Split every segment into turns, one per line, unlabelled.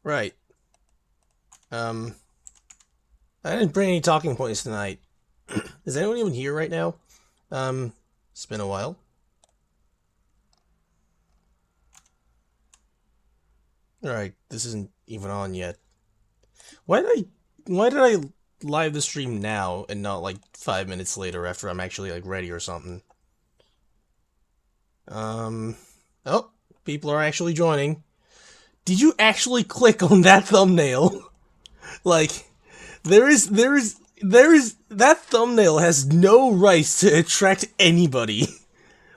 Right. I didn't bring any talking points tonight. Is anyone even here right now? It's been a while. Alright, this isn't even on yet. Why did I live the stream now and not like 5 minutes later after I'm actually like ready or something? Oh, people are actually joining. Did you actually click on that thumbnail? Like, that thumbnail has no rights to attract anybody.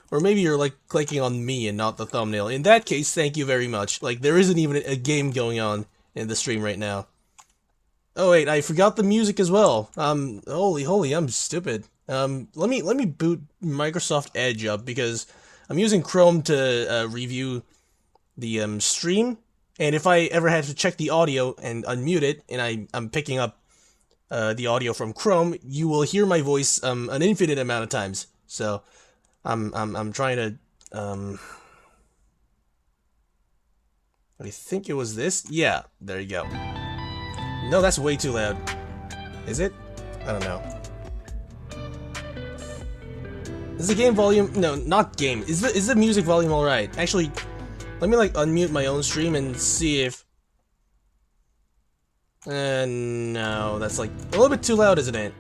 Or maybe you're like clicking on me and not the thumbnail. In that case, thank you very much. Like, there isn't even a game going on in the stream right now. Oh wait, I forgot the music as well. Holy, I'm stupid. Let me boot Microsoft Edge up because I'm using Chrome to review the stream, and if I ever had to check the audio and unmute it, and I'm picking up the audio from Chrome, you will hear my voice an infinite amount of times. So I'm trying to I think it was this. Yeah, there you go. No, that's way too loud. Is it? I don't know. Is the game volume? No, not game. Is the music volume all right? Actually, let me like unmute my own stream and see if. No, that's like a little bit too loud, isn't it?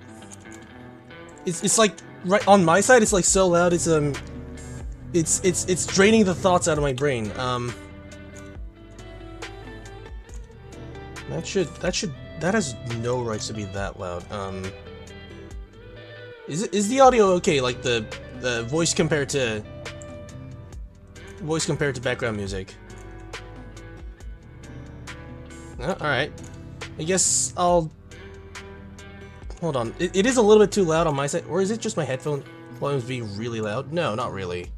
It's like right on my side. It's like so loud. It's draining the thoughts out of my brain. That has no rights to be that loud. Is the audio okay? Like the voice compared to background music? All right. I guess I'll hold on. It is a little bit too loud on my side, or is it just my headphone volumes being really loud? No, not really.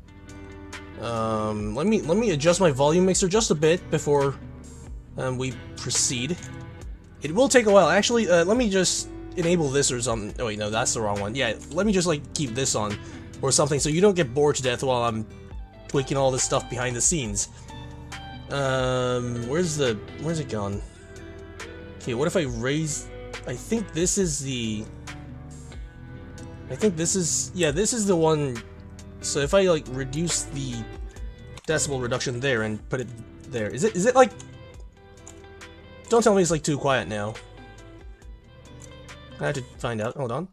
Let me adjust my volume mixer just a bit before we proceed. It will take a while. Actually, let me just enable this or something. Oh wait, no, that's the wrong one. Yeah, let me just like keep this on or something so you don't get bored to death while I'm tweaking all this stuff behind the scenes. Where's it gone? Okay, what if I raise? I think this is the. Yeah, this is the one. So if I like reduce the decibel reduction there and put it there, is it like? Don't tell me it's like too quiet now. I have to find out. Hold on.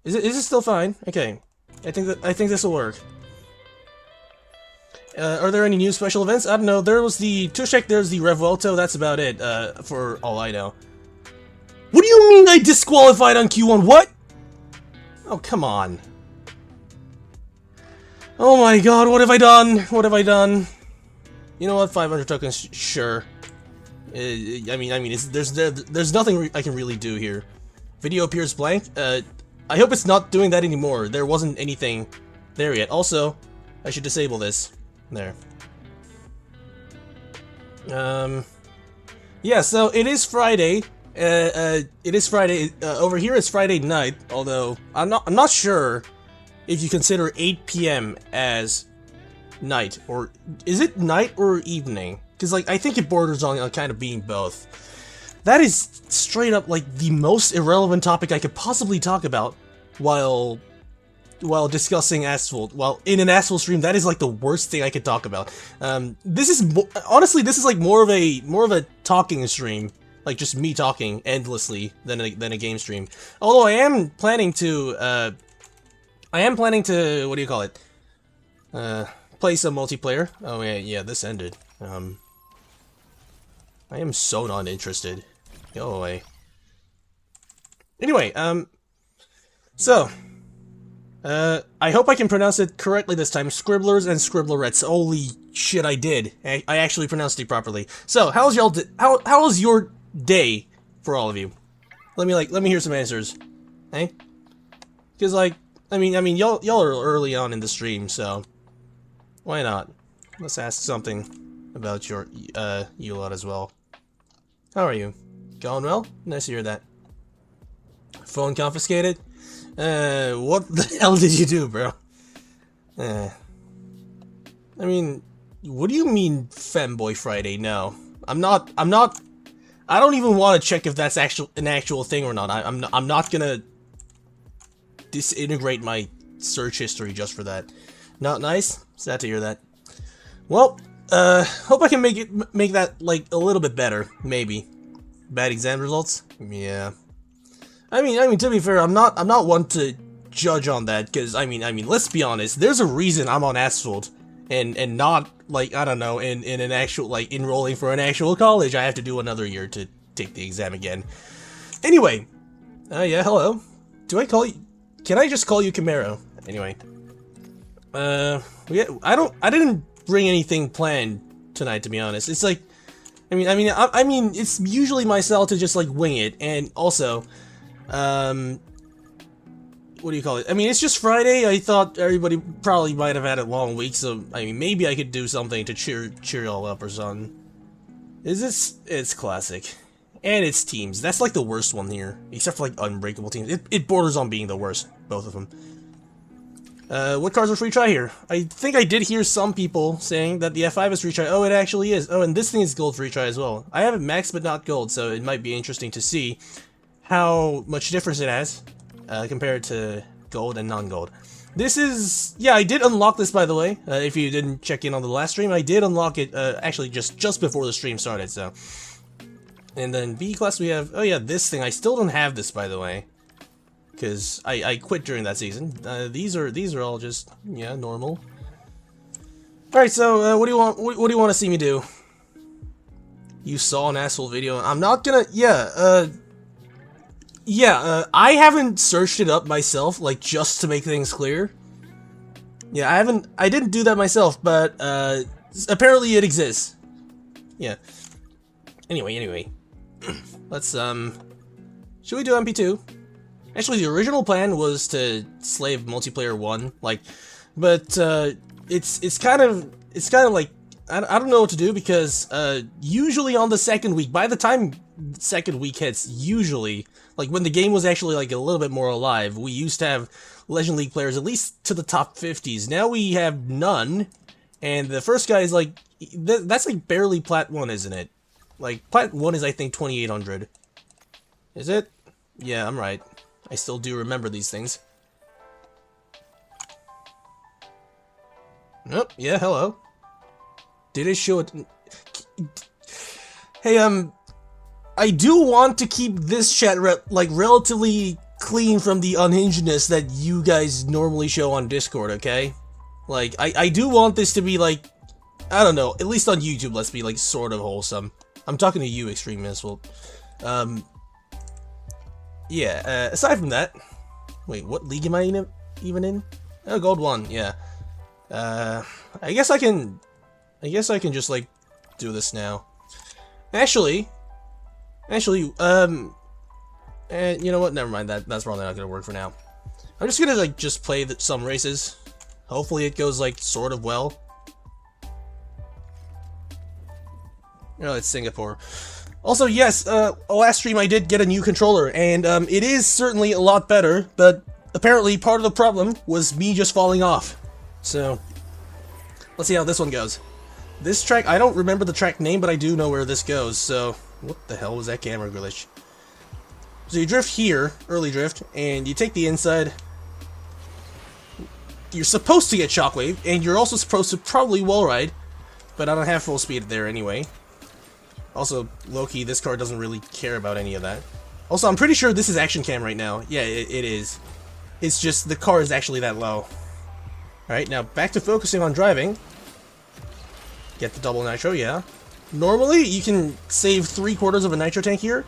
Is it still fine? Okay. I think this will work. Are there any new special events? I don't know. There was the Tushek, there's the Revuelto, that's about it, for all I know. What do you mean I disqualified on Q1? What? Oh, come on. Oh my god, what have I done? What have I done? You know what? 500 tokens, sure. I mean, there's nothing I can really do here. Video appears blank. I hope it's not doing that anymore. There wasn't anything there yet. Also, I should disable this. There. Yeah. So it is Friday. It is Friday. Over here it's Friday night. Although I'm not sure if you consider 8 p.m. as night, or is it night or evening? Because, like, I think it borders on kind of being both. That is straight up, like, the most irrelevant topic I could possibly talk about while discussing Asphalt. While in an Asphalt stream, that is, like, the worst thing I could talk about. This is, honestly, this is, like, more of a talking stream. Like, just me talking endlessly than a game stream. Although I am planning to, what do you call it? Play some multiplayer. Oh, yeah, this ended. I am so not interested. Go away. Anyway, so, I hope I can pronounce it correctly this time. Scribblers and Scribblerettes. Holy shit, I did. I actually pronounced it properly. So, how was your day for all of you? Let me hear some answers. Hey? Because, like, I mean, y'all are early on in the stream, so why not? Let's ask something about you lot as well. How are you? Going well? Nice to hear that. Phone confiscated? What the hell did you do, bro? I mean, what do you mean Femboy Friday? No. I'm not. I don't even want to check if that's an actual thing or not. I'm not gonna disintegrate my search history just for that. Not nice. Sad to hear that. Well, hope I can make that like a little bit better. Maybe. Bad exam results. Yeah. I mean, to be fair, I'm not one to judge on that, because I mean, let's be honest. There's a reason I'm on asphalt, and not like, I don't know, in an actual, like, enrolling for an actual college. I have to do another year to take the exam again. Anyway, yeah, hello. Do I call you? Can I just call you Camaro? Anyway, yeah, I didn't bring anything planned tonight, to be honest. It's like, I mean, it's usually my style to just like wing it, and also, what do you call it? I mean, it's just Friday. I thought everybody probably might have had a long week, so I mean, maybe I could do something to cheer y'all up or something. It's classic, and it's teams. That's like the worst one here, except for like unbreakable teams. It borders on being the worst, both of them. What cars are free try here? I think I did hear some people saying that the F5 is free try. Oh, it actually is. Oh, and this thing is gold free try as well. I have it max but not gold, so it might be interesting to see how much difference it has compared to gold and non-gold. This is, yeah, I did unlock this, by the way. If you didn't check in on the last stream, I did unlock it actually just before the stream started. So, and then B class we have. Oh yeah, this thing. I still don't have this, by the way, because I quit during that season. These are all just, yeah, normal. All right, so what do you want? What do you want to see me do? You saw an asshole video. I'm not gonna. Yeah, I haven't searched it up myself, like, just to make things clear. Yeah, I didn't do that myself, but, apparently it exists. Yeah. Anyway. Let's, should we do MP2? Actually, the original plan was to slave multiplayer 1, like, but, it's kind of like, I don't know what to do, because, usually on the second week, by the time second week hits, usually, like, when the game was actually, like, a little bit more alive, we used to have Legend League players at least to the top 50s. Now we have none, and the first guy is, like, that's, like, barely Plat 1, isn't it? Like, Plat 1 is, I think, 2,800. Is it? Yeah, I'm right. I still do remember these things. Oh, yeah, hello. Did it show it? Hey, I do want to keep this chat relatively clean from the unhingedness that you guys normally show on Discord, okay? Like, I do want this to be, like, I don't know, at least on YouTube, let's be, like, sort of wholesome. I'm talking to you, Extremist. Well, yeah, aside from that, wait, what league am I even in? Oh, Gold 1, yeah. I guess I can just, like, do this now. Actually, you know what? Never mind. That's probably not gonna work for now. I'm just gonna, like, just play some races. Hopefully it goes, like, sort of well. Oh, it's Singapore. Also, yes, last stream I did get a new controller, and, it is certainly a lot better, but apparently part of the problem was me just falling off. So, let's see how this one goes. This track, I don't remember the track name, but I do know where this goes, so... What the hell was that camera glitch? So you drift here, early drift, and you take the inside. You're supposed to get shockwave, and you're also supposed to probably wall ride, but I don't have full speed there anyway. Also, low-key, this car doesn't really care about any of that. Also, I'm pretty sure this is action cam right now. Yeah, it is. It's just the car is actually that low. Alright, now back to focusing on driving. Get the double nitro, yeah. Normally, you can save 3/4 of a nitro tank here,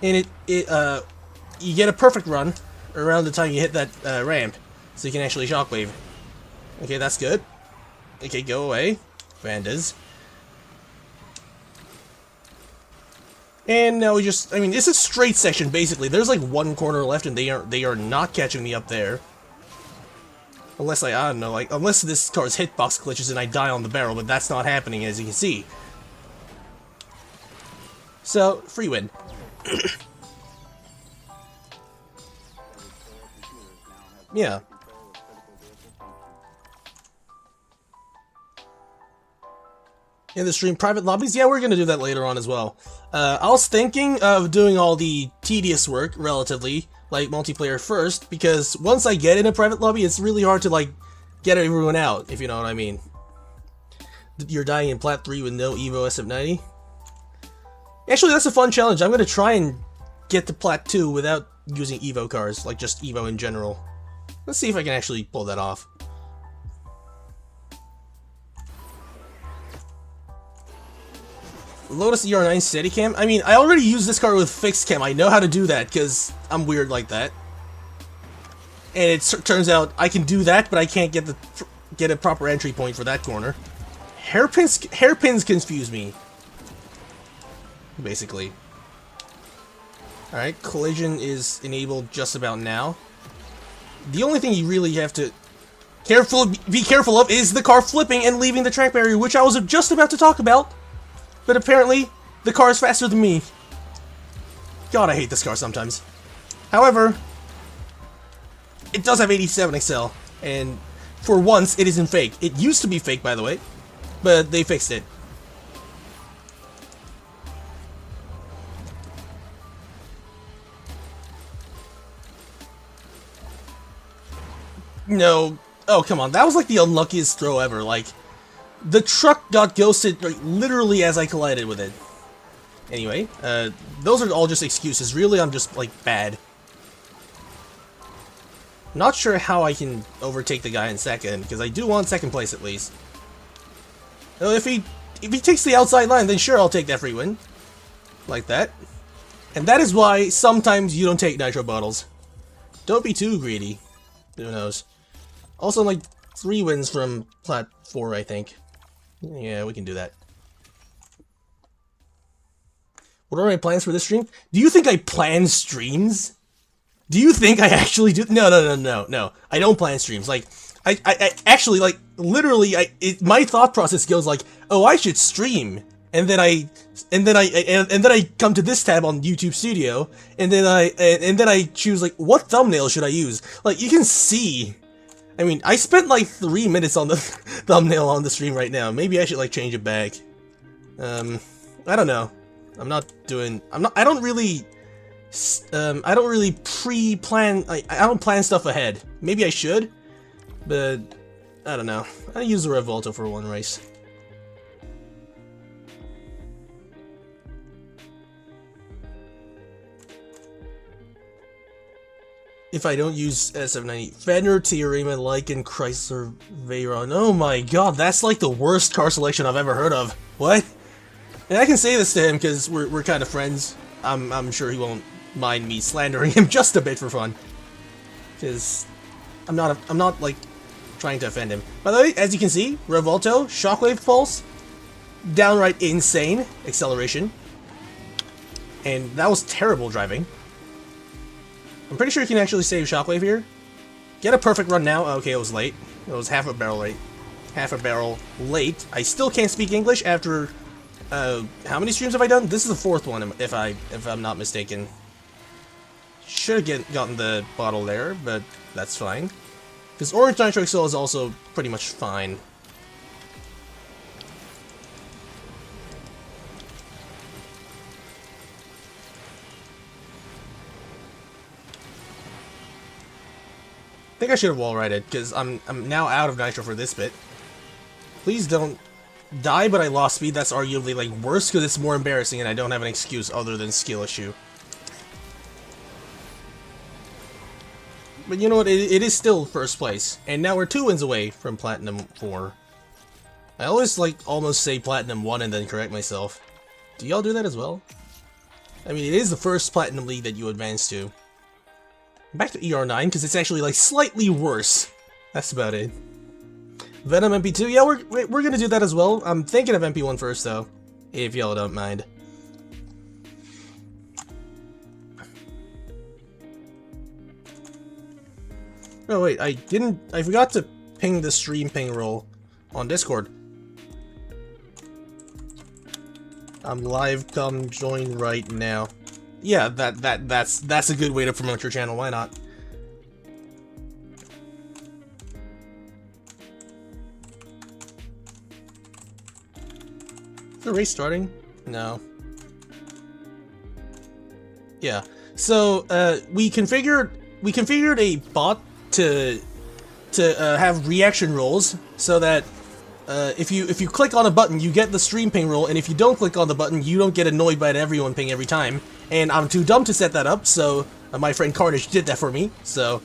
and you get a perfect run around the time you hit that ramp, so you can actually shockwave. Okay, that's good. Okay, go away, Vandas. And now we just, I mean, it's a straight section basically. There's like one corner left, and they are not catching me up there. Unless I don't know, like, unless this car's hitbox glitches and I die on the barrel, but that's not happening, as you can see. So, free win. Yeah. in the stream private lobbies. Yeah, we're gonna do that later on as well. I was thinking of doing all the tedious work, relatively, like multiplayer first, because once I get in a private lobby, it's really hard to, like, get everyone out, if you know what I mean. You're dying in Plat 3 with no Evo SF90. Actually, that's a fun challenge. I'm gonna try and get to Plat 2 without using Evo cars, like just Evo in general. Let's see if I can actually pull that off. Lotus E-R9 Steadicam? I mean, I already use this car with fixed cam. I know how to do that, because I'm weird like that. And it turns out I can do that, but I can't get a proper entry point for that corner. Hairpins confuse me, basically. Alright, collision is enabled just about now. The only thing you really have to be careful of is the car flipping and leaving the track barrier, which I was just about to talk about. But apparently, the car is faster than me. God, I hate this car sometimes. However, it does have 87 XL, and for once, it isn't fake. It used to be fake, by the way, but they fixed it. No. Oh, come on. That was like the unluckiest throw ever. Like, the truck got ghosted like, literally as I collided with it. Anyway, those are all just excuses. Really, I'm just, like, bad. Not sure how I can overtake the guy in second, because I do want second place at least. If he takes the outside line, then sure, I'll take that free win. Like that. And that is why sometimes you don't take nitro bottles. Don't be too greedy. Who knows? Also, like, 3 wins from Plat 4, I think. Yeah, we can do that. What are my plans for this stream? Do you think I plan streams? Do you think I actually do? No. I don't plan streams. Like, I actually, like, literally, my thought process goes like, oh, I should stream. And then I come to this tab on YouTube Studio, and then I choose, like, what thumbnail should I use? Like, you can see. I mean, I spent like 3 minutes on the thumbnail on the stream right now. Maybe I should, like, change it back. I don't know. I don't really pre-plan, I don't plan stuff ahead. Maybe I should, but I don't know. I use the Revolto for one race. If I don't use SF90, Fender, Teorema, Lycan, Chrysler, Veyron. Oh my god, that's like the worst car selection I've ever heard of. What? And I can say this to him because we're kind of friends. I'm sure he won't mind me slandering him just a bit for fun. Because I'm not like trying to offend him. By the way, as you can see, Revolto, Shockwave Pulse, downright insane acceleration. And that was terrible driving. I'm pretty sure you can actually save Shockwave here. Get a perfect run now. Okay, it was late. It was half a barrel late. Half a barrel late. I still can't speak English after, how many streams have I done? This is the 4th one, if I'm not mistaken. Should have gotten the bottle there, but that's fine. Because Orange Nitro XL is also pretty much fine. I think I should have wall-righted, because I'm now out of nitro for this bit. Please don't die, but I lost speed. That's arguably, like, worse, because it's more embarrassing, and I don't have an excuse other than skill issue. But you know what? It is still first place, and now we're 2 wins away from Platinum 4. I always, like, almost say Platinum 1 and then correct myself. Do y'all do that as well? I mean, it is the first Platinum League that you advance to. Back to ER9, because it's actually, like, slightly worse. That's about it. Venom MP2, yeah, we're gonna do that as well. I'm thinking of MP1 first, though, if y'all don't mind. Oh, wait, I forgot to ping the stream ping roll on Discord. I'm live, come join right now. Yeah, that's a good way to promote your channel, why not? the race starting? No. Yeah. So we configured a bot to have reaction rolls so that if you click on a button, you get the stream ping roll, and if you don't click on the button, you don't get annoyed by the everyone ping every time. And I'm too dumb to set that up, so my friend Carnage did that for me. So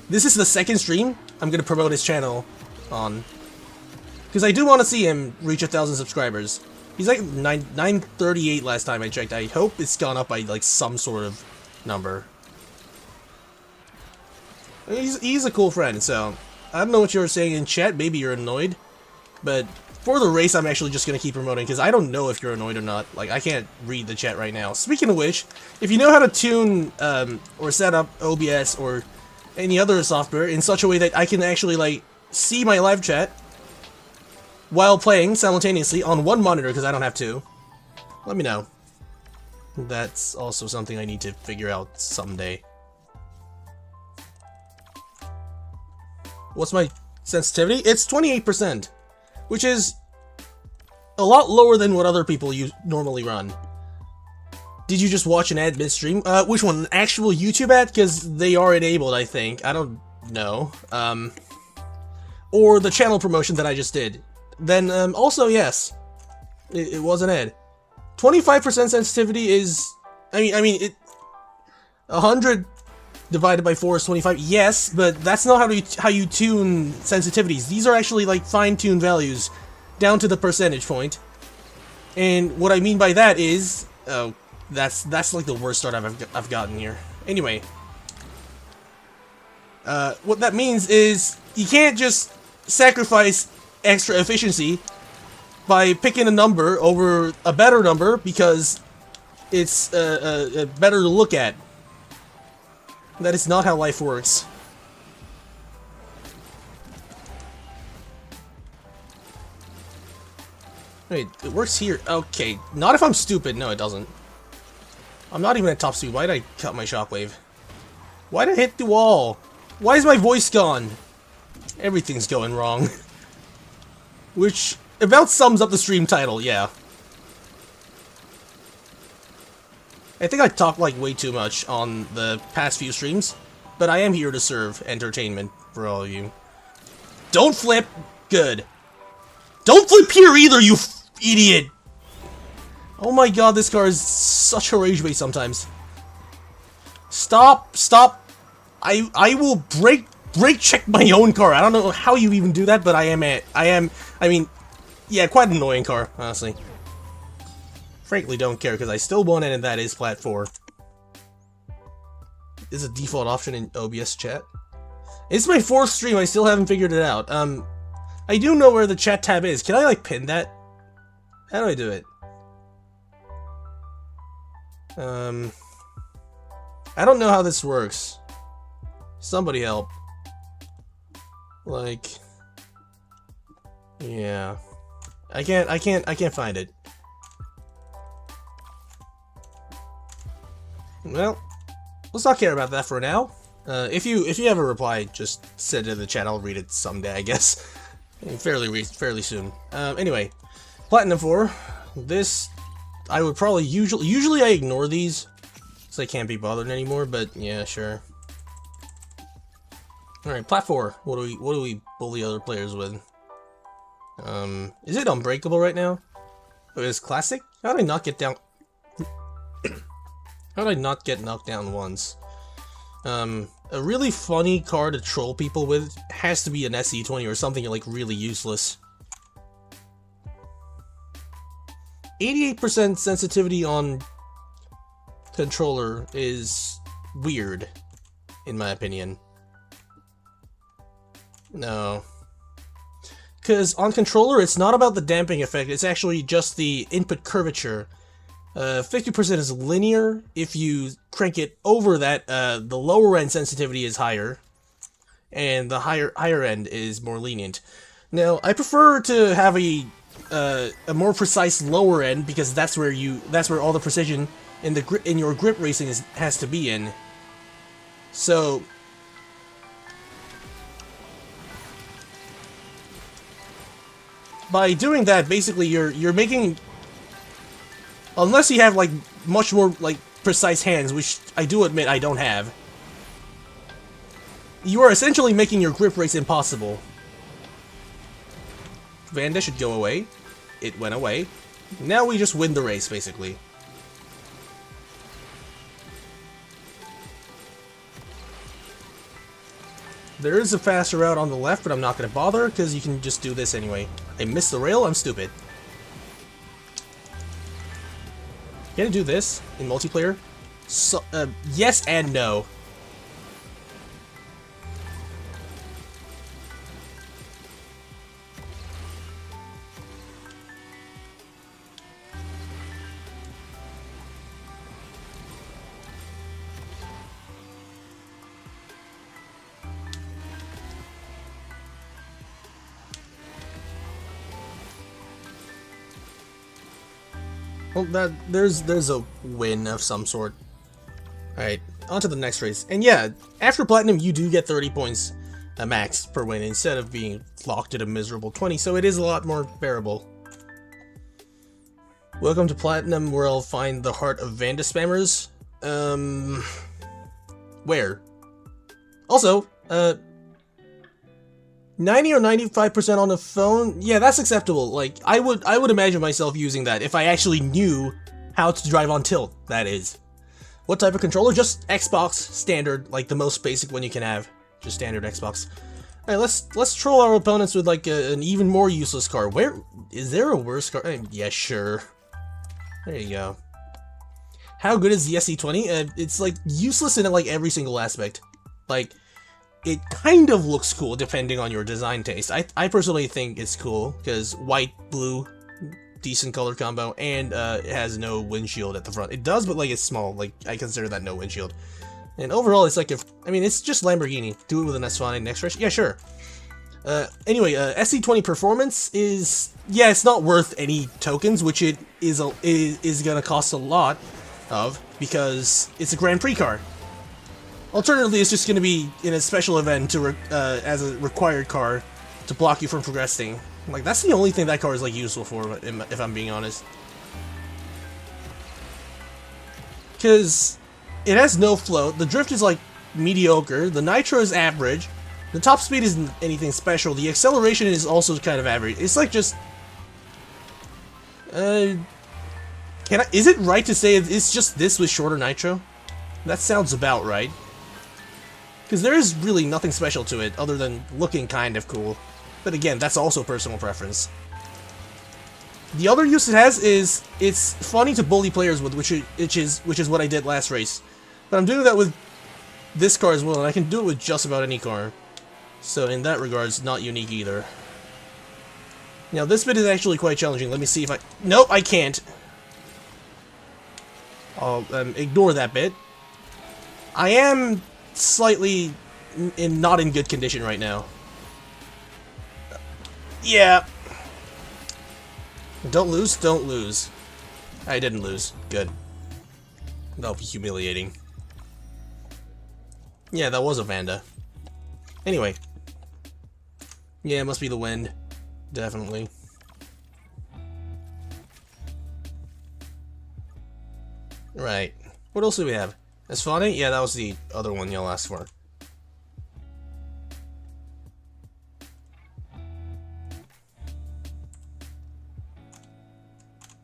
this is the second stream I'm gonna promote his channel on, because I do want to see him reach 1,000 subscribers. He's like 938 last time I checked. I hope it's gone up by like some sort of number. He's a cool friend, so I don't know what you're saying in chat. Maybe you're annoyed, but for the race, I'm actually just gonna keep promoting because I don't know if you're annoyed or not. Like, I can't read the chat right now. Speaking of which, if you know how to tune or set up OBS or any other software in such a way that I can actually like see my live chat while playing simultaneously on one monitor because I don't have two, let me know. That's also something I need to figure out someday. What's my sensitivity? It's 28%, which is a lot lower than what other people normally run. Did you just watch an ad midstream? Which one? An actual YouTube ad? Because they are enabled, I think. I don't know. Or the channel promotion that I just did. Then, also, yes. It was an ad. 25% sensitivity is... I mean, 100 divided by 4 is 25. Yes, but that's not how you tune sensitivities. These are actually, like, fine-tuned values down to the percentage point. And what I mean by that is... Oh, that's like the worst start I've gotten here. Anyway. What that means is you can't just sacrifice extra efficiency by picking a number over a better number because it's better to look at. That is not how life works. Wait, it works here. Okay, not if I'm stupid. No, it doesn't. I'm not even at top speed. Why did I cut my shockwave? Why did I hit the wall? Why is my voice gone? Everything's going wrong. Which about sums up the stream title, yeah. I think I talked like way too much on the past few streams, but I am here to serve entertainment for all of you. Don't flip! Good. Don't flip here either, you idiot! Oh my god, this car is such a rage bait sometimes. Stop! Stop! I will brake check my own car. I don't know how you even do that, but I mean, yeah, quite an annoying car, honestly. Frankly, don't care, because I still won it, and that is Plat 4. Is a default option in OBS chat. It's my 4th stream, I still haven't figured it out. I do know where the chat tab is. Can I, like, pin that? How do I do it? I don't know how this works. Somebody help. Like... Yeah. I can't find it. Well, let's not care about that for now. If you have a reply, just send it in the chat. I'll read it someday, I guess. Fairly soon. Anyway, Platinum 4. This I would probably usually I ignore these, so I can't be bothered anymore. But yeah, sure. All right, Plat 4. What do we bully other players with? Is it unbreakable right now? Oh, it's classic. How did I not get down? How did I not get knocked down once? A really funny car to troll people with has to be an SE20 or something like really useless. 88% sensitivity on controller is weird, in my opinion. No. Because on controller, it's not about the damping effect, it's actually just the input curvature. 50% is linear. If you crank it over that, the lower end sensitivity is higher, and the higher end is more lenient. Now, I prefer to have a more precise lower end because that's where all the precision in your grip racing has to be in. So by doing that, basically you're making Unless you have, like, much more, like, precise hands, which I do admit I don't have. You are essentially making your grip race impossible. Vanda should go away. It went away. Now we just win the race, basically. There is a faster route on the left, but I'm not going to bother, because you can just do this anyway. I missed the rail, I'm stupid. Can I do this in multiplayer? So, yes and no. Well, there's a win of some sort. Alright, on to the next race. And yeah, after Platinum, you do get 30 points max per win instead of being locked at a miserable 20, so it is a lot more bearable. Welcome to Platinum, where I'll find the heart of Vanda spammers. Where? Also, 90 or 95% on the phone? Yeah, that's acceptable. Like, I would imagine myself using that if I actually knew how to drive on tilt, that is. What type of controller? Just Xbox standard, like the most basic one you can have. Just standard Xbox. Alright, let's troll our opponents with like an even more useless car. Where is there a worse car? Yeah, sure. There you go. How good is the SC20? It's like useless in like every single aspect. Like, it kind of looks cool depending on your design taste. I personally think it's cool because white, blue, decent color combo, and it has no windshield at the front. It does, but like it's small. Like, I consider that no windshield. And overall, it's like I mean, it's just Lamborghini. Do it with an S5 next race. Yeah, sure. Anyway, SC20 performance is, yeah, it's not worth any tokens, which it is gonna cost a lot of because it's a Grand Prix car. Alternatively, it's just going to be in a special event to as a required car to block you from progressing. Like, that's the only thing that car is like useful for, if I'm being honest. Because it has no float, the drift is like mediocre, the nitro is average, the top speed isn't anything special, the acceleration is also kind of average. It's like just... is it right to say it's just this with shorter nitro? That sounds about right. Because there is really nothing special to it, other than looking kind of cool. But again, that's also personal preference. The other use it has is, it's funny to bully players with, which is what I did last race. But I'm doing that with this car as well, and I can do it with just about any car. So in that regard, it's not unique either. Now this bit is actually quite challenging. Let me see if I... Nope, I can't. I'll ignore that bit. I am slightly not in good condition right now. Yeah. Don't lose, don't lose. I didn't lose. Good. That'll be humiliating. Yeah, that was a Vanda. Anyway. Yeah, it must be the wind. Definitely. Right. What else do we have? That's funny? Yeah, that was the other one y'all asked for.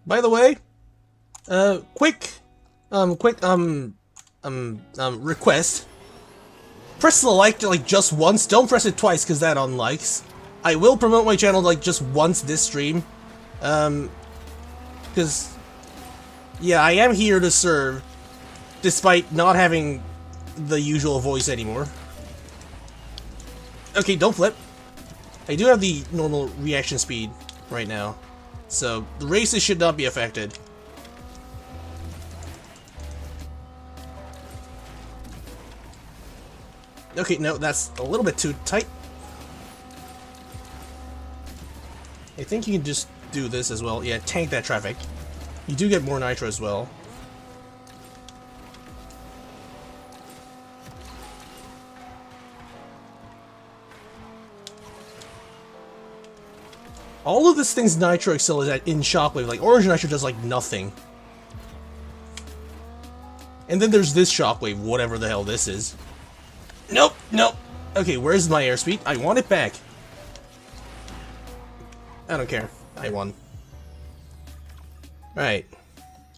By the way, quick request. Press the like just once. Don't press it twice, because that unlikes. I will promote my channel like just once this stream. Because, yeah, I am here to serve. Despite not having the usual voice anymore. Okay, don't flip. I do have the normal reaction speed right now. So, the races should not be affected. Okay, no, that's a little bit too tight. I think you can just do this as well. Yeah, tank that traffic. You do get more nitro as well. All of this thing's nitro excels at in shockwave. Like, orange nitro does like nothing. And then there's this shockwave, whatever the hell this is. Nope, nope. Okay, where's my airspeed? I want it back. I don't care. I won. Right.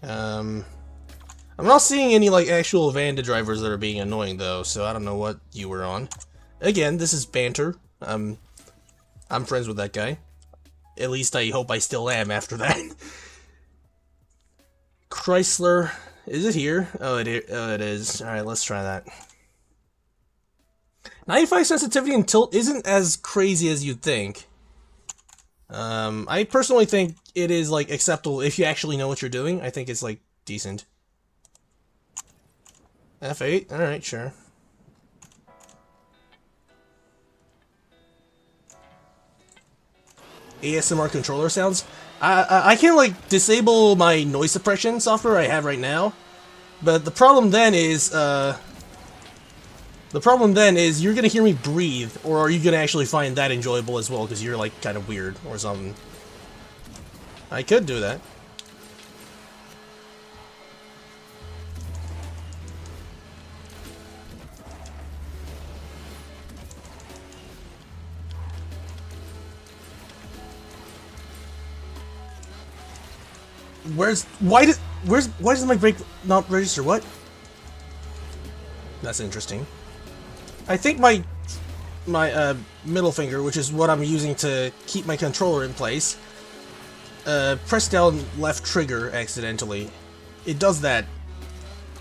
I'm not seeing any, like, actual Vanda drivers that are being annoying, though, so I don't know what you were on. Again, this is banter. I'm friends with that guy. At least I hope I still am after that. Chrysler. Is it here? Oh, it is. Alright, let's try that. 95 sensitivity and tilt isn't as crazy as you'd think. I personally think it is, like, acceptable if you actually know what you're doing. I think it's, like, decent. F8? Alright, sure. ASMR controller sounds? I can, like, disable my noise suppression software I have right now, but the problem then is you're gonna hear me breathe, or are you gonna actually find that enjoyable as well, because you're, like, kind of weird, or something. I could do that. Why does my brake not register? What? That's interesting. I think my middle finger, which is what I'm using to keep my controller in place, pressed down left trigger accidentally. It does that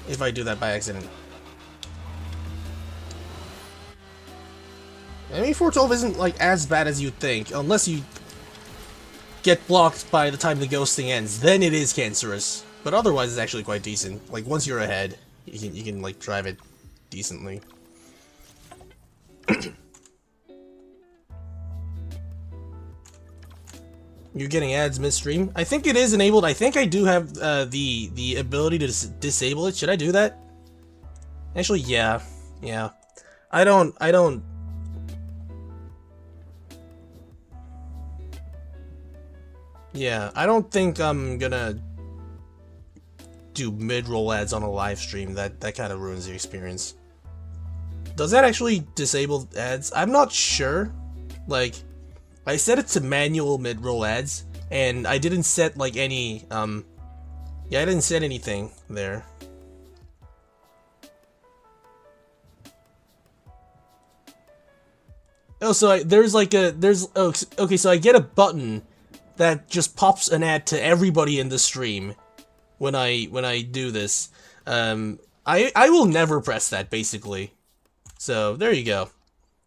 if I do that by accident. ME412 isn't, like, as bad as you'd think, unless you get blocked by the time the ghosting ends. Then it is cancerous. But otherwise, it's actually quite decent. Like, once you're ahead, you can like, drive it decently. You're getting ads midstream. I think it is enabled. I think I do have the ability to disable it. Should I do that? Actually, yeah. Yeah. I don't... Yeah, I don't think I'm gonna do mid-roll ads on a live stream. That kind of ruins the experience. Does that actually disable ads? I'm not sure. Like, I set it to manual mid-roll ads, and I didn't set, like, any, yeah, I didn't set anything there. Oh, so oh, okay, so I get a button that just pops an ad to everybody in the stream when I do this. I will never press that, basically. So, there you go.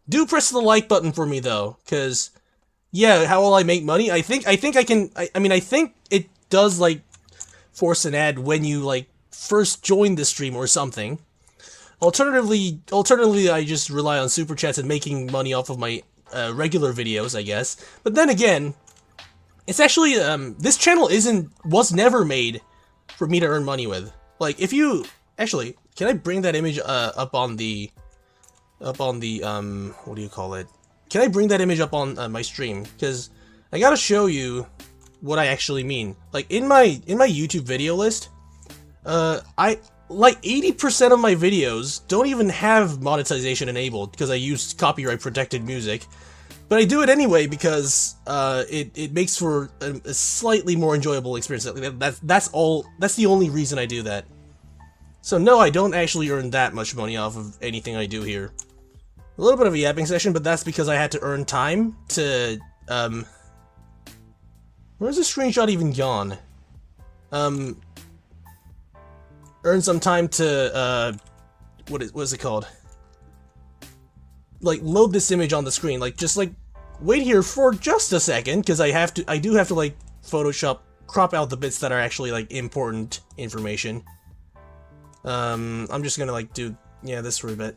Do press the like button for me, though, because, yeah, how will I make money? I think I can, I mean, I think it does, like, force an ad when you, like, first join the stream or something. Alternatively, I just rely on super chats and making money off of my regular videos, I guess. But then again, it's actually, this channel was never made for me to earn money with. Like, if you, actually, can I bring that image, up on the, what do you call it? Can I bring that image up on my stream? Because I gotta show you what I actually mean. Like, in my YouTube video list, like 80% of my videos don't even have monetization enabled because I use copyright protected music. But I do it anyway because it makes for a slightly more enjoyable experience. That's the only reason I do that. So no, I don't actually earn that much money off of anything I do here. A little bit of a yapping session, but that's because I had to earn time to where's the screenshot even gone? Earn some time to what is it called? Like, load this image on the screen. Like, just like wait here for just a second, because I do have to like Photoshop crop out the bits that are actually like important information. I'm just gonna like do, yeah, this for a bit.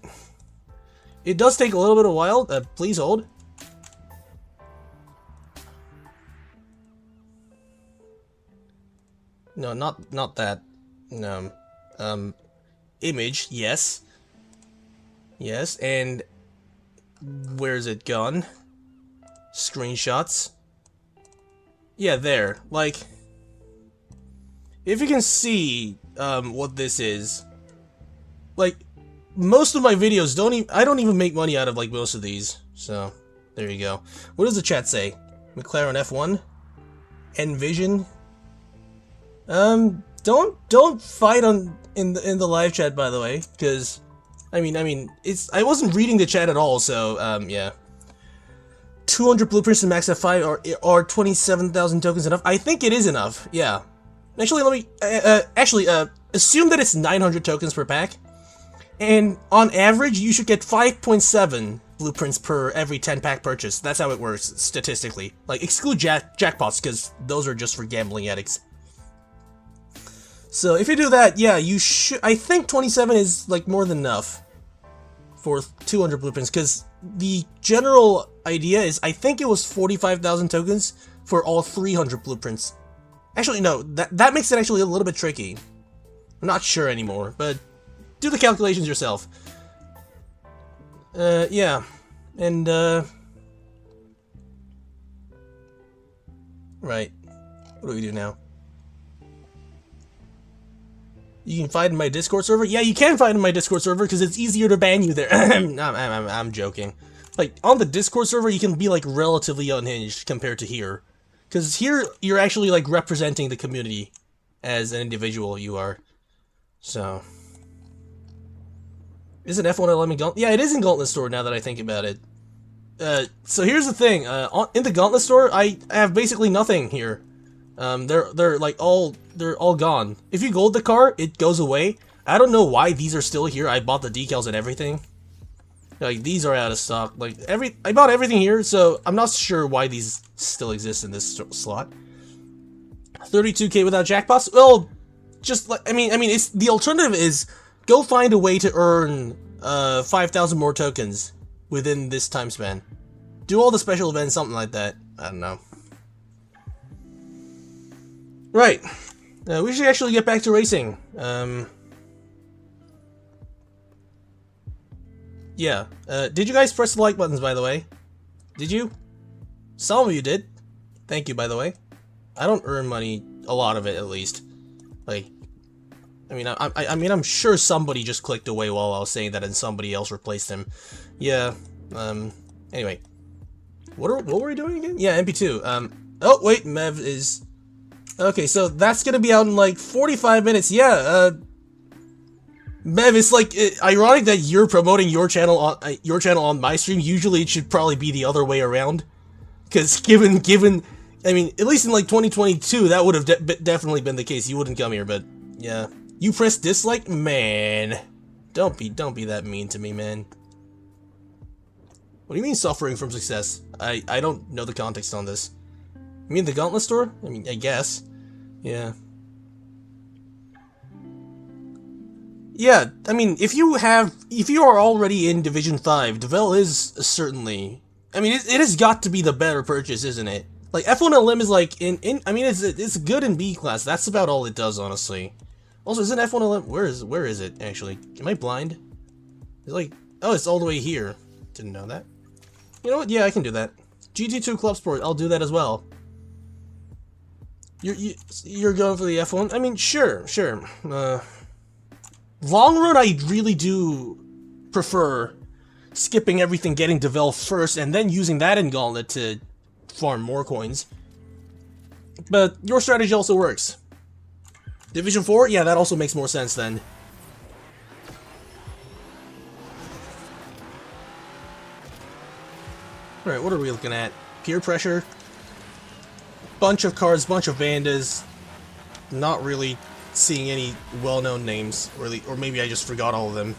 It does take a little bit of a while. Please hold. No, not that. No. Image, yes. Yes, and where's it gone? Screenshots. Yeah, there. Like, if you can see what this is, like, most of my videos I don't even make money out of, like, most of these. So, there you go. What does the chat say? McLaren F1? Envision? Don't fight in the live chat, by the way, because I mean, I wasn't reading the chat at all, so yeah. 200 blueprints to max F5 are 27,000 tokens enough? I think it is enough. Yeah. Actually, let me assume that it's 900 tokens per pack, and on average, you should get 5.7 blueprints per every 10 pack purchase. That's how it works statistically. Like, exclude jackpots, because those are just for gambling addicts. So if you do that, yeah, you should. I think 27 is like more than enough for 200 blueprints, because the general idea is I think it was 45,000 tokens for all 300 blueprints. Actually, no, that makes it actually a little bit tricky. I'm not sure anymore, but do the calculations yourself. Yeah, and right. What do we do now? You can find in my Discord server? Yeah, you can find in my Discord server because it's easier to ban you there. I'm joking. Like, on the Discord server, you can be, like, relatively unhinged compared to here. Because here, you're actually, like, representing the community as an individual you are. So. Is it F1 Element Gauntlet? Yeah, it is in Gauntlet Store now that I think about it. So here's the thing. In the Gauntlet Store, I have basically nothing here. They're all gone. If you gold the car, it goes away. I don't know why these are still here. I bought the decals and everything. Like, these are out of stock. Like, I bought everything here, so I'm not sure why these still exist in this slot. 32k without jackpots? Well, just like, I mean, it's the alternative is go find a way to earn 5,000 more tokens within this time span. Do all the special events, something like that. I don't know. Right. We should actually get back to racing. Yeah. Did you guys press the like buttons, by the way? Did you? Some of you did. Thank you, by the way. I don't earn money, a lot of it at least. Like, I mean, I'm sure somebody just clicked away while I was saying that and somebody else replaced him. Yeah. Anyway. What were we doing again? Yeah, MP2. Oh, wait, Mev is... Okay, so that's gonna be out in like 45 minutes. Yeah, Mev, it's like ironic that you're promoting your channel on my stream. Usually, it should probably be the other way around, because given, I mean, at least in like 2022, that would have definitely been the case. You wouldn't come here, but yeah, you press dislike, man. Don't be that mean to me, man. What do you mean suffering from success? I don't know the context on this. You mean the Gauntlet Store? I mean, I guess. Yeah. Yeah, I mean, if you are already in Division 5, Devel is certainly... I mean, it has got to be the better purchase, isn't it? Like, F1 LM is like, I mean, it's good in B class. That's about all it does, honestly. Also, isn't F1 LM... Where is it, actually? Am I blind? It's like... Oh, it's all the way here. Didn't know that. You know what? Yeah, I can do that. GT2 Club Sport, I'll do that as well. You're going for the F1? I mean, sure. Long run, I really do prefer skipping everything, getting Devel first, and then using that in Gauntlet to farm more coins. But your strategy also works. Division 4? Yeah, that also makes more sense then. Alright, what are we looking at? Peer pressure? Bunch of cards, bunch of Vandas. Not really seeing any well-known names, really, or maybe I just forgot all of them.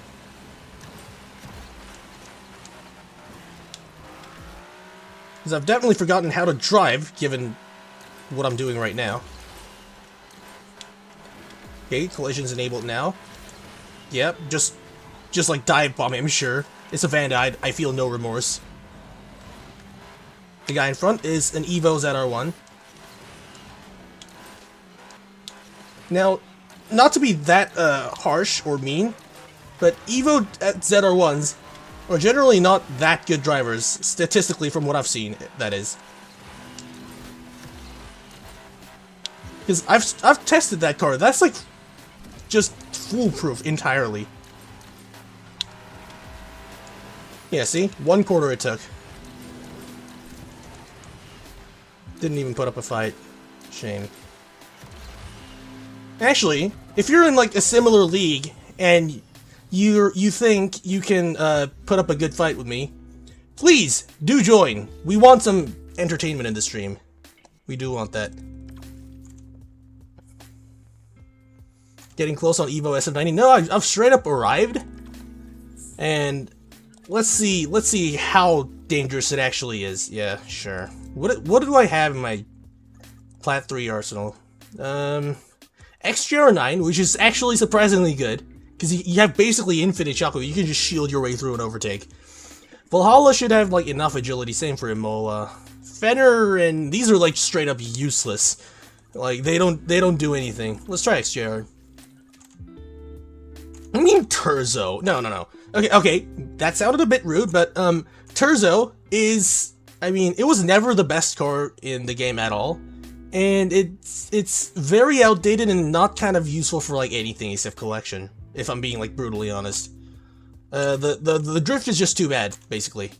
Because I've definitely forgotten how to drive, given what I'm doing right now. Okay, collision's enabled now. Yep, just like dive bomb him, sure. It's a Vanda, I feel no remorse. The guy in front is an Evo ZR1. Now, not to be that harsh or mean, but Evo ZR1s are generally not that good drivers, statistically from what I've seen, that is. Because I've tested that car, that's like just foolproof entirely. Yeah, see? 1/4 it took. Didn't even put up a fight. Shame. Actually, if you're in like a similar league and you think you can put up a good fight with me, please do join. We want some entertainment in the stream. We do want that. Getting close on Evo SF90. No, I've straight up arrived. And let's see how dangerous it actually is. Yeah, sure. What do I have in my Plat 3 arsenal? XGR9, which is actually surprisingly good, because you have basically infinite shockwave. You can just shield your way through an overtake. Valhalla should have like enough agility. Same for Imola. Fenner and these are like straight up useless. Like they don't do anything. Let's try XGR. I mean Terzo. No. Okay, that sounded a bit rude, but Terzo is, I mean, it was never the best car in the game at all. And it's very outdated and not kind of useful for like anything except collection, if I'm being like brutally honest. The drift is just too bad, basically.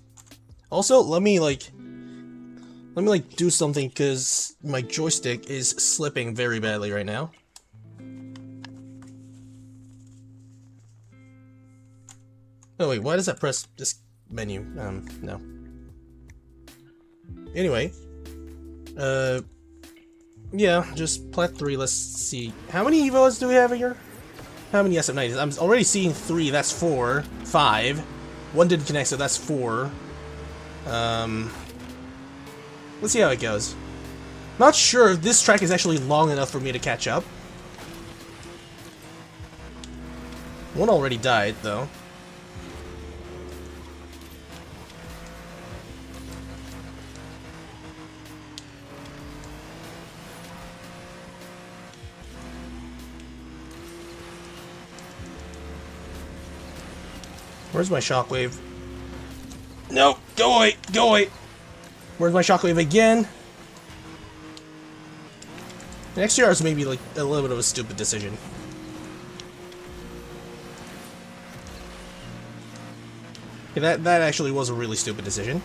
Also, let me do something because my joystick is slipping very badly right now. Oh wait, why does that press this menu? No. Anyway, yeah, just Plat 3, let's see. How many Evos do we have here? How many SF90s? I'm already seeing 3, that's 4. 5. 1 didn't connect, so that's 4. Let's see how it goes. Not sure if this track is actually long enough for me to catch up. One already died, though. Where's my shockwave? No, go away, go away. Where's my shockwave again? Next year is maybe like a little bit of a stupid decision. Okay, that actually was a really stupid decision.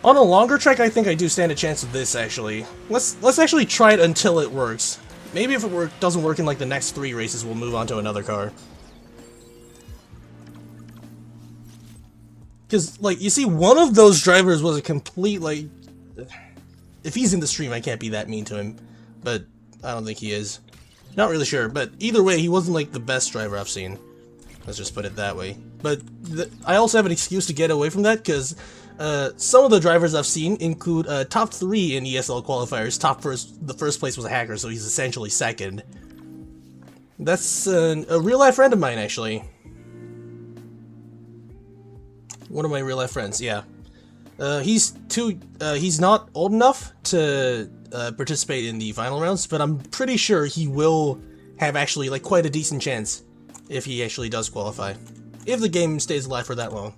On a longer track, I think I do stand a chance of this actually. Let's actually try it until it works. Maybe if it doesn't work in like the next 3 races, we'll move on to another car. Because, like, you see, one of those drivers was a complete, like... If he's in the stream, I can't be that mean to him. But I don't think he is. Not really sure, but either way, he wasn't, like, the best driver I've seen. Let's just put it that way. But I also have an excuse to get away from that, because some of the drivers I've seen include top 3 in ESL qualifiers. The first place was a hacker, so he's essentially second. That's a real-life friend of mine, actually. One of my real-life friends, yeah. He's not old enough to participate in the final rounds, but I'm pretty sure he will have actually, like, quite a decent chance if he actually does qualify. If the game stays alive for that long.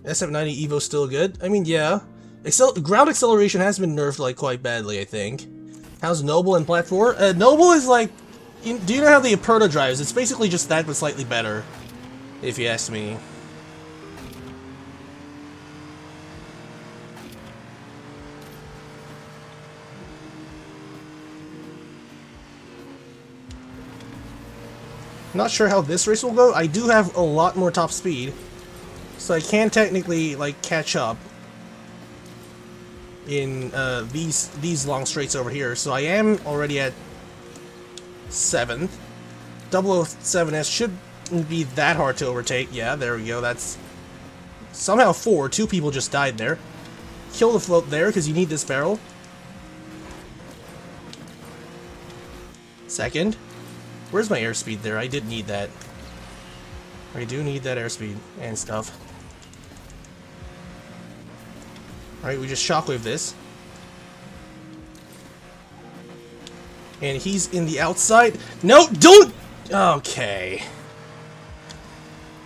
SF90 Evo's still good? I mean, yeah. Ground acceleration has been nerfed, like, quite badly, I think. How's Noble and Plat 4? Noble is, like... do you know how the Aperta drives? It's basically just that, but slightly better. If you ask me. Not sure how this race will go. I do have a lot more top speed, so I can technically like catch up in these long straights over here. So I am already at 7th. 007S should be that hard to overtake. Yeah, there we go. That's somehow 4. 2 people just died there. Kill the float there because you need this barrel. Second. Where's my airspeed there? I did need that. I do need that airspeed and stuff. Alright, we just shockwave this. And he's in the outside. No, don't! Okay.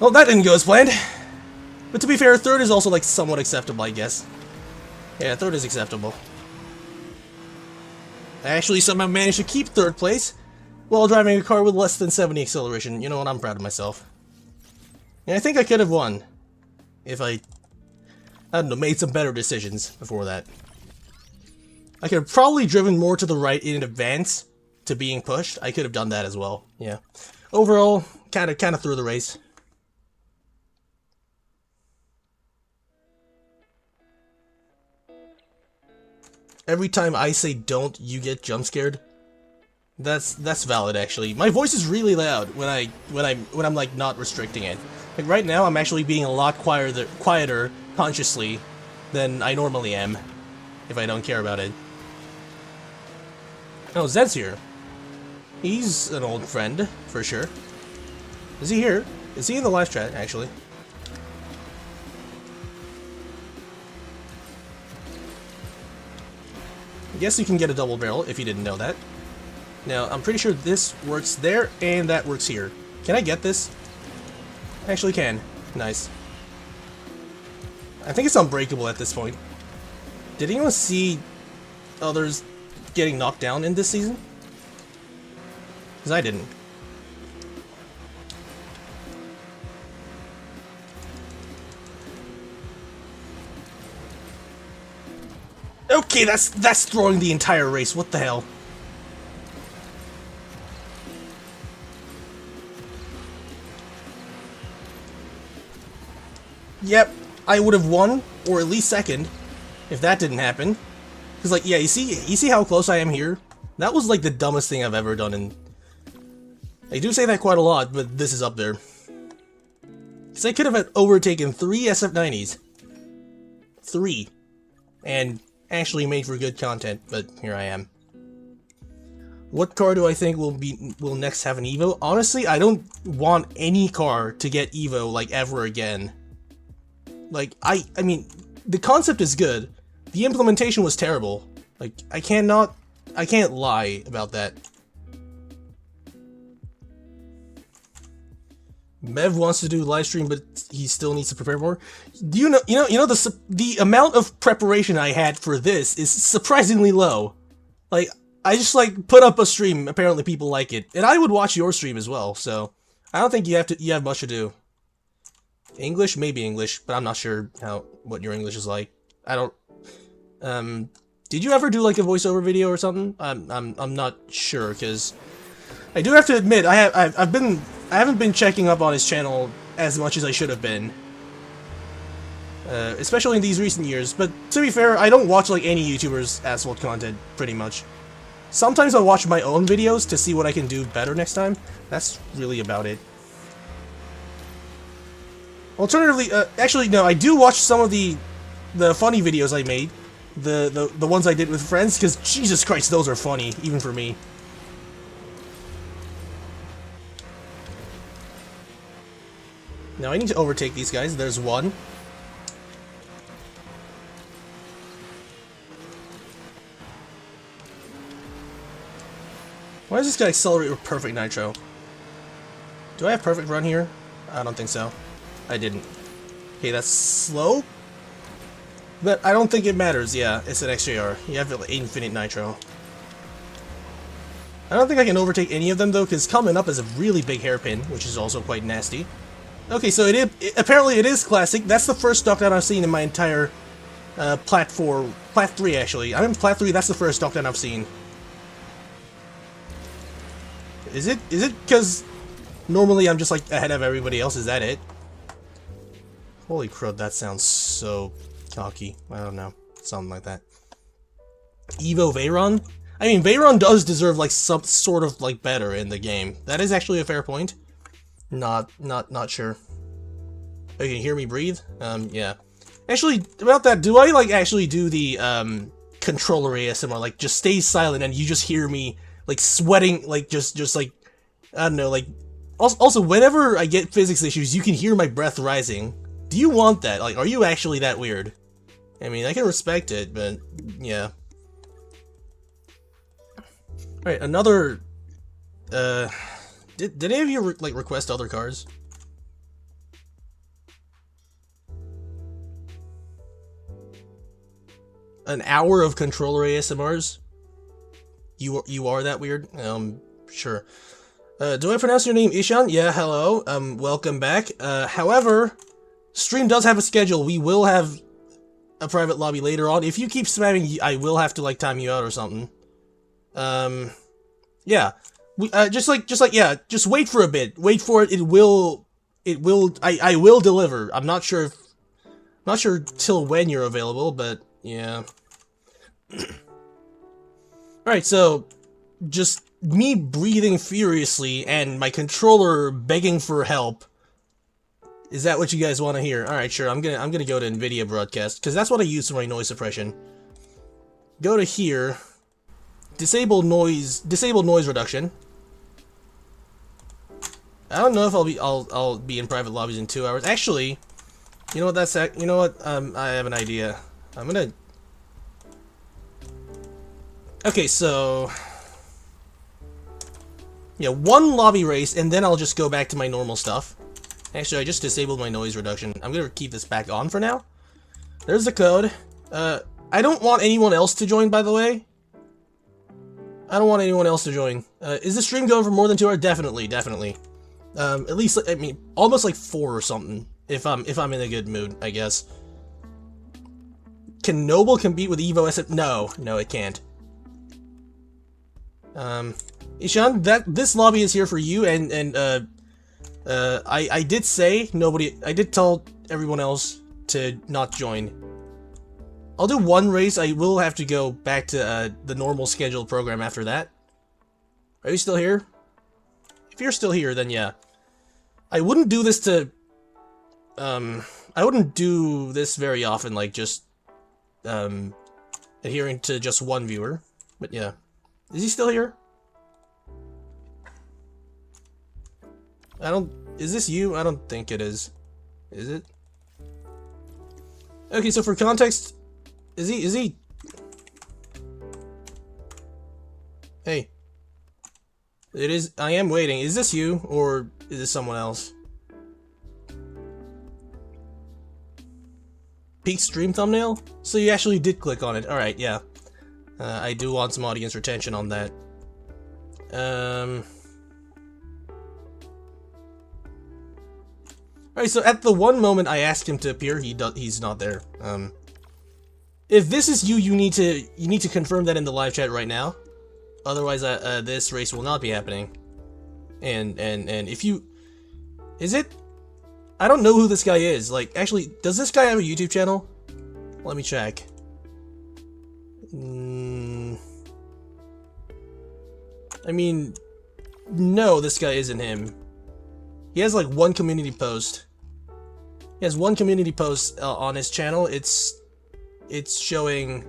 Well, that didn't go as planned. But to be fair, 3rd is also, like, somewhat acceptable, I guess. Yeah, 3rd is acceptable. I actually somehow managed to keep 3rd place while driving a car with less than 70 acceleration. You know what? I'm proud of myself. And I think I could have won if I don't know, made some better decisions before that. I could have probably driven more to the right in advance to being pushed. I could have done that as well. Yeah. Overall, kind of threw the race. Every time I say don't, you get jump scared. That's valid actually. My voice is really loud when I'm like not restricting it. Like right now, I'm actually being a lot quieter consciously than I normally am if I don't care about it. Oh, Zed's here. He's an old friend for sure. Is he here? Is he in the live chat actually? I guess you can get a double barrel if you didn't know that. Now, I'm pretty sure this works there, and that works here. Can I get this? I actually can. Nice. I think it's unbreakable at this point. Did anyone see others getting knocked down in this season? Because I didn't. Okay, that's throwing the entire race. What the hell? Yep, I would have won, or at least second, if that didn't happen. Because, like, yeah, you see how close I am here? That was, like, the dumbest thing I've ever done, and I do say that quite a lot, but this is up there. Because I could have overtaken 3 SF90s. 3. And actually made for good content, but here I am. What car do I think will next have an Evo? Honestly, I don't want any car to get Evo, like, ever again. Like, I mean, the concept is good. The implementation was terrible. Like, I can't lie about that. Mev wants to do live stream, but he still needs to prepare more. Do you know the amount of preparation I had for this is surprisingly low. Like, I just like put up a stream. Apparently, people like it, and I would watch your stream as well. So, I don't think you have much to do. English, maybe English, but I'm not sure what your English is like. I don't. Did you ever do like a voiceover video or something? I'm not sure, because I do have to admit I haven't been checking up on his channel as much as I should have been, especially in these recent years. But to be fair, I don't watch like any YouTubers' asphalt content pretty much. Sometimes I'll watch my own videos to see what I can do better next time. That's really about it. Alternatively, actually no, I do watch some of the funny videos I made, the ones I did with friends, because Jesus Christ, those are funny, even for me. Now I need to overtake these guys. There's one. Why does this guy accelerate with perfect nitro? Do I have perfect run here? I don't think so. I didn't. Okay, that's slow. But I don't think it matters. Yeah, it's an XJR. You have infinite nitro. I don't think I can overtake any of them though, because coming up is a really big hairpin, which is also quite nasty. Okay, so apparently it is classic. That's the first knockdown I've seen in my entire Plat 3 actually. I'm in Plat 3. That's the first knockdown I've seen. Is it because normally I'm just like ahead of everybody else? Is that it? Holy crud, that sounds so cocky. I don't know. Something like that. Evo Veyron? I mean, Veyron does deserve, like, some sort of, like, better in the game. That is actually a fair point. Not sure. Oh, you can hear me breathe? Yeah. Actually, about that, do I, like, actually do the, controller ASMR? Like, just stay silent and you just hear me, like, sweating, like, just like, I don't know, like... Also, whenever I get physics issues, you can hear my breath rising. Do you want that? Like, are you actually that weird? I mean, I can respect it, but yeah. Alright, another... Did any of you, like, request other cars? An hour of controller ASMRs? You are that weird? Sure. Do I pronounce your name Ishan? Yeah, hello. Welcome back. However, stream does have a schedule. We will have a private lobby later on. If you keep spamming, I will have to, like, time you out or something. Yeah. We, just wait for a bit. Wait for it. I will deliver. I'm not sure till when you're available, but yeah. Alright, so just me breathing furiously and my controller begging for help. Is that what you guys want to hear? Alright, sure. I'm gonna go to NVIDIA broadcast, because that's what I use for my noise suppression. Go to here. Disable noise reduction. I don't know if I'll be in private lobbies in 2 hours. Actually, you know what, I have an idea. I'm gonna... Okay, so... Yeah, 1 lobby race, and then I'll just go back to my normal stuff. Actually, I just disabled my noise reduction. I'm gonna keep this back on for now. There's the code. I don't want anyone else to join, by the way. I don't want anyone else to join. Is the stream going for more than 2 hours? Definitely. At least, I mean, almost like 4 or something. If I'm in a good mood, I guess. Can Noble compete with Evo SF? No, it can't. Ishan, this lobby is here for you, and I did say I did tell everyone else to not join. I'll do 1 race. I will have to go back to the normal scheduled program after that. Are you still here? If you're still here, then yeah. I wouldn't do this to... I wouldn't do this very often, like, just, adhering to just 1 viewer. But yeah. Is he still here? Is this you? I don't think it is. Is it? Okay, so for context... Is he... Hey. It is... I am waiting. Is this you, or is this someone else? Peak stream thumbnail? So you actually did click on it. Alright, yeah. I do want some audience retention on that. Alright, so at the 1 moment I asked him to appear, he's not there. If this is you, you need to confirm that in the live chat right now. Otherwise, this race will not be happening. And if you... Is it? I don't know who this guy is. Like, actually, does this guy have a YouTube channel? Let me check. I mean, no, this guy isn't him. He has like 1 community post. He has 1 community post on his channel. It's showing...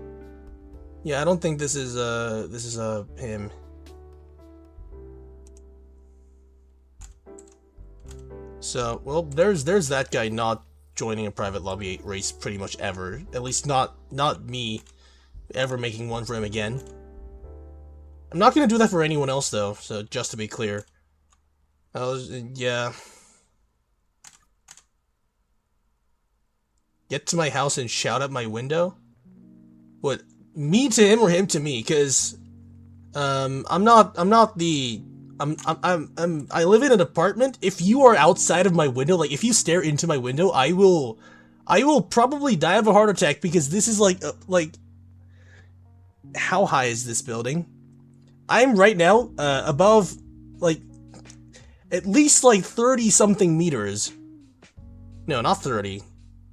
Yeah, I don't think this is him. So, well, there's that guy not joining a private lobby race pretty much ever. At least not me ever making one for him again. I'm not gonna do that for anyone else though, so just to be clear. Yeah. Get to my house and shout out my window? What? Me to him or him to me? Cause I live in an apartment. If you are outside of my window, like if you stare into my window, I will probably die of a heart attack, because this is like how high is this building? I'm right now above like at least like 30 something meters. No, not 30.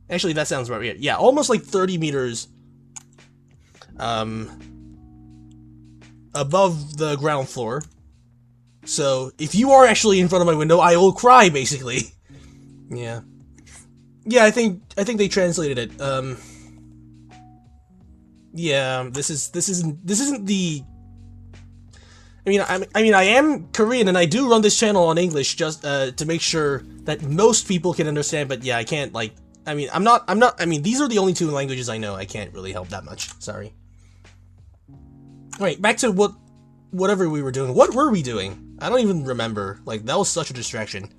Actually, that sounds right. Yeah, almost like 30 meters above the ground floor. So, if you are actually in front of my window, I will cry, basically. Yeah. Yeah, I think they translated it. Yeah, this isn't the... I mean, I am Korean, and I do run this channel on English just to make sure that most people can understand, but yeah, I can't, like... I mean, these are the only 2 languages I know. I can't really help that much. Sorry. Alright, back to whatever we were doing. What were we doing? I don't even remember. Like, that was such a distraction.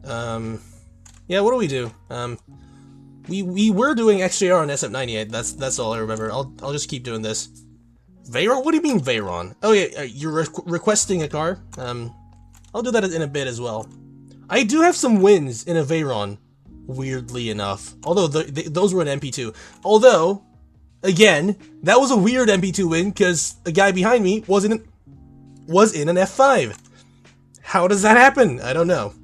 Yeah, what do we do? We were doing XJR on SF98. That's all I remember. I'll just keep doing this. Veyron? What do you mean Veyron? Oh yeah, you're requesting a car? I'll do that in a bit as well. I do have some wins in a Veyron, weirdly enough. Although those were an MP2. Although, again, that was a weird MP2 win because a guy behind me was in an F5. How does that happen? I don't know.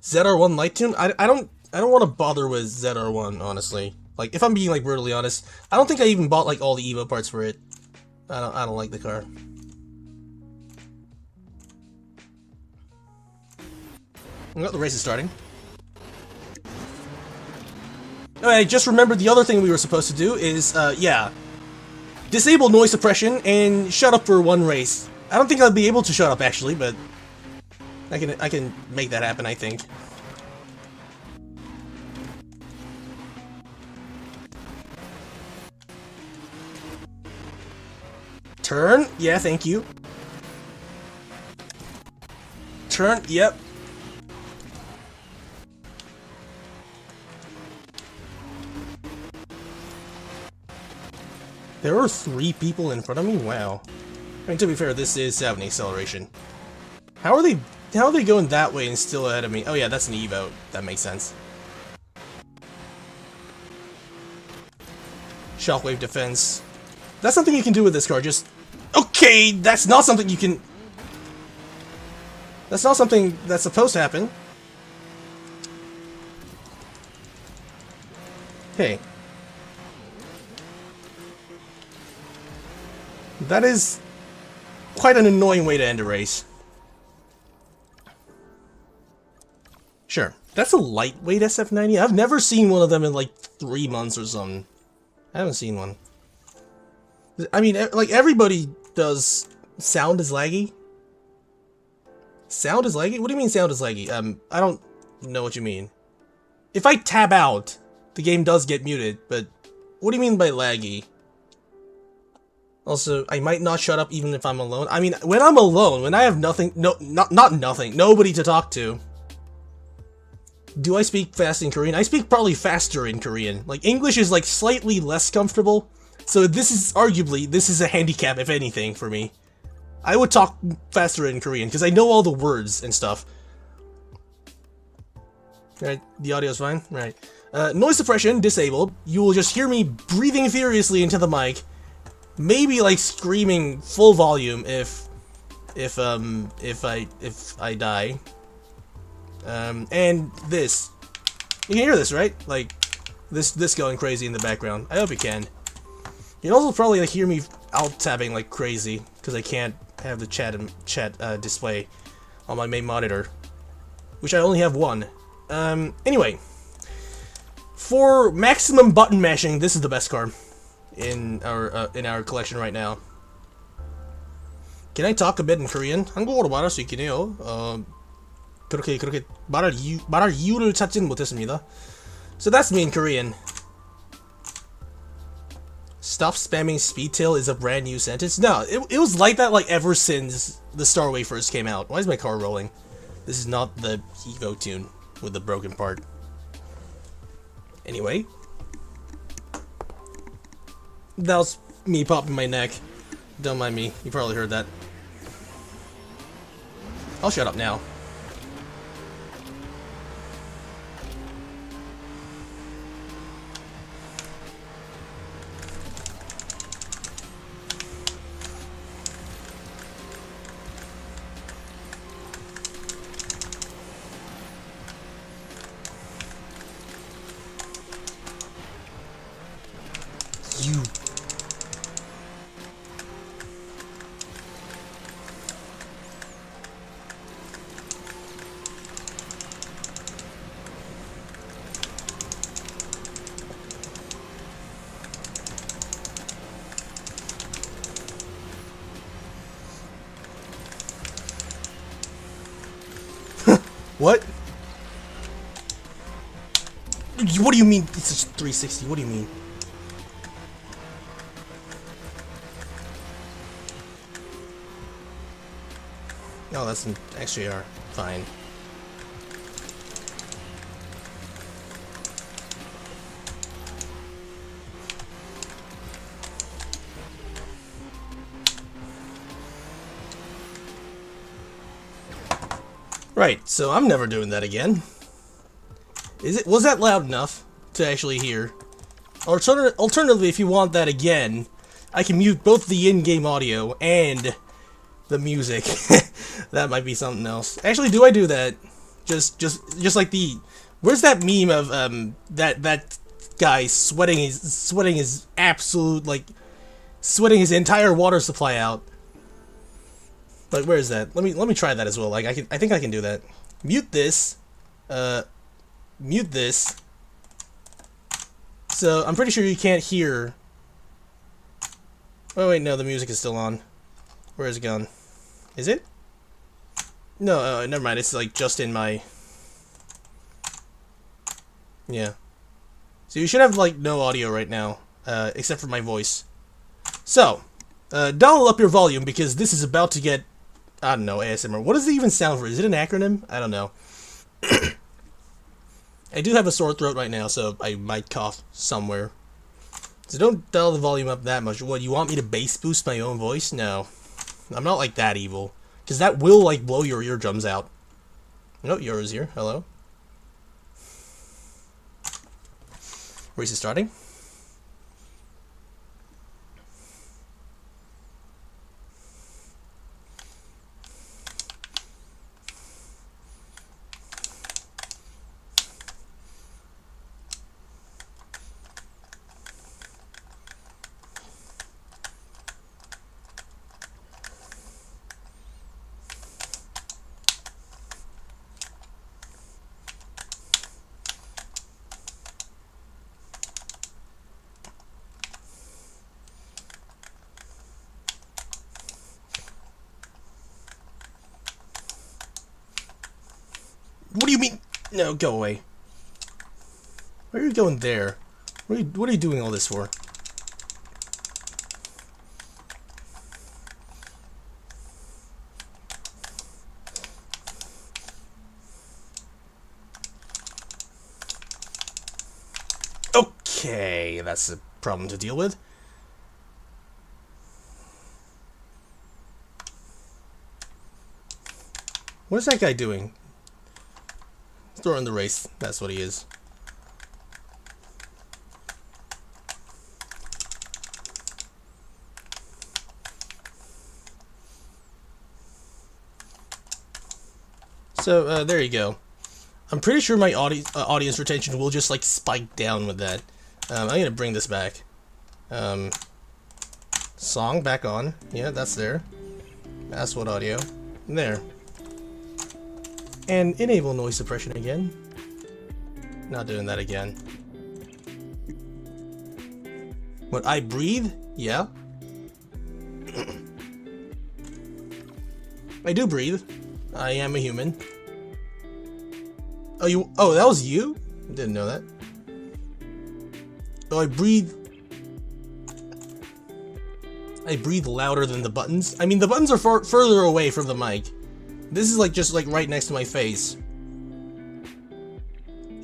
ZR1 Light Tune? I don't want to bother with ZR1, honestly. Like, if I'm being like brutally honest, I don't think I even bought like all the Evo parts for it. I don't like the car. Well, the race is starting. Oh, I just remembered the other thing we were supposed to do is, yeah. Disable noise suppression and shut up for one race. I don't think I'll be able to shut up, actually, but I can make that happen, I think. Turn? Yeah, thank you. Turn? Yep. There are 3 people in front of me? Wow. I mean, to be fair, this is 7 acceleration. How are they going that way and still ahead of me? Oh yeah, that's an Evo. That makes sense. Shockwave defense. That's something you can do with this car, just... Okay, that's not something you can... That's not something that's supposed to happen. Okay. That is quite an annoying way to end a race. Sure. That's a lightweight SF90. I've never seen one of them in like 3 months or something. I haven't seen one. I mean, like, everybody does... Sound is laggy? Sound is laggy? What do you mean sound is laggy? I don't know what you mean. If I tab out, the game does get muted, but what do you mean by laggy? Also, I might not shut up even if I'm alone. I mean, when I'm alone, when I have nothing, not nothing, nobody to talk to. Do I speak fast in Korean? I speak probably faster in Korean. Like, English is like slightly less comfortable. So this is a handicap, if anything, for me. I would talk faster in Korean, because I know all the words and stuff. Alright, the audio's fine? Right. Noise suppression disabled. You will just hear me breathing furiously into the mic. Maybe, like, screaming full volume if I die. And this. You can hear this, right? Like, this going crazy in the background. I hope you can. You can also probably like, hear me alt-tabbing like crazy, because I can't have the chat display on my main monitor, which I only have one. Anyway, for maximum button mashing, this is the best car in our collection right now. Can I talk a bit in Korean? 한국어로 말할 수 있긴 해요. 그렇게 말할 이유를 찾지는 못했습니다. So that's me in Korean. Stop spamming Speedtail is a brand new sentence? No, it was like that like ever since the Starway first came out. Why is my car rolling? This is not the Evo tune with the broken part. Anyway. That was me popping my neck. Don't mind me, you probably heard that. I'll shut up now. You. What? What do you mean? It's just 360. What do you mean? Oh, that's an XJR. Fine. Right, so I'm never doing that again. Was that loud enough to actually hear? Alternatively, if you want that again, I can mute both the in-game audio and the music. That might be something else. Actually, do I do that? Just like the... Where's that meme of that guy sweating his absolute, like, sweating his entire water supply out? Like, where is that? Let me try that as well. Like, I think I can do that. Mute this. Mute this. So I'm pretty sure you can't hear. Oh wait, no, the music is still on. Where is it gone? Is it? No, never mind. It's like just in my. Yeah. So you should have like no audio right now, except for my voice. So, dial up your volume because this is about to get, I don't know, ASMR. What does it even sound for? Is it an acronym? I don't know. I do have a sore throat right now, so I might cough somewhere. So don't dial the volume up that much. What, you want me to bass boost my own voice? No. I'm not like that evil. Because that will, like, blow your eardrums out. No, yours here. Hello. Where's it starting? What do you mean? No, go away. Where are you going there? What are you doing all this for? Okay, that's a problem to deal with. What is that guy doing? Throwing the race. That's what he is. So, there you go. I'm pretty sure my audience retention will just, like, spike down with that. I'm gonna bring this back. Song back on. Yeah, that's there. That's what audio. There. And enable noise suppression again. Not doing that again. What, I breathe? Yeah. I do breathe. I am a human. Oh, that was you? Didn't know that. Oh, I breathe louder than the buttons. I mean, the buttons are further away from the mic. This is like just like right next to my face.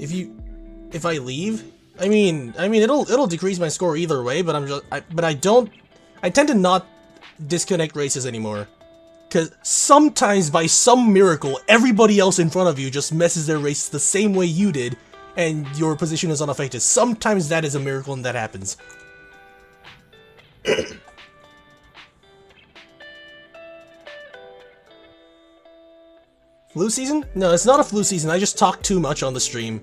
If I leave, I mean it'll decrease my score either way, but I tend to not disconnect races anymore. Cause sometimes by some miracle, everybody else in front of you just messes their race the same way you did, and your position is unaffected. Sometimes that is a miracle and that happens. Flu season? No, it's not a flu season. I just talk too much on the stream.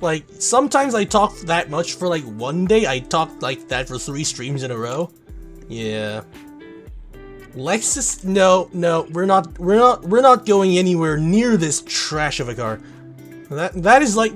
Like, sometimes I talk that much for like one day. I talked like that for 3 streams in a row. Yeah. Lexus? No, we're not going anywhere near this trash of a car. That is like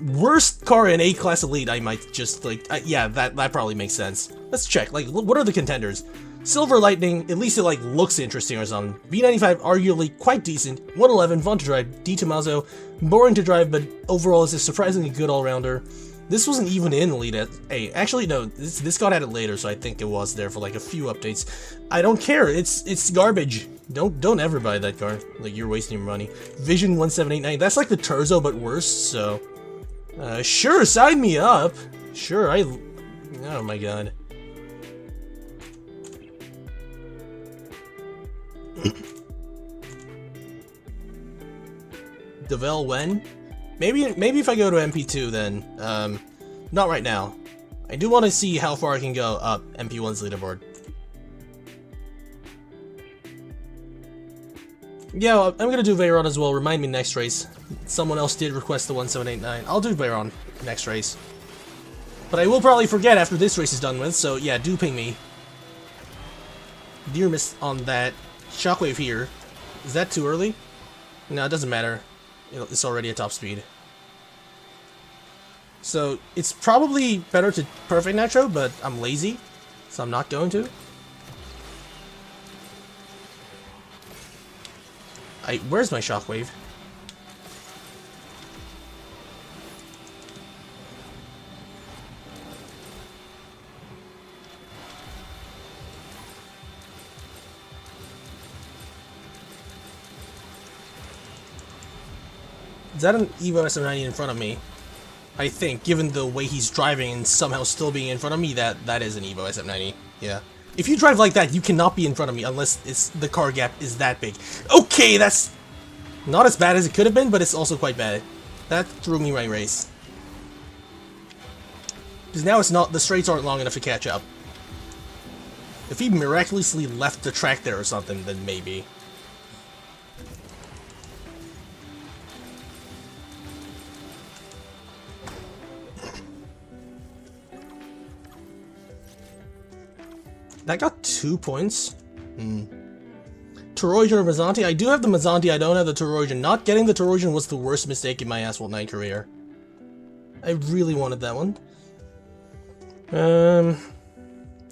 worst car in A-class elite. I might just like yeah, that probably makes sense. Let's check. Like, what are the contenders? Silver Lightning, at least it like looks interesting or something. V95, arguably quite decent. 111, fun to drive. D Tommaso, boring to drive, but overall is a surprisingly good all-rounder. This wasn't even in Elite A. Actually, no, this got added later, so I think it was there for like a few updates. I don't care. It's garbage. Don't ever buy that car. Like, you're wasting your money. Vision 1789. That's like the Terzo, but worse. So, sure, sign me up. Sure, oh my god. Devel when? Maybe if I go to MP2 then. Not right now. I do want to see how far I can go up MP1's leaderboard. Yeah, well, I'm gonna do Veyron as well. Remind me next race. Someone else did request the 1789. I'll do Veyron next race. But I will probably forget after this race is done with, so yeah, do ping me. Deer miss on that. Shockwave here. Is that too early? No, it doesn't matter. It's already at top speed. So, it's probably better to perfect nitro, but I'm lazy, so I'm not going to. Where's my shockwave? Is that an Evo SM90 in front of me? I think, given the way he's driving and somehow still being in front of me, that is an Evo SM90. Yeah. If you drive like that, you cannot be in front of me unless the car gap is that big. Okay, that's not as bad as it could have been, but it's also quite bad. That threw me my race. Because now it's not, the straights aren't long enough to catch up. If he miraculously left the track there or something, then maybe. That got 2 points. Toroijan or Mazzanti? I do have the Mazzanti, I don't have the Toroijan. Not getting the Toroijan was the worst mistake in my Asphalt 9 career. I really wanted that one.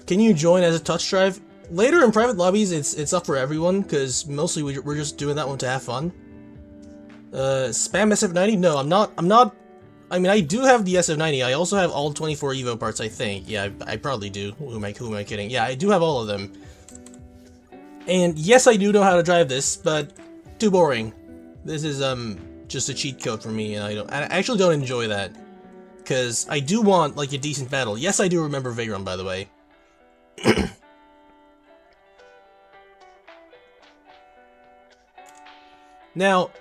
Can you join as a touch drive? Later in private lobbies, it's up for everyone, because mostly we're just doing that one to have fun. Spam SF90? No, I'm not. I mean, I do have the SF90. I also have all 24 Evo parts, I think. Yeah, I probably do. Who am I kidding? Yeah, I do have all of them. And yes, I do know how to drive this, but too boring. This is just a cheat code for me, and I actually don't enjoy that. Because I do want, like, a decent battle. Yes, I do remember Veyron, by the way. Now,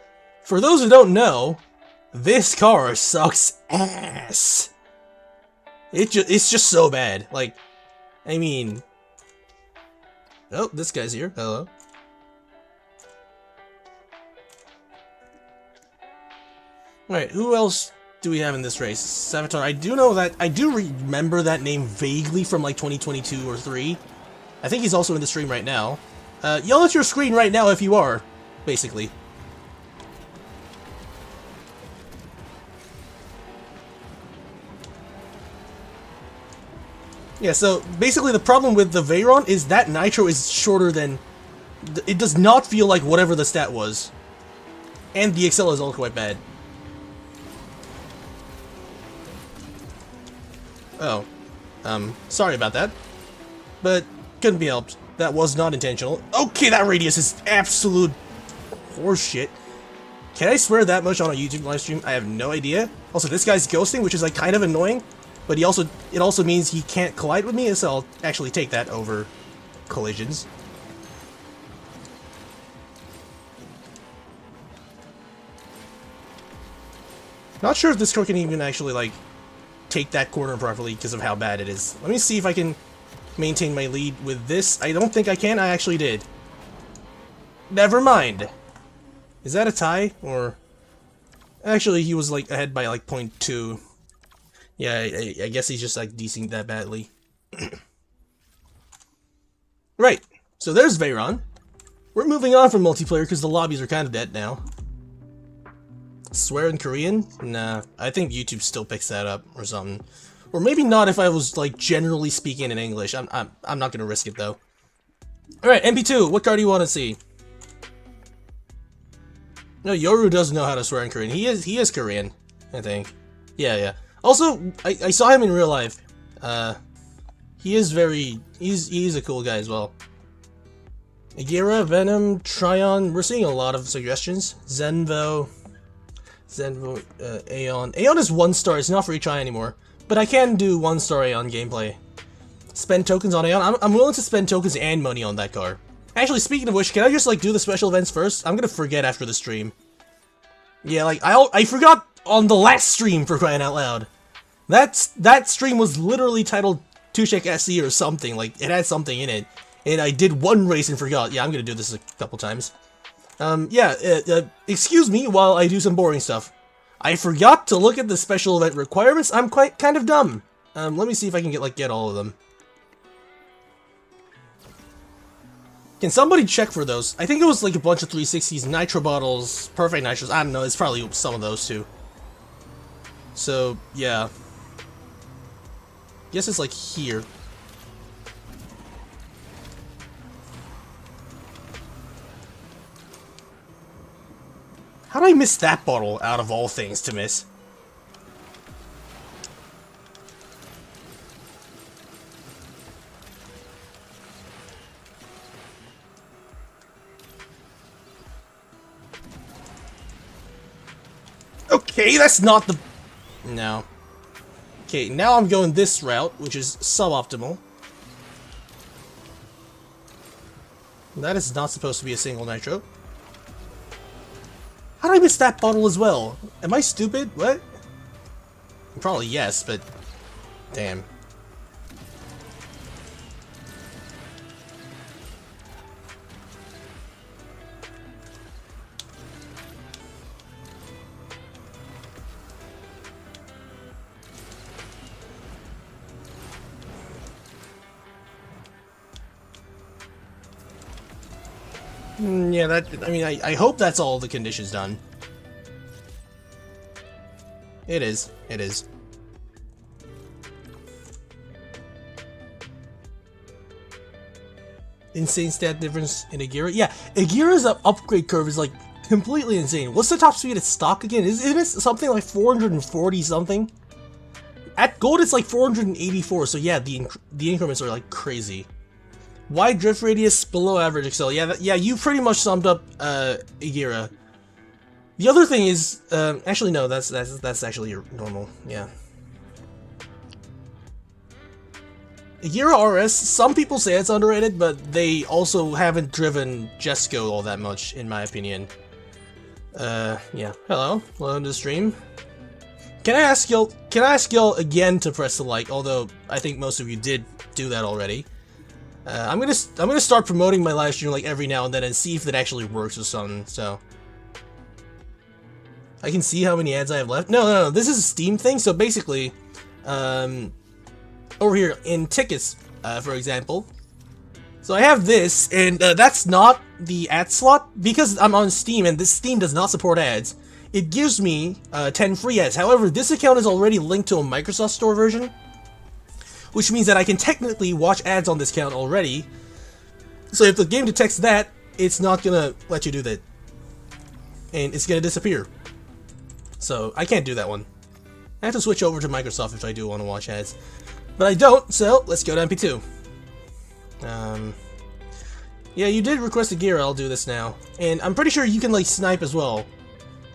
for those who don't know, this car sucks ass. It's just so bad. Like, I mean... Oh, this guy's here. Hello. Alright, who else do we have in this race? Savitar. I do know that... I do remember that name vaguely from, like, 2022 or 3. I think he's also in the stream right now. Yell at your screen right now if you are, basically. Yeah, so basically the problem with the Veyron is that nitro is shorter than... It does not feel like whatever the stat was. And the Excel is all quite bad. Oh. Sorry about that. But couldn't be helped. That was not intentional. Okay, that radius is absolute horseshit. Can I swear that much on a YouTube livestream? I have no idea. Also, this guy's ghosting, which is like kind of annoying. But it also means he can't collide with me, so I'll actually take that over collisions. Not sure if this car can even actually, like, take that corner properly because of how bad it is. Let me see if I can maintain my lead with this. I don't think I can. I actually did. Never mind. Is that a tie? Or... Actually, he was, like, ahead by, like, 0.2. Yeah, I guess he's just, like, desync that badly. Right, so there's Veyron. We're moving on from multiplayer because the lobbies are kind of dead now. Swear in Korean? Nah, I think YouTube still picks that up or something. Or maybe not if I was, like, generally speaking in English. I'm not gonna risk it, though. Alright, MP2, what card do you want to see? No, Yoru does know how to swear in Korean. He is Korean, I think. Yeah. Also, I saw him in real life. He's a cool guy as well. Agira, Venom, Tryon, we're seeing a lot of suggestions. Zenvo, Aeon. Aeon is 1 star, it's not free try anymore. But I can do 1 star Aeon gameplay. Spend tokens on Aeon. I'm willing to spend tokens and money on that car. Actually, speaking of which, can I just, like, do the special events first? I'm gonna forget after the stream. Yeah, like, I forgot on the last stream, for crying out loud. That stream was literally titled Tushek SE or something, like, it had something in it. And I did one race and forgot. Yeah, I'm gonna do this a couple times. Excuse me while I do some boring stuff. I forgot to look at the special event requirements. I'm kind of dumb. Let me see if I can get all of them. Can somebody check for those? I think it was like a bunch of 360s, nitro bottles, perfect nitros. I don't know, it's probably some of those too. So, yeah. Guess it's like here. How did I miss that bottle out of all things to miss? Okay, that's not the... No. Okay, now I'm going this route, which is suboptimal. That is not supposed to be a single nitro. How did I miss that bottle as well? Am I stupid? What? Probably yes, but... Damn. Yeah, I mean, I hope that's all the conditions done. It is. It is. Insane stat difference in Agira. Yeah, Agira's upgrade curve is like completely insane. What's the top speed at stock again? Isn't it something like 440 something? At gold, it's like 484. So yeah, the increments are like crazy. Wide drift radius below average excel. Yeah, yeah, you pretty much summed up Agira. The other thing is, actually no, that's actually normal. Yeah. Agira RS, some people say it's underrated, but they also haven't driven Jesco all that much, in my opinion. Yeah. Hello to the stream. Can I ask y'all again to press the like? Although I think most of you did do that already. I'm gonna start promoting my live stream like every now and then and see if it actually works or something. So I can see how many ads I have left. No, this is a Steam thing. So basically, over here in tickets, for example. So I have this, and that's not the ad slot because I'm on Steam, and this Steam does not support ads. It gives me 10 free ads. However, this account is already linked to a Microsoft Store version, which means that I can technically watch ads on this account already. So if the game detects that, it's not gonna let you do that, and it's gonna disappear. So I can't do that one. I have to switch over to Microsoft if I do want to watch ads. But I don't, so let's go to MP2. Yeah, you did request Agira, I'll do this now. And I'm pretty sure you can, like, snipe as well.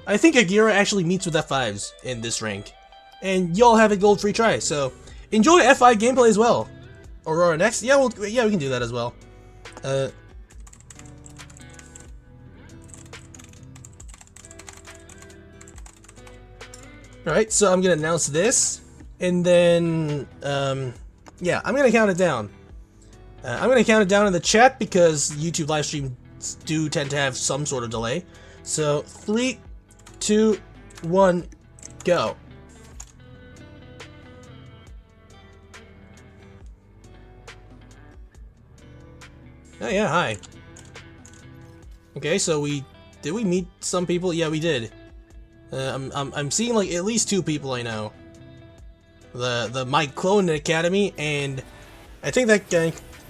I think Agira actually meets with F5s in this rank. And y'all have a gold free try, so enjoy F5 gameplay as well. Aurora next? Yeah, we can do that as well. Alright, so I'm gonna announce this. And then, yeah, I'm gonna count it down. I'm gonna count it down in the chat because YouTube live streams do tend to have some sort of delay. So, 3, 2, 1, go. Oh yeah, hi. Okay, so did we meet some people? Yeah, we did. I'm seeing like at least 2 people I know. The my clone academy, and I think that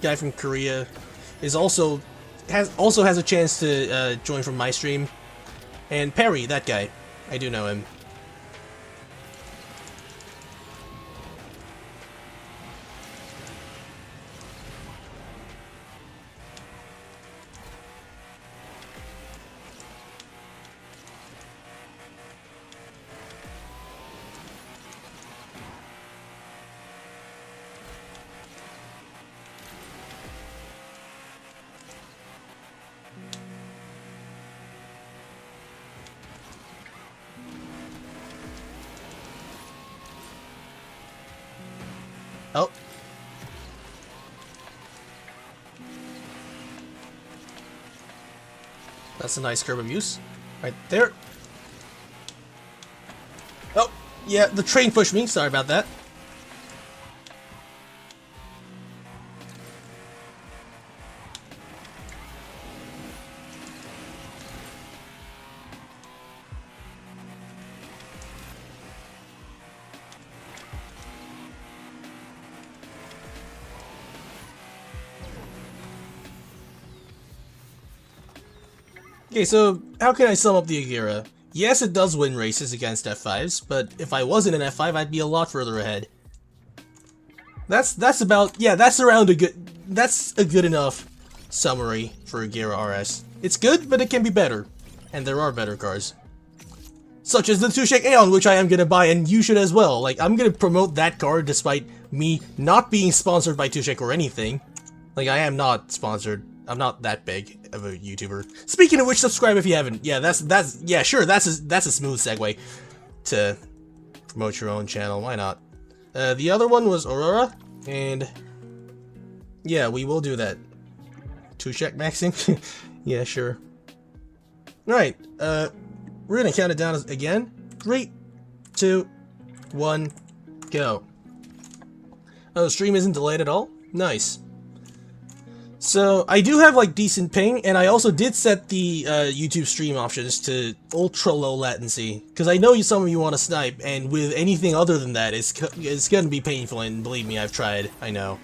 guy from Korea is also has a chance to join from my stream. And Perry, that guy, I do know him. Oh. That's a nice curb of use. Right there. Oh, yeah, the train pushed me. Sorry about that. Okay, so how can I sum up the Agira? Yes, it does win races against F5s, but if I wasn't an F5, I'd be a lot further ahead. That's about, yeah, that's a good enough summary for Agira RS. It's good, but it can be better, and there are better cars. Such as the Tushek Aeon, which I am gonna buy, and you should as well. Like, I'm gonna promote that car despite me not being sponsored by Tushek or anything. Like, I am not sponsored. I'm not that big of a YouTuber. Speaking of which, subscribe if you haven't. Yeah, that's a smooth segue to promote your own channel. Why not? The other one was Aurora, and yeah, we will do that. Tushek maxing? Yeah, sure. Alright, we're gonna count it down again. 3, 2, 1, go. Oh, the stream isn't delayed at all? Nice. So, I do have, like, decent ping, and I also did set the YouTube stream options to ultra low latency, because I know some of you want to snipe, and with anything other than that, it's gonna be painful, and believe me, I've tried. I know.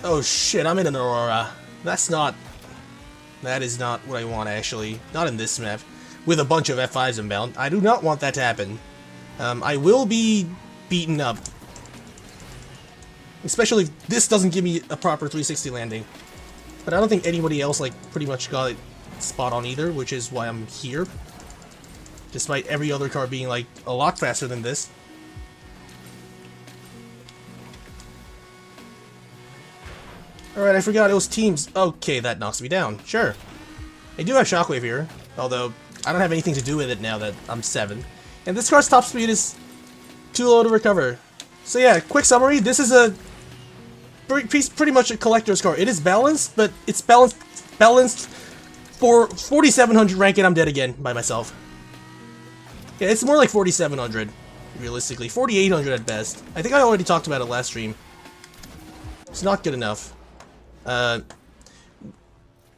Oh shit, I'm in an Aurora. That is not what I want, actually. Not in this map. With a bunch of F5s inbound. I do not want that to happen. I will be beaten up. Especially if this doesn't give me a proper 360 landing. But I don't think anybody else, like, pretty much got it spot on either, which is why I'm here. Despite every other car being, like, a lot faster than this. Alright, I forgot it was teams. Okay, that knocks me down. Sure. I do have Shockwave here, although I don't have anything to do with it now that I'm 7. And this car's top speed is too low to recover. So yeah, quick summary, this is a pretty much a collector's car. It is balanced, but it's balanced for 4,700 rank, and I'm dead again by myself. Yeah, it's more like 4,700, realistically. 4,800 at best. I think I already talked about it last stream. It's not good enough.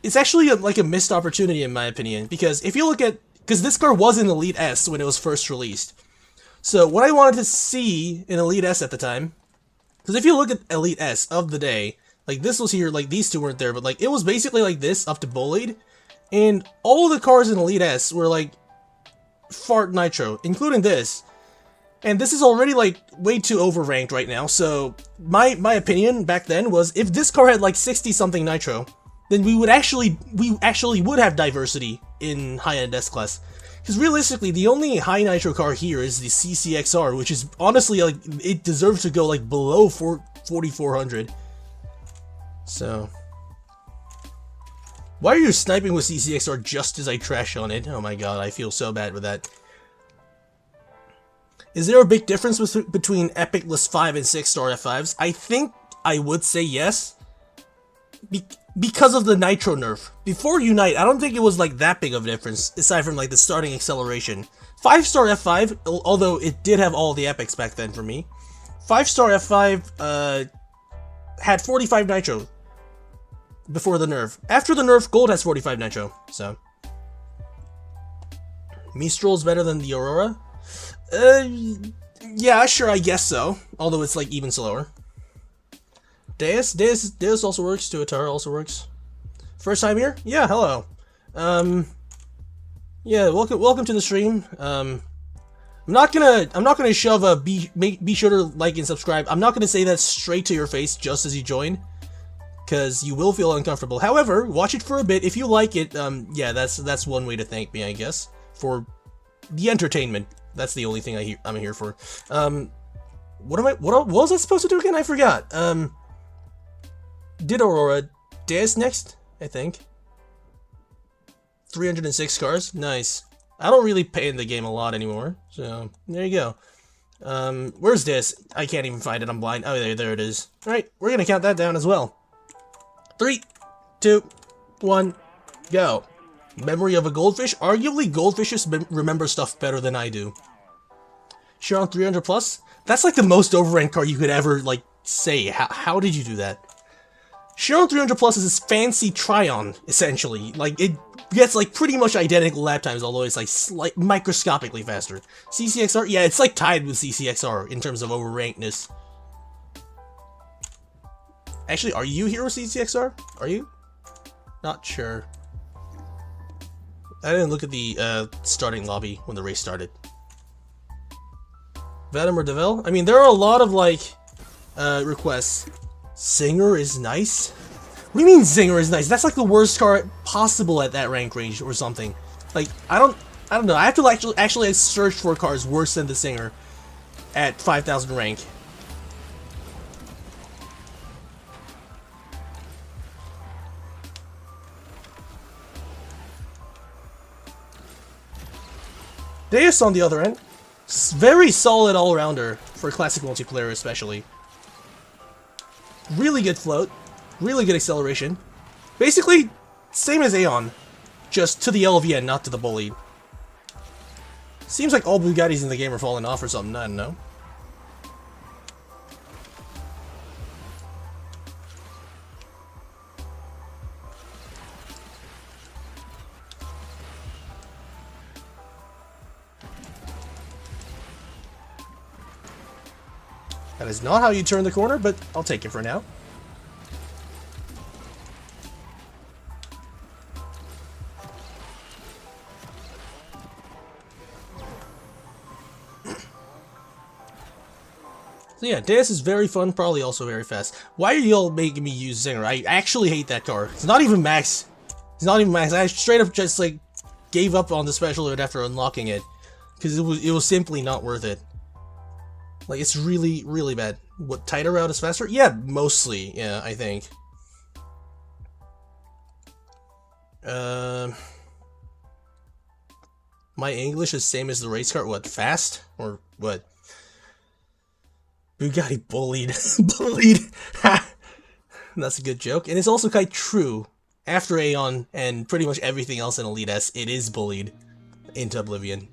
It's actually like a missed opportunity in my opinion, because if you look at, because this car was in Elite S when it was first released. So what I wanted to see in Elite S at the time, because if you look at Elite S of the day, like this was here, like these two weren't there, but like it was basically like this up to Bullied, and all of the cars in Elite S were like fart nitro, including this. And this is already like way too overranked right now, so my opinion back then was if this car had like 60 something nitro, then we actually would have diversity in high-end S-Class. Because realistically, the only high nitro car here is the CCXR, which is honestly, like, it deserves to go, like, below 4,400. So. Why are you sniping with CCXR just as I trash on it? Oh my god, I feel so bad with that. Is there a big difference between Epicless 5 and 6-star F5s? I think I would say yes. Because of the nitro nerf. Before Unite, I don't think it was like that big of a difference, aside from like the starting acceleration. 5-star F5, although it did have all the epics back then for me, 5-star F5 had 45 nitro before the nerf. After the nerf, Gold has 45 nitro, so. Mistral's better than the Aurora? Yeah, sure, I guess so. Although it's like even slower. Deus also works. Tuatara also works. First time here? Yeah, hello. Yeah, welcome to the stream. I'm not gonna shove a be sure to like and subscribe. I'm not gonna say that straight to your face just as you join, because you will feel uncomfortable. However, watch it for a bit. If you like it, yeah, that's one way to thank me, I guess, for the entertainment. That's the only thing I'm here for. What was I supposed to do again? I forgot. Did Aurora. Deus next, I think. 306 cars. Nice. I don't really pay in the game a lot anymore, so there you go. Where's this? I can't even find it, I'm blind. Oh, there it is. Alright, we're gonna count that down as well. 3, 2, 1, go. Memory of a goldfish? Arguably, goldfishes remember stuff better than I do. Chiron 300 plus? That's like the most overranked card you could ever, like, say. How did you do that? Chiron 300 plus is this fancy Tryon, essentially. Like, it gets, like, pretty much identical lap times, although it's, like, microscopically faster. CCXR? Yeah, it's, like, tied with CCXR in terms of overrankedness. Actually, are you Hero CCXR? Are you? Not sure. I didn't look at the, starting lobby when the race started. Venom or Devel? I mean, there are a lot of, like, requests. Zinger is nice? What do you mean Zinger is nice? That's like the worst card possible at that rank range or something. Like, I don't know. I have to actually search for cards worse than the Zinger at 5,000 rank. Deus on the other end. Very solid all-rounder for classic multiplayer especially. Really good float. Really good acceleration. Basically, same as Aeon. Just to the LVN, not to the bullied. Seems like all Bugattis in the game are falling off or something, I don't know. That is not how you turn the corner, but I'll take it for now. So yeah, Deus is very fun, probably also very fast. Why are y'all making me use Zinger? I actually hate that card. It's not even max. It's not even max. I straight up just like gave up on the special alert after unlocking it. Because it was simply not worth it. Like, it's really, really bad. What, tighter route is faster? Yeah, mostly. Yeah, I think. My English is same as the race card. What, fast? Or what? Bugatti bullied. Bullied. That's a good joke. And it's also quite true. After Aeon and pretty much everything else in Elite S, it is bullied into oblivion.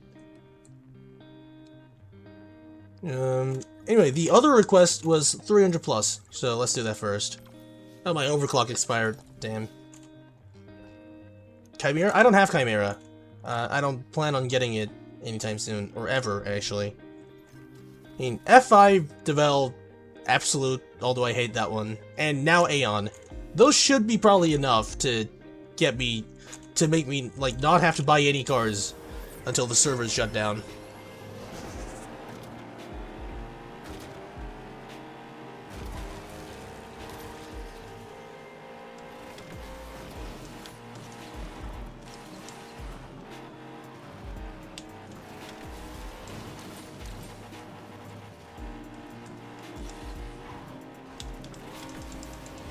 Anyway, the other request was 300 plus, so let's do that first. Oh, my overclock expired. Damn. Chimera? I don't have Chimera. I don't plan on getting it anytime soon, or ever, actually. I mean, F5, Devel, Absolute, although I hate that one, and now Aeon. Those should be probably enough to get me, to make me, like, not have to buy any cards until the servers shut down.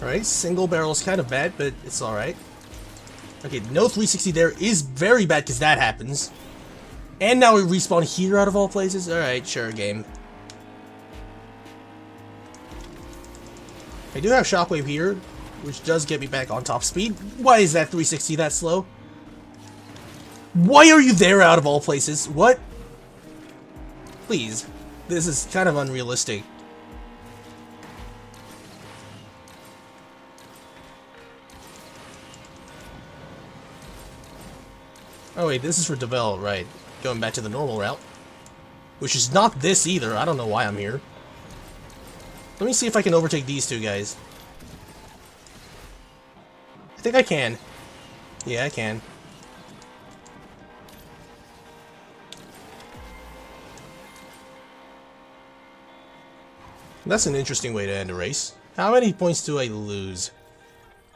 Alright, single barrel is kind of bad, but it's alright. Okay, no 360 there is very bad because that happens. And now we respawn here out of all places? Alright, sure, game. I do have Shockwave here, which does get me back on top speed. Why is that 360 that slow? Why are you there out of all places? What? Please. This is kind of unrealistic. Oh wait, this is for Devel, right. Going back to the normal route. Which is not this either, I don't know why I'm here. Let me see if I can overtake these two guys. I think I can. Yeah, I can. That's an interesting way to end a race. How many points do I lose?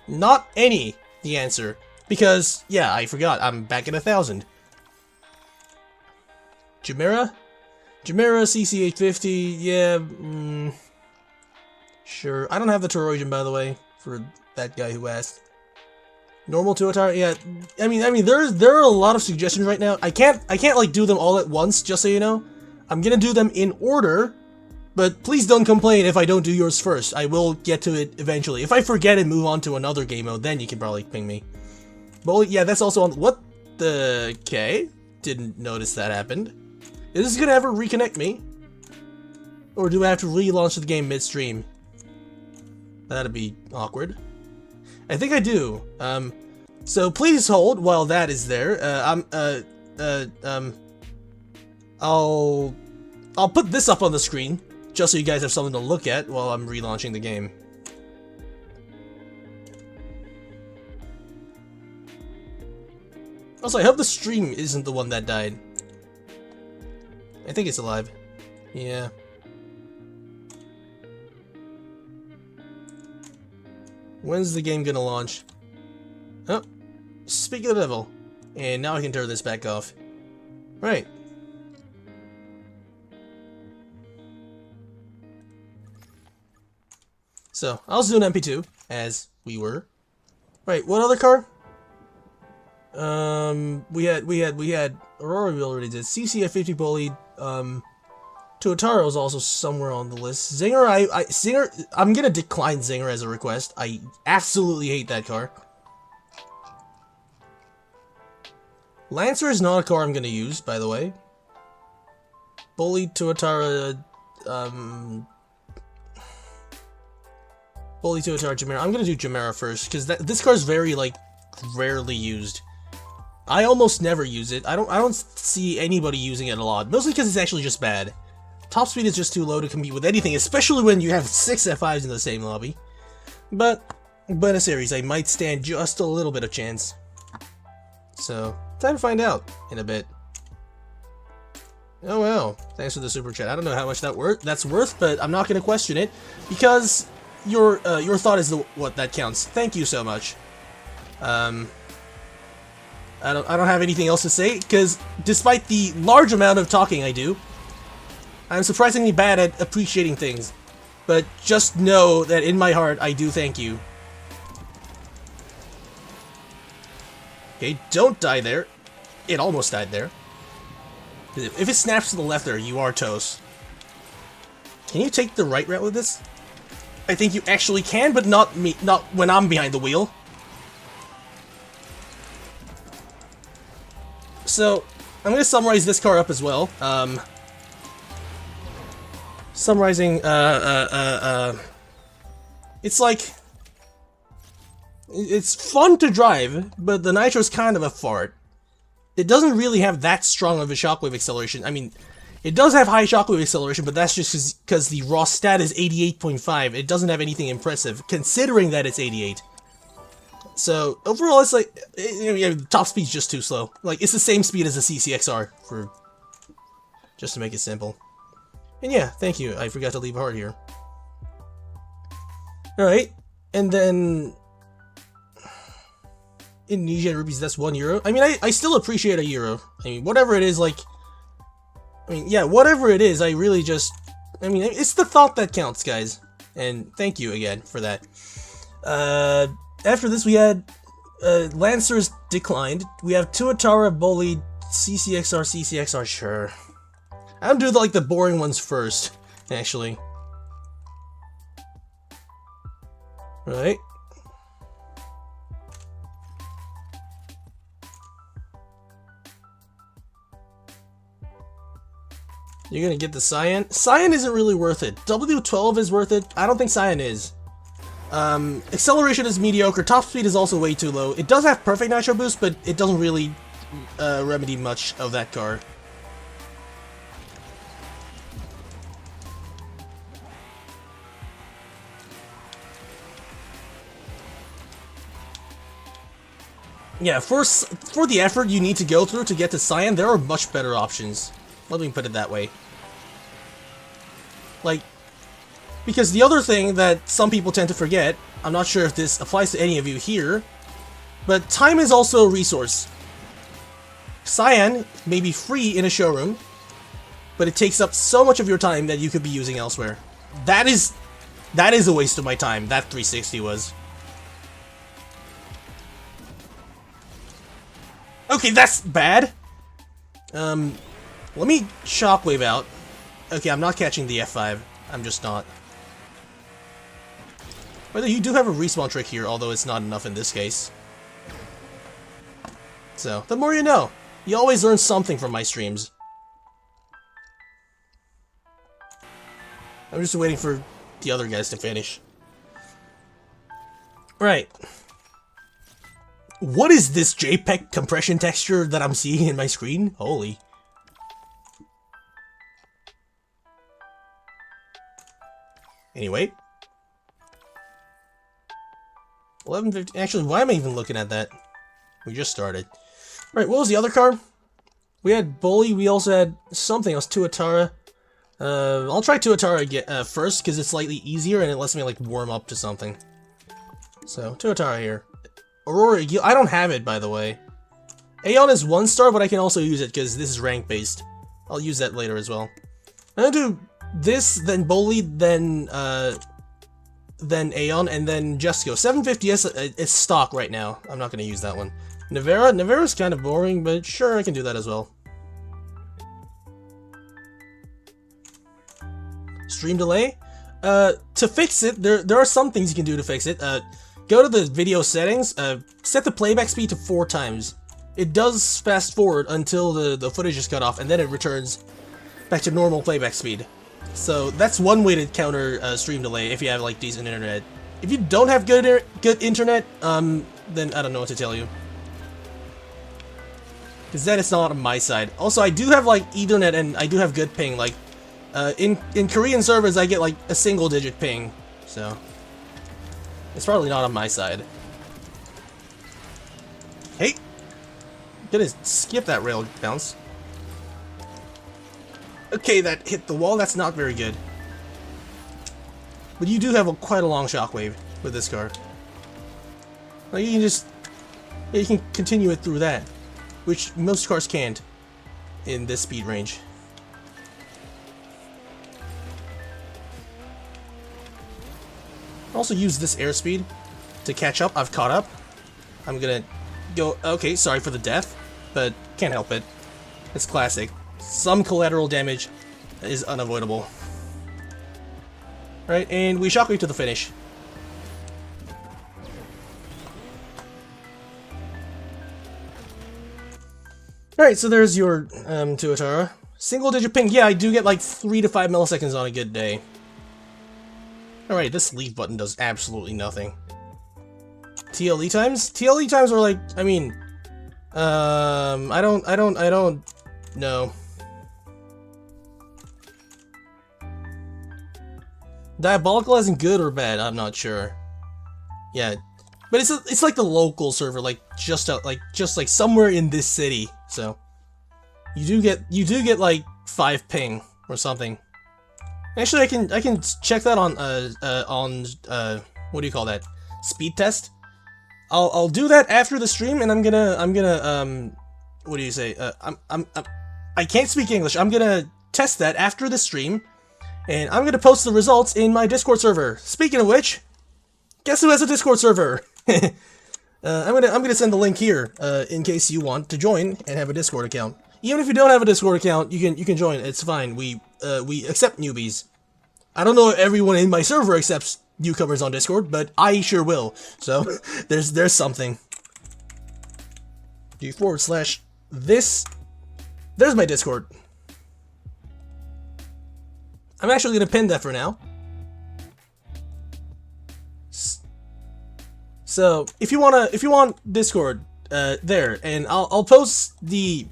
Not any, the answer. Because, yeah, I forgot, I'm back at 1,000. Chimera? Chimera, CC850, yeah, sure. I don't have the Toroidon, by the way, for that guy who asked. Normal to attire, yeah. I mean, there are a lot of suggestions right now. I can't like do them all at once, just so you know. I'm gonna do them in order, but please don't complain if I don't do yours first. I will get to it eventually. If I forget and move on to another game mode, then you can probably ping me. But yeah, that's also on... What the... Okay. Didn't notice that happened. Is this gonna ever reconnect me? Or do I have to relaunch the game midstream? That'd be awkward. I think I do. So please hold while that is there. I'll put this up on the screen, just so you guys have something to look at while I'm relaunching the game. Also, I hope the stream isn't the one that died. I think it's alive. Yeah. When's the game gonna launch? Oh, speak of the devil. And now I can turn this back off. Right. So, I was doing MP2, as we were. Right, what other car? We had Aurora we already did. CCF 50 Bully, Tuatara was also somewhere on the list. Zinger, Zinger, I'm gonna decline Zinger as a request. I absolutely hate that car. Lancer is not a car I'm gonna use, by the way. Bully, Tuatara, Bully, Tuatara, Jamera. I'm gonna do Jamera first, because this car is very, like, rarely used. I almost never use it. I don't see anybody using it a lot, mostly because it's actually just bad. Top speed is just too low to compete with anything, especially when you have 6 F5s in the same lobby. But a series, I might stand just a little bit of chance. So, time to find out in a bit. Oh well, thanks for the super chat. I don't know how much that's worth, but I'm not gonna question it because your thought is what that counts. Thank you so much. I don't have anything else to say because despite the large amount of talking I do, I'm surprisingly bad at appreciating things. But just know that in my heart I do thank you. Okay, don't die there. It almost died there. If it snaps to the left there, you are toast. Can you take the right route with this? I think you actually can, but not me. Not when I'm behind the wheel. So, I'm gonna summarize this car up as well. Summarizing, it's like, it's fun to drive, but the Nitro's kind of a fart. It doesn't really have that strong of a shockwave acceleration. I mean, it does have high shockwave acceleration, but that's just because the raw stat is 88.5. It doesn't have anything impressive, considering that it's 88. So, overall, it's like, yeah, top speed's just too slow. Like, it's the same speed as a CCXR, just to make it simple. And yeah, thank you. I forgot to leave a heart here. Alright, and then... Indonesian rupees, that's €1. I mean, I still appreciate a euro. I mean, whatever it is, like... I mean, yeah, whatever it is, I really just... I mean, it's the thought that counts, guys. And thank you again for that. After this, we had... Lancers declined. We have Tuatara, Bully, CCXR, sure. I'll do like the boring ones first, actually. Right. You're gonna get the Cyan? Cyan isn't really worth it. W12 is worth it. I don't think Cyan is. Acceleration is mediocre. Top speed is also way too low. It does have perfect nitro boost, but it doesn't really remedy much of that car. Yeah, for the effort you need to go through to get to Cyan, there are much better options. Let me put it that way. Like, because the other thing that some people tend to forget, I'm not sure if this applies to any of you here, but time is also a resource. Cyan may be free in a showroom, but it takes up so much of your time that you could be using elsewhere. That is a waste of my time, that 360 was. Okay, that's bad. Let me shockwave out. Okay, I'm not catching the F5. I'm just not. Whether you do have a respawn trick here, although it's not enough in this case. So, the more you know. You always learn something from my streams. I'm just waiting for the other guys to finish. Right. What is this JPEG compression texture that I'm seeing in my screen? Holy. Anyway. 11:50. Actually, why am I even looking at that? We just started. Right, what was the other card? We had Bully, we also had something else, Tuatara. I'll try Tuatara again, first, because it's slightly easier and it lets me, like, warm up to something. So, Tuatara here. Aurora, I don't have it, by the way. Aeon is 1 star, but I can also use it, because this is rank-based. I'll use that later as well. I'm gonna do this, then Bully, then Aeon, and then Jesco. 750S is stock right now. I'm not gonna use that one. Nevera's kind of boring, but sure, I can do that as well. Stream delay? To fix it, there are some things you can do to fix it. Go to the video settings, set the playback speed to 4 times. It does fast forward until the footage is cut off, and then it returns back to normal playback speed. So that's one way to counter stream delay if you have like decent internet. If you don't have good internet, then I don't know what to tell you. Because then it's not on my side. Also, I do have like Ethernet and I do have good ping. Like in Korean servers, I get like a single-digit ping, so it's probably not on my side. Hey, gonna skip that rail bounce. Okay, that hit the wall. That's not very good. But you do have quite a long shockwave with this car. Like you can just, you can continue it through that, which most cars can't in this speed range. Also use this airspeed to catch up. I've caught up. I'm gonna go. Okay, sorry for the death, but can't help it. It's classic. Some collateral damage is unavoidable. Right, and we shockwave to the finish. Alright, so there's your Tuatara. Single digit ping. Yeah, I do get like 3 to 5 milliseconds on a good day. Alright, this leave button does absolutely nothing. TLE times? TLE times are like, I mean, I don't know. Diabolical isn't good or bad, I'm not sure. Yeah, but it's like the local server, like just somewhere in this city. So you do get like 5 ping or something. Actually, I can check that on what do you call that? Speed test. I'll do that after the stream, and I'm gonna what do you say? I can't speak English. I'm gonna test that after the stream, and I'm gonna post the results in my Discord server. Speaking of which, guess who has a Discord server? I'm gonna send the link here in case you want to join and have a Discord account. Even if you don't have a Discord account, you can join. It's fine. We accept newbies. I don't know if everyone in my server accepts newcomers on Discord, but I sure will. So there's something. /this. There's my Discord. I'm actually gonna pin that for now. So if you want Discord, there, and I'll post the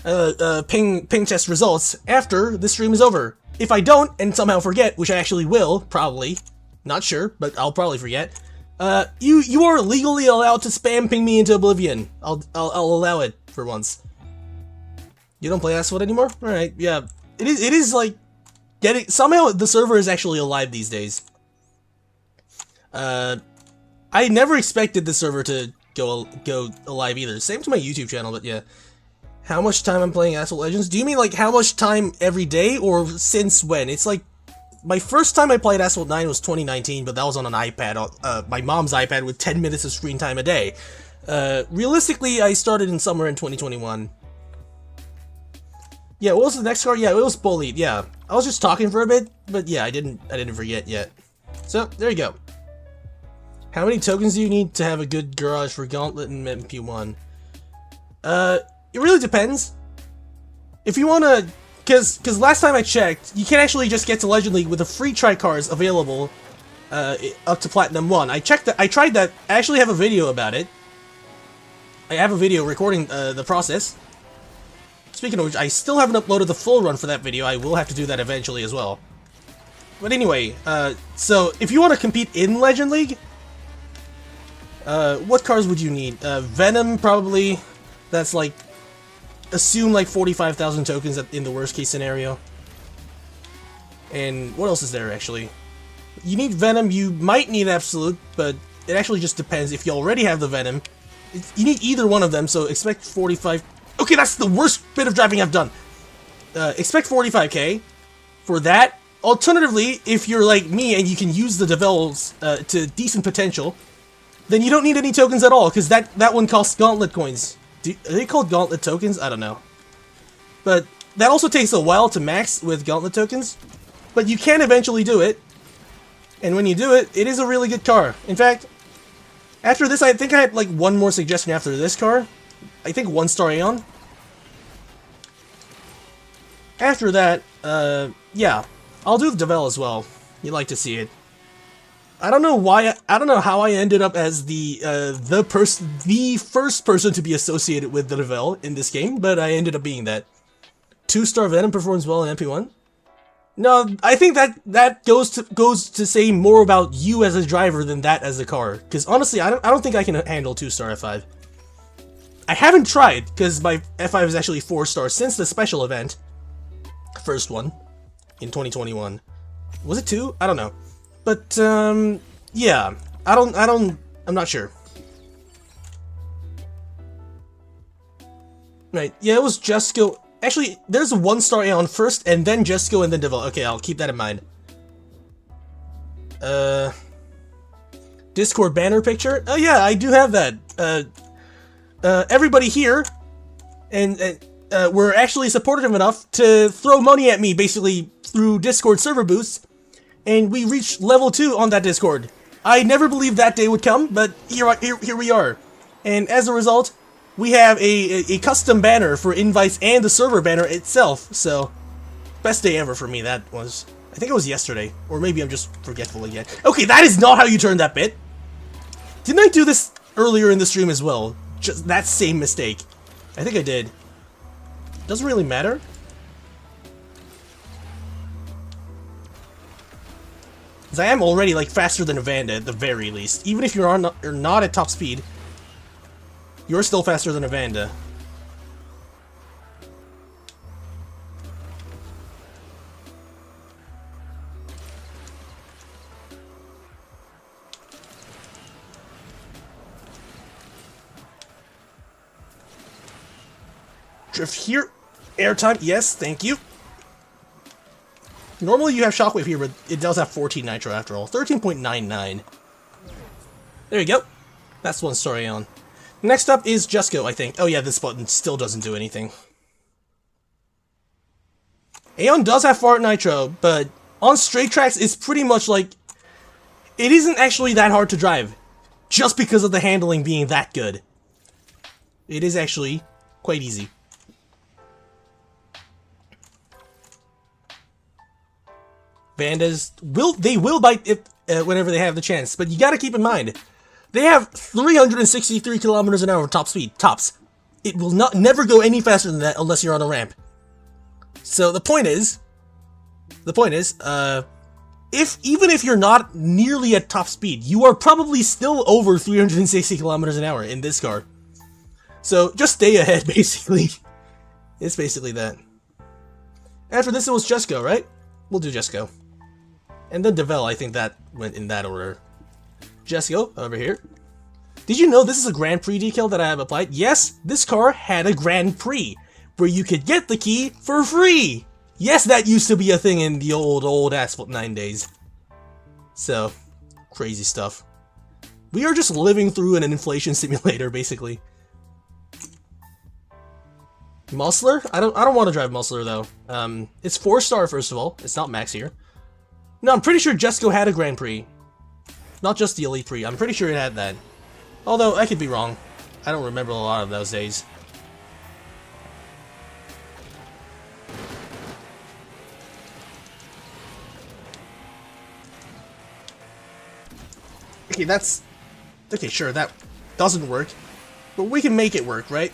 ping test results after the stream is over. If I don't and somehow forget, which I actually will, probably, not sure, but I'll probably forget. You are legally allowed to spam ping me into oblivion. I'll allow it for once. You don't play Asphalt anymore? All right, yeah. It is like somehow the server is actually alive these days. I never expected the server to go alive either. Same to my YouTube channel, but yeah. How much time I'm playing Asphalt Legends? Do you mean like how much time every day, or since when? It's like, my first time I played Asphalt 9 was 2019, but that was on an iPad, my mom's iPad with 10 minutes of screen time a day. Realistically, I started somewhere in 2021. Yeah, what was the next car? Yeah, it was Bullied. Yeah, I was just talking for a bit, but yeah, I didn't forget yet. So there you go. How many tokens do you need to have a good garage for Gauntlet and MP1? It really depends. If you wanna, cause last time I checked, you can actually just get to Legend League with the free tri-cars available, up to Platinum 1. I checked that. I tried that. I actually have a video about it. I have a video recording the process. Speaking of which, I still haven't uploaded the full run for that video. I will have to do that eventually as well. But anyway, so if you want to compete in Legend League, what cars would you need? Venom, probably. That's like, assume like 45,000 tokens in the worst case scenario. And what else is there, actually? You need Venom, you might need Absolute, but it actually just depends. If you already have the Venom, you need either one of them, so expect 45... Okay, that's the worst bit of driving I've done. Expect 45k for that. Alternatively, if you're like me and you can use the Devils to decent potential, then you don't need any tokens at all, because that one costs Gauntlet coins. Are they called Gauntlet tokens? I don't know. But that also takes a while to max with Gauntlet tokens, but you can eventually do it. And when you do it, it is a really good car. In fact, after this, I think I had like one more suggestion after this car. I think 1-star Aeon. After that, yeah, I'll do the Devel as well. You'd like to see it. I don't know why. I don't know how I ended up as the first person to be associated with the Devel in this game, but I ended up being that. 2-star Venom performs well in MP1. No, I think that goes to say more about you as a driver than that as a car. Because honestly, I don't think I can handle 2-star F5. I haven't tried, because my F5 is actually 4-star since the special event. First one. In 2021. Was it 2? I don't know. But, yeah. I'm not sure. Right, yeah, it was Jesco. Actually, there's a 1-star Aeon first, and then Jesco, and then Devil. Okay, I'll keep that in mind. Discord banner picture? Oh yeah, I do have that. Everybody here, and were actually supportive enough to throw money at me, basically, through Discord server boosts, and we reached level 2 on that Discord. I never believed that day would come, but here we are. And as a result, we have a custom banner for invites and the server banner itself, so best day ever for me. That was, I think it was yesterday, or maybe I'm just forgetful again. Okay, that is not how you turn that bit. Didn't I do this earlier in the stream as well? Just that same mistake. I think I did. Doesn't really matter. Because I am already like faster than a Vanda at the very least. Even if you're not at top speed, you're still faster than a Vanda. Drift here. Airtime. Yes, thank you. Normally you have Shockwave here, but it does have 14 Nitro after all. 13.99. There you go. That's 1-star Aeon. Next up is Jesco, I think. Oh yeah, this button still doesn't do anything. Aeon does have Fart Nitro, but on straight tracks, it's pretty much like... It isn't actually that hard to drive, just because of the handling being that good. It is actually quite easy. Vandas will bite if whenever they have the chance, but you gotta keep in mind, they have 363 kilometers an hour top speed, tops. It will never go any faster than that unless you're on a ramp. So the point is, even if you're not nearly at top speed, you are probably still over 360 kilometers an hour in this car. So just stay ahead, basically. It's basically that. After this, it was Jesco, right? We'll do Jesco. And then Devel, I think that went in that order. Jesco, over here. Did you know this is a Grand Prix decal that I have applied? Yes, this car had a Grand Prix, where you could get the key for free! Yes, that used to be a thing in the old Asphalt 9 days. So, crazy stuff. We are just living through an inflation simulator, basically. Muscler? I don't want to drive Muscler though. It's 4-star first of all. It's not max here. No, I'm pretty sure Jesco had a Grand Prix. Not just the Elite Prix. I'm pretty sure it had that. Although I could be wrong. I don't remember a lot of those days. Okay, that's... Okay, sure, that doesn't work. But we can make it work, right?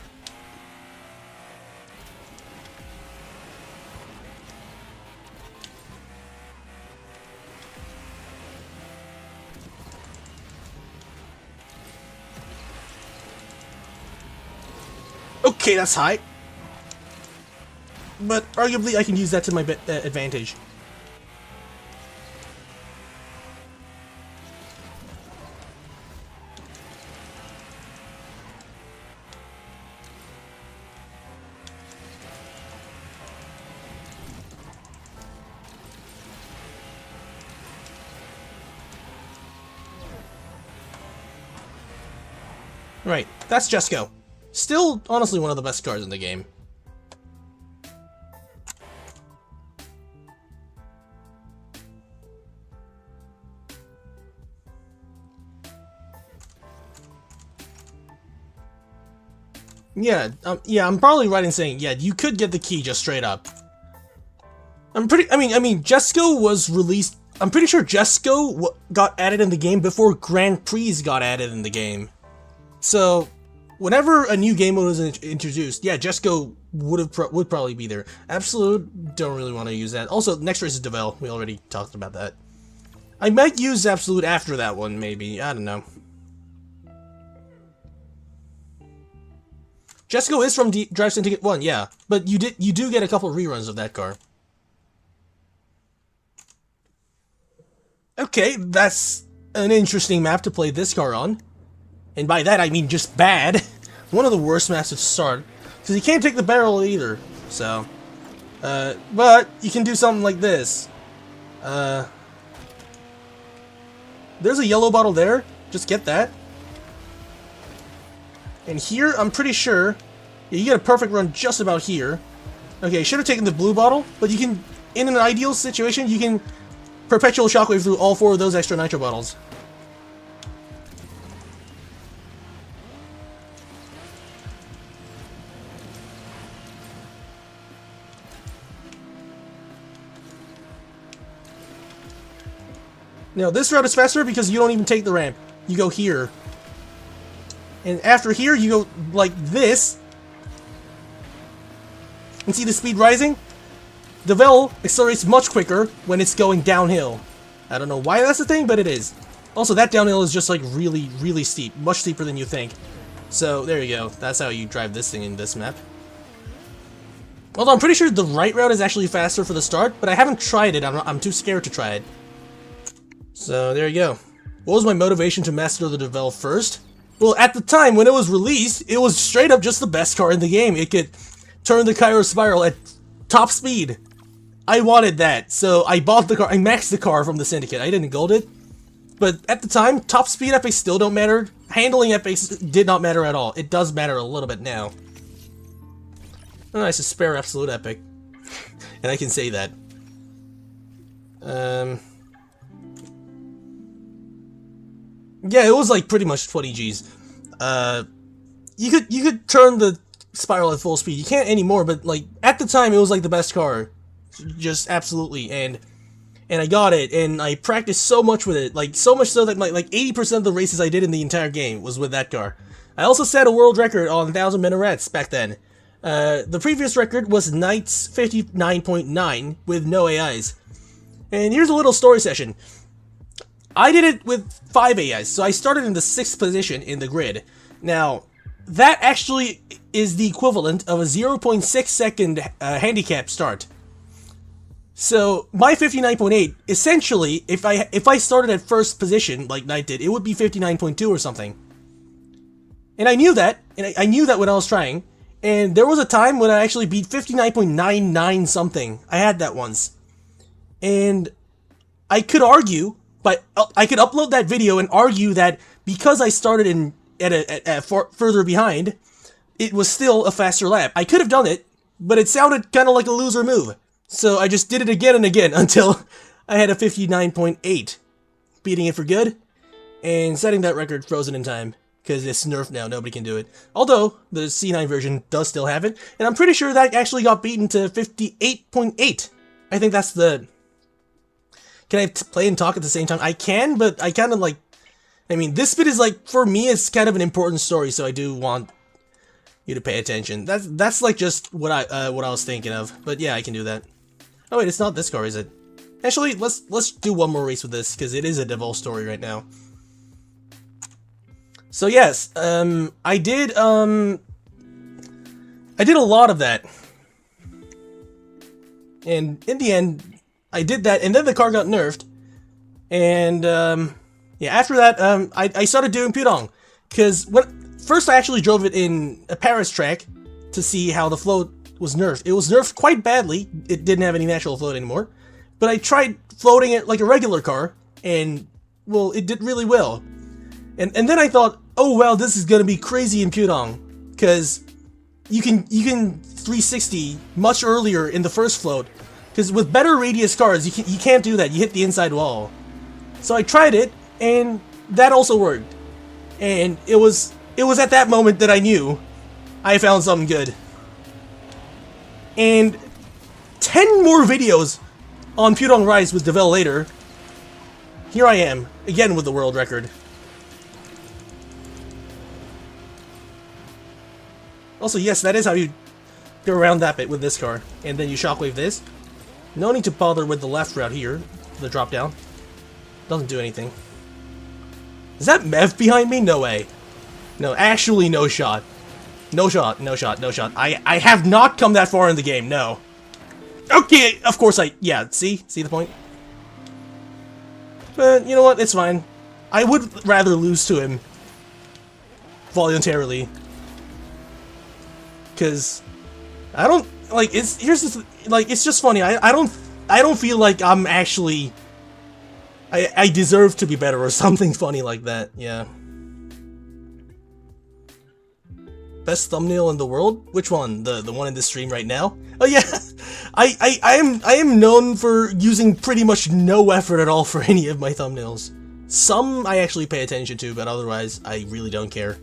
Okay, that's high. But arguably I can use that to my advantage. Right, that's Jesco. Still, honestly, one of the best cars in the game. Yeah, I'm probably right in saying, yeah, you could get the key just straight up. I mean, Jesco was released. I'm pretty sure Jesco got added in the game before Grand Prix got added in the game. So, whenever a new game mode was introduced, yeah, Jesco would probably be there. Absolute, don't really want to use that. Also, next race is Devel. We already talked about that. I might use Absolute after that one, maybe. I don't know. Jesco is from Drive Syndicate 1, yeah, but you do get a couple reruns of that car. Okay, that's an interesting map to play this car on. And by that I mean just bad. One of the worst maps to start. Because you can't take the barrel either. So. But you can do something like this. There's a yellow bottle there. Just get that. And here, I'm pretty sure, yeah, you get a perfect run just about here. Okay, should have taken the blue bottle, but you can, in an ideal situation, you can perpetual shockwave through all 4 of those extra nitro bottles. Now, this route is faster because you don't even take the ramp. You go here. And after here, you go like this. And see the speed rising? Devel accelerates much quicker when it's going downhill. I don't know why that's the thing, but it is. Also, that downhill is just like really, really steep. Much steeper than you think. So, there you go. That's how you drive this thing in this map. Although, I'm pretty sure the right route is actually faster for the start, but I haven't tried it. I'm too scared to try it. So, there you go. What was my motivation to master the Devel first? Well, at the time, when it was released, it was straight up just the best car in the game. It could turn the Cairo Spiral at top speed. I wanted that, so I bought the car. I maxed the car from the Syndicate. I didn't gold it. But at the time, top speed epics still don't matter. Handling epics did not matter at all. It does matter a little bit now. Oh, nice, a spare absolute epic. And I can say that. Yeah, it was like pretty much 20 Gs. You could turn the Spiral at full speed. You can't anymore, but like at the time it was like the best car. Just absolutely, and I got it, and I practiced so much with it, like so much so that like 80% of the races I did in the entire game was with that car. I also set a world record on 1,000 minarets back then. The previous record was Knight's 59.9 with no AIs. And here's a little story session. I did it with 5 AIs, so I started in the 6th position in the grid. Now, that actually is the equivalent of a 0.6 second handicap start. So, my 59.8, essentially, if I started at 1st position, like Knight did, it would be 59.2 or something. And I knew that, I knew that when I was trying, and there was a time when I actually beat 59.99 something. I had that once. And I could argue, but I could upload that video and argue that because I started further behind, it was still a faster lap. I could have done it, but it sounded kind of like a loser move. So I just did it again and again until I had a 59.8, beating it for good, and setting that record frozen in time, because it's nerfed now, nobody can do it. Although, the C9 version does still have it, and I'm pretty sure that actually got beaten to 58.8. I think that's the... Can I play and talk at the same time? I can, but I kind of like... I mean, this bit is like, for me, it's kind of an important story, so I do want you to pay attention. That's like just what I was thinking of. But yeah, I can do that. Oh wait, it's not this car, is it? Actually, let's do one more race with this, because it is a Devil story right now. So yes, I did a lot of that. And in the end, I did that, and then the car got nerfed. And yeah, after that, I started doing Pudong, because first I actually drove it in a Paris track to see how the float was nerfed. It was nerfed quite badly. It didn't have any natural float anymore. But I tried floating it like a regular car, and, well, it did really well. And then I thought, oh well, this is gonna be crazy in Pudong, because you can 360 much earlier in the first float, because with better radius cars, you can't do that. You hit the inside wall. So I tried it, and that also worked. And it was at that moment that I knew I found something good. And 10 more videos on Pudong Rise with Devil later. Here I am, again with the world record. Also, yes, that is how you go around that bit with this car. And then you shockwave this. No need to bother with the left route here, the drop down. Doesn't do anything. Is that Mev behind me? No way. No, actually no shot. No shot, no shot, no shot. I have not come that far in the game, no. Okay, of course yeah, see the point? But, you know what, it's fine. I would rather lose to him voluntarily. Because I don't, like, it's just funny. I don't feel like I'm actually, I deserve to be better or something funny like that, yeah. Best thumbnail in the world? Which one? The one in the stream right now? Oh yeah, I am known for using pretty much no effort at all for any of my thumbnails. Some I actually pay attention to, but otherwise I really don't care.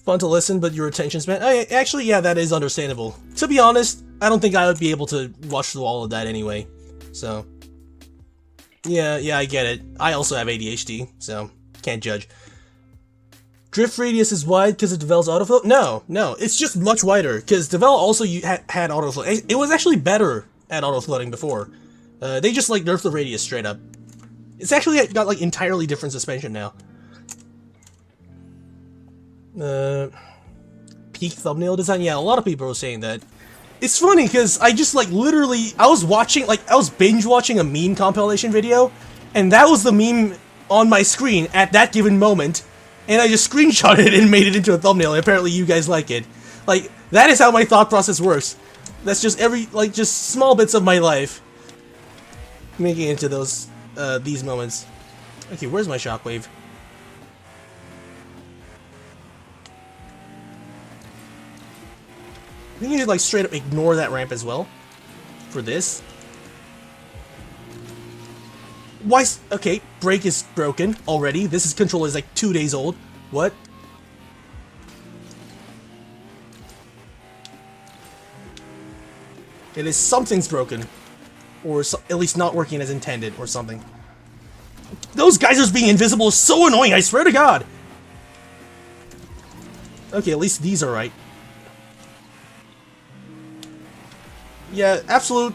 Fun to listen, but your attention span... actually, yeah, that is understandable. To be honest, I don't think I would be able to watch through all of that anyway. So... Yeah, I get it. I also have ADHD, so can't judge. Drift radius is wide because of Devel's autoflow? No, it's just much wider, because Devel also had autoflow. It was actually better at autofloating before. They just, like, nerfed the radius straight up. It's actually got, like, entirely different suspension now. Peak thumbnail design? Yeah, a lot of people are saying that. It's funny, because I just, like, literally, I was binge-watching a meme compilation video, and that was the meme on my screen at that given moment, and I just screenshotted it and made it into a thumbnail, and apparently you guys like it. Like, that is how my thought process works. That's just just small bits of my life making it into those, these moments. Okay, where's my shockwave? I think you should, like, straight up ignore that ramp as well. For this. Why? Okay, brake is broken already. This controller is like 2 days old. What? It is something's broken. Or at least not working as intended or something. Those geysers being invisible is so annoying, I swear to God! Okay, at least these are right. Yeah, absolute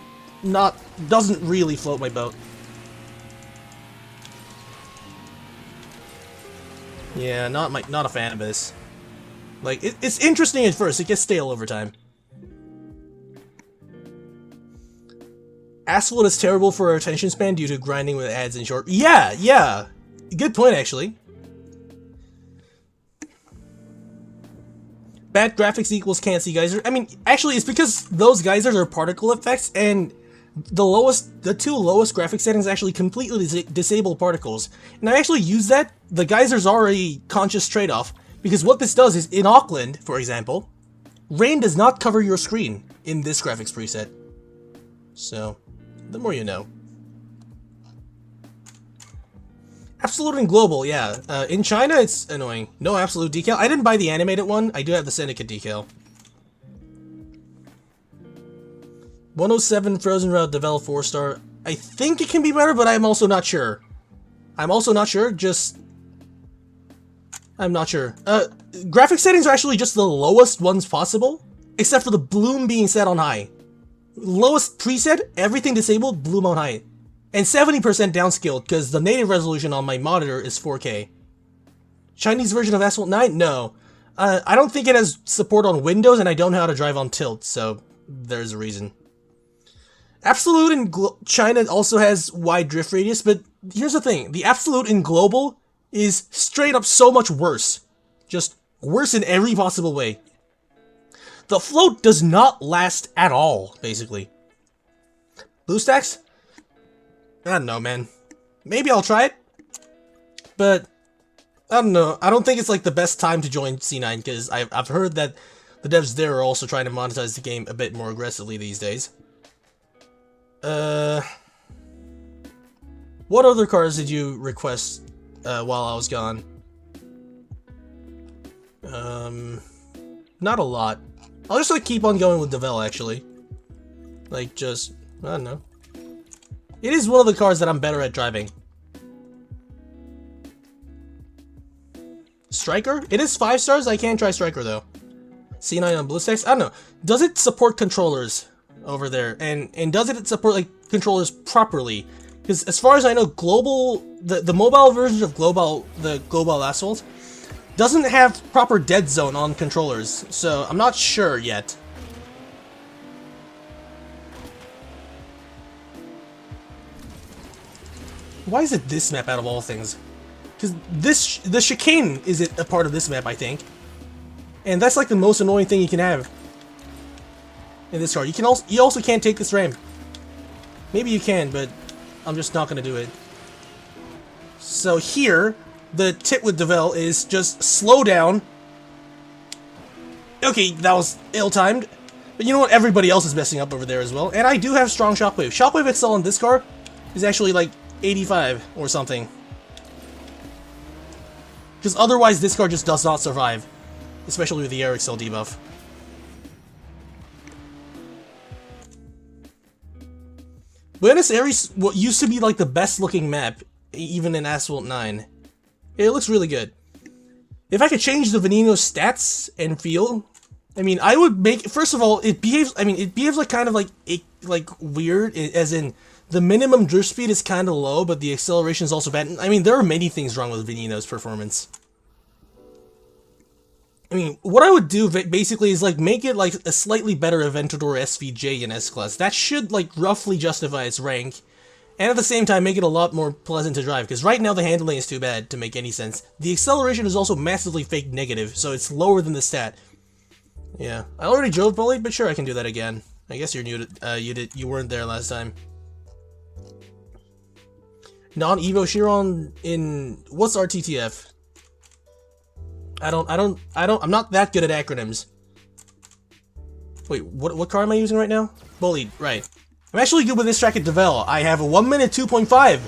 doesn't really float my boat. Yeah, not a fan of this. Like, it's interesting at first, it gets stale over time. Asphalt is terrible for our attention span due to grinding with ads and short. Yeah. Good point, actually. Bad graphics equals can't see geysers. I mean, actually, it's because those geysers are particle effects, and the two lowest graphic settings actually completely disable particles. And I actually use that. The geysers are a conscious trade-off, because what this does is, in Auckland, for example, rain does not cover your screen in this graphics preset. So, the more you know. Absolute and global, yeah. In China, it's annoying. No absolute decal. I didn't buy the animated one. I do have the Syndicate decal. 107 Frozen Route Develop 4-star. I think it can be better, but I'm also not sure. I'm not sure. Graphic settings are actually just the lowest ones possible, except for the bloom being set on high. Lowest preset, everything disabled, bloom on high. And 70% downscaled, because the native resolution on my monitor is 4K. Chinese version of Asphalt 9? No. I don't think it has support on Windows, and I don't know how to drive on Tilt, so there's a reason. Absolute in China also has wide drift radius, but here's the thing. The Absolute in Global is straight up so much worse. Just worse in every possible way. The float does not last at all, basically. BlueStacks? I don't know, man. Maybe I'll try it. But, I don't know. I don't think it's like the best time to join C9, because I've heard that the devs there are also trying to monetize the game a bit more aggressively these days. What other cars did you request while I was gone? Not a lot. I'll just like keep on going with Devel, actually. Like, just, I don't know. It is one of the cars that I'm better at driving. Striker? It is 5 stars. I can try Striker though. C9 on BlueStacks? I don't know. Does it support controllers over there? And does it support like controllers properly? Because as far as I know, the mobile version of the Global Asphalt doesn't have proper dead zone on controllers, so I'm not sure yet. Why is it this map out of all things? Because the chicane is a part of this map, I think. And that's like the most annoying thing you can have in this car. You also can't take this ramp. Maybe you can, but I'm just not gonna do it. So here, the tip with Devel is just slow down. Okay, that was ill-timed. But you know what? Everybody else is messing up over there as well. And I do have strong shockwave. Shockwave XL on this car is actually like 85 or something. Because otherwise this car just does not survive. Especially with the Air XL debuff. Buenos Aires, what used to be like the best looking map, even in Asphalt 9. It looks really good. If I could change the Veneno stats and feel, I mean, I would make, first of all, it behaves like kind of like weird, as in, the minimum drift speed is kind of low, but the acceleration is also bad. I mean, there are many things wrong with Veneno's performance. I mean, what I would do basically is like make it like a slightly better Aventador SVJ in S-Class. That should like roughly justify its rank. And at the same time, make it a lot more pleasant to drive, because right now the handling is too bad to make any sense. The acceleration is also massively fake negative, so it's lower than the stat. Yeah, I already drove Bully, but sure, I can do that again. I guess you're new to, you weren't there last time. Non-Evo Chiron in, what's RTTF? I'm not that good at acronyms. Wait, what car am I using right now? Bullied, right. I'm actually good with this track at Devel. I have a 1 minute 2.5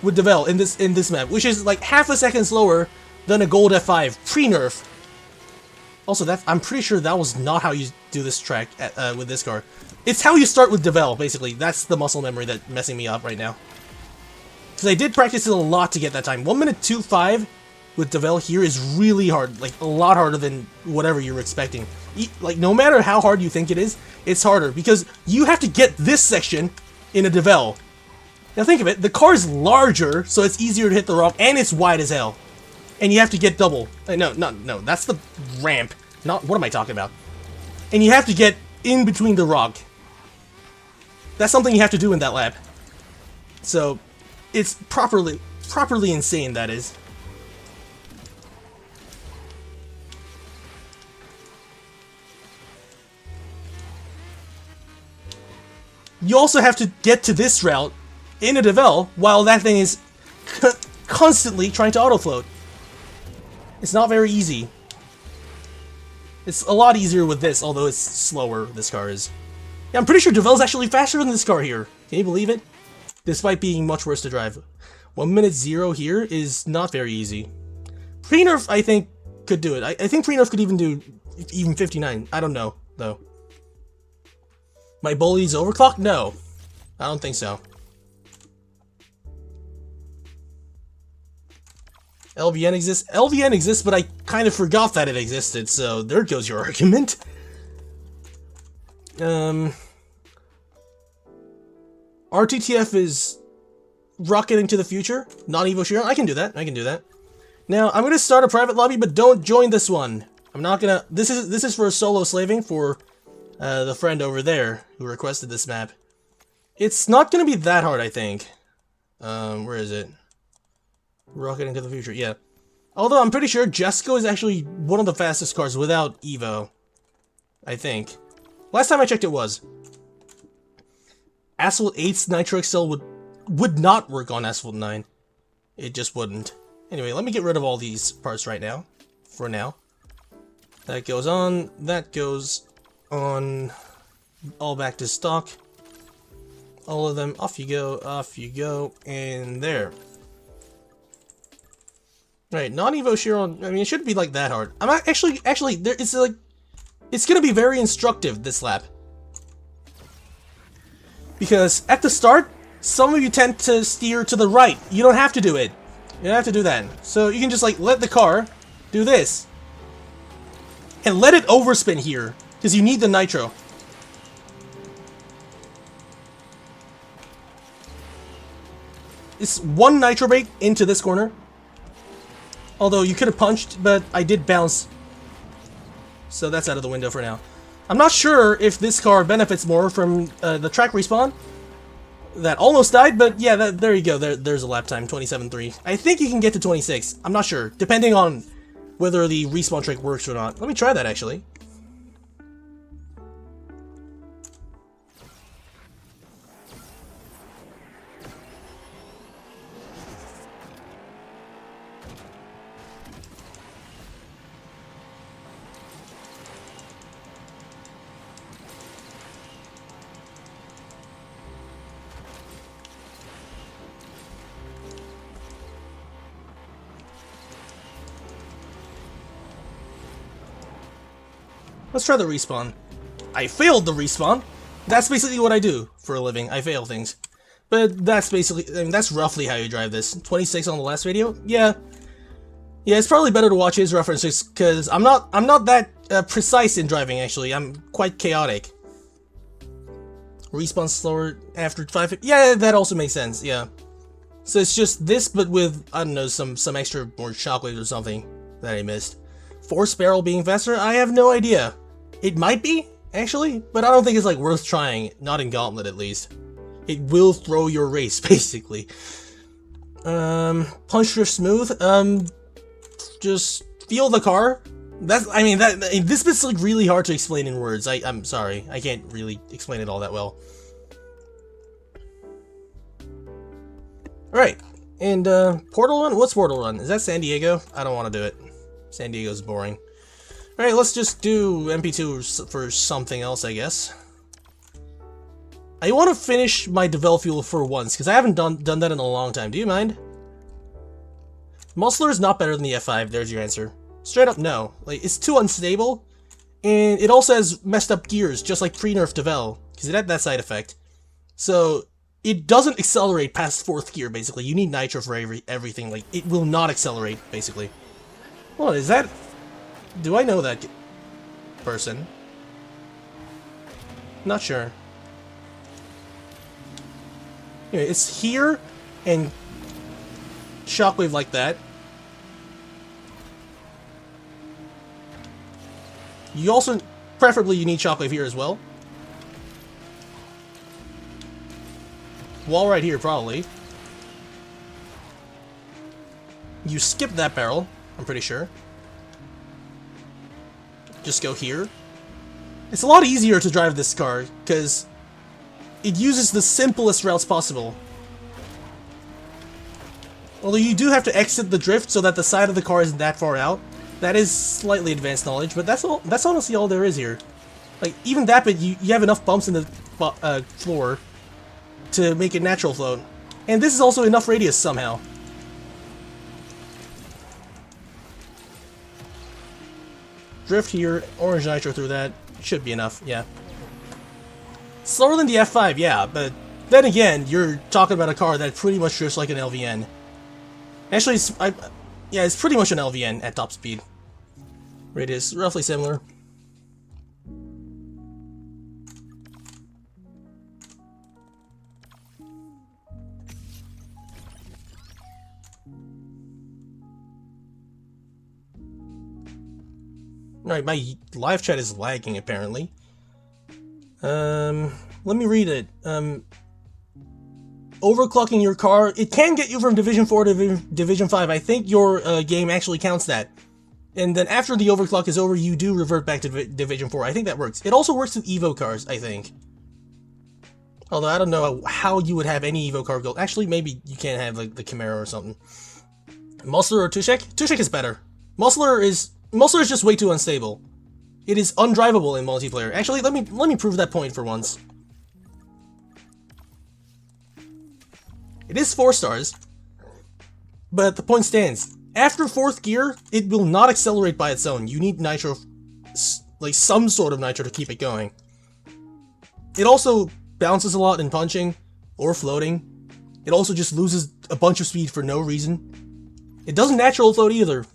with Devel in this map, which is like half a second slower than a Gold F5 pre-nerf. Also, I'm pretty sure that was not how you do this track with this car. It's how you start with Devel, basically. That's the muscle memory that's messing me up right now. Because I did practice it a lot to get that time. 1 minute 2.5 with Devel here is really hard, like a lot harder than whatever you were expecting. Like, no matter how hard you think it is, it's harder, because you have to get this section in a Devel. Now think of it, the car is larger, so it's easier to hit the rock, and it's wide as hell. And you have to get double. No, that's the ramp. Not, what am I talking about? And you have to get in between the rock. That's something you have to do in that lap. So, it's properly insane, that is. you also have to get to this route in a Devel while that thing is constantly trying to autofloat. It's not very easy. It's a lot easier with this, although it's slower, this car is. Yeah, I'm pretty sure Devel's actually faster than this car here. Can you believe it? Despite being much worse to drive. 1 minute 0 here is not very easy. Pre-nerf, I think, could do it. I think pre-nerf could even do 59. I don't know, though. My bully's overclocked? No. I don't think so. LVN exists? LVN exists, but I kind of forgot that it existed, so there goes your argument. RTTF is rocketing to the future. Non-Evo Shiro? I can do that. I can do that. Now, I'm gonna start a private lobby, but don't join this one. I'm not gonna... This is for solo slaving for the friend over there who requested this map. It's not gonna be that hard, I think. Where is it? Rocketing to the future, yeah. Although I'm pretty sure Jesco is actually one of the fastest cars without Evo. I think. Last time I checked it was. Asphalt 8's Nitro XL would not work on Asphalt 9. It just wouldn't. Anyway, let me get rid of all these parts right now. For now. That goes on. That goes on. All back to stock. All of them. Off you go, and there. Right, non-Evo Shiro, I mean, it shouldn't be like that hard. I'm actually, there, it's like, it's gonna be very instructive, this lap. Because at the start, some of you tend to steer to the right. You don't have to do it. You don't have to do that. So you can just, like, let the car do this. And let it overspin here, because you need the nitro. It's one nitro brake into this corner. Although you could have punched, but I did bounce. So that's out of the window for now. I'm not sure if this car benefits more from the track respawn. That almost died, but yeah, there you go. There's a lap time, 27.3. I think you can get to 26. I'm not sure, depending on whether the respawn trick works or not. Let me try that, actually. Let's try the respawn. I failed the respawn. That's basically what I do for a living. I fail things. But that's basically, I mean, that's roughly how you drive this. 26 on the last video? Yeah. Yeah, it's probably better to watch his references, because I'm not that precise in driving, actually. I'm quite chaotic. Respawn slower after 5... Yeah, that also makes sense, yeah. So it's just this, but with, I don't know, some extra more shockwaves or something that I missed. Force barrel being faster? I have no idea. It might be, actually, but I don't think it's like worth trying. Not in Gauntlet, at least. It will throw your race, basically. Punch drift smooth. Just feel the car. That's, I mean, this bit's like really hard to explain in words. I'm sorry, I can't really explain it all that well. Alright, and Portal Run? What's Portal Run? Is that San Diego? I don't want to do it. San Diego's boring. Alright, let's just do MP2 for something else, I guess. I want to finish my Devel fuel for once, because I haven't done that in a long time. Do you mind? Muscler is not better than the F5, there's your answer. Straight up no. Like, it's too unstable, and it also has messed up gears, just like pre-nerf Devel, because it had that side effect. So, it doesn't accelerate past 4th gear, basically. You need nitro for everything. Like, it will not accelerate, basically. What is that? Do I know that person? Not sure. Anyway, it's here and shockwave like that. You also, preferably, you need shockwave here as well. Wall right here, probably. You skip that barrel, I'm pretty sure. Just go here. It's a lot easier to drive this car, because it uses the simplest routes possible. Although you do have to exit the drift so that the side of the car isn't that far out. That is slightly advanced knowledge, but that's all. That's honestly all there is here. Like, even that bit, you have enough bumps in the floor to make it natural float. And this is also enough radius somehow. Drift here, orange nitro through that. Should be enough, yeah. Slower than the F5, yeah, but then again, you're talking about a car that pretty much drifts like an LVN. Actually, yeah, it's pretty much an LVN at top speed. Radius, roughly similar. Alright, my live chat is lagging apparently. Let me read it. Overclocking your car, it can get you from Division 4 to Division 5. I think your game actually counts that. And then after the overclock is over, you do revert back to Division 4. I think that works. It also works with Evo cars, I think. Although I don't know how you would have any Evo car go. Actually, maybe you can't have like the Camaro or something. Muscler or Tushek? Tushek is better. Muscler is just way too unstable. It is undrivable in multiplayer. Actually, let me prove that point for once. It is 4 stars, but the point stands. After 4th gear, it will not accelerate by its own. You need nitro, like some sort of nitro to keep it going. It also bounces a lot in punching or floating. It also just loses a bunch of speed for no reason. It doesn't natural float either.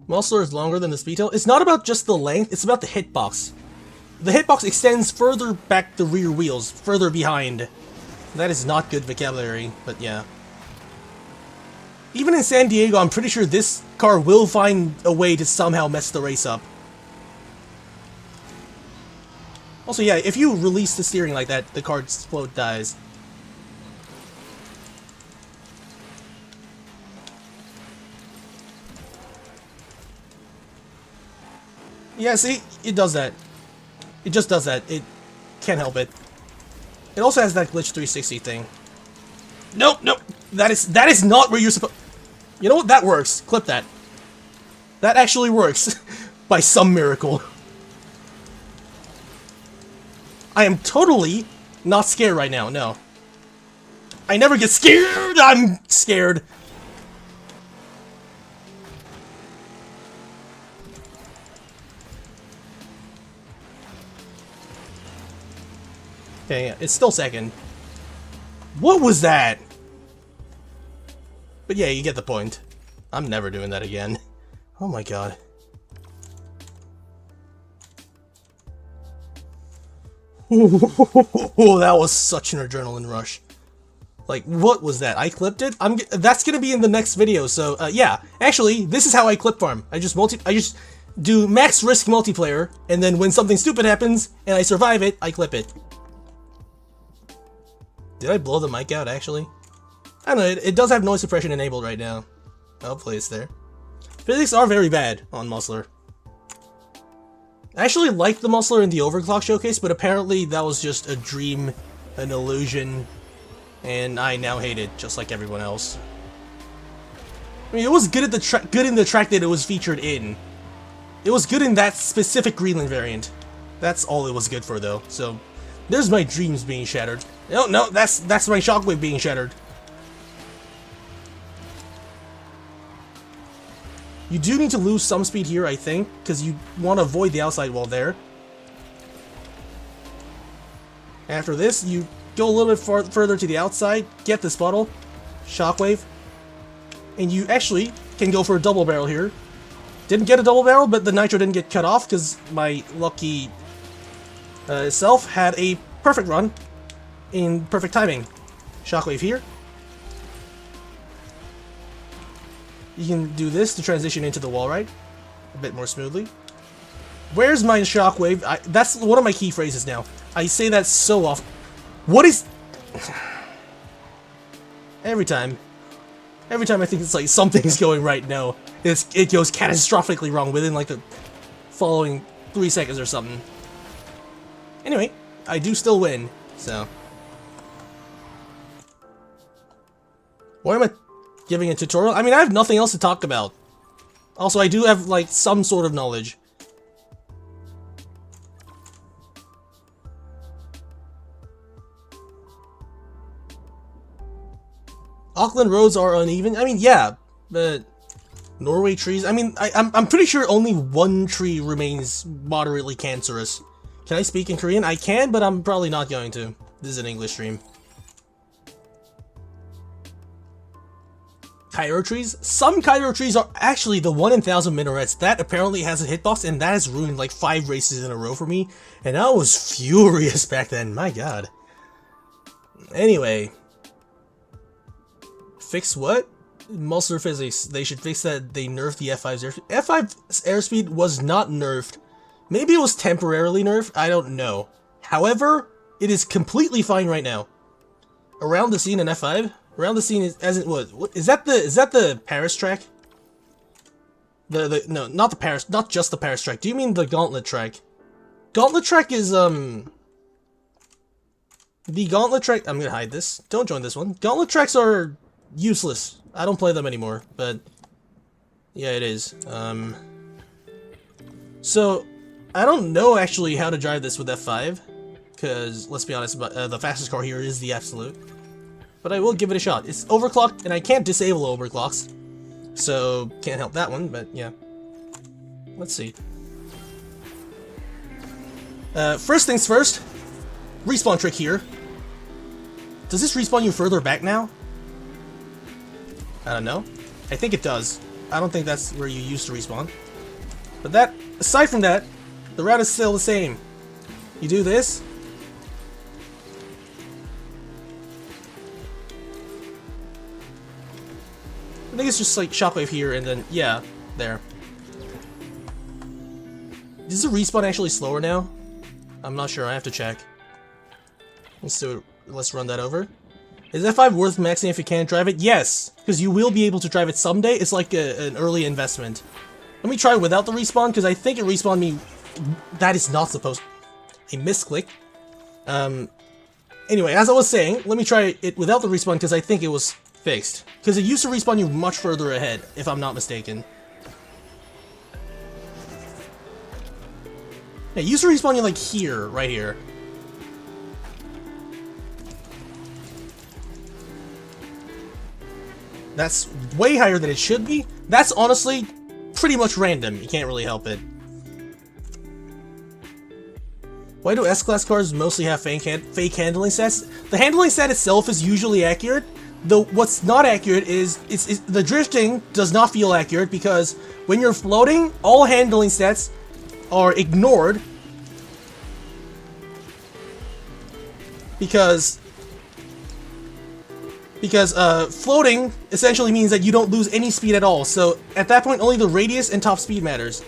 Muscler is longer than the Speedtail. It's not about just the length, it's about the hitbox. The hitbox extends further back the rear wheels, further behind. That is not good vocabulary, but yeah. Even in San Diego, I'm pretty sure this car will find a way to somehow mess the race up. Also, yeah, if you release the steering like that, the car's float dies. Yeah, see? It does that. It just does that. It can't help it. It also has that glitch 360 thing. Nope, nope. That is not where you're supposed. You know what? That works. Clip that. That actually works. By some miracle. I am totally not scared right now. No. I never get scared. I'm scared. Okay, yeah, it's still second. What was that? But yeah, you get the point. I'm never doing that again. Oh my god. Oh, that was such an adrenaline rush. Like, what was that? I clipped it? That's gonna be in the next video, so, yeah. Actually, this is how I clip farm. I just do max risk multiplayer, and then when something stupid happens, and I survive it, I clip it. Did I blow the mic out, actually? I don't know, it does have noise suppression enabled right now. Hopefully it's there. Physics are very bad on Muscler. I actually liked the Muscler in the Overclock showcase, but apparently that was just a dream, an illusion, and I now hate it, just like everyone else. I mean, it was good at good in the track that it was featured in. It was good in that specific Greenland variant. That's all it was good for, though, so... There's my dreams being shattered. No, that's my shockwave being shattered. You do need to lose some speed here, I think, because you want to avoid the outside wall there. After this, you go a little bit further to the outside, get this bottle, shockwave, and you actually can go for a double barrel here. Didn't get a double barrel, but the nitro didn't get cut off because my lucky self had a perfect run in perfect timing. Shockwave here. You can do this to transition into the wall ride a bit more smoothly. Where's my shockwave? That's one of my key phrases now. I say that so often. What is... Every time I think it's like something's going right, no. It goes catastrophically wrong within like the following 3 seconds or something. Anyway, I do still win, so. Why am I giving a tutorial? I mean, I have nothing else to talk about. Also, I do have, like, some sort of knowledge. Auckland roads are uneven. I mean, yeah, but Norway trees. I mean, I'm pretty sure only one tree remains moderately cancerous. Can I speak in Korean? I can, but I'm probably not going to. This is an English stream. Cairo trees? Some Cairo trees are actually the 1 in 1,000 minarets. That apparently has a hitbox, and that has ruined like 5 races in a row for me. And I was furious back then. My god. Anyway. Fix what? Muscle physics. They should fix that. They nerfed the F5's airspeed. F5's airspeed was not nerfed. Maybe it was temporarily nerfed. I don't know. However, it is completely fine right now. Around the scene in F5. Around the scene is as it was. What is that? Is that the Paris track? No, not the Paris. Not just the Paris track. Do you mean the Gauntlet track? Gauntlet track is the Gauntlet track. I'm gonna hide this. Don't join this one. Gauntlet tracks are useless. I don't play them anymore, but yeah, it is. So I don't know actually how to drive this with F5, because let's be honest, the fastest car here is the Absolute. But I will give it a shot. It's overclocked, and I can't disable overclocks, so can't help that one. But yeah, let's see. First things first, respawn trick here. Does this respawn you further back now? I don't know. I think it does. I don't think that's where you used to respawn. But that, aside from that, the route is still the same. You do this. I think it's just like shockwave here and then, yeah, there. Is the respawn actually slower now? I'm not sure, I have to check. Let's run that over. Is F5 worth maxing if you can't drive it? Yes, because you will be able to drive it someday. It's like an early investment. Let me try without the respawn, because I think it respawned me. That is not supposed. A misclick. Anyway, as I was saying, let me try it without the respawn, because I think it was fixed. Because it used to respawn you much further ahead, if I'm not mistaken. It used to respawn you like here, right here. That's way higher than it should be. That's honestly pretty much random. You can't really help it. Why do S-Class cars mostly have fake handling stats? The handling stat itself is usually accurate, though what's not accurate is the drifting does not feel accurate because when you're floating, all handling stats are ignored because floating essentially means that you don't lose any speed at all, so at that point only the radius and top speed matters.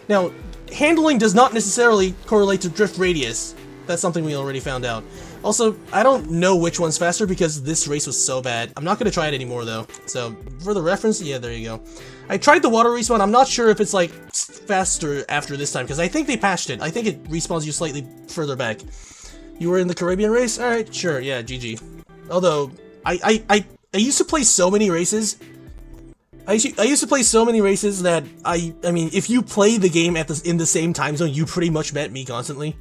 Now, handling does not necessarily correlate to drift radius. That's something we already found out. Also, I don't know which one's faster because this race was so bad. I'm not going to try it anymore though, so for the reference, yeah, there you go. I tried the water respawn. I'm not sure if it's like faster after this time because I think they patched it. I think it respawns you slightly further back. You were in the Caribbean race? Alright, sure, yeah, GG. Although, I used to play so many races. I used to play so many races that I mean, if you play the game in the same time zone, you pretty much met me constantly.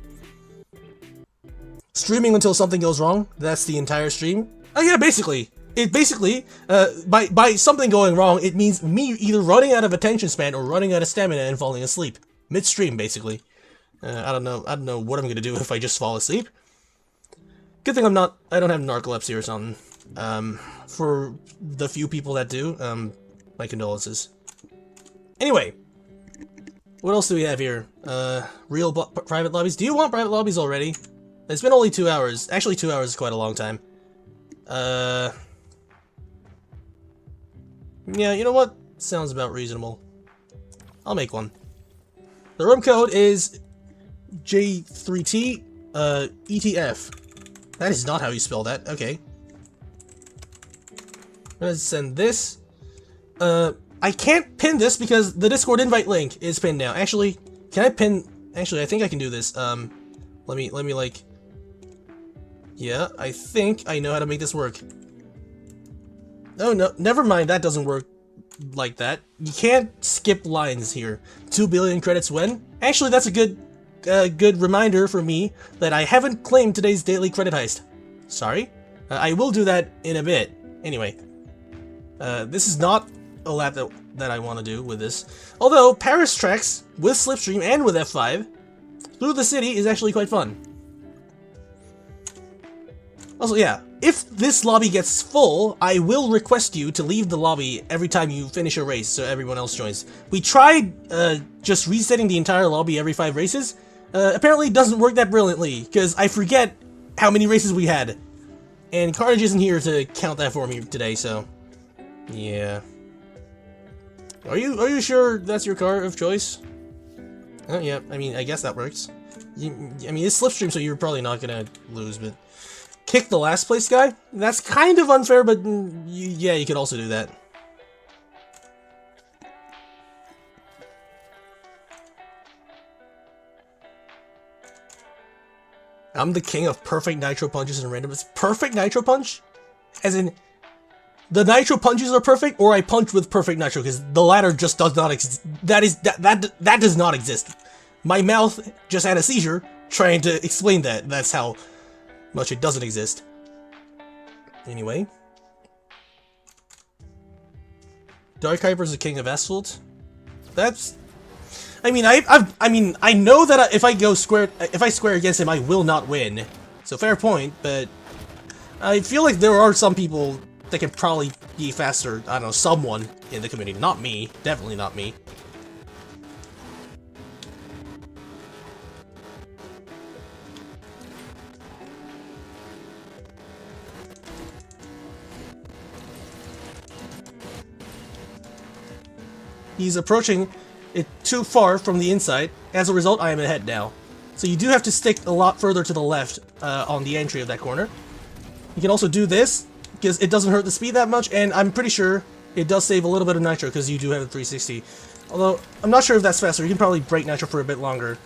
Streaming until something goes wrong. That's the entire stream. Oh yeah, basically. By something going wrong, it means me either running out of attention span or running out of stamina and falling asleep midstream, basically. I don't know what I'm gonna do if I just fall asleep. Good thing I don't have narcolepsy or something. For the few people that do, my condolences. Anyway, what else do we have here? Real private lobbies. Do you want private lobbies already? It's been only 2 hours. Actually, 2 hours is quite a long time. Yeah, you know what? Sounds about reasonable. I'll make one. The room code is J3T, ETF. That is not how you spell that. Okay. I'm gonna send this. I can't pin this because the Discord invite link is pinned now. Actually, Can I pin? Actually, I think I can do this. Let me like. Yeah, I think I know how to make this work. Oh no, never mind. That doesn't work like that. You can't skip lines here. 2 billion credits when? Actually, that's a good reminder for me that I haven't claimed today's daily credit heist. Sorry. I will do that in a bit. Anyway, this is not a lap that I want to do with this. Although Paris tracks with Slipstream and with F5 through the city is actually quite fun. Also, yeah, if this lobby gets full, I will request you to leave the lobby every time you finish a race so everyone else joins. We tried just resetting the entire lobby every 5 races. Apparently it doesn't work that brilliantly, because I forget how many races we had. And Carnage isn't here to count that for me today, so yeah. Are you sure that's your car of choice? Oh yeah, I mean, I guess that works. I mean, it's Slipstream, so you're probably not gonna lose, but kick the last place guy? That's kind of unfair, but yeah, you could also do that. I'm the king of perfect nitro punches and randomness. Perfect nitro punch? As in, the nitro punches are perfect, or I punch with perfect nitro, because the latter just does not exist. That does not exist. My mouth just had a seizure trying to explain that. That's how much it doesn't exist. Anyway. Dark Hyper's the king of asphalt. That's... I mean, I know that if I square against him, I will not win. So fair point, but I feel like there are some people that can probably be faster. I don't know, someone in the community. Not me. Definitely not me. He's approaching it too far from the inside. As a result, I am ahead now. So you do have to stick a lot further to the left on the entry of that corner. You can also do this, because it doesn't hurt the speed that much, and I'm pretty sure it does save a little bit of nitro, because you do have a 360. Although, I'm not sure if that's faster. You can probably break nitro for a bit longer.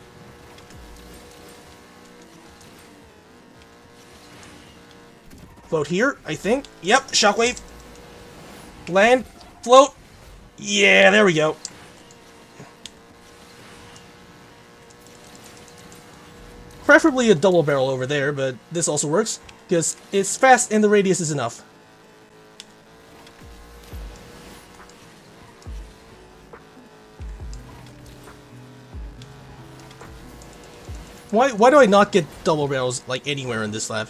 Float here, I think. Yep, shockwave. Land, float. Yeah, there we go. Preferably a double barrel over there, but this also works, because it's fast and the radius is enough. Why do I not get double barrels, like, anywhere in this lap?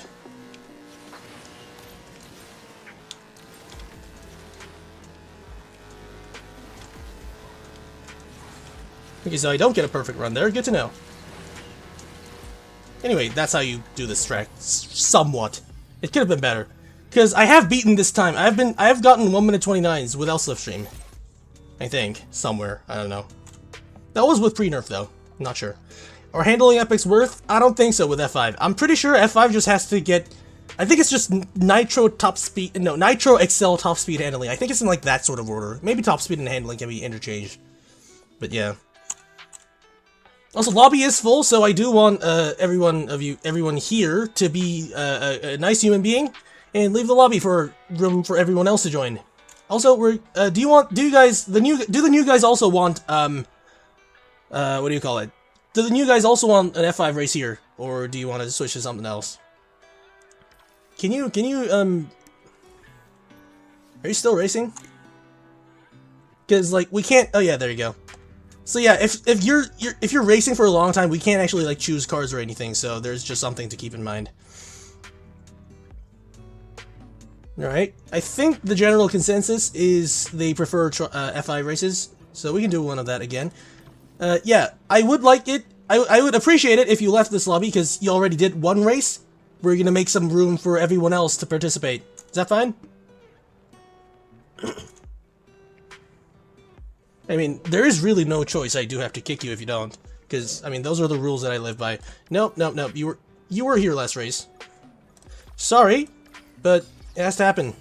Okay, so I don't get a perfect run there. Good to know. Anyway, that's how you do this track. Somewhat. It could have been better. Because I have beaten this time. I have gotten 1 minute 29s without Slipstream. I think. Somewhere. I don't know. That was with pre-nerf, though. Not sure. Are handling epics worth? I don't think so with F5. I'm pretty sure F5 just has to get... I think it's just Nitro top speed... No, Nitro Excel top speed handling. I think it's in, like, that sort of order. Maybe top speed and handling can be interchanged. But, yeah. Also, lobby is full, so I do want everyone here to be a nice human being and leave the lobby for room for everyone else to join. Also, do the new guys also want what do you call it? Do the new guys also want an F5 race here, or do you want to switch to something else? Can you are you still racing? Because like we can't. Oh yeah, there you go. So yeah, if you're racing for a long time, we can't actually like choose cars or anything. So there's just something to keep in mind. All right, I think the general consensus is they prefer F5 races, so we can do one of that again. Yeah, I would like it. I would appreciate it if you left this lobby because you already did one race. We're gonna make some room for everyone else to participate. Is that fine? I mean, there is really no choice. I do have to kick you if you don't, because I mean those are the rules that I live by. Nope. You were here last race. Sorry, but it has to happen.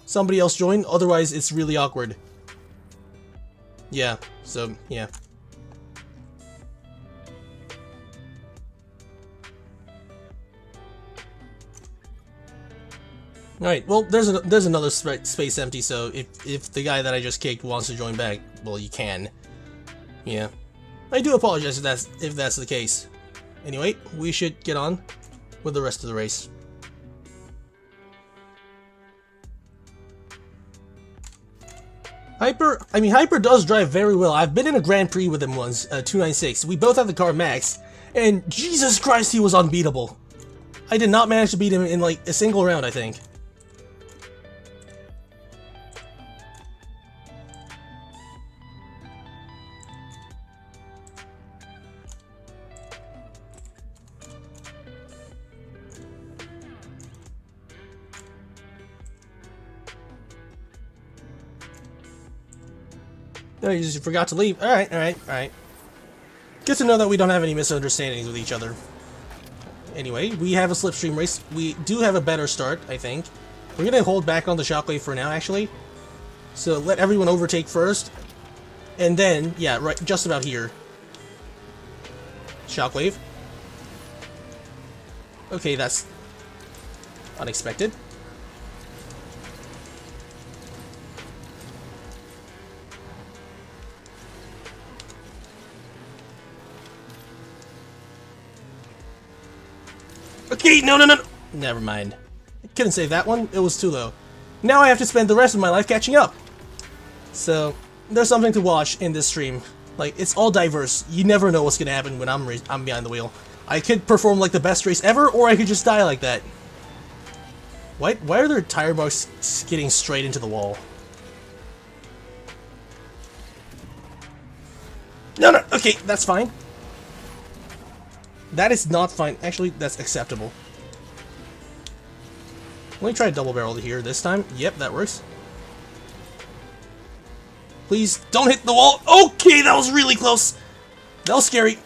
Somebody else joined. Otherwise, it's really awkward. Yeah. So yeah. Alright, well, there's another space empty, so if the guy that I just kicked wants to join back, well, you can. Yeah. I do apologize if that's the case. Anyway, we should get on with the rest of the race. Hyper does drive very well. I've been in a Grand Prix with him once, 296. We both had the car maxed, and Jesus Christ, he was unbeatable. I did not manage to beat him in like a single round, I think. No, you just forgot to leave. Alright. Good to know that we don't have any misunderstandings with each other. Anyway, we have a slipstream race. We do have a better start, I think. We're gonna hold back on the shockwave for now, actually. So let everyone overtake first. And then, yeah, right, just about here. Shockwave. Okay, that's unexpected. Okay, no. Never mind. I couldn't save that one. It was too low. Now I have to spend the rest of my life catching up. So, there's something to watch in this stream. Like, it's all diverse. You never know what's gonna happen when I'm behind the wheel. I could perform like the best race ever, or I could just die like that. Why are there tire marks skidding straight into the wall? No, okay, that's fine. That is not fine. Actually, that's acceptable. Let me try a double barrel here this time. Yep, that works. Please, don't hit the wall. Okay, that was really close. That was scary.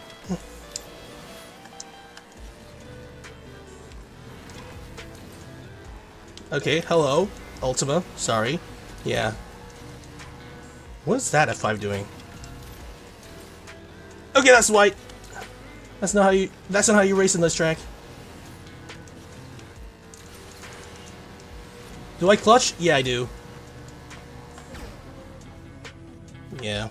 Okay, hello. Ultima, sorry. Yeah. What is that F5 doing? Okay, that's white. That's not how you race in this track. Do I clutch? Yeah, I do. Yeah.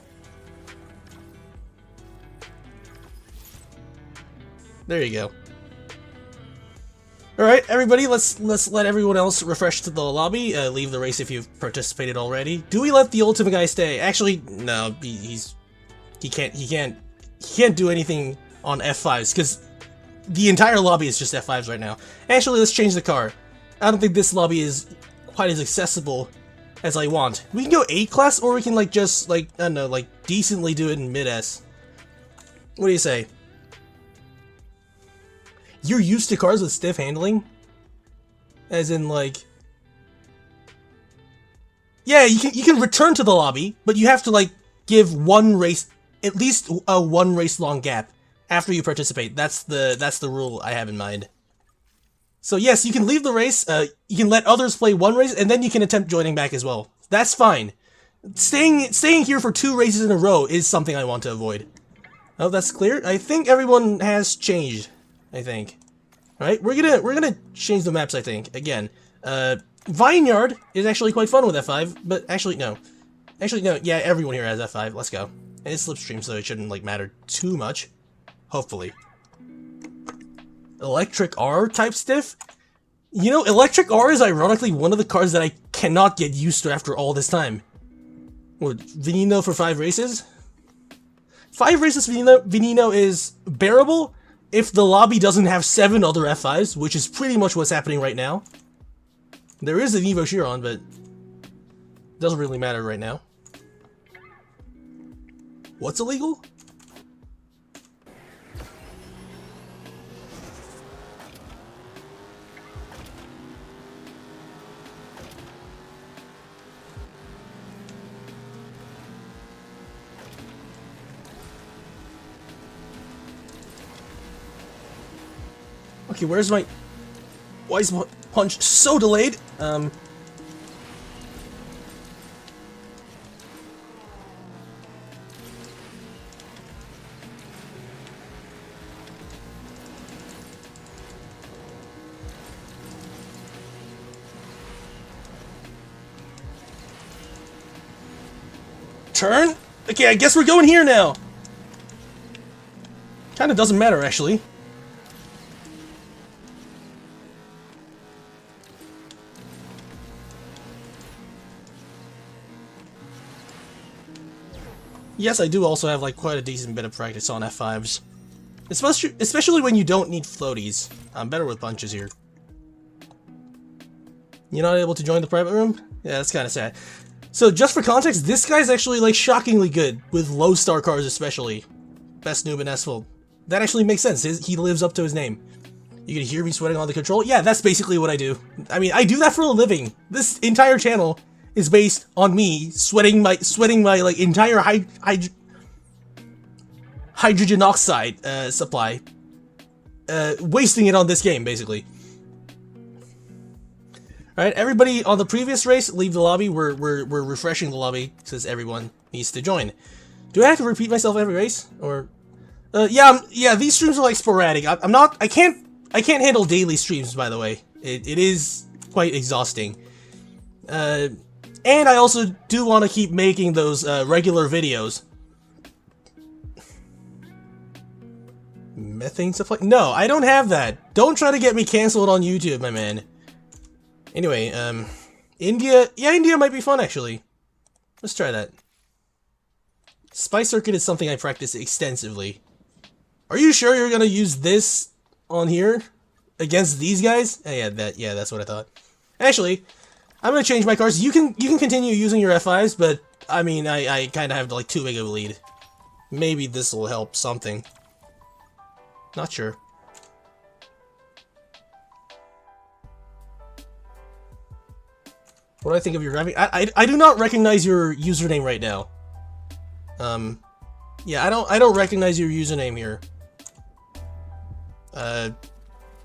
There you go. Alright, everybody, let's let everyone else refresh to the lobby. Leave the race if you've participated already. Do we let the Ultima guy stay? Actually, no, he can't do anything on F5s, because the entire lobby is just F5s right now. Actually, let's change the car. I don't think this lobby is quite as accessible as I want. We can go A-class, or we can, like, just, like, I don't know, like, decently do it in mid-S. What do you say? You're used to cars with stiff handling? As in, like... Yeah, you can return to the lobby, but you have to, like, give one race, at least a one race long gap after you participate. That's the rule I have in mind. So yes, you can leave the race, you can let others play one race, and then you can attempt joining back as well. That's fine. Staying here for 2 races in a row is something I want to avoid. Oh, that's clear. I think everyone has changed. I think. Alright, we're gonna change the maps, I think. Again. Vineyard is actually quite fun with F5, but actually no. Actually no, yeah, everyone here has F5. Let's go. And it's slipstream, so it shouldn't like matter too much. Hopefully. Electric R type stiff? You know, Electric R is ironically one of the cars that I cannot get used to after all this time. What, Veneno for 5 races? 5 races Veneno is bearable if the lobby doesn't have 7 other F5s, which is pretty much what's happening right now. There is an Evo Chiron, but it doesn't really matter right now. What's illegal? Okay, where's my... Why is my punch so delayed? turn. Okay, I guess we're going here now. Kinda doesn't matter, actually. Yes, I do also have like quite a decent bit of practice on F5s. Especially when you don't need floaties. I'm better with punches here. You're not able to join the private room? Yeah, that's kind of sad. So just for context, this guy's actually like shockingly good with low star cars especially. Best noob in Asphalt. That actually makes sense. He lives up to his name. You can hear me sweating on the control? Yeah, that's basically what I do. I mean, I do that for a living. This entire channel is based on me sweating my like entire hydrogen oxide supply, wasting it on this game basically. All right, everybody on the previous race, leave the lobby. We're refreshing the lobby since everyone needs to join. Do I have to repeat myself every race, or? Yeah, these streams are like sporadic. I can't handle daily streams, by the way. It is quite exhausting. And I also do want to keep making those regular videos. Methane supply? No, I don't have that. Don't try to get me canceled on YouTube, my man. Anyway, India. Yeah, India might be fun actually. Let's try that. Spy Circuit is something I practice extensively. Are you sure you're gonna use this on here against these guys? Yeah, that's what I thought. Actually, I'm gonna change my cars. You can continue using your F5s, but I mean, I kind of have like too big of a lead. Maybe this will help something. Not sure. What do I think of your driving? I do not recognize your username right now. Yeah, I don't recognize your username here.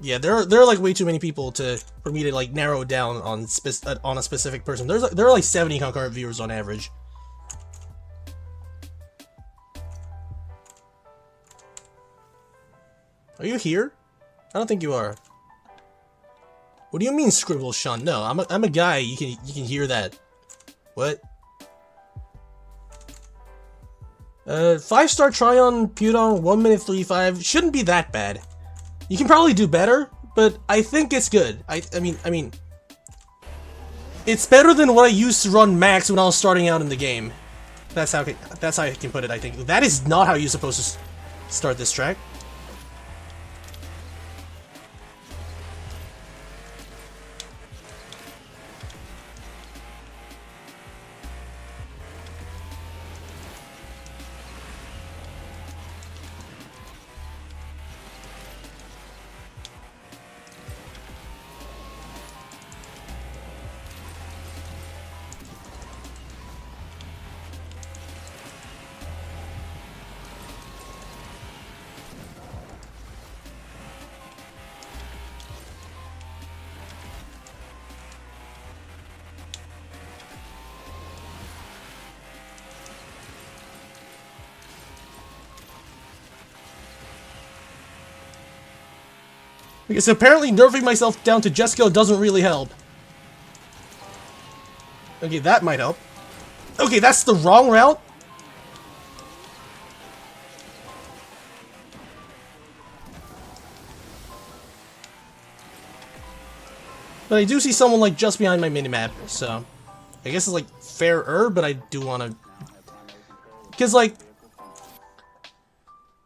Yeah, there are like way too many people for me to like narrow down on a specific person. There are like 70 concurrent viewers on average. Are you here? I don't think you are. What do you mean, Scribbles, Sean? No, I'm a guy. You can hear that. What? 5-star Tryon Pudong 1:35 shouldn't be that bad. You can probably do better, but I think it's good. I mean, it's better than what I used to run max when I was starting out in the game. That's how I can put it. I think that is not how you're supposed to start this track. Because apparently nerfing myself down to Jesco doesn't really help. Okay, that might help. Okay, that's the wrong route? But I do see someone like just behind my minimap, so I guess it's like fairer, but I do want to... Because like,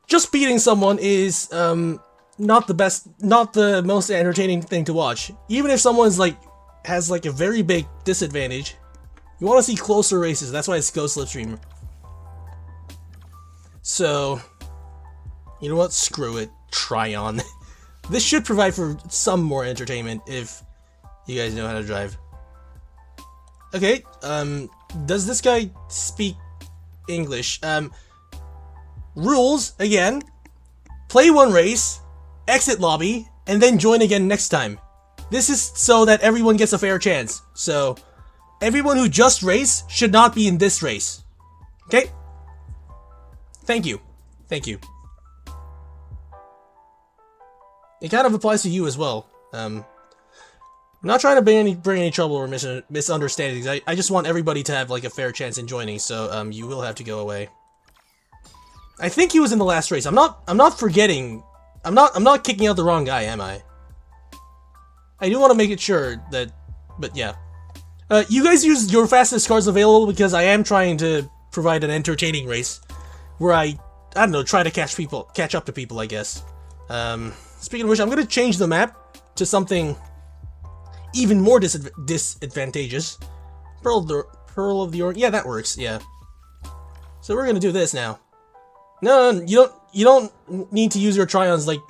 just beating someone is not the most entertaining thing to watch. Even if someone's like has like a very big disadvantage, you want to see closer races. That's why it's Go Slipstream. So, you know what? Screw it. Tryon. This should provide for some more entertainment if you guys know how to drive. Okay, does this guy speak English? Rules, again, play one race, exit lobby, and then join again next time. This is so that everyone gets a fair chance. So, everyone who just raced should not be in this race. Okay? Thank you. Thank you. It kind of applies to you as well. I'm not trying to bring any trouble or misunderstandings. I just want everybody to have like a fair chance in joining. So you will have to go away. I think he was in the last race. I'm not forgetting. I'm not kicking out the wrong guy, am I? I do want to make it sure that, but yeah. You guys use your fastest cars available because I am trying to provide an entertaining race where I don't know, try to catch up to people, I guess. Speaking of which, I'm gonna change the map to something even more disadvantageous. Pearl of the Orient. Yeah, that works. Yeah. So we're gonna do this now. No, you don't need to use your try-ons. Like,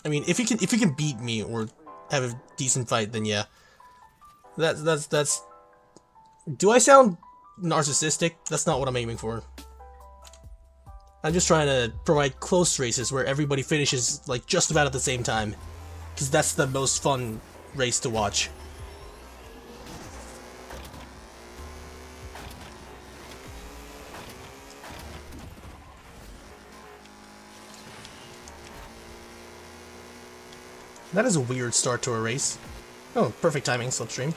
I mean, if you can beat me or have a decent fight, then yeah. That's. Do I sound narcissistic? That's not what I'm aiming for. I'm just trying to provide close races where everybody finishes like just about at the same time, because that's the most fun race to watch. That is a weird start to a race. Oh, perfect timing, Slipstream.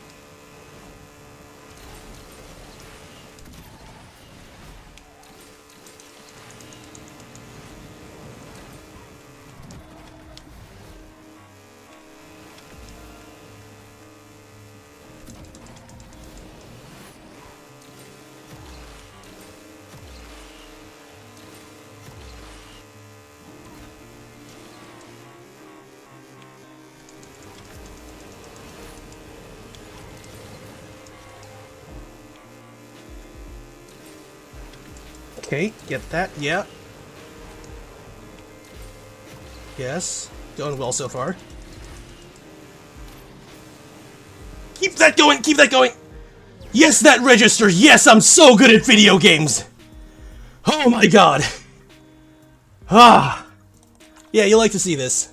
Okay, get that, yeah. Yes, going well so far. Keep that going, keep that going! Yes, that registers! Yes, I'm so good at video games! Oh my god! Ah! Yeah, you like to see this.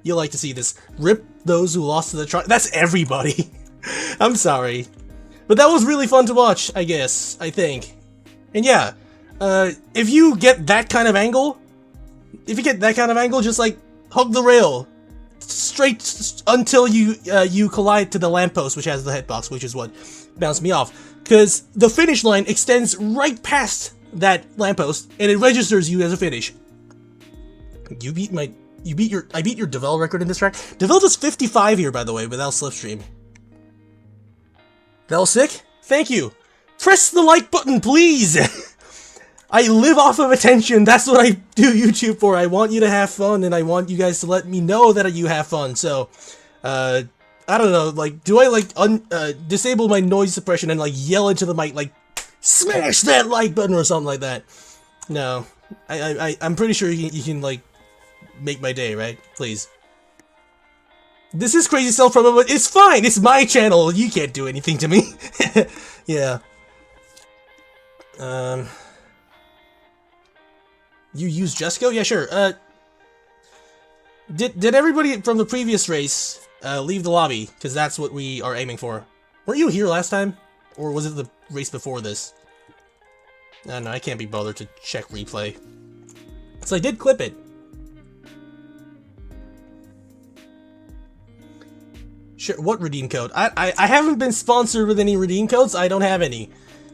You like to see this. Rip those who lost to the try. That's everybody! I'm sorry. But that was really fun to watch, I guess, I think. And yeah, if you get that kind of angle, just like hug the rail straight until you collide to the lamppost, which has the hitbox, which is what bounced me off. Because the finish line extends right past that lamppost, and it registers you as a finish. I beat your Devel record in this track. Devel does 55 here, by the way, without Slipstream. That was sick. Thank you. Press the like button, please. I live off of attention. That's what I do YouTube for. I want you to have fun, and I want you guys to let me know that you have fun. So, I don't know, like, do I, like, disable my noise suppression and, like, yell into the mic, like, smash that like button or something like that? No. I'm pretty sure you can, like, make my day, right? Please. This is crazy self-promo, but it's fine. It's my channel. You can't do anything to me. Yeah. You use Jesco? Yeah, sure. Did everybody from the previous race leave the lobby? Because that's what we are aiming for. Weren't you here last time? Or was it the race before this? No, I can't be bothered to check replay. So I did clip it. Sure, what redeem code? I haven't been sponsored with any redeem codes. I don't have any.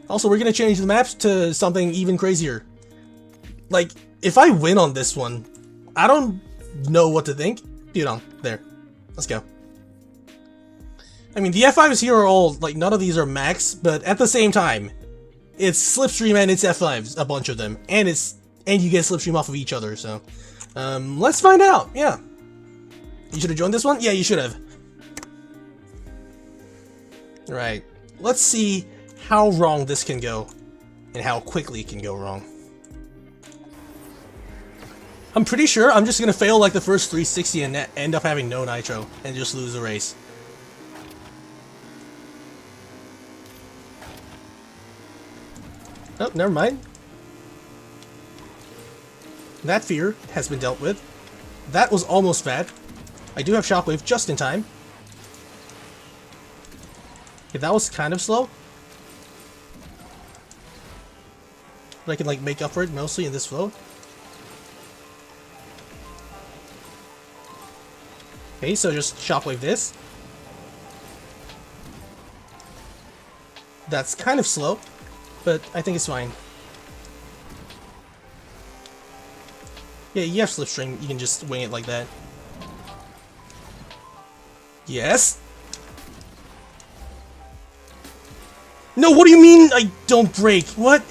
Also, we're gonna change the maps to something even crazier. Like, if I win on this one, I don't know what to think. Dude, on there. Let's go. I mean, the F5s here are all, like, none of these are max, but at the same time, it's Slipstream and it's F5s, a bunch of them, and you get Slipstream off of each other, so. Let's find out, yeah. You should have joined this one? Yeah, you should have. Right. Let's see how wrong this can go, and how quickly it can go wrong. I'm pretty sure I'm just gonna fail like the first 360 and end up having no nitro and just lose the race. Oh, never mind. That fear has been dealt with. That was almost bad. I do have Shockwave just in time. Okay, that was kind of slow. But I can like make up for it mostly in this flow. Okay, so just Shockwave this. That's kind of slow, but I think it's fine. Yeah, you have slipstream, you can just wing it like that. Yes? No, what do you mean I don't break? What?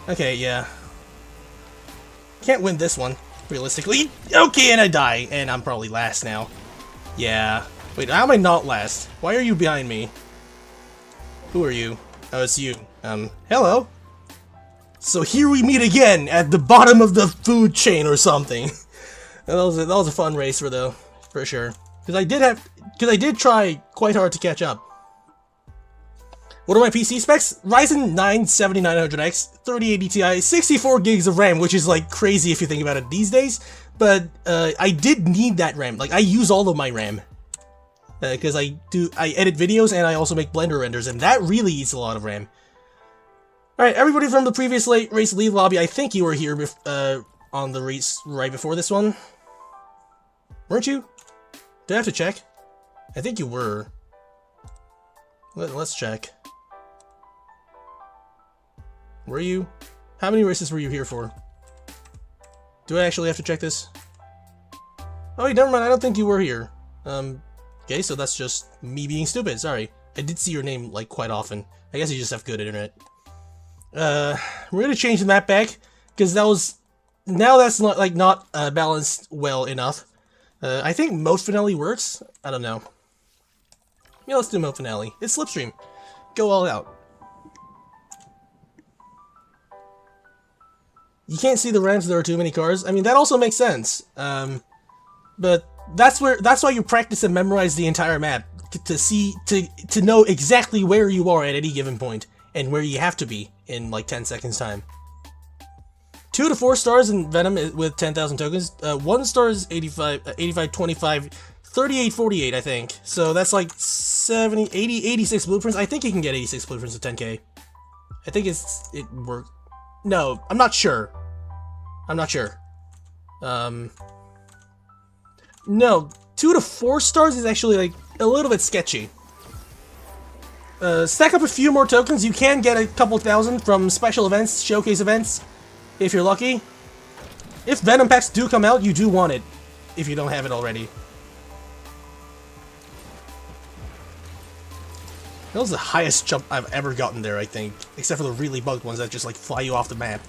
Okay, yeah. Can't win this one, realistically. Okay, and I die, and I'm probably last now. Yeah. Wait, how am I not last? Why are you behind me? Who are you? Oh, it's you. Hello? So here we meet again, at the bottom of the food chain or something. that was a fun racer, though, for sure. Because I did try quite hard to catch up. What are my PC specs? Ryzen 9 7900X, 3080 Ti, 64 gigs of RAM, which is like crazy if you think about it these days. But I did need that RAM. Like I use all of my RAM because I edit videos and I also make Blender renders, and that really eats a lot of RAM. All right, everybody from the previous race leave lobby. I think you were here on the race right before this one, weren't you? Do I have to check? I think you were. Let's check. Were you? How many races were you here for? Do I actually have to check this? Oh wait, never mind, I don't think you were here. Okay, so that's just me being stupid, sorry. I did see your name, like, quite often. I guess you just have good internet. We're gonna change the map back, because that was... Now that's not balanced well enough. I think mode finale works? I don't know. Yeah, let's do mode finale. It's slipstream. Go all out. You can't see the ramps, there are too many cars. I mean, that also makes sense. But that's why you practice and memorize the entire map to know exactly where you are at any given point and where you have to be in like 10 seconds time. 2 to 4 stars in Venom with 10,000 tokens. 1 star is 85, 25, 38, 48, I think. So that's like 70, 80, 86 blueprints. I think you can get 86 blueprints with 10k. I think it works. No, I'm not sure. I'm not sure. No, 2 to 4 stars is actually like a little bit sketchy. Stack up a few more tokens. You can get a couple thousand from special events, showcase events, if you're lucky. If Venom packs do come out, you do want it, if you don't have it already. That was the highest jump I've ever gotten there, I think. Except for the really bugged ones that just, like, fly you off the map.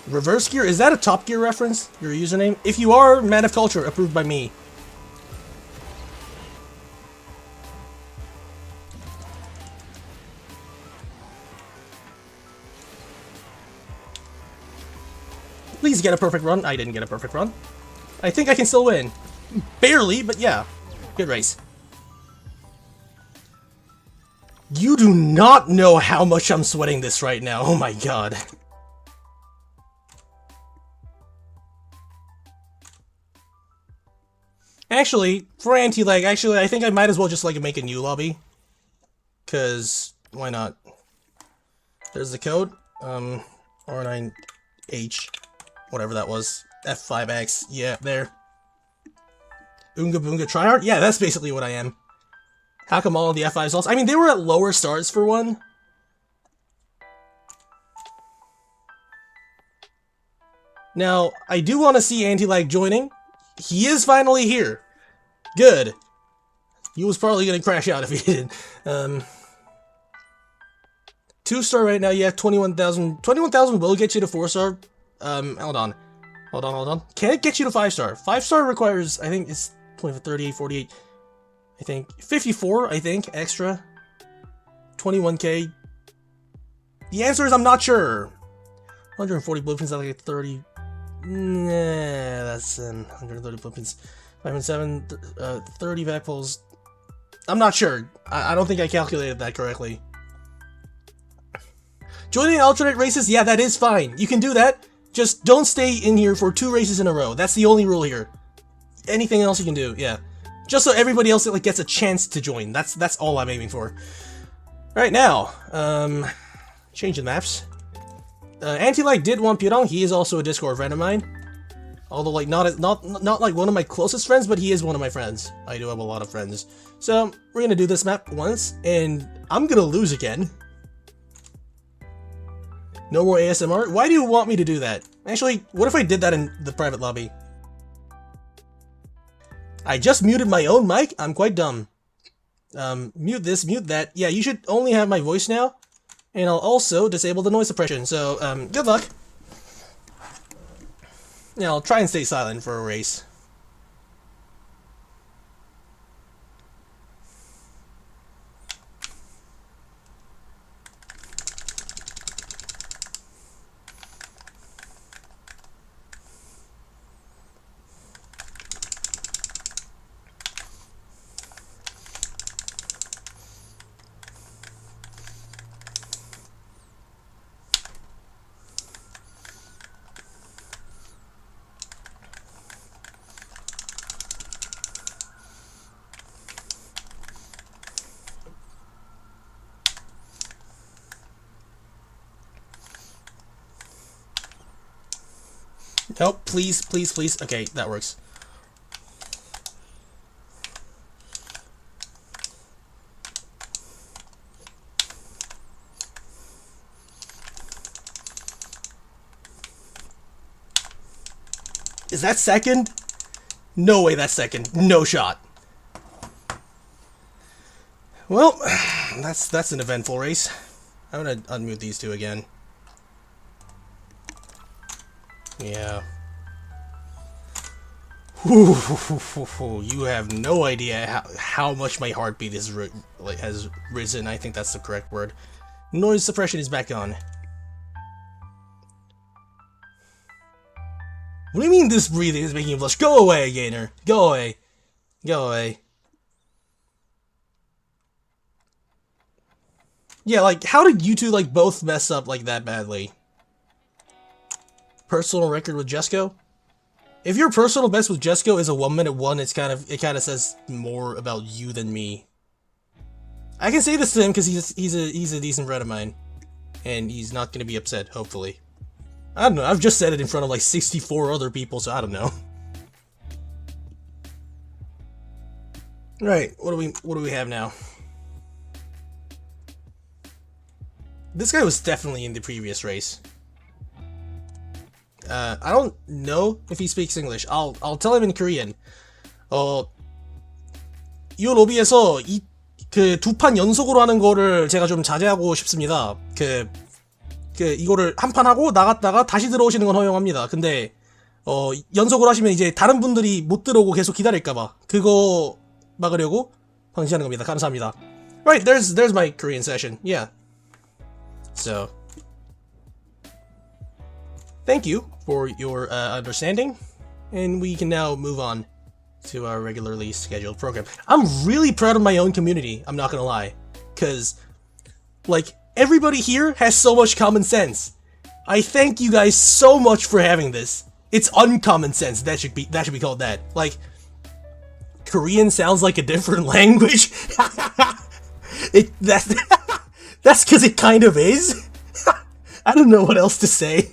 Reverse Gear? Is that a Top Gear reference? Your username? If you are, Man of Culture, approved by me. Please get a perfect run. I didn't get a perfect run. I think I can still win. Barely, but yeah. Good race. You do not know how much I'm sweating this right now. Oh my god. Actually, for anti-lag, I think I might as well just, like, make a new lobby. Cause, why not? There's the code. R9H. Whatever that was. F5X. Yeah, there. Oonga Boonga Tryhard? Yeah, that's basically what I am. How come all of the F5s also? I mean, they were at lower stars for one. Now, I do want to see Anti-Lag joining. He is finally here. Good. He was probably going to crash out if he didn't. 2-star right now, you have 21,000. 21,000 will get you to 4-star. Hold on. Can it get you to 5-star? 5-star requires, I think it's 38, 48, I think. 54, I think, extra. 21k. The answer is I'm not sure. 140 blueprints, I like 30. Nah, that's 130 blueprints. 507, 30 vac pulls. I'm not sure. I don't think I calculated that correctly. Joining alternate races, yeah, that is fine. You can do that. Just don't stay in here for 2 races in a row. That's the only rule here. Anything else you can do, yeah. Just so everybody else like gets a chance to join. That's all I'm aiming for. Right now, change the maps. Anti-Like did want Pyurong. He is also a Discord friend of mine. Although like not like one of my closest friends, but he is one of my friends. I do have a lot of friends. So we're gonna do this map once, and I'm gonna lose again. No more ASMR? Why do you want me to do that? Actually, what if I did that in the private lobby? I just muted my own mic? I'm quite dumb. Mute this, mute that. Yeah, you should only have my voice now. And I'll also disable the noise suppression, so, good luck. Yeah, I'll try and stay silent for a race. Nope, please, please, please. Okay, that works. Is that second? No way that's second. No shot. Well, that's an eventful race. I'm gonna unmute these two again. Yeah. You have no idea how much my heartbeat has risen. I think that's the correct word. Noise suppression is back on. What do you mean this breathing is making you blush? Go away, Gainer. Go away. Go away. Yeah, like, how did you two, like, both mess up, like, that badly? Personal record with Jesco? If your personal best with Jesco is a 1-minute 1, it kind of says more about you than me. I can say this to him because he's a decent friend of mine, and he's not gonna be upset. Hopefully, I don't know. I've just said it in front of like 64 other people, so I don't know. Right? What do we have now? This guy was definitely in the previous race. I don't know if he speaks English. I'll tell him in Korean. 이 로비에서 그 두 판 연속으로 하는 거를 제가 좀 자제하고 싶습니다. 이거를 한 판 하고 나갔다가 다시 들어오시는 건 허용합니다. 근데 연속으로 하시면 이제 다른 분들이 못 들어오고 계속 기다릴까봐 그거 막으려고 방지하는 겁니다. 감사합니다. Right, there's my Korean session. Yeah. So, thank you for your understanding, and we can now move on to our regularly scheduled program. I'm really proud of my own community, I'm not gonna lie, because, like, everybody here has so much common sense. I thank you guys so much for having this. It's uncommon sense, that should be called that. Like, Korean sounds like a different language. That's because it kind of is. I don't know what else to say.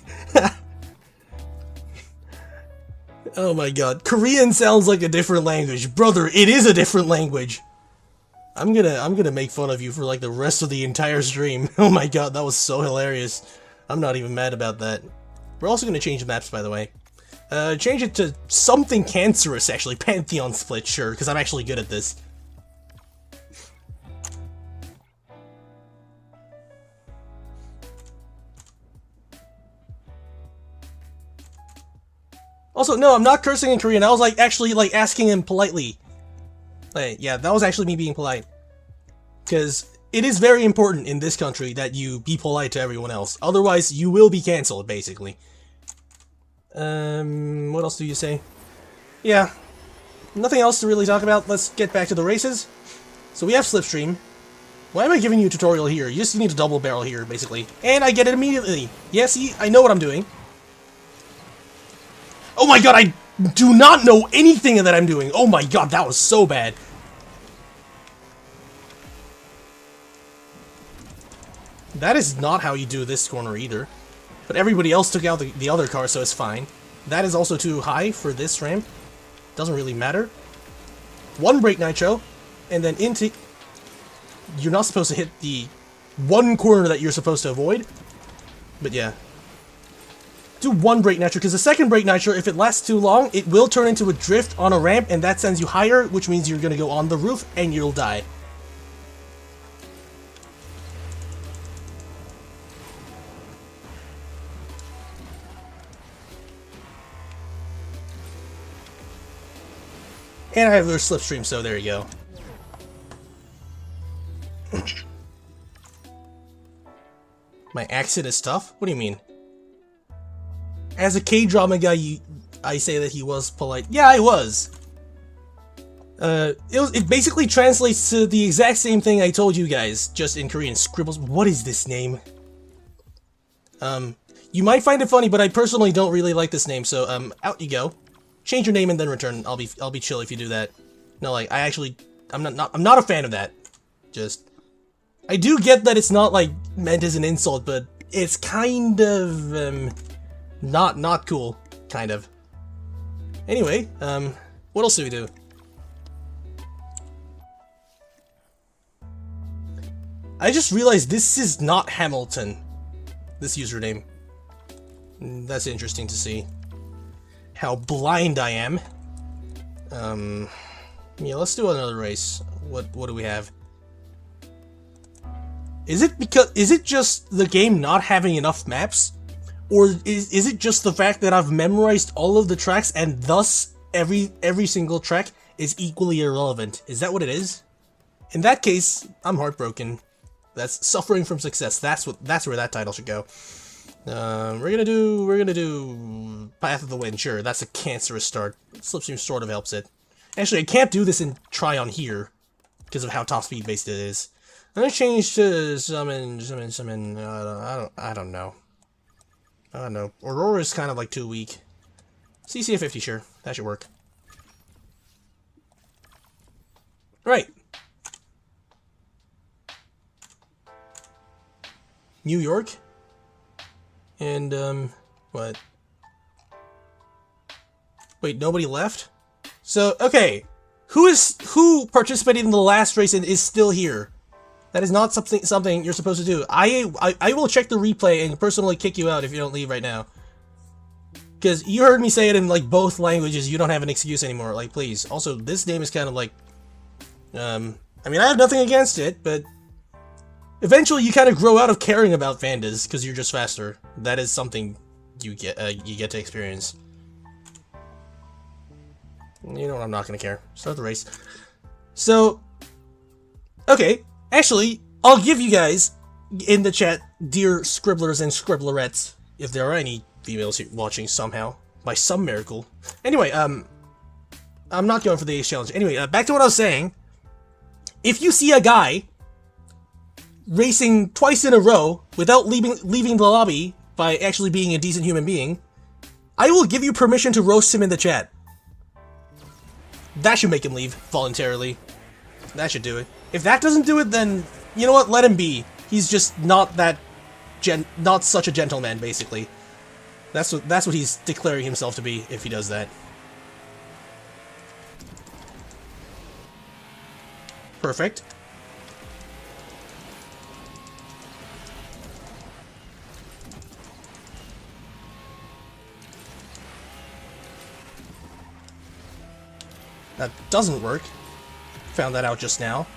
Oh my god. Korean sounds like a different language. Brother, it is a different language. I'm gonna make fun of you for like the rest of the entire stream. Oh my god, that was so hilarious. I'm not even mad about that. We're also gonna change the maps, by the way. Change it to something cancerous, actually. Pantheon split, sure, because I'm actually good at this. Also, no, I'm not cursing in Korean. I was like actually like asking him politely. Like, yeah, that was actually me being polite. Because it is very important in this country that you be polite to everyone else. Otherwise, you will be cancelled, basically. What else do you say? Yeah, nothing else to really talk about. Let's get back to the races. So we have Slipstream. Why am I giving you a tutorial here? You just need a double barrel here, basically. And I get it immediately. Yeah, see, I know what I'm doing. Oh my god, do not know anything that I'm doing. Oh my god, that was so bad. That is not how you do this corner either. But everybody else took out the other car, so it's fine. That is also too high for this ramp. Doesn't really matter. One brake nitro, and then into... You're not supposed to hit the one corner that you're supposed to avoid. But yeah. Do one brake nitro, because the second brake nitro, if it lasts too long, it will turn into a drift on a ramp, and that sends you higher, which means you're going to go on the roof, and you'll die. And I have their slipstream, so there you go. My accent is tough? What do you mean? As a K-drama guy, I say that he was polite. Yeah, I was. It basically translates to the exact same thing I told you guys, just in Korean. Scribbles. What is this name? You might find it funny, but I personally don't really like this name, so, out you go. Change your name and then return. I'll be chill if you do that. No, like, I'm not a fan of that. Just, I do get that it's not, like, meant as an insult, but it's kind of, not cool. Kind of. Anyway, what else do we do? I just realized this is not Hamilton. This username. That's interesting to see. How blind I am. Yeah, let's do another race. What do we have? Is it just the game not having enough maps? Or is it just the fact that I've memorized all of the tracks and thus every single track is equally irrelevant? Is that what it is? In that case, I'm heartbroken. That's suffering from success. That's where that title should go. We're gonna do Path of the Wind. Sure, that's a cancerous start. Slipstream sort of helps it. Actually, I can't do this in Try on here because of how top speed based it is. I'm gonna change to summon. I don't know. Aurora is kind of like too weak. CC 50, sure, that should work. Right. New York. And, what? Wait, nobody left? So, okay. Who participated in the last race and is still here? That is not something you're supposed to do. I will check the replay and personally kick you out if you don't leave right now. Because you heard me say it in, like, both languages. You don't have an excuse anymore. Like, please. Also, this name is kind of like... I mean, I have nothing against it, but... Eventually, you kind of grow out of caring about Vandas because you're just faster. That is something you get to experience. You know what? I'm not gonna care. Start the race. So, okay. Actually, I'll give you guys in the chat, dear scribblers and scribblerettes, if there are any females watching somehow by some miracle. Anyway, I'm not going for the ace challenge. Anyway, back to what I was saying. If you see a guy racing twice in a row without leaving the lobby by actually being a decent human being, I will give you permission to roast him in the chat. That should make him leave voluntarily. That should do it. If that doesn't do it, then you know what? Let him be. He's just not not such a gentleman, basically. That's what he's declaring himself to be if he does that. Perfect. That doesn't work. Found that out just now.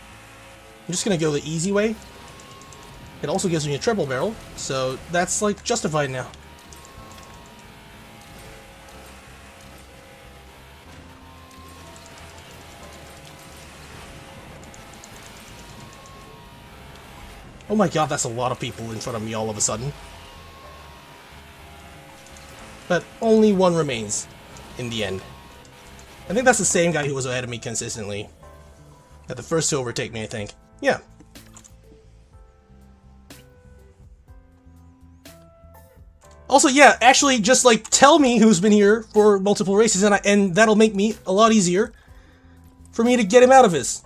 I'm just gonna go the easy way. It also gives me a triple barrel, so that's, like, justified now. Oh my god, that's a lot of people in front of me all of a sudden. But only one remains in the end. I think that's the same guy who was ahead of me consistently. At the first to overtake me, I think. Yeah. Also, yeah, actually, just like tell me who's been here for multiple races, and that'll make me a lot easier for me to get him out of this.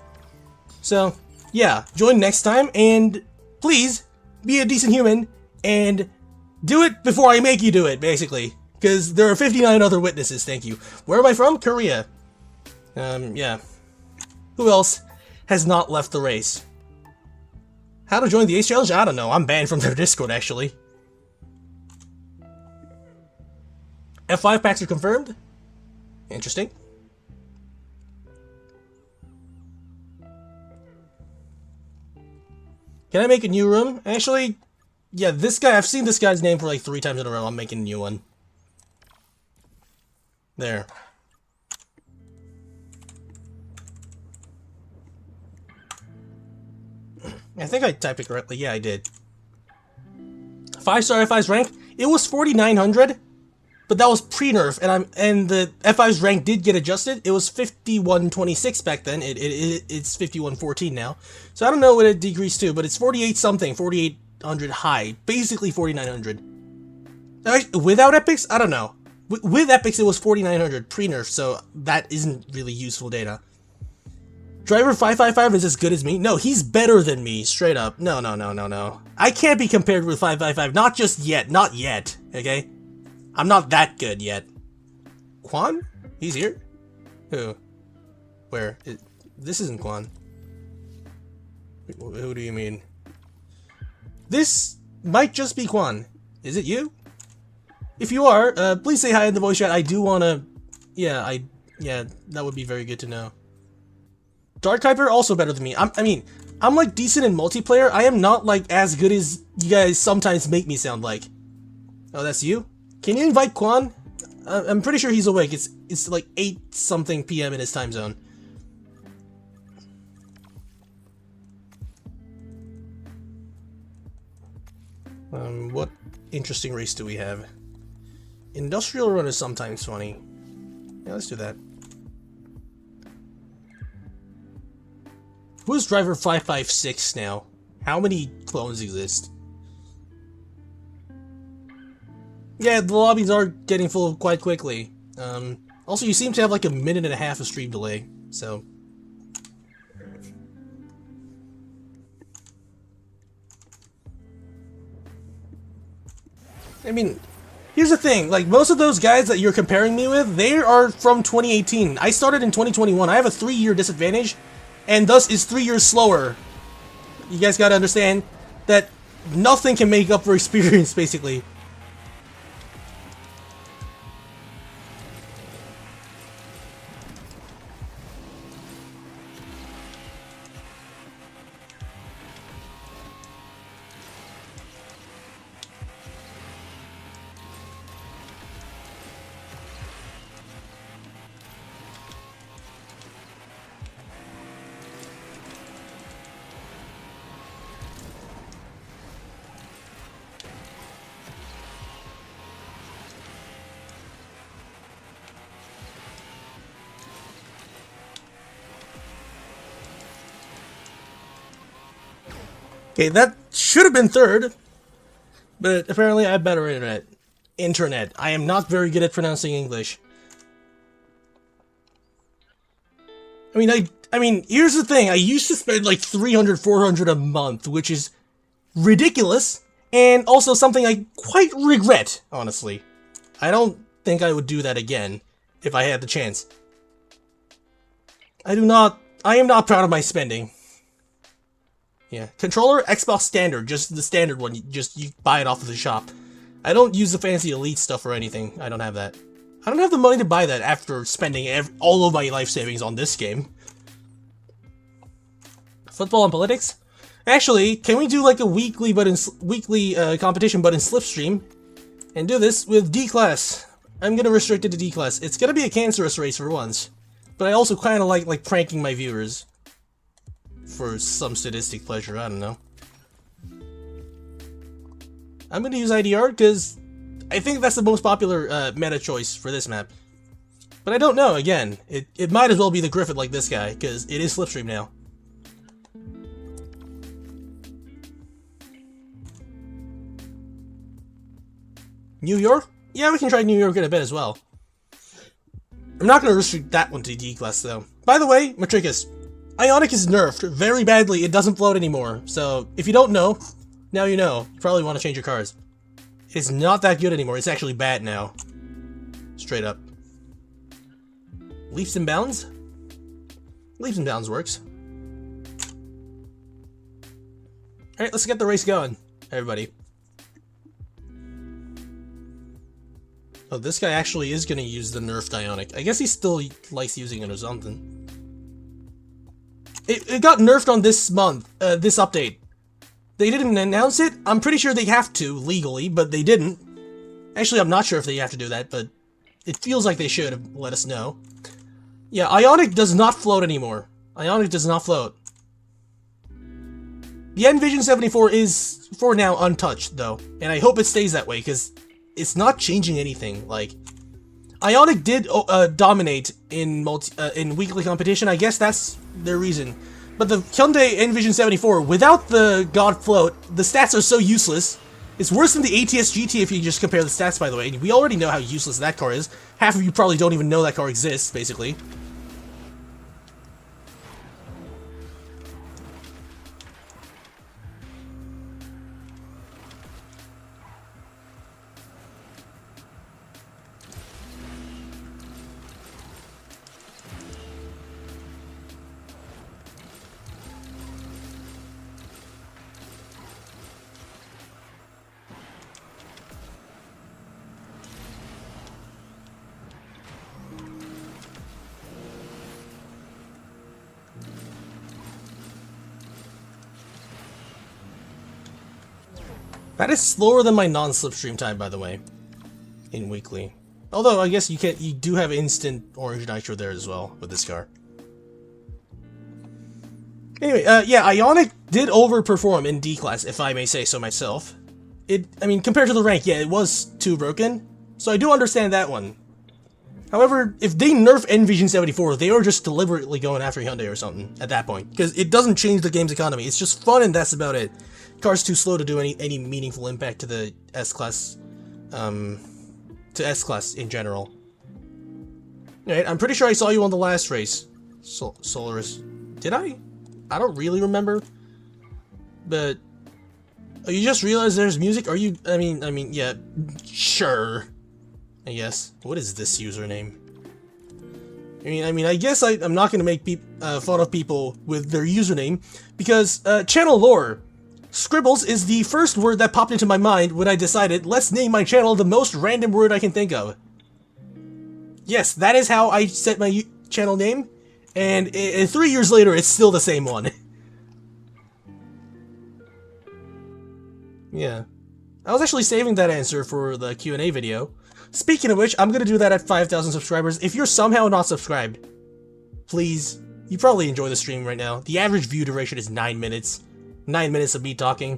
So, yeah, join next time, and please be a decent human and do it before I make you do it, basically, because there are 59 other witnesses. Thank you. Where am I from? Korea. Yeah. Who else has not left the race? How to join the Ace Challenge? I don't know. I'm banned from their Discord, actually. F5 packs are confirmed. Interesting. Can I make a new room? Actually, yeah, this guy, I've seen this guy's name for like 3 times in a row. I'm making a new one. There. I think I typed it correctly. Yeah, I did. 5-star F5's rank. It was 4,900, but that was pre-nerf, and the F5's rank did get adjusted. It was 5126 back then. It's 5114 now. So I don't know what it decreased to, but it's 48 something, 4,800 high, basically 4,900. Without epics, I don't know. With epics, it was 4,900 pre-nerf, so that isn't really useful data. Driver 555 is as good as me? No, he's better than me, straight up. No. I can't be compared with 555, not just yet, not yet, okay? I'm not that good yet. Quan? He's here? Who? Where? This isn't Quan. Who do you mean? This might just be Quan. Is it you? If you are, please say hi in the voice chat. I do wanna... Yeah, that would be very good to know. Dark Hyper also better than me. I'm like decent in multiplayer. I am not like as good as you guys sometimes make me sound like. Oh, that's you? Can you invite Quan? I'm pretty sure he's awake. It's like 8 something PM in his time zone. What interesting race do we have? Industrial Run is sometimes funny. Yeah, let's do that. Who's driver 556 now? How many clones exist? Yeah, the lobbies are getting full quite quickly. Also, you seem to have like a minute and a half of stream delay, so... I mean, here's the thing, like, most of those guys that you're comparing me with, they are from 2018. I started in 2021. I have a 3-year disadvantage, and thus is 3 years slower. You guys gotta understand that nothing can make up for experience, basically. Okay, that should have been third, but apparently I have better internet. I am not very good at pronouncing English. I mean, here's the thing. I used to spend like 300, 400 a month, which is ridiculous, and also something I quite regret, honestly. I don't think I would do that again if I had the chance. I am not proud of my spending. Yeah, controller, Xbox standard, just the standard one, you buy it off of the shop. I don't use the fancy Elite stuff or anything, I don't have that. I don't have the money to buy that after spending all of my life savings on this game. Football and politics? Actually, can we do like a weekly competition but in Slipstream? And do this with D-Class. I'm gonna restrict it to D-Class. It's gonna be a cancerous race for once. But I also kinda like pranking my viewers. For some sadistic pleasure, I don't know. I'm gonna use IDR because I think that's the most popular meta choice for this map. But I don't know, again. It might as well be the Griffith like this guy, because it is Slipstream now. New York? Yeah, we can try New York in a bit as well. I'm not going to restrict that one to D-Class, though. By the way, Matricus, Ionic is nerfed very badly. It doesn't float anymore. So, if you don't know, now you know. You probably want to change your cars. It's not that good anymore. It's actually bad now. Straight up. Leaps and bounds? Leaps and bounds works. Alright, let's get the race going, everybody. Oh, this guy actually is going to use the nerfed Ionic. I guess he still likes using it or something. It got nerfed on this month, this update. They didn't announce it. I'm pretty sure they have to, legally, but they didn't. Actually, I'm not sure if they have to do that, but it feels like they should have let us know. Yeah, Ionic does not float anymore. Ionic does not float. The Envision 74 is, for now, untouched, though. And I hope it stays that way, because it's not changing anything. Like, Ionic did dominate in weekly competition. I guess that's their reason. But the Hyundai Envision 74, without the God Float, the stats are so useless. It's worse than the ATS GT if you just compare the stats, by the way. We already know how useless that car is. Half of you probably don't even know that car exists, basically. That is slower than my non-slipstream time, by the way, in weekly. Although I guess you do have instant orange nitro there as well with this car. Anyway, yeah, Ionic did overperform in D-Class, if I may say so myself. I mean, compared to the rank, yeah, it was too broken, so I do understand that one. However, if they nerf Envision 74, they are just deliberately going after Hyundai or something at that point, because it doesn't change the game's economy. It's just fun, and that's about it. Car's too slow to do any meaningful impact to the S-Class, to S-Class in general. Alright, I'm pretty sure I saw you on the last race, Solaris. Did I? I don't really remember. But, oh, you just realized there's music? Are you, I mean, yeah, sure. I guess. What is this username? I mean, I guess I'm not gonna make fun of people with their username, because, channel lore. Scribbles is the first word that popped into my mind when I decided, let's name my channel the most random word I can think of. Yes, that is how I set my channel name, and 3 years later, it's still the same one. Yeah. I was actually saving that answer for the Q&A video. Speaking of which, I'm gonna do that at 5,000 subscribers. If you're somehow not subscribed, please, you probably enjoy the stream right now. The average view duration is 9 minutes. 9 minutes of me talking.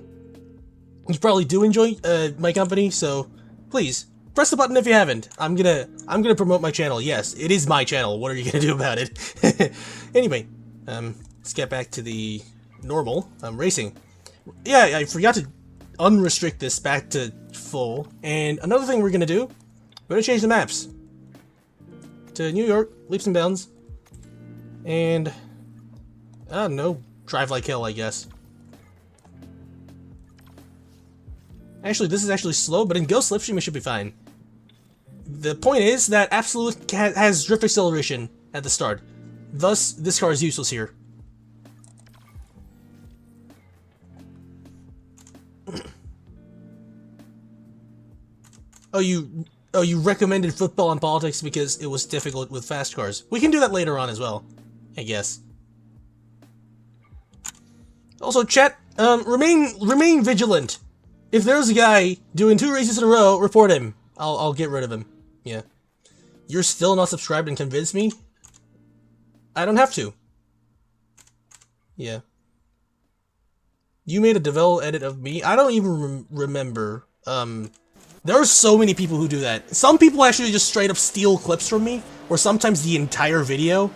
You probably do enjoy my company, so please press the button if you haven't. I'm gonna promote my channel. Yes, it is my channel. What are you gonna do about it? Anyway, let's get back to the normal racing. Yeah, I forgot to unrestrict this back to full. And another thing we're gonna do, we're gonna change the maps to New York, leaps and bounds, and I don't know, drive like hell, I guess. Actually, this is actually slow, but in Ghost Slipstream it should be fine. The point is that Absolute has drift acceleration at the start. Thus, this car is useless here. Oh, you recommended football and politics because it was difficult with fast cars. We can do that later on as well, I guess. Also, chat, remain vigilant. If there's a guy doing 2 races in a row, report him. I'll get rid of him. Yeah. You're still not subscribed and convinced me? I don't have to. Yeah. You made a develop edit of me? I don't even remember. There are so many people who do that. Some people actually just straight up steal clips from me, or sometimes the entire video,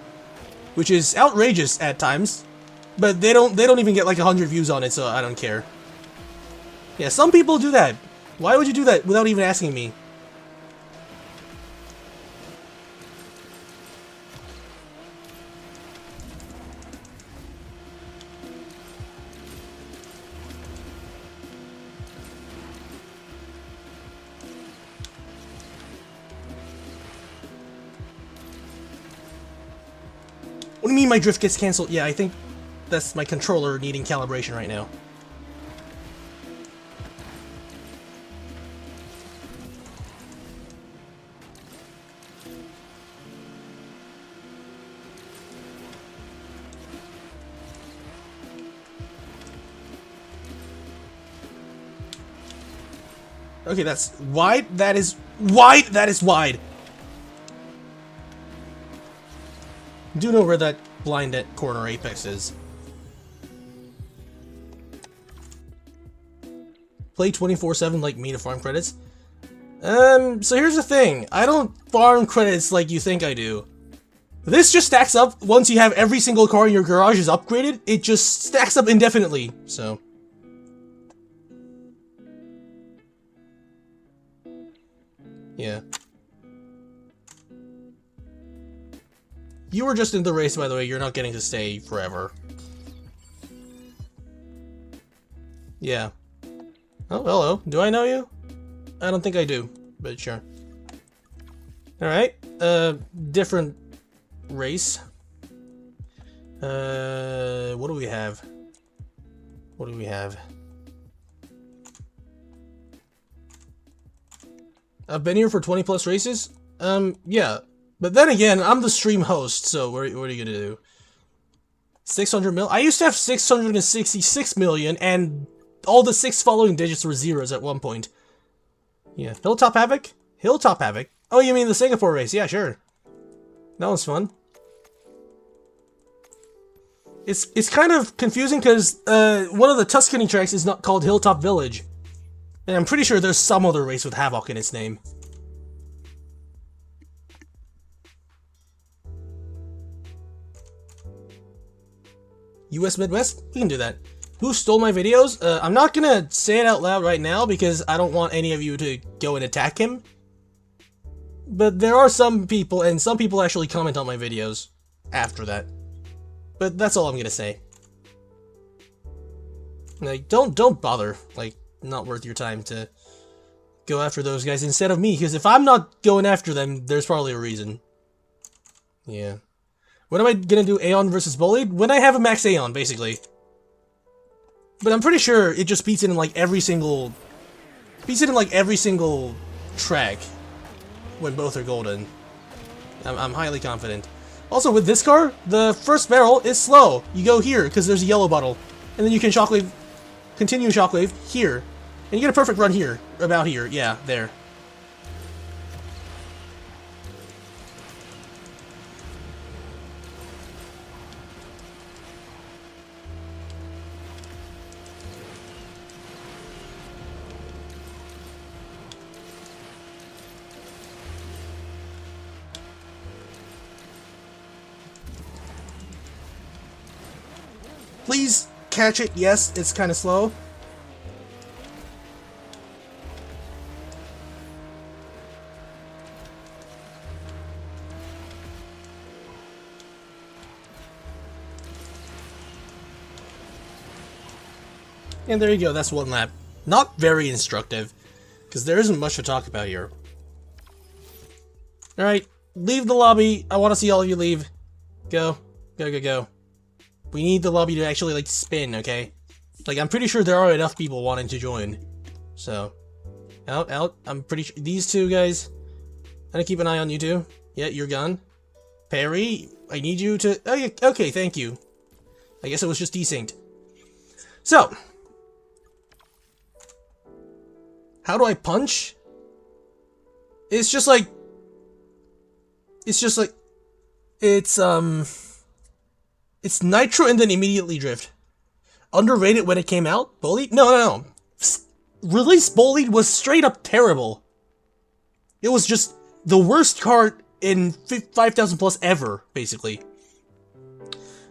which is outrageous at times. But they don't even get like 100 views on it, so I don't care. Yeah, some people do that. Why would you do that without even asking me? What do you mean my drift gets cancelled? Yeah, I think that's my controller needing calibration right now. Okay, that's wide. That is wide. That is wide. Do know where that blind at corner apex is. Play 24/7 like me to farm credits? So here's the thing. I don't farm credits like you think I do. This just stacks up once you have every single car in your garage is upgraded. It just stacks up indefinitely, so. Yeah. You were just in the race, by the way. You're not getting to stay forever. Yeah. Oh, hello. Do I know you? I don't think I do, but sure. Alright. Different race. What do we have? What do we have? I've been here for 20 plus races? Yeah. But then again, I'm the stream host, so what are you gonna do? 600 mil? I used to have 666 million, and all the 6 following digits were zeros at one point. Yeah. Hilltop Havoc? Hilltop Havoc? Oh, you mean the Singapore race? Yeah, sure. That was fun. It's kind of confusing because one of the Tuscany tracks is not called Hilltop Village. And I'm pretty sure there's some other race with Havoc in its name. US Midwest? We can do that. Who stole my videos? I'm not gonna say it out loud right now because I don't want any of you to go and attack him. But there are some people, and some people actually comment on my videos after that. But that's all I'm gonna say. Like, don't bother. Like, not worth your time to go after those guys instead of me, because if I'm not going after them, there's probably a reason. Yeah. When am I gonna do Aeon versus Bullied? When I have a max Aeon, basically. But I'm pretty sure it just beats it in like every single... track. When both are golden. I'm highly confident. Also, with this car, the first barrel is slow. You go here, because there's a yellow bottle. And then you can shockwave... continue shockwave here. And you get a perfect run here. About here. Yeah, there. Please catch it. Yes, it's kind of slow. And there you go, that's one lap. Not very instructive, because there isn't much to talk about here. Alright, leave the lobby. I want to see all of you leave. Go. Go, go, go. We need the lobby to actually, like, spin, okay? Like, I'm pretty sure there are enough people wanting to join. So, out, out. I'm pretty sure. These two guys. I'm gonna keep an eye on you two. Yeah, you're gone. Perry, I need you to... Oh, yeah, okay, thank you. I guess it was just desynced. So... how do I punch? It's just like... It's nitro and then immediately drift. Underrated when it came out? Bullied? No, no, no. Release Bullied was straight up terrible. It was just the worst card in 5,000 plus ever, basically.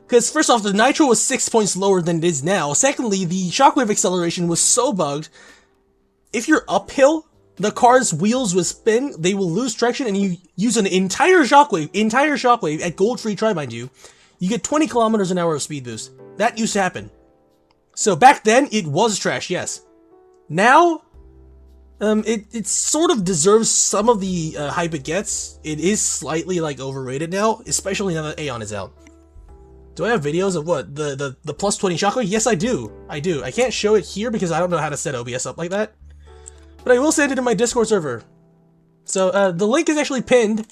Because first off, the nitro was 6 points lower than it is now. Secondly, the shockwave acceleration was so bugged if you're uphill, the car's wheels will spin, they will lose traction, and you use an entire shockwave at gold free try, mind you, you get 20 kilometers an hour of speed boost. That used to happen. So back then, it was trash, yes. Now, it sort of deserves some of the hype it gets. It is slightly, like, overrated now, especially now that Aeon is out. Do I have videos of what? The plus 20 shockwave? Yes, I do. I can't show it here because I don't know how to set OBS up like that. But I will send it in my Discord server. So, the link is actually pinned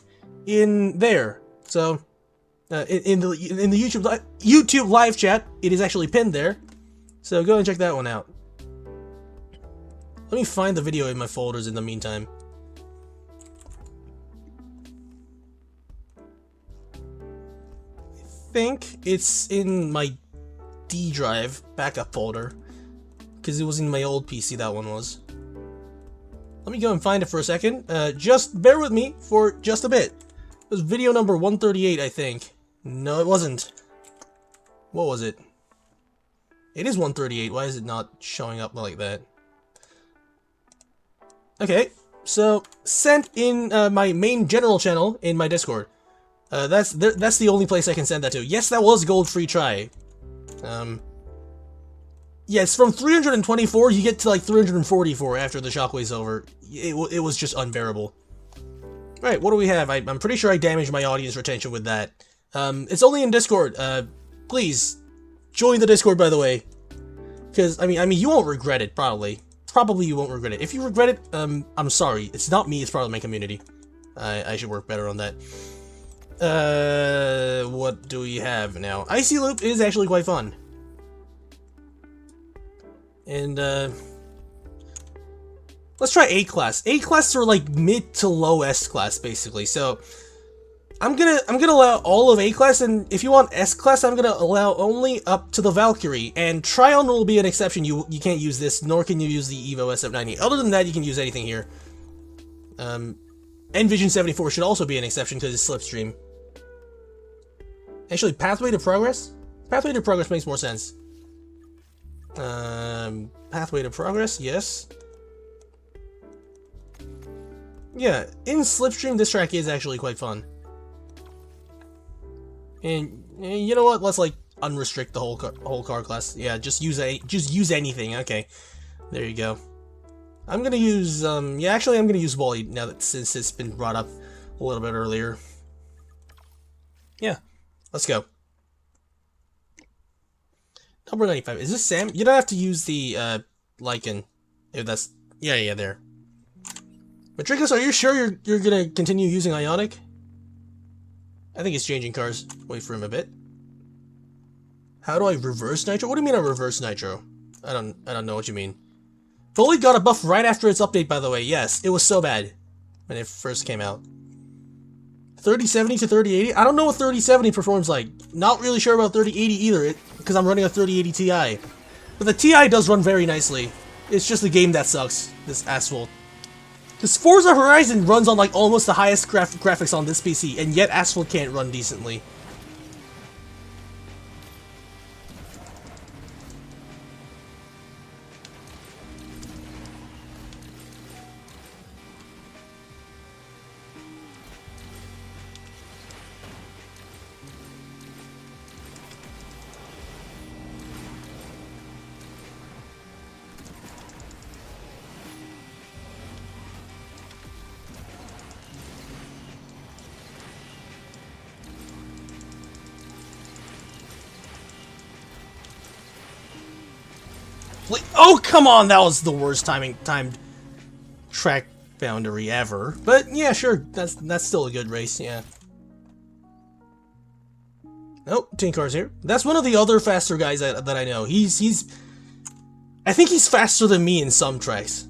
in there. So, in the YouTube live chat, it is actually pinned there. So go and check that one out. Let me find the video in my folders in the meantime. I think it's in my D drive backup folder, because it was in my old PC, that one was. Let me go and find it for a second. Just bear with me for just a bit. It was video number 138, I think. No, it wasn't. What was it? It is 138. Why is it not showing up like that? Okay, so sent in my main general channel in my Discord. That's the only place I can send that to. Yes, that was gold free try. Yes, from 324 you get to like 344 after the shockwave's over. It was just unbearable. Alright, what do we have? I'm pretty sure I damaged my audience retention with that. It's only in Discord. Please join the Discord, by the way. Because I mean you won't regret it, probably. Probably you won't regret it. If you regret it, I'm sorry. It's not me, it's probably my community. I should work better on that. What do we have now? Icy Loop is actually quite fun. And, let's try A-Class. A-Class are like mid to low S-Class, basically. So, I'm gonna allow all of A-Class, and if you want S-Class, I'm gonna allow only up to the Valkyrie. And Tryon will be an exception. You can't use this, nor can you use the Evo SF90. Other than that, you can use anything here. Envision 74 should also be an exception because it's Slipstream. Actually, Pathway to Progress? Pathway to Progress makes more sense. Pathway to Progress, yes. Yeah, in Slipstream, this track is actually quite fun. And you know what? Let's like unrestrict the whole car class. Yeah, just use anything. Okay, there you go. I'm gonna use yeah, actually I'm gonna use Wally now that since it's been brought up a little bit earlier. Yeah, let's go. Number 95. Is this Sam? You don't have to use the Lycan. If that's yeah there. Matricus, are you sure you're gonna continue using Ionic? I think he's changing cars. Wait for him a bit. How do I reverse Nitro? What do you mean I reverse Nitro? I don't know what you mean. Fully got a buff right after its update, by the way. Yes, it was so bad when it first came out. 3070 to 3080? I don't know what 3070 performs like. Not really sure about 3080 either, because I'm running a 3080 Ti. But the Ti does run very nicely. It's just the game that sucks, this Asphalt. Because Forza Horizon runs on like almost the highest graphics on this PC, and yet Asphalt can't run decently. Oh, come on! That was the worst timed track boundary ever. But yeah, sure, that's still a good race, yeah. Oh, Tinkar's here. That's one of the other faster guys that I know. I think he's faster than me in some tracks.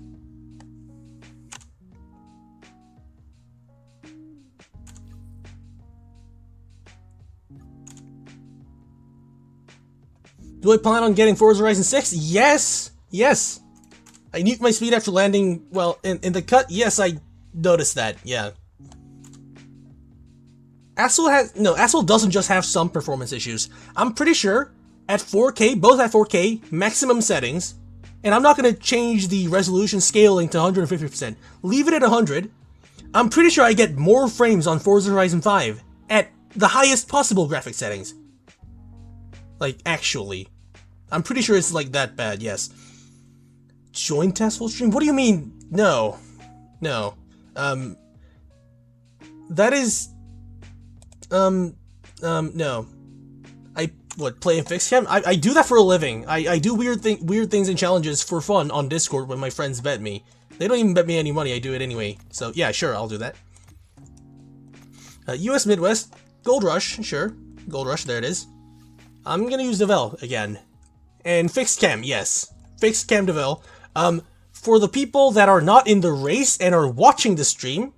Do I plan on getting Forza Horizon 6? Yes! Yes! I nuked my speed after landing, well, in the cut, yes, I noticed that, yeah. Asphalt doesn't just have some performance issues. I'm pretty sure, at 4K, both at 4K, maximum settings, and I'm not going to change the resolution scaling to 150%. Leave it at 100. I'm pretty sure I get more frames on Forza Horizon 5 at the highest possible graphic settings. Like, actually. I'm pretty sure it's like that bad, yes. Join task full stream? What do you mean? No. No. That is... no. Play and fix cam? I do that for a living. I do weird things and challenges for fun on Discord when my friends bet me. They don't even bet me any money, I do it anyway. So yeah, sure, I'll do that. US Midwest, Gold Rush, sure. Gold Rush, there it is. I'm gonna use Devel again. And fixed cam, yes. Fixed cam Devel. For the people that are not in the race and are watching the stream,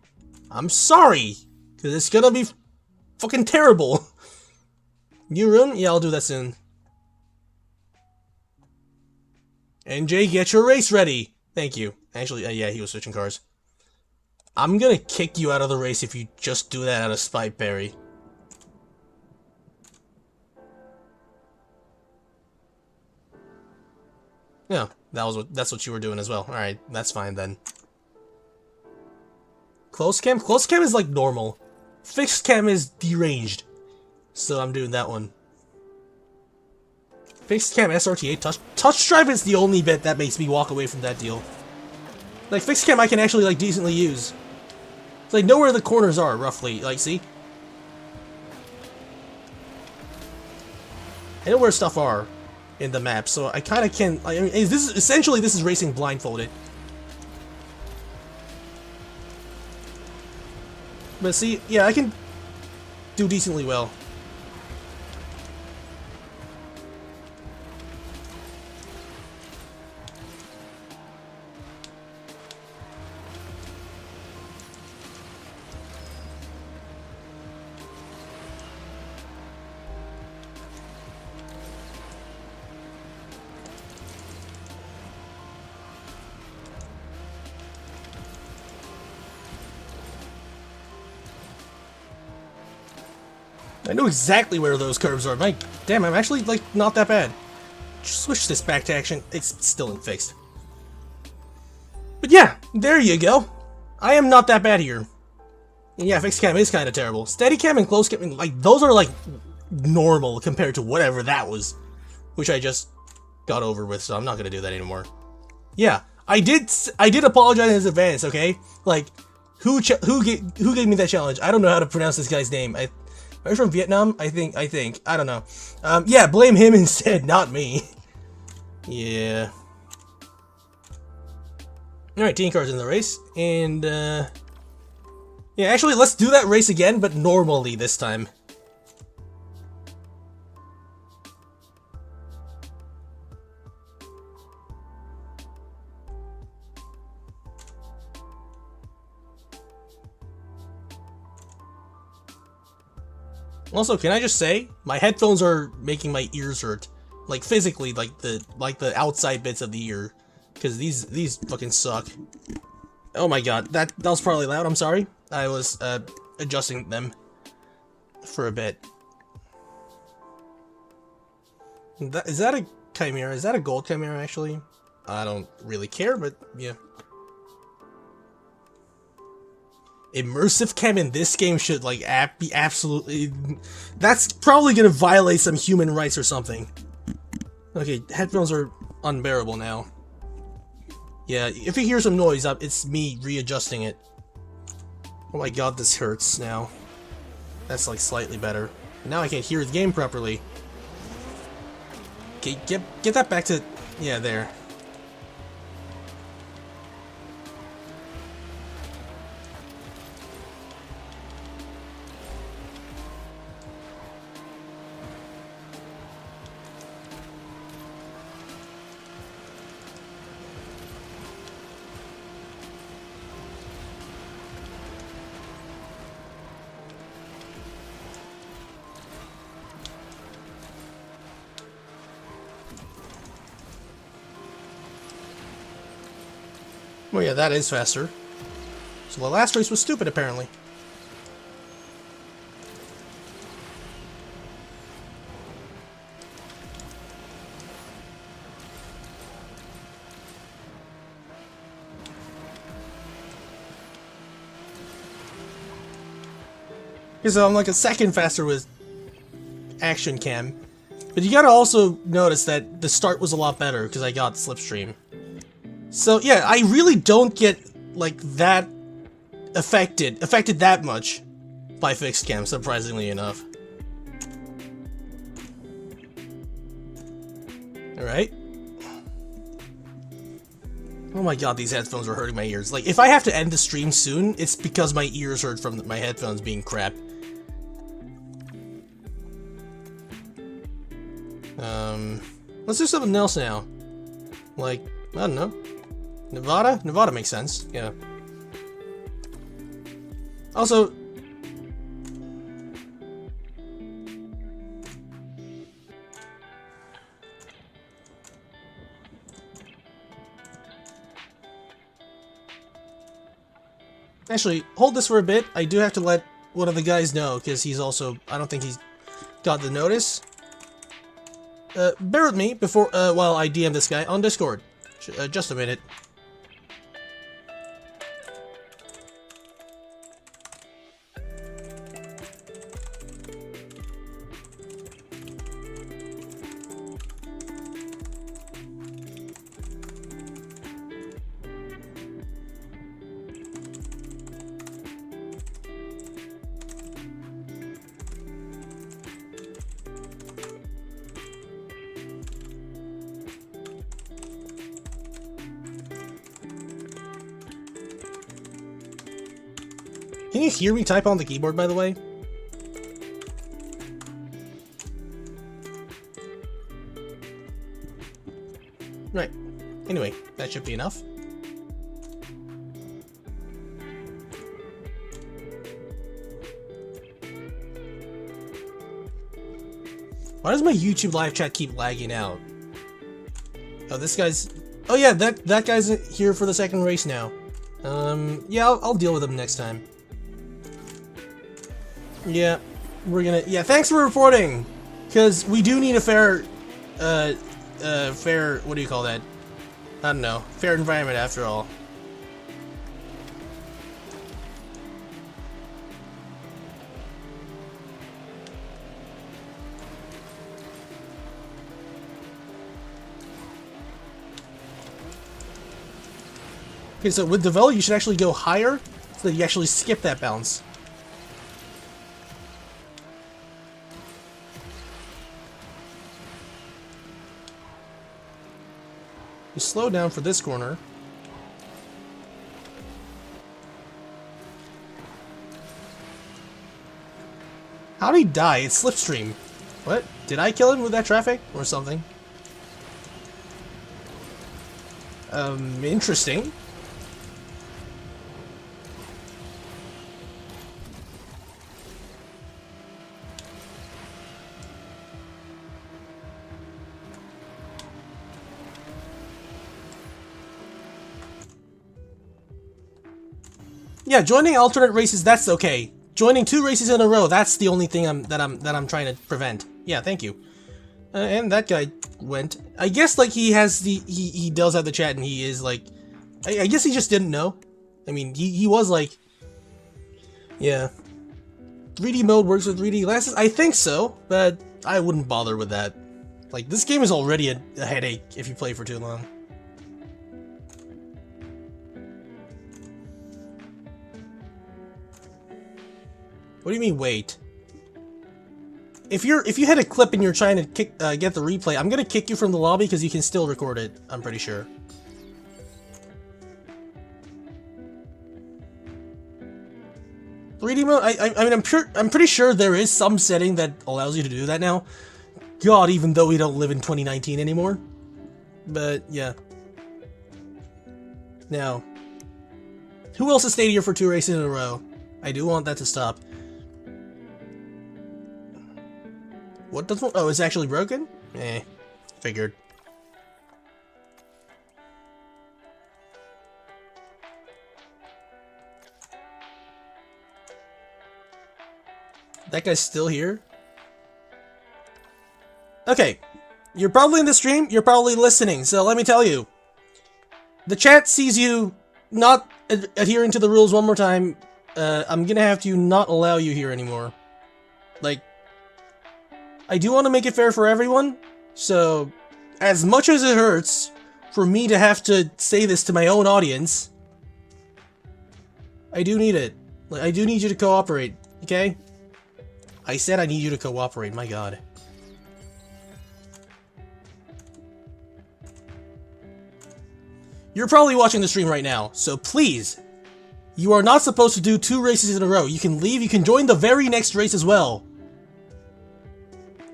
I'm sorry. Because it's gonna be fucking terrible. New room? Yeah, I'll do that soon. NJ, get your race ready. Thank you. Actually, yeah, he was switching cars. I'm gonna kick you out of the race if you just do that out of spite, Barry. Yeah, that's what you were doing as well. Alright, that's fine then. Close cam? Close cam is like normal. Fixed cam is deranged. So I'm doing that one. Fixed cam SRT8 touch drive is the only bit that makes me walk away from that deal. Like fixed cam I can actually like decently use. It's like know where the corners are roughly, like see? I know where stuff are in the map, so I kind of can. I mean, this is essentially this is racing blindfolded. But see, yeah, I can do decently well. I know exactly where those curves are. Mike, damn, I'm actually, like, not that bad. Just switch this back to action. It's still not fixed. But yeah, there you go. I am not that bad here. And yeah, fixed cam is kind of terrible. Steady cam and close cam, like, those are, like, normal compared to whatever that was. Which I just got over with, so I'm not gonna do that anymore. Yeah, I did apologize in advance, okay? Like, who gave me that challenge? I don't know how to pronounce this guy's name. Are you from Vietnam? I think. I don't know. Yeah, blame him instead, not me. Yeah. Alright, 10 cars in the race. And, yeah, actually, let's do that race again, but normally this time. Also, can I just say, my headphones are making my ears hurt. Like, physically, like the outside bits of the ear. Because these fucking suck. Oh my god, that was probably loud, I'm sorry. I was, adjusting them for a bit. Is that a chimera? Is that a gold chimera, actually? I don't really care, but, yeah. Immersive cam in this game should, like, be absolutely... That's probably gonna violate some human rights or something. Okay, headphones are unbearable now. Yeah, if you hear some noise, it's me readjusting it. Oh my god, this hurts now. That's, like, slightly better. Now I can't hear the game properly. Okay, get that back to... Yeah, there. Oh yeah, that is faster. So the last race was stupid, apparently. Because I'm like a second faster with action cam. But you gotta also notice that the start was a lot better because I got slipstream. So yeah, I really don't get like that affected that much by fixed cam, surprisingly enough. Alright. Oh my god, these headphones are hurting my ears. Like, if I have to end the stream soon, it's because my ears hurt from my headphones being crap. Let's do something else now. Like, I don't know. Nevada? Nevada makes sense, yeah. Also... Actually, hold this for a bit. I do have to let one of the guys know, because he's also... I don't think he's got the notice. Bear with me before, while I DM this guy on Discord. Just a minute. Can you hear me type on the keyboard, by the way? Right. Anyway, that should be enough. Why does my YouTube live chat keep lagging out? Oh, this guy's... Oh yeah, that guy's here for the second race now. Yeah, I'll deal with him next time. Yeah, we're gonna... Yeah, thanks for reporting! Because we do need a fair... fair... What do you call that? I don't know. Fair environment, after all. Okay, so with Devel, you should actually go higher, so that you actually skip that bounce. You slow down for this corner. How'd he die? It's Slipstream. What? Did I kill him with that traffic? Or something? Interesting. Yeah, joining alternate races, that's okay. Joining 2 races in a row, that's the only thing that I'm trying to prevent. Yeah, thank you. And that guy went. I guess like he has the he does have the chat and he is like I guess he just didn't know. I mean, he was like, yeah. 3D mode works with 3D glasses? I think so, but I wouldn't bother with that. Like, this game is already a headache if you play for too long. What do you mean, wait? If you hit a clip and you're trying to get the replay, I'm gonna kick you from the lobby because you can still record it, I'm pretty sure. .3D mode? I mean, I'm pretty sure there is some setting that allows you to do that now. God, even though we don't live in 2019 anymore. But, yeah. Now, who else has stayed here for 2 races in a row? I do want that to stop. What doesn't... Oh, it's actually broken? Eh, figured. That guy's still here? Okay. You're probably in the stream, you're probably listening, so let me tell you. The chat sees you not adhering to the rules one more time, I'm gonna have to not allow you here anymore. Like, I do want to make it fair for everyone, so as much as it hurts for me to have to say this to my own audience, I do need it. Like, I do need you to cooperate, okay? I said I need you to cooperate, my god. You're probably watching the stream right now, so please, you are not supposed to do 2 races in a row. You can leave, you can join the very next race as well.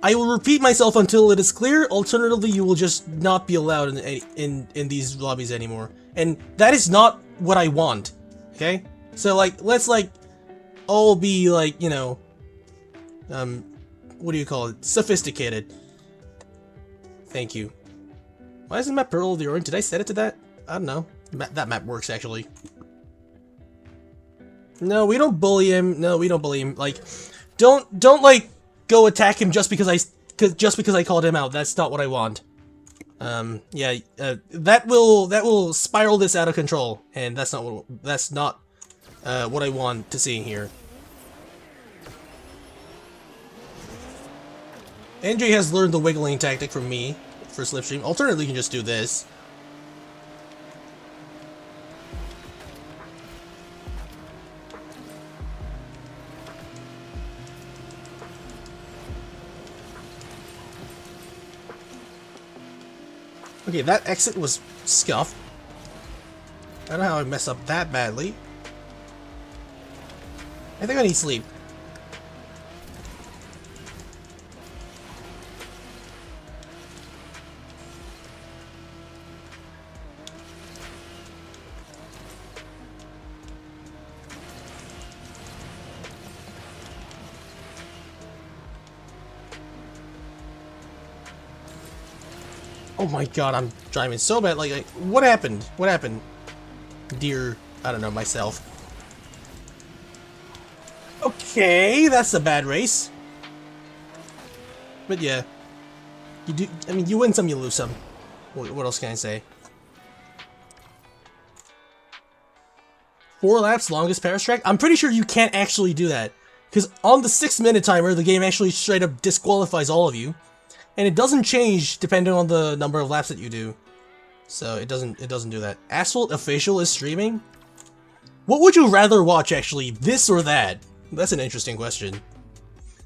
I will repeat myself until it is clear, alternatively you will just not be allowed in these lobbies anymore. And that is not what I want, okay? So, like, let's, like, all be, like, you know, what do you call it? Sophisticated. Thank you. Why isn't map Pearl of the Orange? Did I set it to that? I don't know. That map works, actually. No, we don't bully him. No, we don't bully him. Like, don't, like, go attack him just because I called him out. That's not what I want. Yeah, that will spiral this out of control, and that's not what I want to see here. NJ has learned the wiggling tactic from me for Slipstream. Alternatively, you can just do this. Okay, that exit was scuffed. I don't know how I messed up that badly. I think I need sleep. Oh my god, I'm driving so bad. Like, what happened? What happened? Dear, I don't know, myself. Okay, that's a bad race. But yeah. You do, I mean, you win some, you lose some. What else can I say? 4 laps, longest Paris track? I'm pretty sure you can't actually do that. Because on the 6-minute timer, the game actually straight up disqualifies all of you. And it doesn't change depending on the number of laps that you do. So it doesn't do that. Asphalt Official is streaming? What would you rather watch, actually? This or that? That's an interesting question.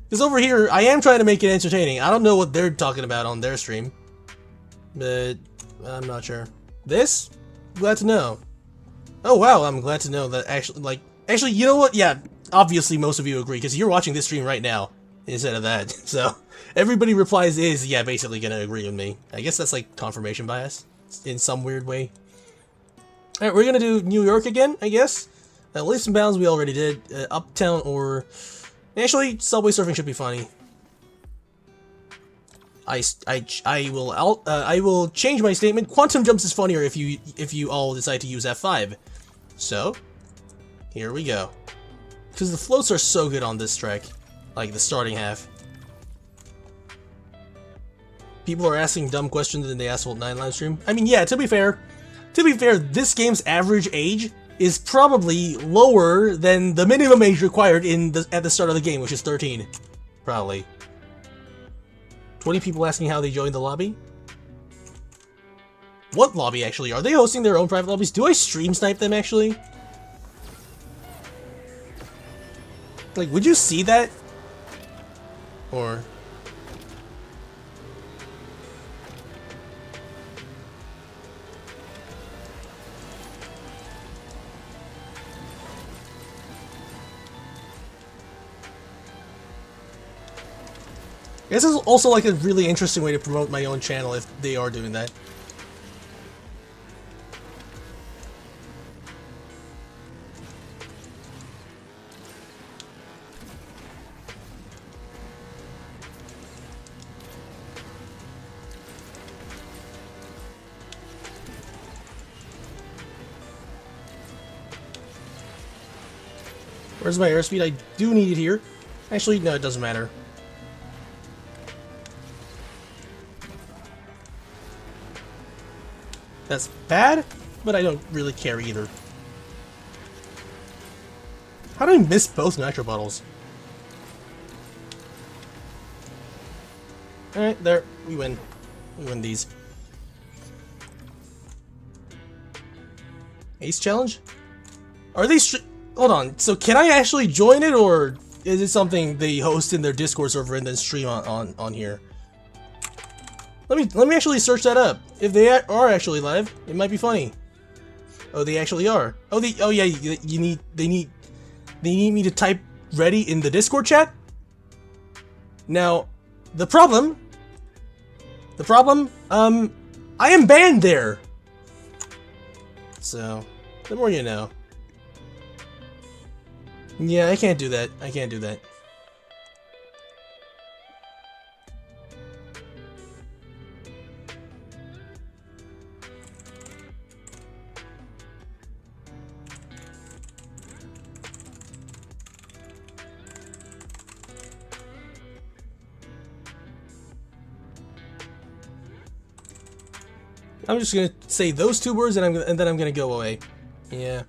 Because over here, I am trying to make it entertaining. I don't know what they're talking about on their stream. But I'm not sure. This? Glad to know. Oh wow, I'm glad to know that actually, you know what? Yeah, obviously most of you agree, because you're watching this stream right now instead of that. So everybody replies is, yeah, basically gonna agree with me. I guess that's like confirmation bias in some weird way. Alright, we're gonna do New York again, I guess. Leaps and Bounds we already did. Uptown or... Actually, Subway Surfing should be funny. I will change my statement. Quantum Jumps is funnier if you all decide to use F5. So, here we go. Because the floats are so good on this track. Like the starting half. People are asking dumb questions in the Asphalt 9 livestream. I mean, yeah, to be fair, this game's average age is probably lower than the minimum age required at the start of the game, which is 13. Probably. 20 people asking how they joined the lobby? What lobby, actually? Are they hosting their own private lobbies? Do I stream snipe them, actually? Like, would you see that? Or... this is also like a really interesting way to promote my own channel if they are doing that. Where's my airspeed? I do need it here. Actually, no, it doesn't matter. That's bad, but I don't really care either. How did I miss both nitro bottles? Alright, there. We win. We win these. Ace challenge? Are they hold on, so can I actually join it, or is it something they host in their Discord server and then stream on here? Let me actually search that up. If they are actually live, it might be funny. Oh, they actually are. Oh, yeah, they need me to type ready in the Discord chat? Now, the problem, I am banned there. So, the more you know. Yeah, I can't do that. I can't do that. I'm just gonna say those two words and then I'm gonna go away. Yeah.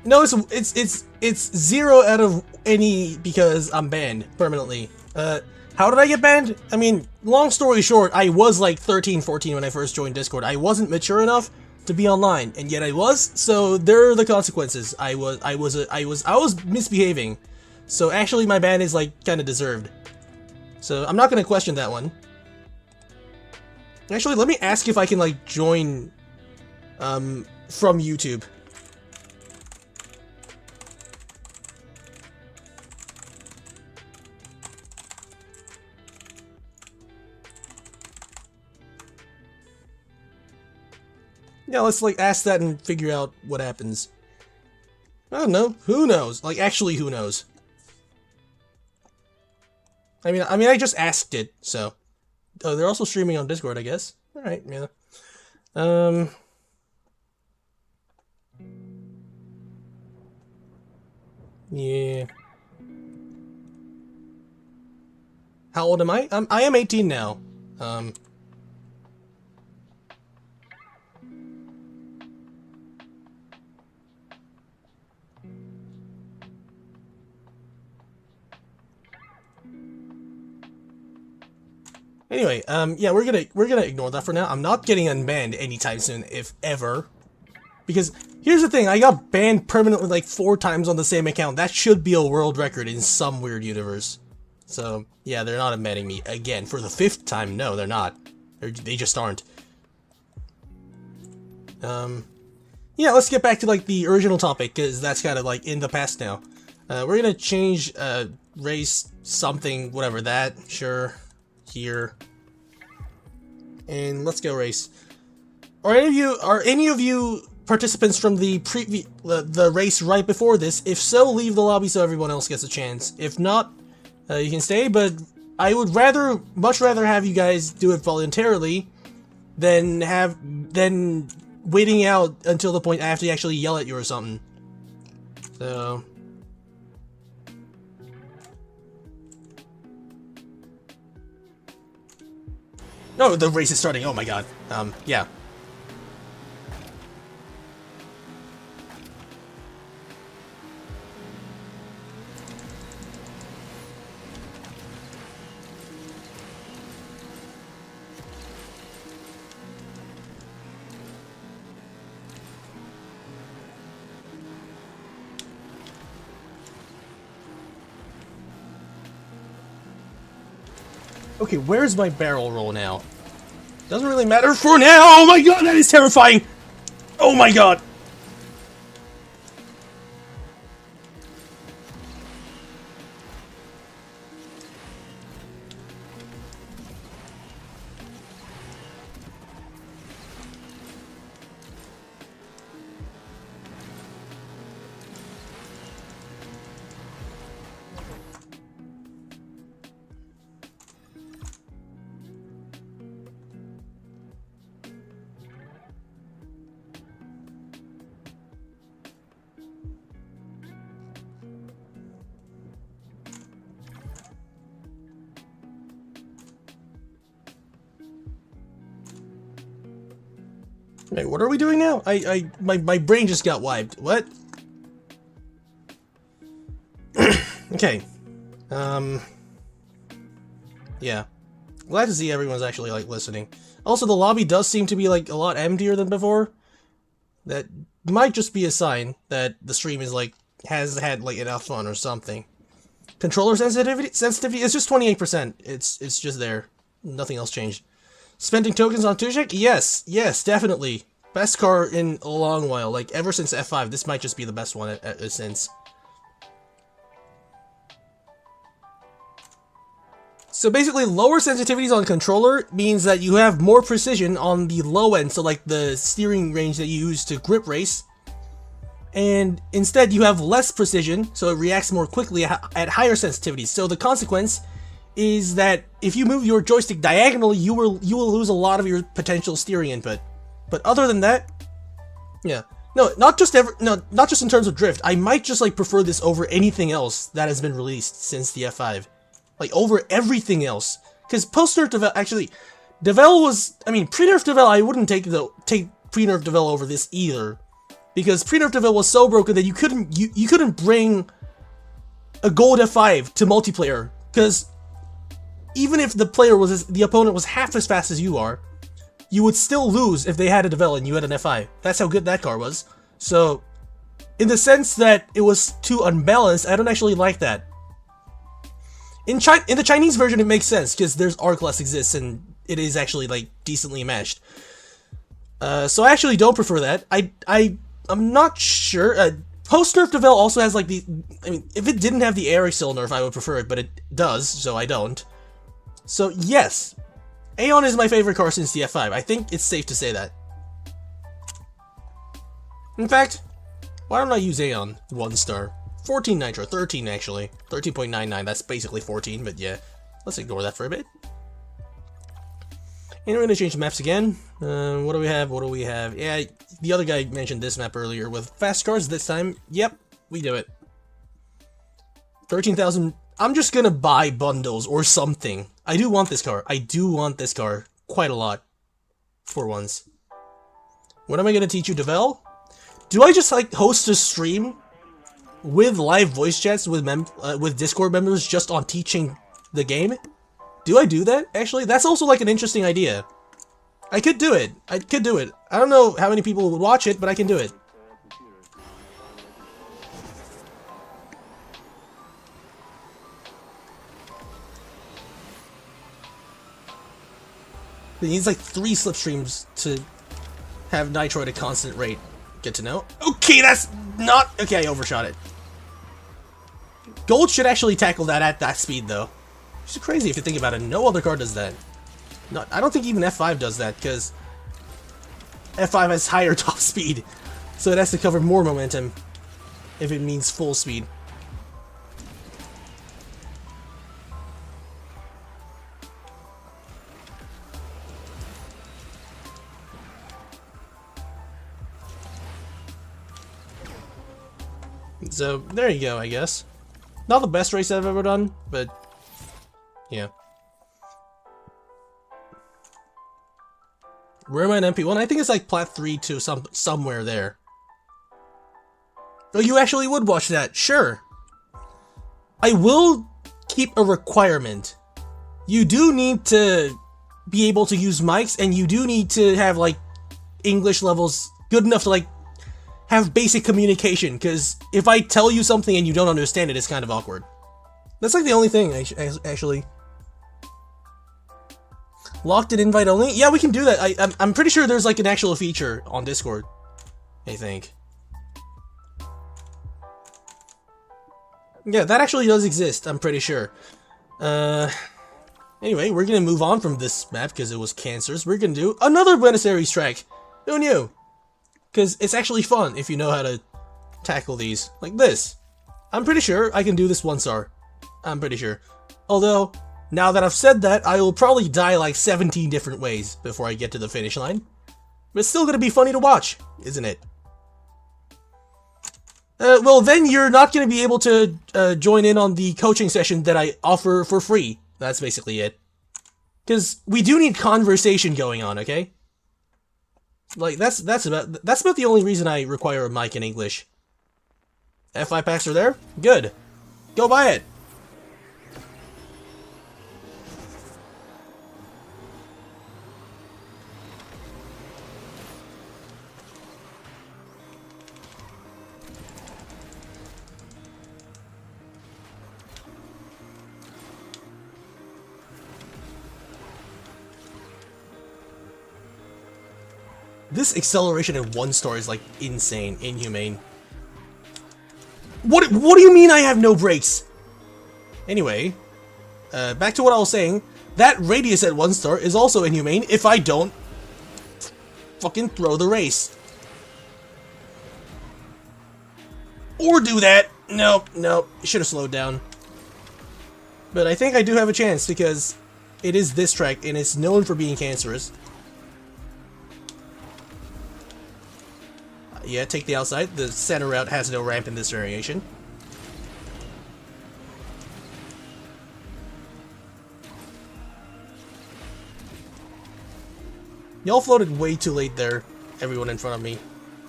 No, it's 0 out of any because I'm banned permanently. How did I get banned? I mean, long story short, I was like 13, 14 when I first joined Discord. I wasn't mature enough to be online, and yet I was. So there are the consequences. I was misbehaving. So actually, my ban is like kind of deserved. So I'm not gonna question that one. Actually, let me ask if I can like join from YouTube. Yeah, let's like ask that and figure out what happens. I don't know. Who knows? Like, actually, who knows? I mean, I just asked it, so. Oh, they're also streaming on Discord, I guess. All right, yeah. Yeah. How old am I? I am 18 now. Anyway, yeah, we're gonna ignore that for now. I'm not getting unbanned anytime soon, if ever. Because here's the thing, I got banned permanently like 4 times on the same account. That should be a world record in some weird universe. So, yeah, they're not unbanning me again for the 5th time. No, they're not. They just aren't. Yeah, let's get back to like the original topic, because that's kind of like in the past now. We're gonna change race something, whatever that, sure. Here, and let's go race. Are any of you participants from the race right before this? If so, leave the lobby so everyone else gets a chance. If not, you can stay. But I would much rather have you guys do it voluntarily than waiting out until the point I have to actually yell at you or something. So. No, the race is starting. Oh my god. Yeah. Okay, where's my barrel roll now? Doesn't really matter for now. Oh my god, that is terrifying. Oh my god. Wait, what are we doing now? My brain just got wiped. What? Okay. Yeah. Glad to see everyone's actually, like, listening. Also, the lobby does seem to be, like, a lot emptier than before. That might just be a sign that the stream is, like, has had, like, enough fun or something. Controller sensitivity is just 28%. It's just there. Nothing else changed. Spending tokens on Tushek? Yes, definitely. Best car in a long while. Like, ever since F5, this might just be the best one since. So basically, lower sensitivities on controller means that you have more precision on the low end, so like the steering range that you use to grip race. And instead, you have less precision, so it reacts more quickly at higher sensitivities. So the consequence is that if you move your joystick diagonally, you will lose a lot of your potential steering input. But other than that, yeah. No, not just in terms of drift. I might just like prefer this over anything else that has been released since the F5. Like, over everything else. Because post-nerf Devel, actually, Devel was, I mean, pre-nerf Devel, I wouldn't take pre-nerf Devel over this either. Because pre-nerf Devel was so broken that you couldn't bring a gold F5 to multiplayer. Because even if the opponent was half as fast as you are, you would still lose if they had a Devel and you had an F5. That's how good that car was. So, in the sense that it was too unbalanced, I don't actually like that. In the Chinese version, it makes sense, because there's arc less exists, and it is actually, like, decently matched. So I actually don't prefer that. I'm not sure. Post-nerf Devel also has, like, I mean, if it didn't have the aerosol nerf, I would prefer it, but it does, so I don't. So, yes. Aeon is my favorite car since the F5. I think it's safe to say that. In fact, why don't I use Aeon 1 star? 14 Nitro, 13 actually. 13.99, that's basically 14, but yeah. Let's ignore that for a bit. And we're gonna change the maps again. What do we have? Yeah, the other guy mentioned this map earlier with fast cars this time. Yep, we do it. 13,000. I'm just gonna buy bundles or something. I do want this car. I do want this car quite a lot. For once. What am I gonna teach you, Devel? Do I just like host a stream with live voice chats with Discord members just on teaching the game? Do I do that? Actually, that's also like an interesting idea. I could do it. I don't know how many people would watch it, but I can do it. It needs like 3 slipstreams to have Nitro at a constant rate. Good to know. Okay, that's not... Okay, I overshot it. Gold should actually tackle that at that speed, though. Which is crazy if you think about it. No other car does that. No, I don't think even F5 does that, because F5 has higher top speed. So it has to cover more momentum if it means full speed. So, there you go, I guess. Not the best race I've ever done, but yeah. Where am I in MP1? I think it's like Plat 3 to somewhere there. Oh, you actually would watch that? Sure. I will keep a requirement. You do need to be able to use mics, and you do need to have, like, English levels good enough to, like, have basic communication, because if I tell you something and you don't understand it, it's kind of awkward. That's, like, the only thing, actually. Locked in invite only? Yeah, we can do that. I'm pretty sure there's, like, an actual feature on Discord, I think. Yeah, that actually does exist, I'm pretty sure. Anyway, we're gonna move on from this map, because it was cancers. We're gonna do another Buenos Aires track. Who knew? Because it's actually fun if you know how to tackle these. Like this. I'm pretty sure I can do this 1 star. I'm pretty sure. Although, now that I've said that, I will probably die like 17 different ways before I get to the finish line. But it's still gonna be funny to watch, isn't it? Well, then you're not gonna be able to join in on the coaching session that I offer for free. That's basically it. Because we do need conversation going on, okay? Like, that's about the only reason I require a mic in English. F5 packs are there? Good. Go buy it. This acceleration in one star is like insane, inhumane. What do you mean I have no brakes? Anyway, back to what I was saying. That radius at 1 star is also inhumane if I don't fucking throw the race. Or do that. Nope, should have slowed down. But I think I do have a chance because it is this track and it's known for being cancerous. Yeah, take the outside. The center route has no ramp in this variation. Y'all floated way too late there, everyone in front of me.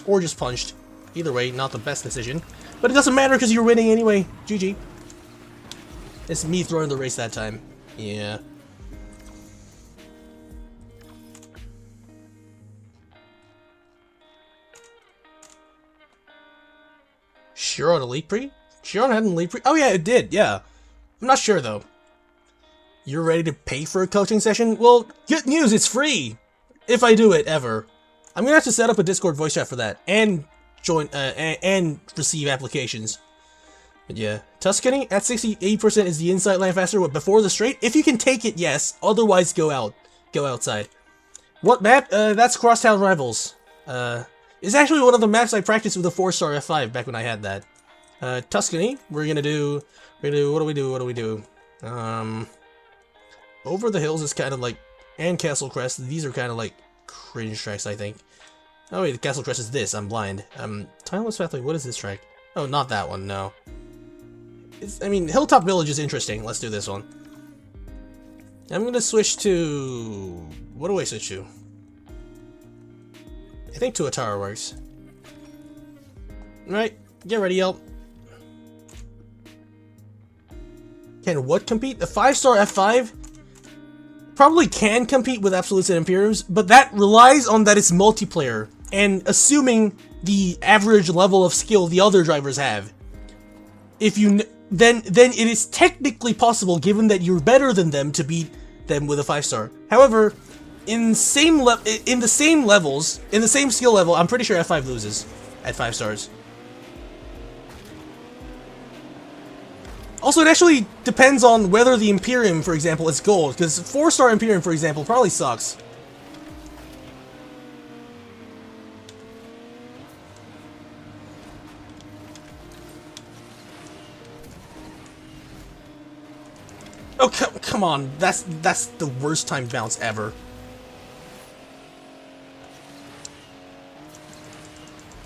Or just punched. Either way, not the best decision. But it doesn't matter because you're winning anyway. GG. It's me throwing the race that time. Yeah. Chiron Elite Pre? Chiron had an Elite Pre? Oh yeah, it did, yeah. I'm not sure though. You're ready to pay for a coaching session? Well, good news, it's free! If I do it, ever. I'm gonna have to set up a Discord voice chat for that, and join, and receive applications. But yeah, Tuscany at 68% is the inside line faster before the straight. If you can take it, yes. Otherwise, go outside. What map? That's Crosstown Rivals. It's actually one of the maps I practiced with a 4-star F5 back when I had that. Tuscany, we're gonna do, what do we do? Over the Hills is kind of like, and Castle Crest, these are kind of like cringe tracks, I think. Oh wait, the Castle Crest is this, I'm blind. Timeless Pathway, what is this track? Oh, not that one, no. I mean, Hilltop Village is interesting, let's do this one. I'm gonna switch to, what do I switch to? I think Tuatara works. Alright, get ready, y'all. Can what compete? A 5-star F5 probably can compete with Absolutes and Imperiums, but that relies on that it's multiplayer, and assuming the average level of skill the other drivers have. If you then it is technically possible, given that you're better than them, to beat them with a 5-star. However, in the same skill level, I'm pretty sure F5 loses at 5 stars. Also, it actually depends on whether the Imperium, for example, is gold, because 4-star Imperium, for example, probably sucks. Oh, come on, that's the worst time bounce ever.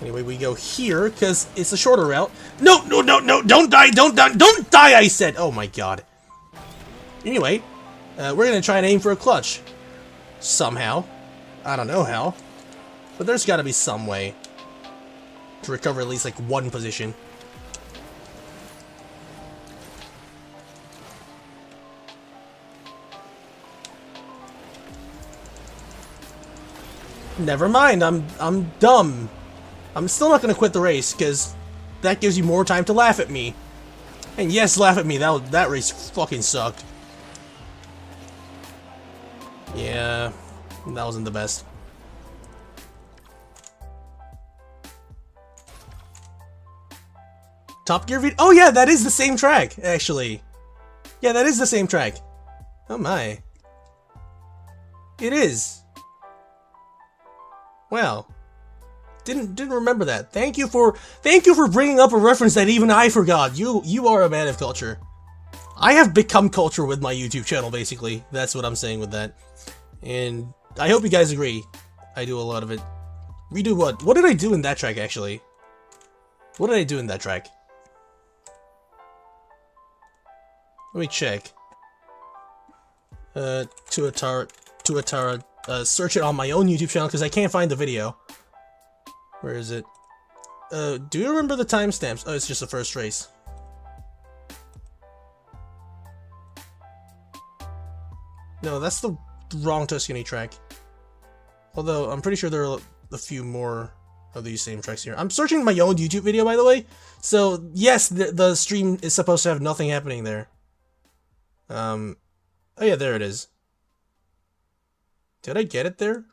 Anyway, we go here, because it's a shorter route. No, don't die, I said! Oh my god. Anyway, we're gonna try and aim for a clutch. Somehow. I don't know how. But there's gotta be some way to recover at least, like, one position. Never mind, I'm dumb. I'm still not gonna quit the race, because that gives you more time to laugh at me. And yes, laugh at me, that race fucking sucked. Yeah, that wasn't the best. Top Gear video? Oh yeah, that is the same track, actually. Yeah, that is the same track. Oh my. It is. Wow. Didn't remember that. Thank you for bringing up a reference that even I forgot. You are a man of culture. I have become culture with my YouTube channel, basically. That's what I'm saying with that. And I hope you guys agree. I do a lot of it. Redo what? What did I do in that track, actually? What did I do in that track? Let me check. Tuatara, search it on my own YouTube channel, because I can't find the video. Where is it? Do you remember the timestamps? Oh, it's just the first race. No, that's the wrong Tuscany track. Although, I'm pretty sure there are a few more of these same tracks here. I'm searching my own YouTube video, by the way. So, yes, the stream is supposed to have nothing happening there. Oh yeah, there it is. Did I get it there?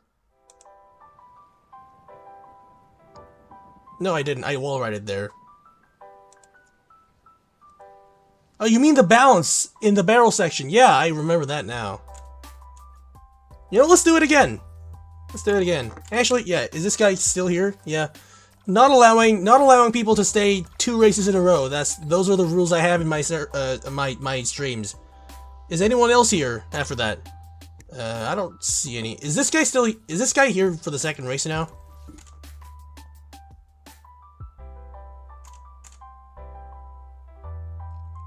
No, I didn't. I wall righted there. Oh, you mean the balance in the barrel section? Yeah, I remember that now. You know, let's do it again. Let's do it again. Actually, yeah, is this guy still here? Yeah. Not allowing people to stay 2 races in a row. Those are the rules I have in my my streams. Is anyone else here after that? I don't see any. Is this guy here for the second race now?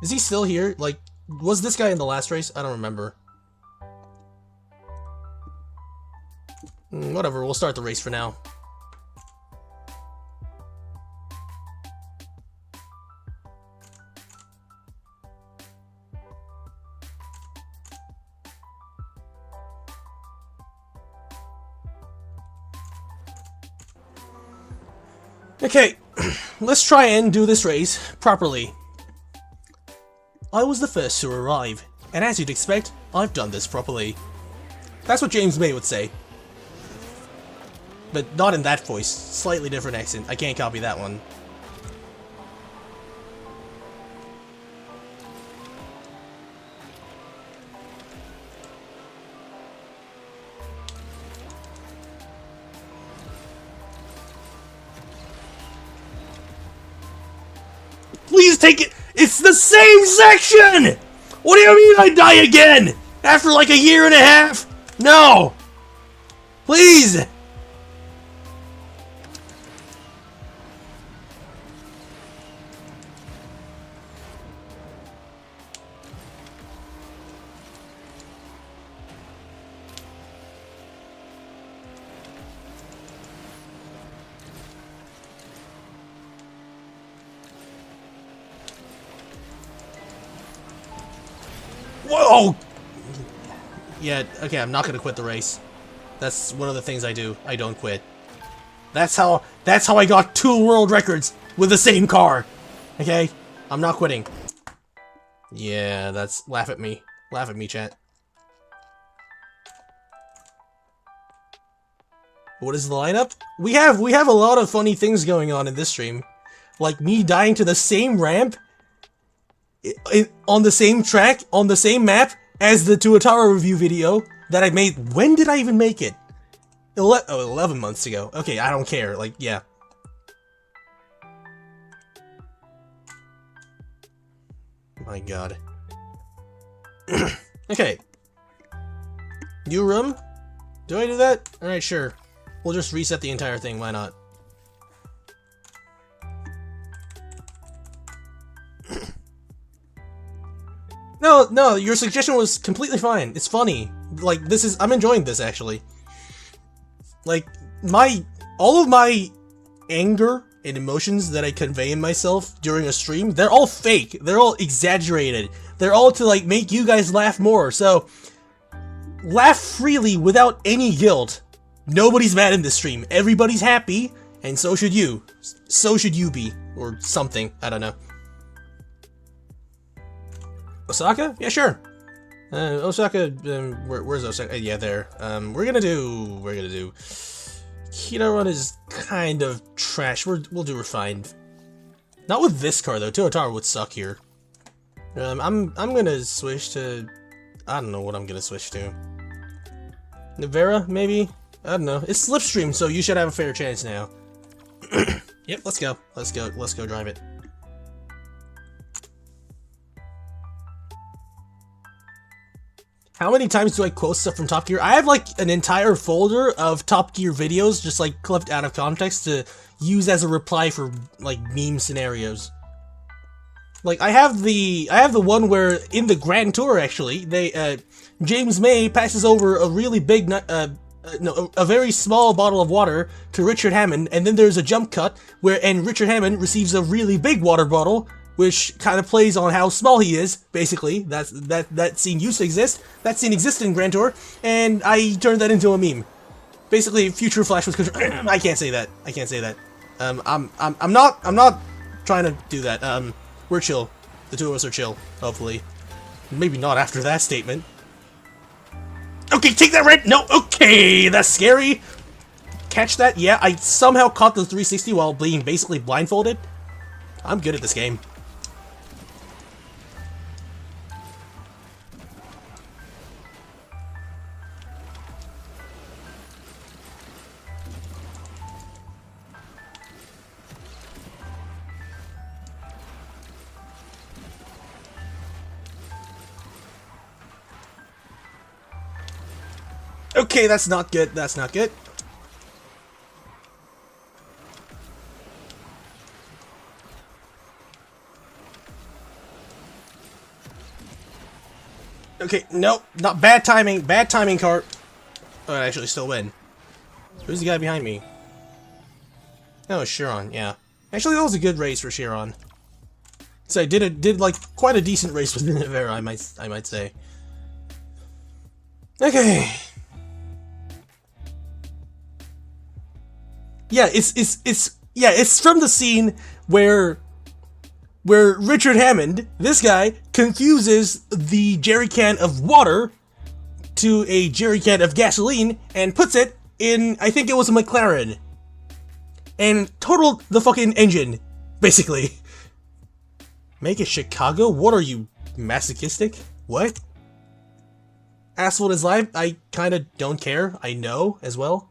Is he still here? Like, was this guy in the last race? I don't remember. Whatever, we'll start the race for now. Okay, let's try and do this race properly. I was the first to arrive, and as you'd expect, I've done this properly. That's what James May would say. But not in that voice, slightly different accent. I can't copy that one. Please take it! It's the same section! What do you mean I die again? After like a year and a half? No! Please! Whoa! Yeah, okay, I'm not gonna quit the race. That's one of the things I do. I don't quit. That's how I got 2 world records with the same car. Okay? I'm not quitting. Yeah, that's laugh at me. Laugh at me, chat. What is the lineup? We have a lot of funny things going on in this stream. Like me dying to the same ramp on the same track, on the same map as the Tuatara review video that I made. When did I even make it? 11 months ago. Okay, I don't care. Like, yeah. My god. Okay. New room? Do I do that? Alright, sure. We'll just reset the entire thing, why not? No, your suggestion was completely fine. It's funny. Like, I'm enjoying this, actually. Like, all of my anger and emotions that I convey in myself during a stream, they're all fake. They're all exaggerated. They're all to, like, make you guys laugh more. So, laugh freely without any guilt. Nobody's mad in this stream. Everybody's happy, and so should you. So should you be. Or something. I don't know. Osaka? Yeah, sure. Osaka, where's Osaka? Yeah, there. We're gonna do... Keto Run is kind of trash. We'll do refined. Not with this car, though. Tuatara would suck here. I'm gonna switch to... I don't know what I'm gonna switch to. Navera, maybe? I don't know. It's Slipstream, so you should have a fair chance now. Yep, let's go. Let's go drive it. How many times do I quote stuff from Top Gear? I have like an entire folder of Top Gear videos just like clipped out of context to use as a reply for like meme scenarios. Like I have the one where in the Grand Tour actually, James May passes over a really big a very small bottle of water to Richard Hammond, and then there's a jump cut and Richard Hammond receives a really big water bottle, which kind of plays on how small he is, basically. That scene used to exist. That scene existed in Grand Tour, and I turned that into a meme. Basically, Future Flash was I can't say that. I can't say that. I'm not trying to do that. We're chill. The two of us are chill, hopefully. Maybe not after that statement. Okay, take that red. No, okay, that's scary. catch that? Yeah, I somehow caught the 360 while being basically blindfolded. I'm good at this game. Okay, that's not good. That's not good. Okay, nope, not bad timing. Bad timing, cart. Oh, I actually still win. Who's the guy behind me? Oh, Chiron. Yeah. Actually, that was a good race for Chiron. So I did like quite a decent race with Nivera, I might say. Okay. Yeah, it's from the scene where Richard Hammond, this guy, confuses the jerry can of water to a jerry can of gasoline and puts it in, I think it was a McLaren, and totaled the fucking engine, basically. Make it Chicago? What are you, masochistic? What? Asphalt is live? I kinda don't care, I know, as well.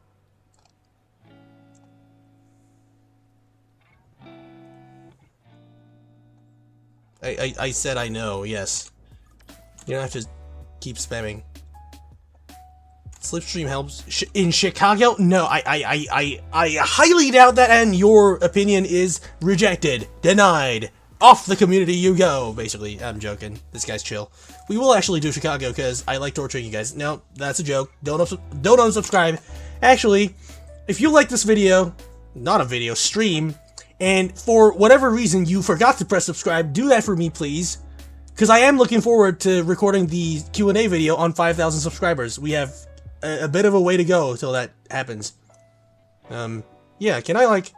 I said I know, yes. You don't have to keep spamming. Slipstream helps in Chicago? No, I highly doubt that, and your opinion is rejected, denied, off the community you go. Basically, I'm joking. This guy's chill. We will actually do Chicago because I like torturing you guys. No, that's a joke. Don't unsubscribe. Actually, if you like this video, not a video, stream, and for whatever reason you forgot to press subscribe, do that for me, please. Because I am looking forward to recording the Q&A video on 5,000 subscribers. We have a bit of a way to go till that happens. Yeah, can I like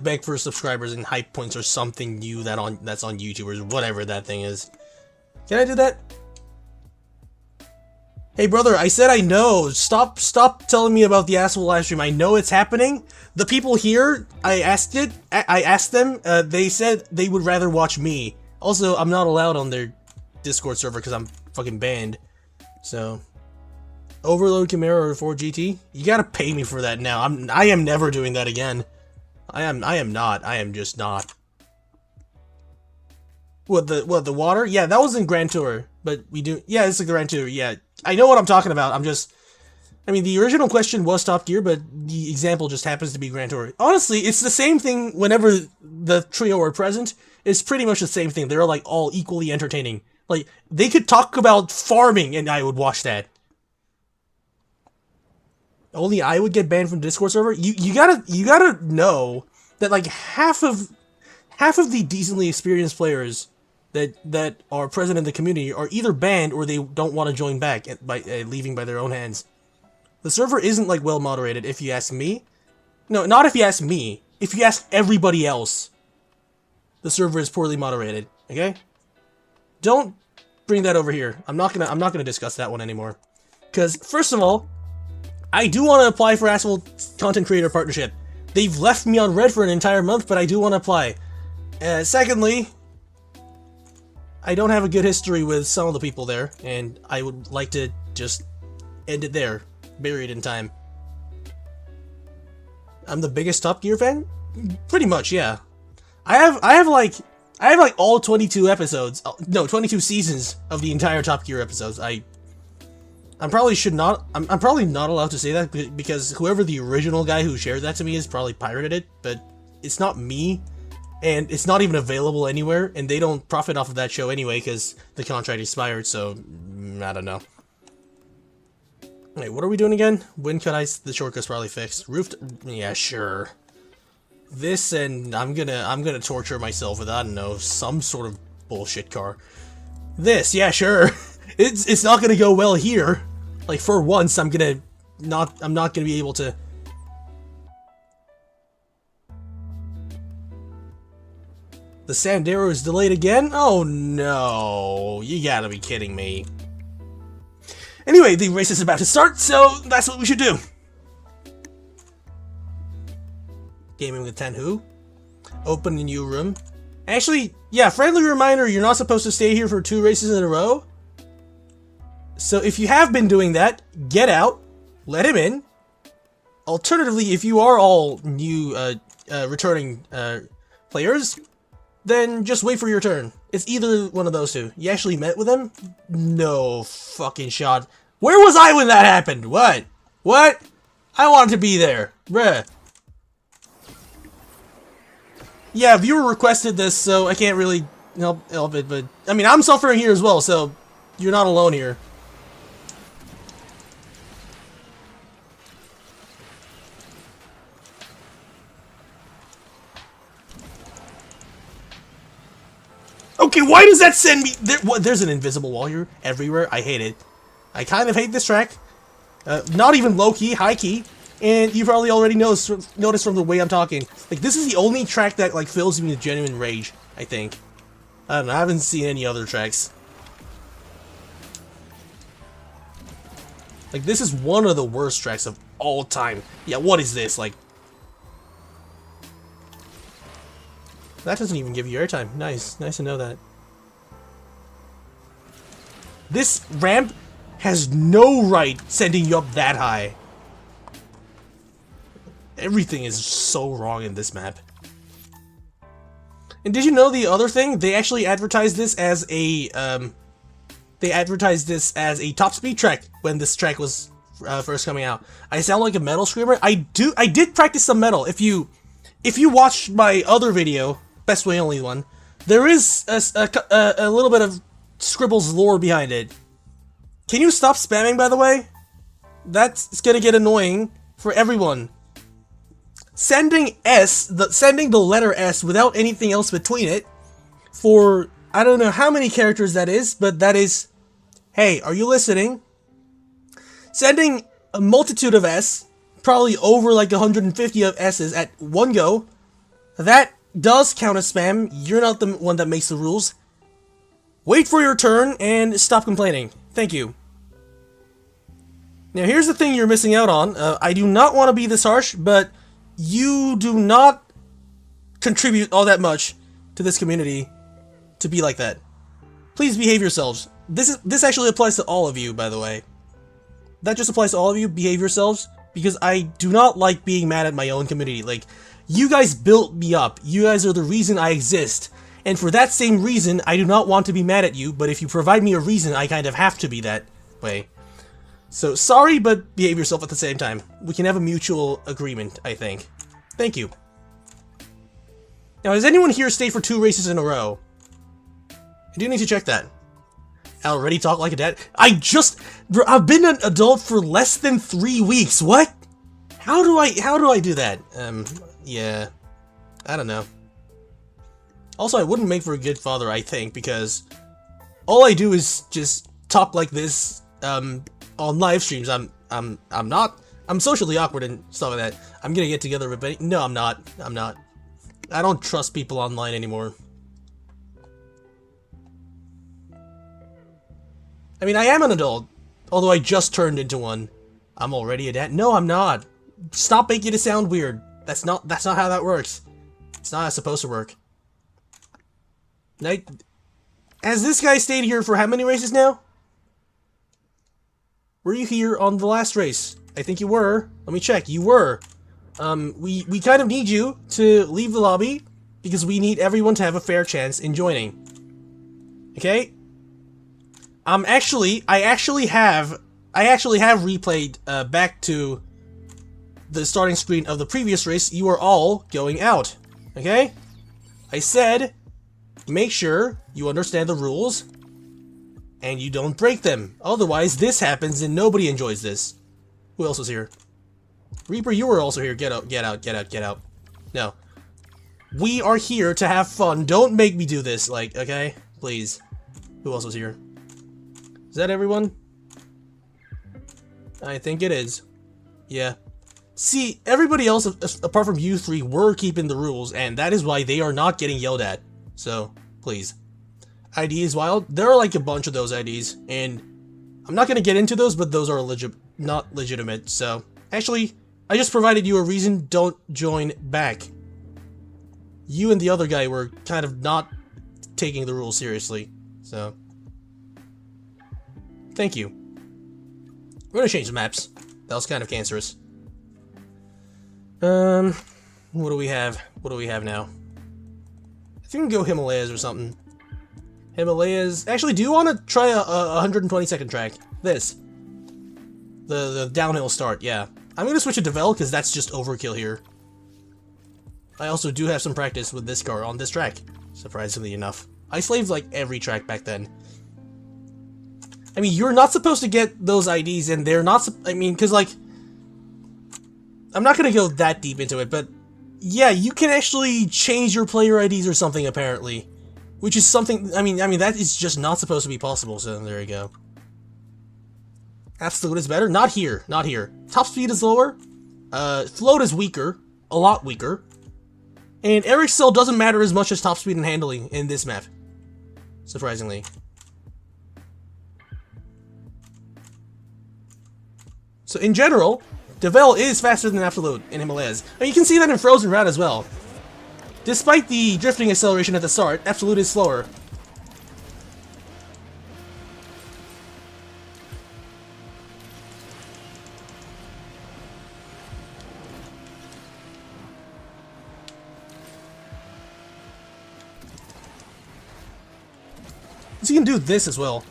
beg for subscribers and hype points or something new that's on YouTube or whatever that thing is? Can I do that? Hey brother, I said I know. Stop telling me about the Asshole livestream. I know it's happening. The people here, I asked them, they said they would rather watch me. Also, I'm not allowed on their Discord server because I'm fucking banned. So, Overload Camaro or 4GT? You gotta pay me for that now. I am never doing that again. I am not. I am just not. What, the water? Yeah, that was in Grand Tour. But we do, yeah, it's like the Grand Tour, yeah. I know what I'm talking about, I mean, the original question was Top Gear, but the example just happens to be Grand Tour. Honestly, it's the same thing whenever the trio are present. It's pretty much the same thing. They're like all equally entertaining. Like, they could talk about farming and I would watch that. Only I would get banned from Discord server? You gotta know that like half of the decently experienced players that are present in the community are either banned or they don't want to join back by leaving by their own hands. The server isn't like well moderated, if you ask me. No, not if you ask me. If you ask everybody else, the server is poorly moderated. Okay? Don't bring that over here. I'm not gonna discuss that one anymore. Because first of all, I do want to apply for Asshole Content Creator Partnership. They've left me on red for an entire month, but I do want to apply. Secondly, I don't have a good history with some of the people there, and I would like to just end it there, buried in time. I'm the biggest Top Gear fan? Pretty much, yeah. I have like all 22 episodes, no, 22 seasons of the entire Top Gear episodes. I'm probably not allowed to say that because whoever the original guy who shared that to me is probably pirated it, but it's not me. And it's not even available anywhere, and they don't profit off of that show anyway, because the contract expired, so, I don't know. Wait, what are we doing again? When could the shortcut's probably fixed. Yeah, sure. This, and I'm gonna torture myself with, I don't know, some sort of bullshit car. This, yeah, sure. It's not gonna go well here. Like, for once, I'm not gonna be able to... The Sandero is delayed again? Oh no, you gotta be kidding me. Anyway, the race is about to start, so that's what we should do. Gaming with Tenhu. Open a new room. Actually, yeah, friendly reminder, you're not supposed to stay here for 2 races in a row. So if you have been doing that, get out, let him in. Alternatively, if you are all new returning players, then just wait for your turn. It's either one of those two. You actually met with him? No fucking shot. Where was I when that happened? What? What? I wanted to be there. Bruh. Yeah, viewer requested this, so I can't really help it, but... I mean, I'm suffering here as well, so you're not alone here. Okay, why does that send me... There's an invisible wall here everywhere. I hate it. I kind of hate this track. Not even low-key, high-key. And you probably already noticed from the way I'm talking. Like, this is the only track that, like, fills me with genuine rage, I think. I don't know, I haven't seen any other tracks. Like, this is one of the worst tracks of all time. Yeah, what is this? Like... That doesn't even give you airtime. Nice. Nice to know that. This ramp has no right sending you up that high. Everything is so wrong in this map. And did you know the other thing? They actually advertised this as a top speed track when this track was first coming out. I sound like a metal screamer. I did practice some metal. If you watched my other video, Best Way Only one, there is a little bit of Scribbles lore behind it. Can you stop spamming, by the way? That's gonna get annoying for everyone. Sending the letter S without anything else between it for, I don't know how many characters that is, but that is, hey, are you listening? Sending a multitude of S, probably over like 150 of S's at one go, that does count as spam. You're not the one that makes the rules. Wait for your turn and stop complaining. Thank you. Now here's the thing you're missing out on. I do not want to be this harsh, but you do not contribute all that much to this community to be like that. Please behave yourselves. This actually applies to all of you, by the way. That just applies to all of you. Behave yourselves, because I do not like being mad at my own community. Like, you guys built me up. You guys are the reason I exist. And for that same reason, I do not want to be mad at you, but if you provide me a reason, I kind of have to be that way. So, sorry, but behave yourself at the same time. We can have a mutual agreement, I think. Thank you. Now, has anyone here stayed for 2 races in a row? I do need to check that. I already talk like a dad. I've been an adult for less than 3 weeks. What? How do I do that? Yeah. I don't know. Also, I wouldn't make for a good father, I think, because all I do is just talk like this, on live streams. I'm socially awkward and stuff like that. I'm gonna get together with Benny. No, I'm not. I don't trust people online anymore. I mean, I am an adult, although I just turned into one. I'm already a dad. No, I'm not. Stop making it sound weird. That's not how that works. It's not how it's supposed to work. Has this guy stayed here for how many races now? Were you here on the last race? I think you were. Let me check. You were. We kind of need you to leave the lobby because we need everyone to have a fair chance in joining. Okay? I actually have replayed back to the starting screen of the previous race. You are all going out. Okay? I said, make sure you understand the rules and you don't break them. Otherwise, this happens and nobody enjoys this. Who else was here? Reaper, you were also here. Get out, get out, get out, get out. No. We are here to have fun. Don't make me do this, like, okay? Please. Who else was here? Is that everyone? I think it is. Yeah. See, everybody else, apart from you three, were keeping the rules, and that is why they are not getting yelled at. So, please. ID is wild. There are like a bunch of those IDs, and I'm not gonna get into those, but those are not legitimate, so. Actually, I just provided you a reason, don't join back. You and the other guy were kind of not taking the rules seriously, so... Thank you. We're gonna change the maps. That was kind of cancerous. What do we have? What do we have now? I think we can go Himalayas or something. Himalayas... Actually, do you want to try a 120-second track? This. The downhill start, yeah. I'm gonna switch it to Vel, because that's just overkill here. I also do have some practice with this car on this track, surprisingly enough. I slaved, like, every track back then. I mean, you're not supposed to get those IDs, and they're not... I mean, because, like... I'm not gonna go that deep into it, but... Yeah, you can actually change your player IDs or something, apparently. Which is something... I mean, that is just not supposed to be possible, so there you go. Absolute is better? Not here, not here. Top speed is lower. Float is weaker. A lot weaker. And air excel doesn't matter as much as top speed and handling in this map. Surprisingly. So in general, Devel is faster than Absolute in Himalayas. And you can see that in Frozen Route as well. Despite the drifting acceleration at the start, Absolute is slower. So you can do this as well.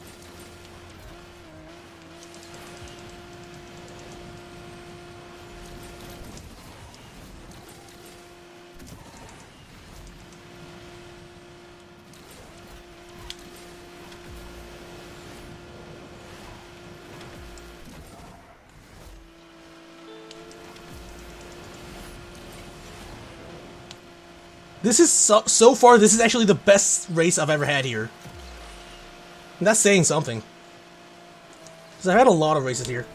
This is so far, this is actually the best race I've ever had here. And that's saying something. Because I've had a lot of races here.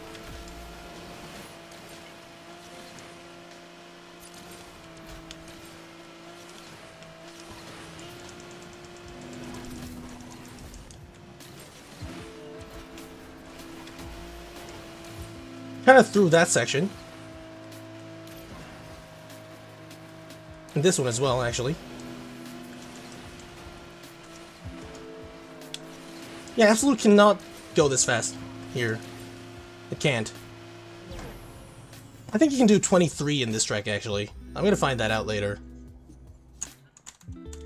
Kind of through that section. And this one as well, actually. Yeah, Absolute cannot go this fast here. It can't. I think you can do 23 in this track, actually. I'm gonna find that out later.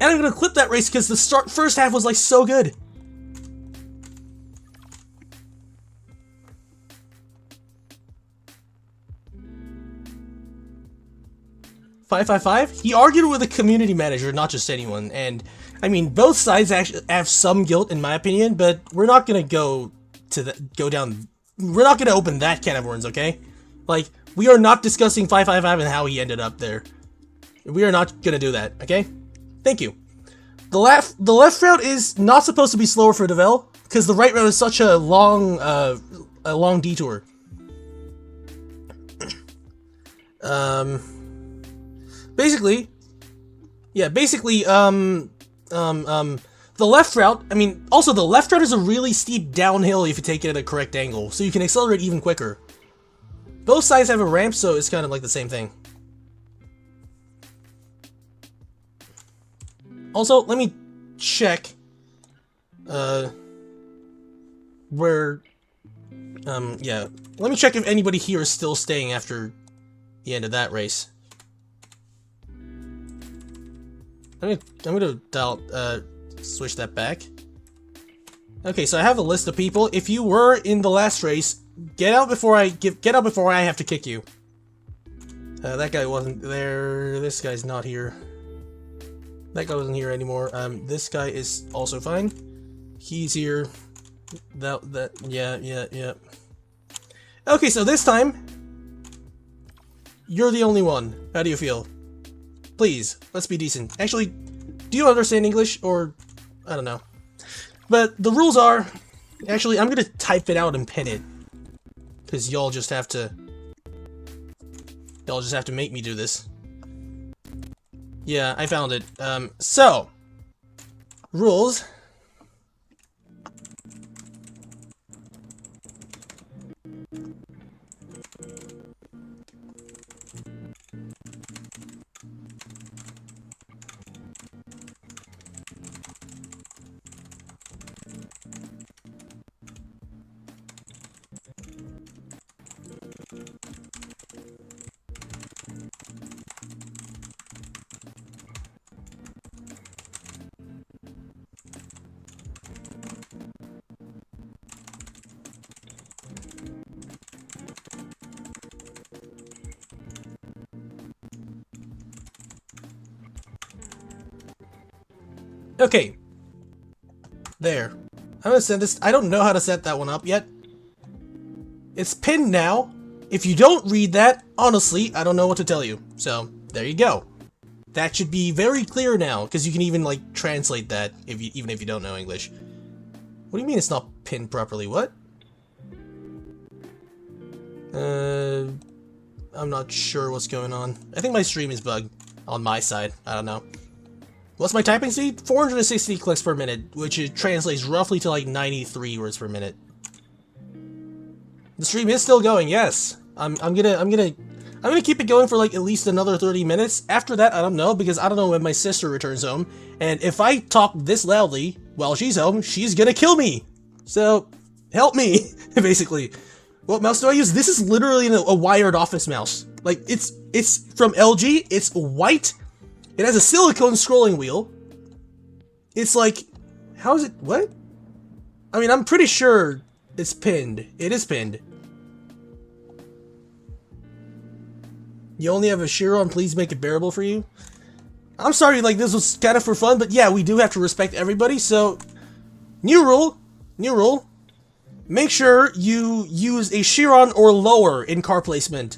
And I'm gonna clip that race because the first half was like so good. He argued with a community manager, not just anyone, and I mean both sides actually have some guilt in my opinion, but we're not gonna go down. We're not gonna open that can of worms, okay? Like we are not discussing 555 and how he ended up there. We are not gonna do that, okay? Thank you. The left route is not supposed to be slower for Devel because the right route is such a long detour. Basically, the left route, I mean, also the left route is a really steep downhill if you take it at a correct angle, so you can accelerate even quicker. Both sides have a ramp, so it's kind of like the same thing. Also, let me check, yeah, let me check if anybody here is still staying after the end of that race. I'm gonna switch that back. Okay, so I have a list of people. If you were in the last race, get out before I have to kick you. That guy wasn't there. This guy's not here. That guy wasn't here anymore. This guy is also fine. He's here. Yeah. Okay, so this time, you're the only one. How do you feel? Please, let's be decent. Actually, do you understand English, or... I don't know. But the rules are... Actually, I'm gonna type it out and pin it. Because y'all just have to... Y'all just have to make me do this. Yeah, I found it. So... Rules... Okay. There. I'm gonna send this. I don't know how to set that one up yet. It's pinned now. If you don't read that, honestly, I don't know what to tell you. So, there you go. That should be very clear now, because you can even, like, translate that, even if you don't know English. What do you mean it's not pinned properly? What? I'm not sure what's going on. I think my stream is bugged on my side. I don't know. What's my typing speed? 460 clicks per minute, which translates roughly to like 93 words per minute. The stream is still going, yes. I'm gonna keep it going for like at least another 30 minutes. After that, I don't know, because I don't know when my sister returns home. And if I talk this loudly while she's home, she's gonna kill me. So, help me, basically. What mouse do I use? This is literally a wired office mouse. Like, it's from LG, it's white, it has a silicone scrolling wheel. It's like, how is it, what? I mean, I'm pretty sure it's pinned. It is pinned. You only have a Chiron, please make it bearable for you. I'm sorry, like, this was kind of for fun, but yeah, we do have to respect everybody, so... New rule. Make sure you use a Chiron or lower in car placement.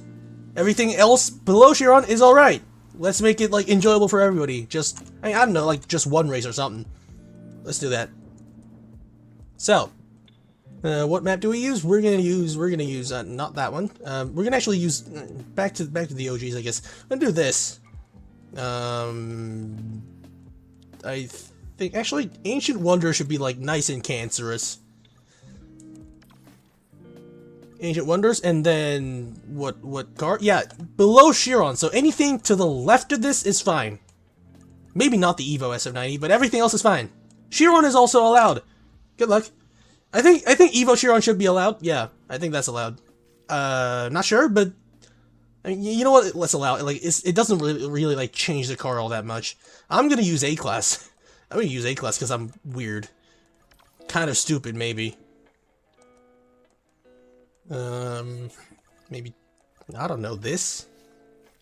Everything else below Chiron is alright. Let's make it, like, enjoyable for everybody. Just, I don't know, like, just one race or something. Let's do that. So, what map do we use? We're gonna use, not that one. We're gonna actually use, back to the OGs, I guess. I'm gonna do this. I think, actually, Ancient Wonder should be, like, nice and cancerous. Ancient Wonders, and then what car? Yeah, below Chiron. So anything to the left of this is fine. Maybe not the Evo SF90, but everything else is fine. Chiron is also allowed. Good luck. I think Evo Chiron should be allowed. Yeah, I think that's allowed. Not sure, but I mean, you know what? Let's allow it. Like, it doesn't really like change the car all that much. I'm gonna use A-Class. I'm gonna use A-Class because I'm weird. Kind of stupid, maybe. Maybe, I don't know, this?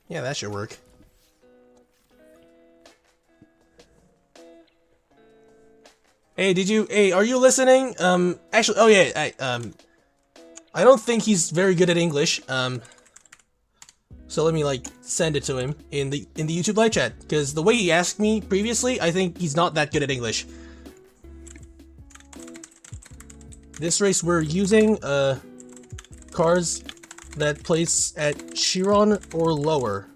Yeah, that should work. Hey, are you listening? Actually, oh yeah, I don't think he's very good at English, so let me, like, send it to him in the YouTube live chat, because the way he asked me previously, I think he's not that good at English. This race we're using, cars that place at Chiron or lower.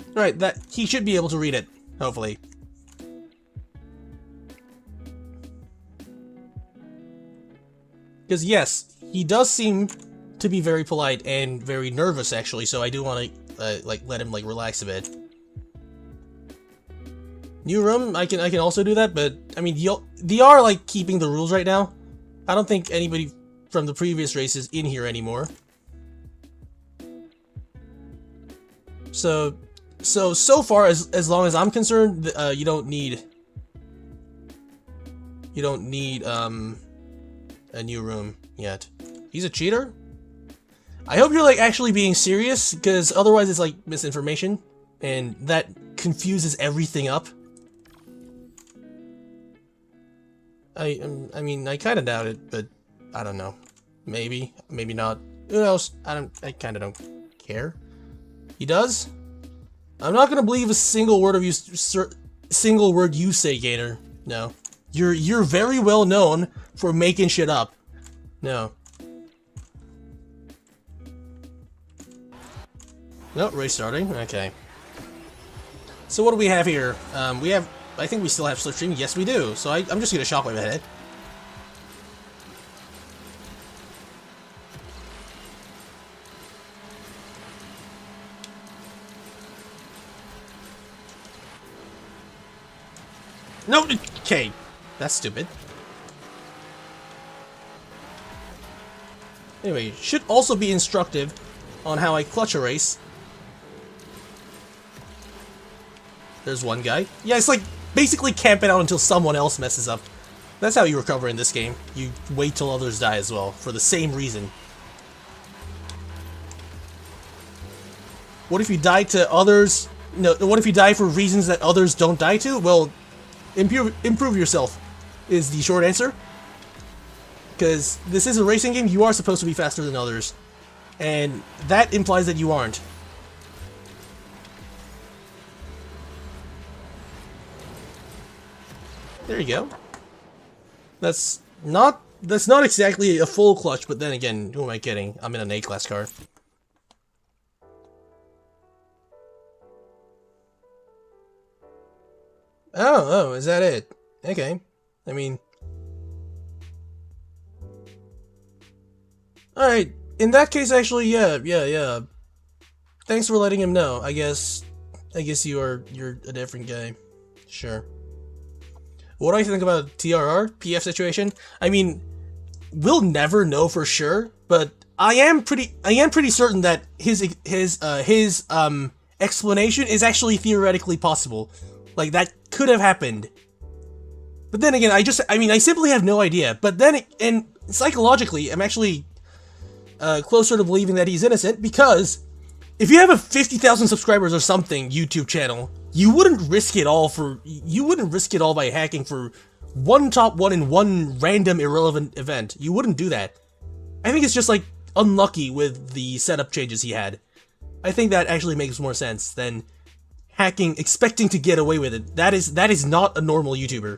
Alright, that he should be able to read it, hopefully. Because yes, he does seem to be very polite and very nervous, actually, so I do want to like let him, like, relax a bit. New room, I can also do that, but I mean, they are, like, keeping the rules right now. I don't think anybody from the previous race is in here anymore. So far, as long as I'm concerned, you don't need a new room yet. He's a cheater? I hope you're, like, actually being serious, because otherwise it's, like, misinformation, and that confuses everything up. I mean, I kind of doubt it, but I don't know. Maybe, maybe not. Who knows? I kind of don't care. He does? I'm not gonna believe a single word you say, Gator. No. You're very well known for making shit up. No. Nope, race starting. Okay. So what do we have here? I think we still have slipstream. Yes, we do. So I'm just gonna shockwave ahead. No, okay. That's stupid. Anyway, should also be instructive on how I clutch a race. There's one guy. Yeah, it's like basically camping out until someone else messes up. That's how you recover in this game. You wait till others die as well, for the same reason. What if you die to others? No, what if you die for reasons that others don't die to? Well, Improve yourself is the short answer. Because this is a racing game, you are supposed to be faster than others. And that implies that you aren't. There you go. That's not exactly a full clutch, but then again, who am I kidding? I'm in an A-class car. Oh, is that it? Okay. I mean... Alright, in that case, actually, yeah. Thanks for letting him know. I guess you're a different guy. Sure. What do I think about TRR, PF situation? I mean, we'll never know for sure, but I am pretty certain that his explanation is actually theoretically possible. Like, that could have happened. But then again, I simply have no idea. But then, and psychologically, I'm actually closer to believing that he's innocent, because if you have a 50,000 subscribers or something YouTube channel, you wouldn't risk it all by hacking for one top one in one random irrelevant event. You wouldn't do that. I think it's just like unlucky with the setup changes he had. I think that actually makes more sense than hacking, expecting to get away with it. That is not a normal YouTuber.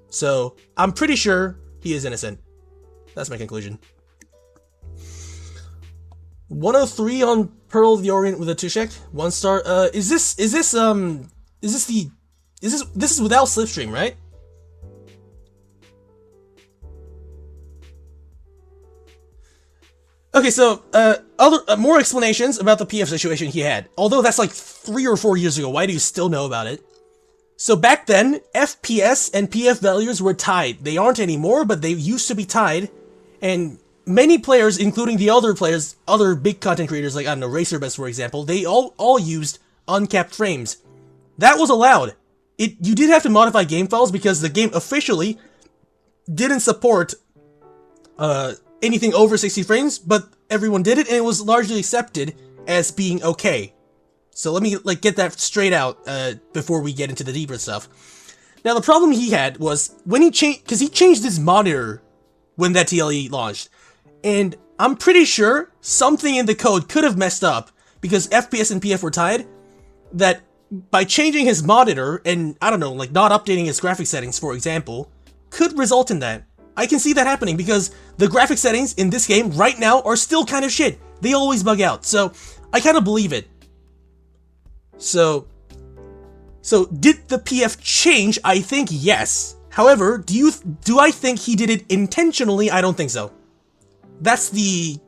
So I'm pretty sure he is innocent. That's my conclusion. 103 on Pearl of the Orient with a Tushek. 1 star. This is without Slipstream, right? Okay, so, more explanations about the PF situation he had. Although that's like 3 or 4 years ago, why do you still know about it? So back then, FPS and PF values were tied. They aren't anymore, but they used to be tied, and many players, including the other players, other big content creators like, I don't know, RacerBest for example, they all used uncapped frames. That was allowed. You did have to modify game files because the game officially didn't support anything over 60 frames, but everyone did it, and it was largely accepted as being okay. So let me get that straight out before we get into the deeper stuff. Now the problem he had was when he changed his monitor when that TLE launched. And I'm pretty sure something in the code could have messed up, because FPS and PF were tied, that by changing his monitor and, I don't know, like not updating his graphics settings, for example, could result in that. I can see that happening, because the graphics settings in this game right now are still kind of shit. They always bug out, so I kind of believe it. So did the PF change? I think yes. However, do I think he did it intentionally? I don't think so. That's the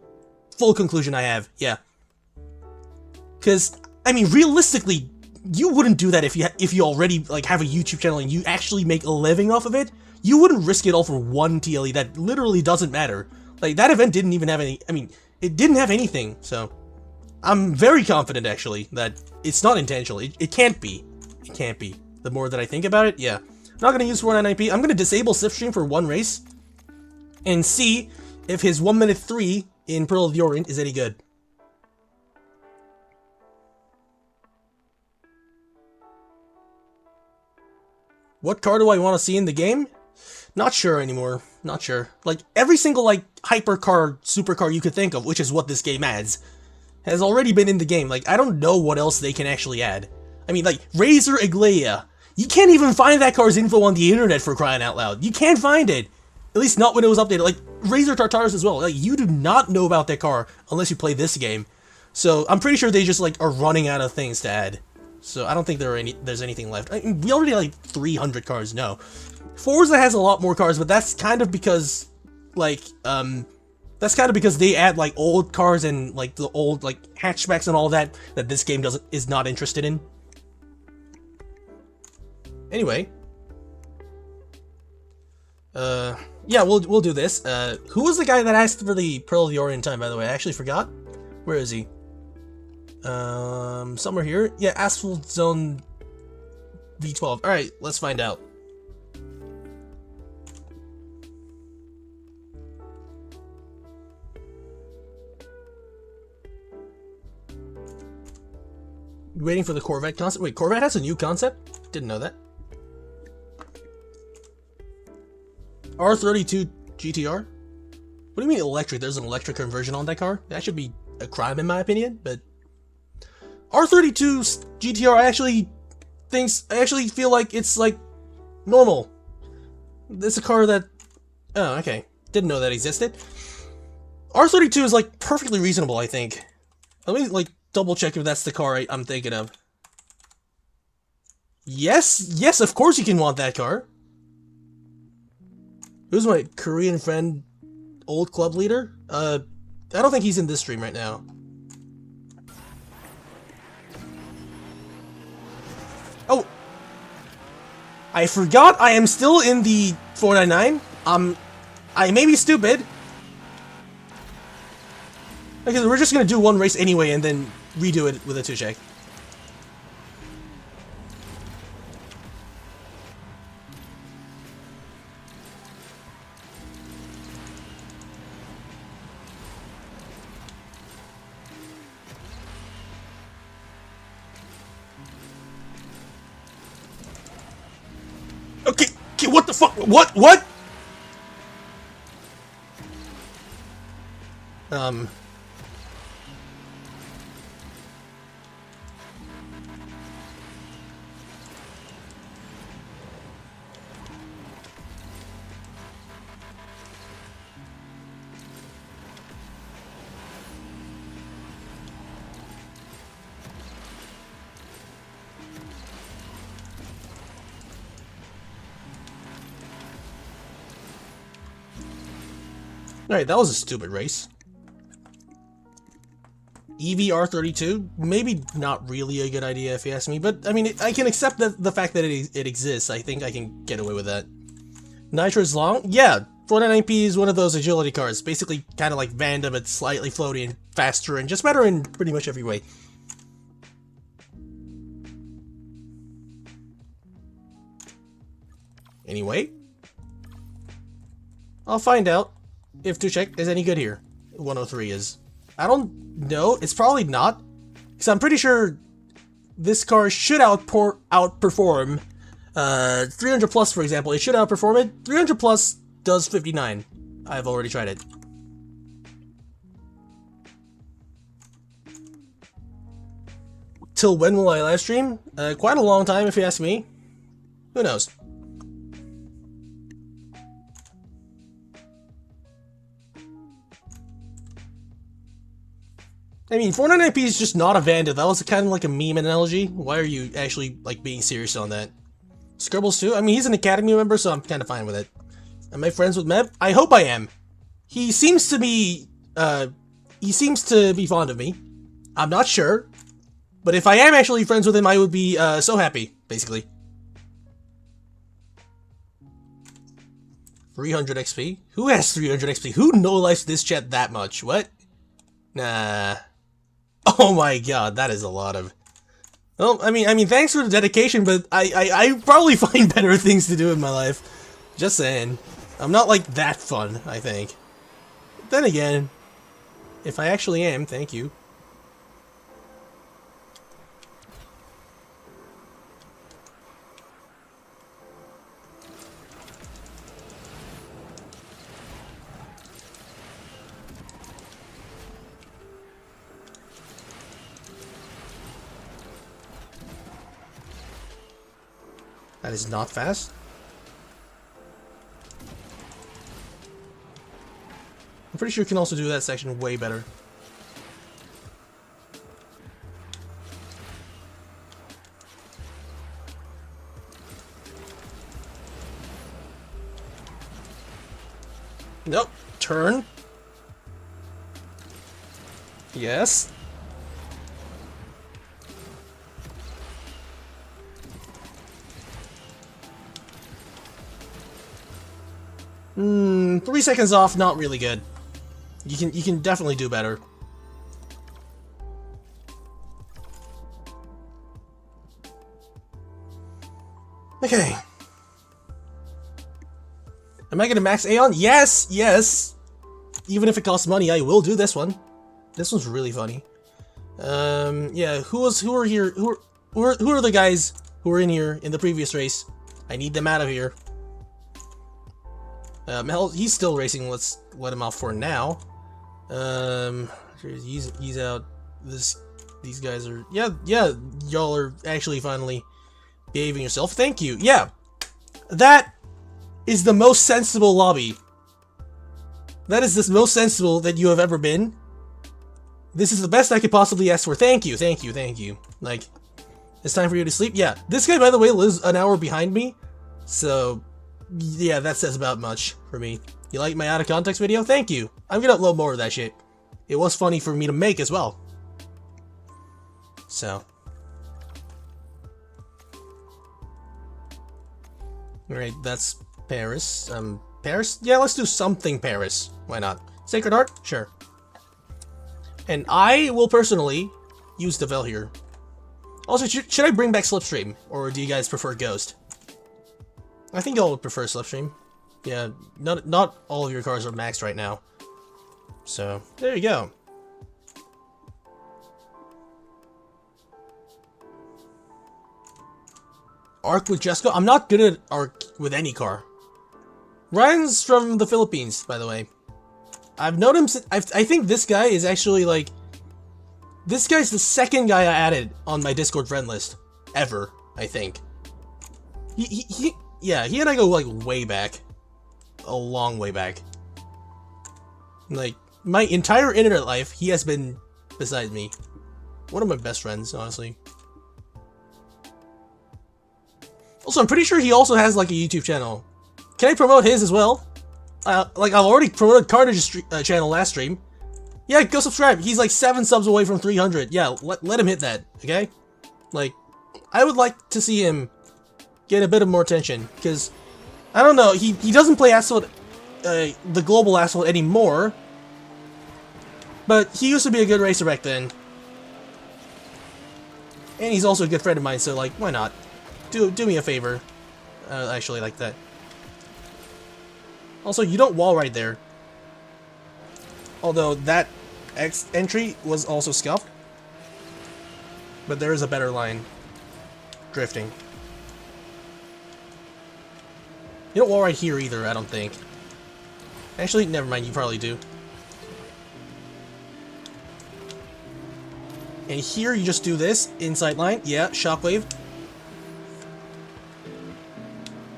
full conclusion I have, yeah. Because, I mean, realistically, you wouldn't do that if you already, like, have a YouTube channel and you actually make a living off of it. You wouldn't risk it all for one TLE that literally doesn't matter. Like, that event didn't even have any, I mean, it didn't have anything, so I'm very confident, actually, that it's not intentional. It can't be. It can't be. The more that I think about it, yeah. I'm not going to use 499p. I'm going to disable Slipstream for one race and see if his 1 minute 3 in Pearl of the Orient is any good. What car do I want to see in the game? Not sure anymore. Not sure. Like, every single, like, hypercar, supercar you could think of, which is what this game adds, has already been in the game. Like, I don't know what else they can actually add. I mean, like, Razor Aglaia. You can't even find that car's info on the internet, for crying out loud. You can't find it. At least not when it was updated. Like, Razor Tartarus as well. Like, you do not know about that car unless you play this game. So, I'm pretty sure they just, like, are running out of things to add. So, I don't think there's anything left. I mean, we already have, like, 300 cars, no. Forza has a lot more cars, but that's kind of because, like, they add, like, old cars and, like, the old, like, hatchbacks and all that this game is not interested in. Anyway. Yeah, we'll do this. Who was the guy that asked for the Pearl of the Orient time, by the way? I actually forgot. Where is he? Somewhere here? Yeah, Asphalt Zone V12. Alright, let's find out. Waiting for the Corvette concept. Wait, Corvette has a new concept? Didn't know that. R32 GTR? What do you mean electric? There's an electric conversion on that car? That should be a crime in my opinion, but... R32 GTR I actually feel like it's like normal. It's a car that... Oh, okay. Didn't know that existed. R32 is like perfectly reasonable, I think. Let me like double check if that's the car I'm thinking of. Yes, of course you can want that car. Who's my Korean friend, old club leader? I don't think he's in this stream right now. Oh! I forgot I am still in the 499. I may be stupid. Okay, we're just gonna do one race anyway and then redo it with a 2-check. Okay, what the fuck? What? Alright, that was a stupid race. EVR32? Maybe not really a good idea if you ask me, but I mean, I can accept the fact that it exists. I think I can get away with that. Nitro is long? Yeah, 499P is one of those agility cars. Basically kind of like Vanda, but slightly floaty and faster and just better in pretty much every way. Anyway, I'll find out if 2-check is any good here. 103 is. I don't know. It's probably not. Because I'm pretty sure this car should outperform 300 plus, for example. It should outperform it. 300 plus does 59. I've already tried it. Till when will I live stream? Quite a long time if you ask me. Who knows? I mean, 499P is just not a Vanda. That was kind of like a meme analogy. Why are you actually, like, being serious on that? Scribbles too? I mean, he's an Academy member, so I'm kind of fine with it. Am I friends with Meb? I hope I am. He seems to be fond of me. I'm not sure. But if I am actually friends with him, I would be, so happy, basically. 300 XP? Who has 300 XP? Who no-lifes this chat that much? What? Nah. Oh my god, that is a lot of... Well, I mean, thanks for the dedication, but I probably find better things to do in my life. Just saying. I'm not, like, that fun, I think. But then again, if I actually am, thank you. That is not fast. I'm pretty sure you can also do that section way better. Nope. Turn. Yes. Hmm, 3 seconds off, not really good. You can definitely do better. Okay. Am I gonna max Aeon? Yes, yes. Even if it costs money, I will do this one. This one's really funny. Yeah. Who are here? Who are the guys who were in here in the previous race? I need them out of here. Hell, he's still racing. Let's let him off for now. He's out. These guys are, yeah, y'all are actually finally behaving yourself. Thank you. Yeah, that is the most sensible lobby. That is the most sensible that you have ever been. This is the best I could possibly ask for. Thank you, thank you, thank you. Like, it's time for you to sleep. Yeah, this guy, by the way, lives an hour behind me. So, yeah, that says about much for me. You like my out of context video? Thank you. I'm gonna upload more of that shit. It was funny for me to make as well. So. Alright, that's Paris. Paris? Yeah, let's do something Paris. Why not? Sacred Heart? Sure. And I will personally use Devel here. Also, should I bring back Slipstream? Or do you guys prefer Ghost? I think y'all would prefer Slipstream. Yeah, not all of your cars are maxed right now. So, there you go. Arc with Jesco? I'm not good at Arc with any car. Ryan's from the Philippines, by the way. I've known him since, I think this guy is actually like... This guy's the second guy I added on my Discord friend list. Ever, I think. Yeah, he and I go like way back. A long way back. Like, my entire internet life, he has been beside me. One of my best friends, honestly. Also, I'm pretty sure he also has like a YouTube channel. Can I promote his as well? Like, I've already promoted Carnage's channel last stream. Yeah, go subscribe. He's like 7 subs away from 300. Yeah, let him hit that, okay? Like, I would like to see him get a bit of more attention, because, I don't know, he doesn't play Asphalt, the global Asphalt anymore, but he used to be a good racer back then. And he's also a good friend of mine, so like, why not? Do me a favor. I actually like that. Also, you don't wall right there. Although that X entry was also scuffed. But there is a better line. Drifting. You don't wall right here either, I don't think. Actually, never mind, you probably do. And here you just do this, inside line, yeah, shockwave.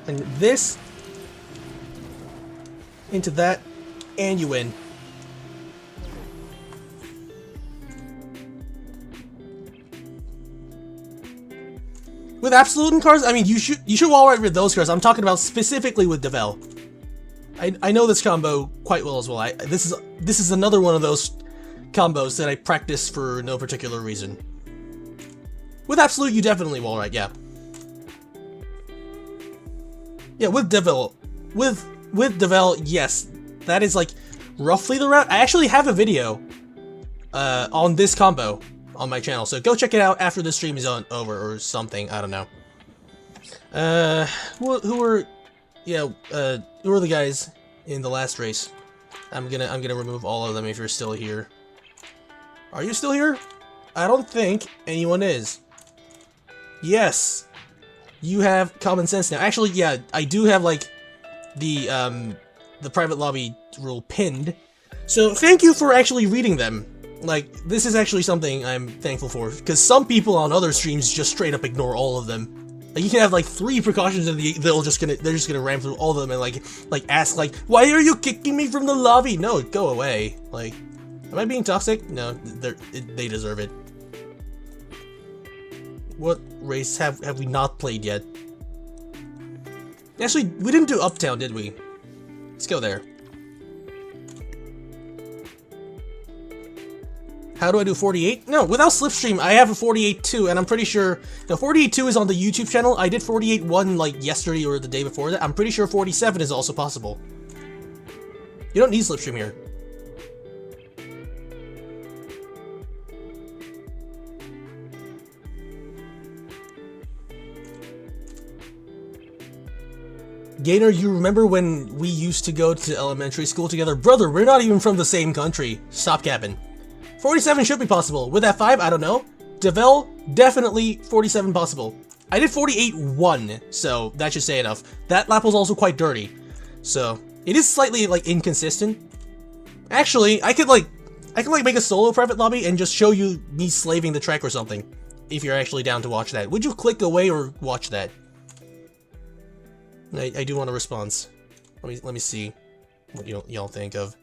And this into that, and you win. With Absolute cars, I mean, you should wall right with those cars. I'm talking about specifically with Devel. I know this combo quite well as well. This is another one of those combos that I practice for no particular reason. With Absolute, you definitely wall right, yeah. Yeah, with Devel, with Devel, yes, that is like roughly the route. I actually have a video on this combo on my channel, so go check it out after the stream is over or something. I don't know. Who were the guys in the last race? I'm gonna remove all of them if you're still here. Are you still here? I don't think anyone is. Yes, you have common sense now. Actually, yeah, I do have like the private lobby rule pinned. So thank you for actually reading them. Like, this is actually something I'm thankful for, because some people on other streams just straight up ignore all of them. Like, you can have like 3 precautions and they're just gonna ram through all of them and like ask like, why are you kicking me from the lobby? No, go away. Like, am I being toxic? No, they deserve it. What race have we not played yet? Actually, we didn't do Uptown, did we? Let's go there. How do I do 48? No, without Slipstream, I have a 48 too, and I'm pretty sure... No, 48 2 is on the YouTube channel. I did 48 1 like yesterday or the day before that. I'm pretty sure 47 is also possible. You don't need Slipstream here. Gainer, you remember when we used to go to elementary school together? Brother, we're not even from the same country. Stop capping. 47 should be possible. With that 5, I don't know. Devel, definitely 47 possible. I did 48 1, so that should say enough. That lap was also quite dirty. So, It is slightly, like, inconsistent. Actually, I could make a solo private lobby and just show you me slaving the track or something, if you're actually down to watch that. Would you click away or watch that? I do want a response. Let me see what y'all think of.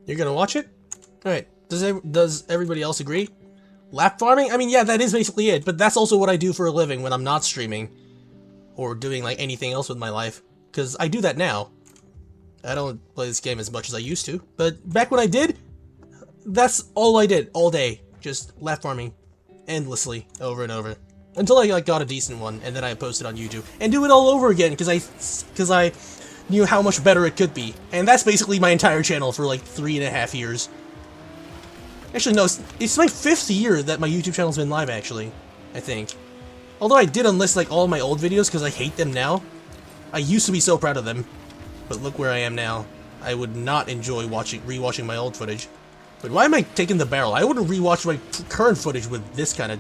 You're gonna watch it? Alright, does everybody else agree? Lap farming? I mean, yeah, that is basically it, but that's also what I do for a living when I'm not streaming. Or doing, like, anything else with my life. Because I do that now. I don't play this game as much as I used to, but back when I did, that's all I did, all day. Just lap farming, endlessly, over and over. Until I, like, got a decent one, and then I posted on YouTube. And do it all over again, because I knew how much better it could be. And that's basically my entire channel for, like, 3.5 years. Actually, no, it's my 5th year that my YouTube channel's been live, actually, I think. Although I did unlist, like, all my old videos because I hate them now. I used to be so proud of them. But look where I am now. I would not enjoy rewatching my old footage. But why am I taking the barrel? I wouldn't rewatch my current footage with this kind of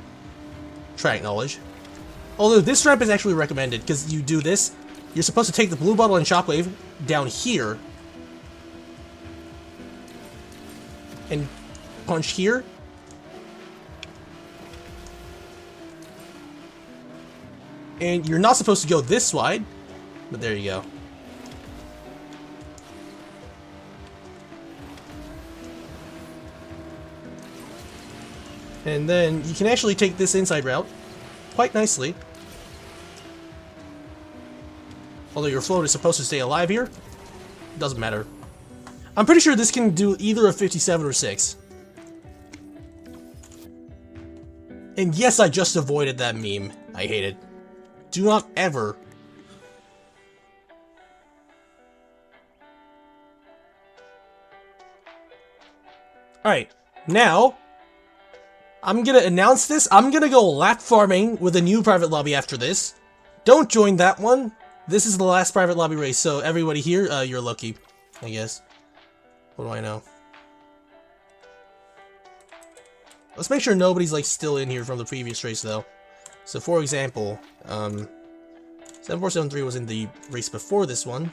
track knowledge. Although this ramp is actually recommended, because you do this, you're supposed to take the blue bottle and shockwave down here. And punch here. And you're not supposed to go this wide, but there you go. And then you can actually take this inside route quite nicely. Although your float is supposed to stay alive here, doesn't matter. I'm pretty sure this can do either a 57 or 6. And yes, I just avoided that meme. I hate it. Do not ever. Alright, now I'm gonna announce this. I'm gonna go lap farming with a new private lobby after this. Don't join that one. This is the last private lobby race, so everybody here, you're lucky, I guess. What do I know? Let's make sure nobody's, like, still in here from the previous race, though. So, for example, 7473 was in the race before this one.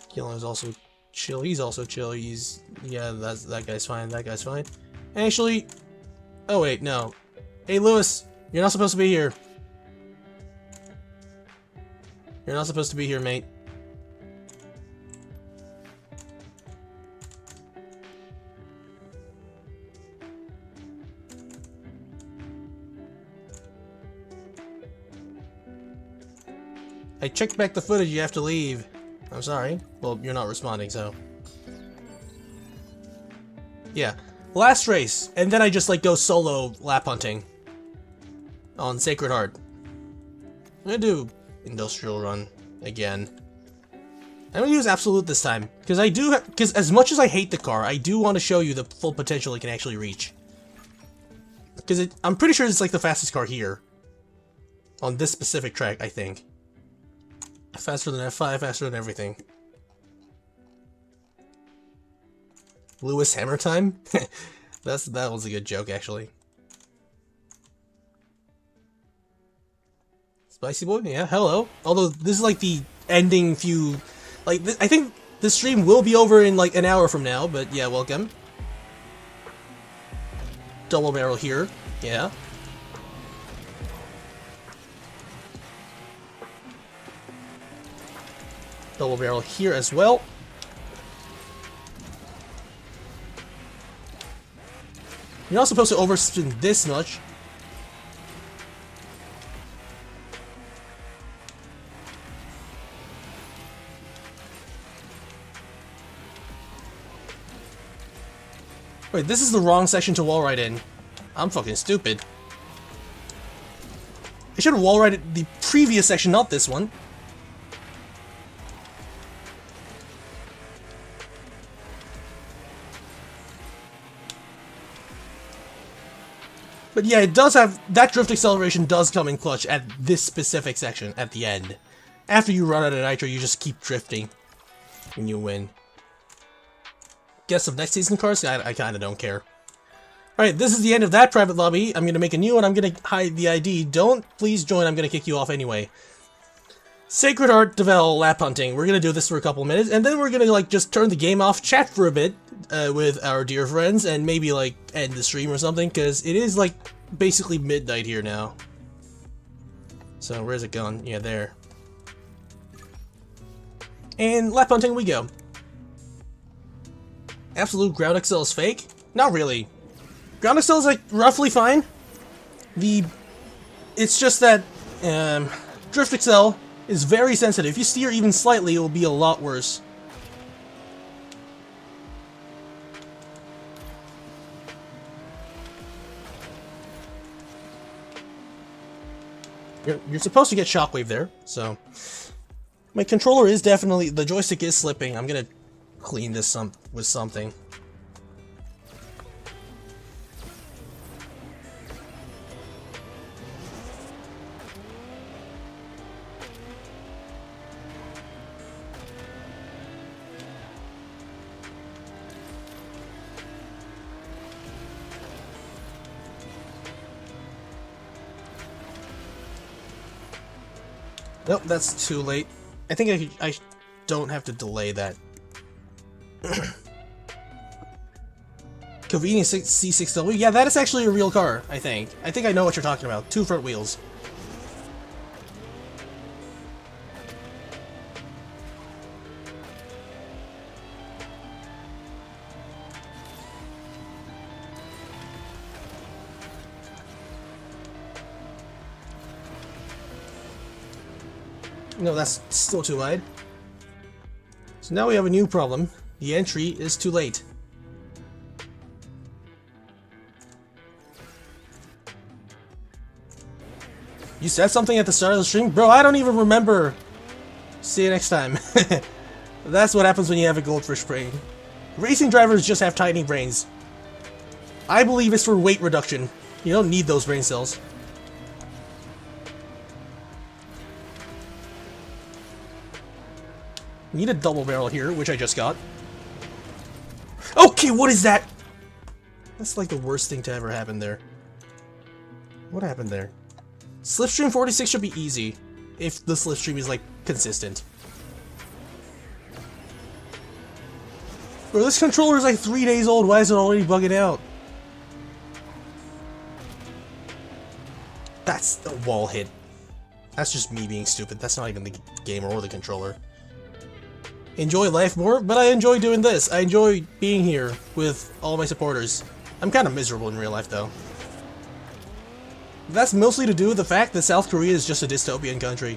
Killer is also chill. He's also chill. Yeah, that guy's fine. That guy's fine. Actually, oh wait, no. Hey, Lewis, you're not supposed to be here. You're not supposed to be here, mate. I checked back the footage, you have to leave. I'm sorry. Well, you're not responding, so. Yeah. Last race, and then I just, like, go solo lap hunting. On Sacred Heart. I'm gonna do Industrial Run again. I'm gonna use Absolute this time. Because as much as I hate the car, I do want to show you the full potential it can actually reach. Because I'm pretty sure it's, like, the fastest car here. On this specific track, I think. Faster than F5, faster than everything. Lewis Hammer Time? That was a good joke, actually. Spicy Boy? Yeah, hello. Although, this is like the ending few... Like, I think the stream will be over in like an hour from now, but yeah, welcome. Double barrel here. Yeah. Double barrel here as well. You're not supposed to overspin this much. Wait, this is the wrong section to wall ride in. I'm fucking stupid. I should have wall rided the previous section, not this one. But yeah, it does have, that drift acceleration does come in clutch at this specific section, at the end. After you run out of nitro, you just keep drifting, and you win. guess of next season cards, I kind of don't care. Alright, this is the end of that private lobby. I'm going to make a new one. I'm going to hide the ID. Don't please join. I'm going to kick you off anyway. Sacred Heart Devel Lap Hunting. We're going to do this for a couple minutes, and then we're going to, like, just turn the game off, chat for a bit with our dear friends, and maybe, like, end the stream or something, because it is, like, basically midnight here now. So, where's it gone? Yeah, there. And Lap Hunting we go. Absolute Ground Excel is fake? Not really. Ground Excel is, like, roughly fine. It's just that, Drift Excel is very sensitive. If you steer even slightly, it will be a lot worse. You're supposed to get Shockwave there, so... My controller is definitely... The joystick is slipping. I'm gonna clean this with something. Nope, that's too late. I think I don't have to delay that. Convenient C6W? Yeah, that is actually a real car, I think. I think I know what you're talking about. 2 front wheels. No, that's still too wide. So now we have a new problem. The entry is too late. You said something at the start of the stream? Bro, I don't even remember. See you next time. That's what happens when you have a goldfish brain. Racing drivers just have tiny brains. I believe it's for weight reduction. You don't need those brain cells. Need a double barrel here, which I just got. Okay, what is that? That's like the worst thing to ever happen there. What happened there? Slipstream 46 should be easy, if the slipstream is, like, consistent. Bro, this controller is like 3 days old, why is it already bugging out? That's the wall hit. That's just me being stupid, that's not even the game or the controller. Enjoy life more, but I enjoy doing this. I enjoy being here with all my supporters. I'm kind of miserable in real life, though. That's mostly to do with the fact that South Korea is just a dystopian country.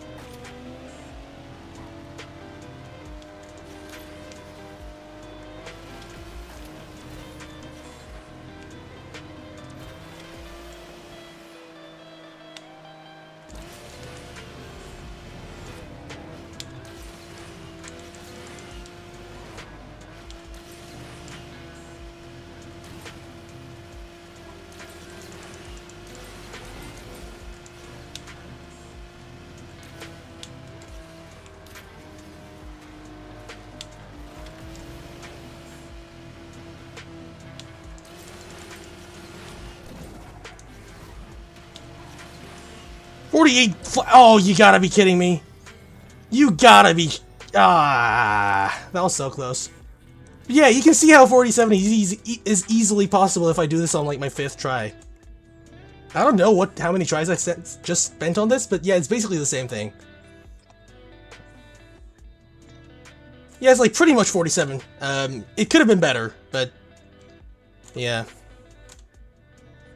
Oh, you gotta be kidding me. You gotta be... Ah, that was so close. But yeah, you can see how 47 is easily possible if I do this on, like, my 5th try. I don't know how many tries I just spent on this, but yeah, it's basically the same thing. Yeah, it's like pretty much 47. It could have been better, but... Yeah.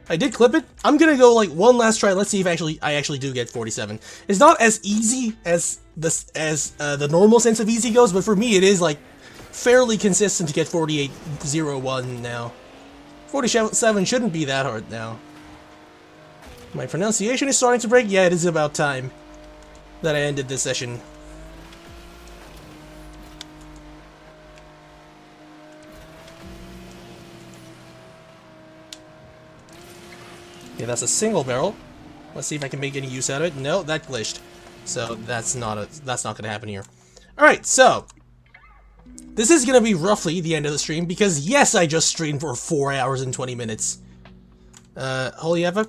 I did clip it. I'm gonna go like one last try. Let's see if I actually do get 47. It's not as easy as the normal sense of easy goes, but for me it is like fairly consistent to get 48.01 now. 47 shouldn't be that hard now. My pronunciation is starting to break. Yeah, it is about time that I ended this session. Okay, that's a single barrel. Let's see if I can make any use out of it. No, that glitched. So that's not gonna happen here. Alright, so this is gonna be roughly the end of the stream, because yes, I just streamed for 4 hours and 20 minutes. Holy ever?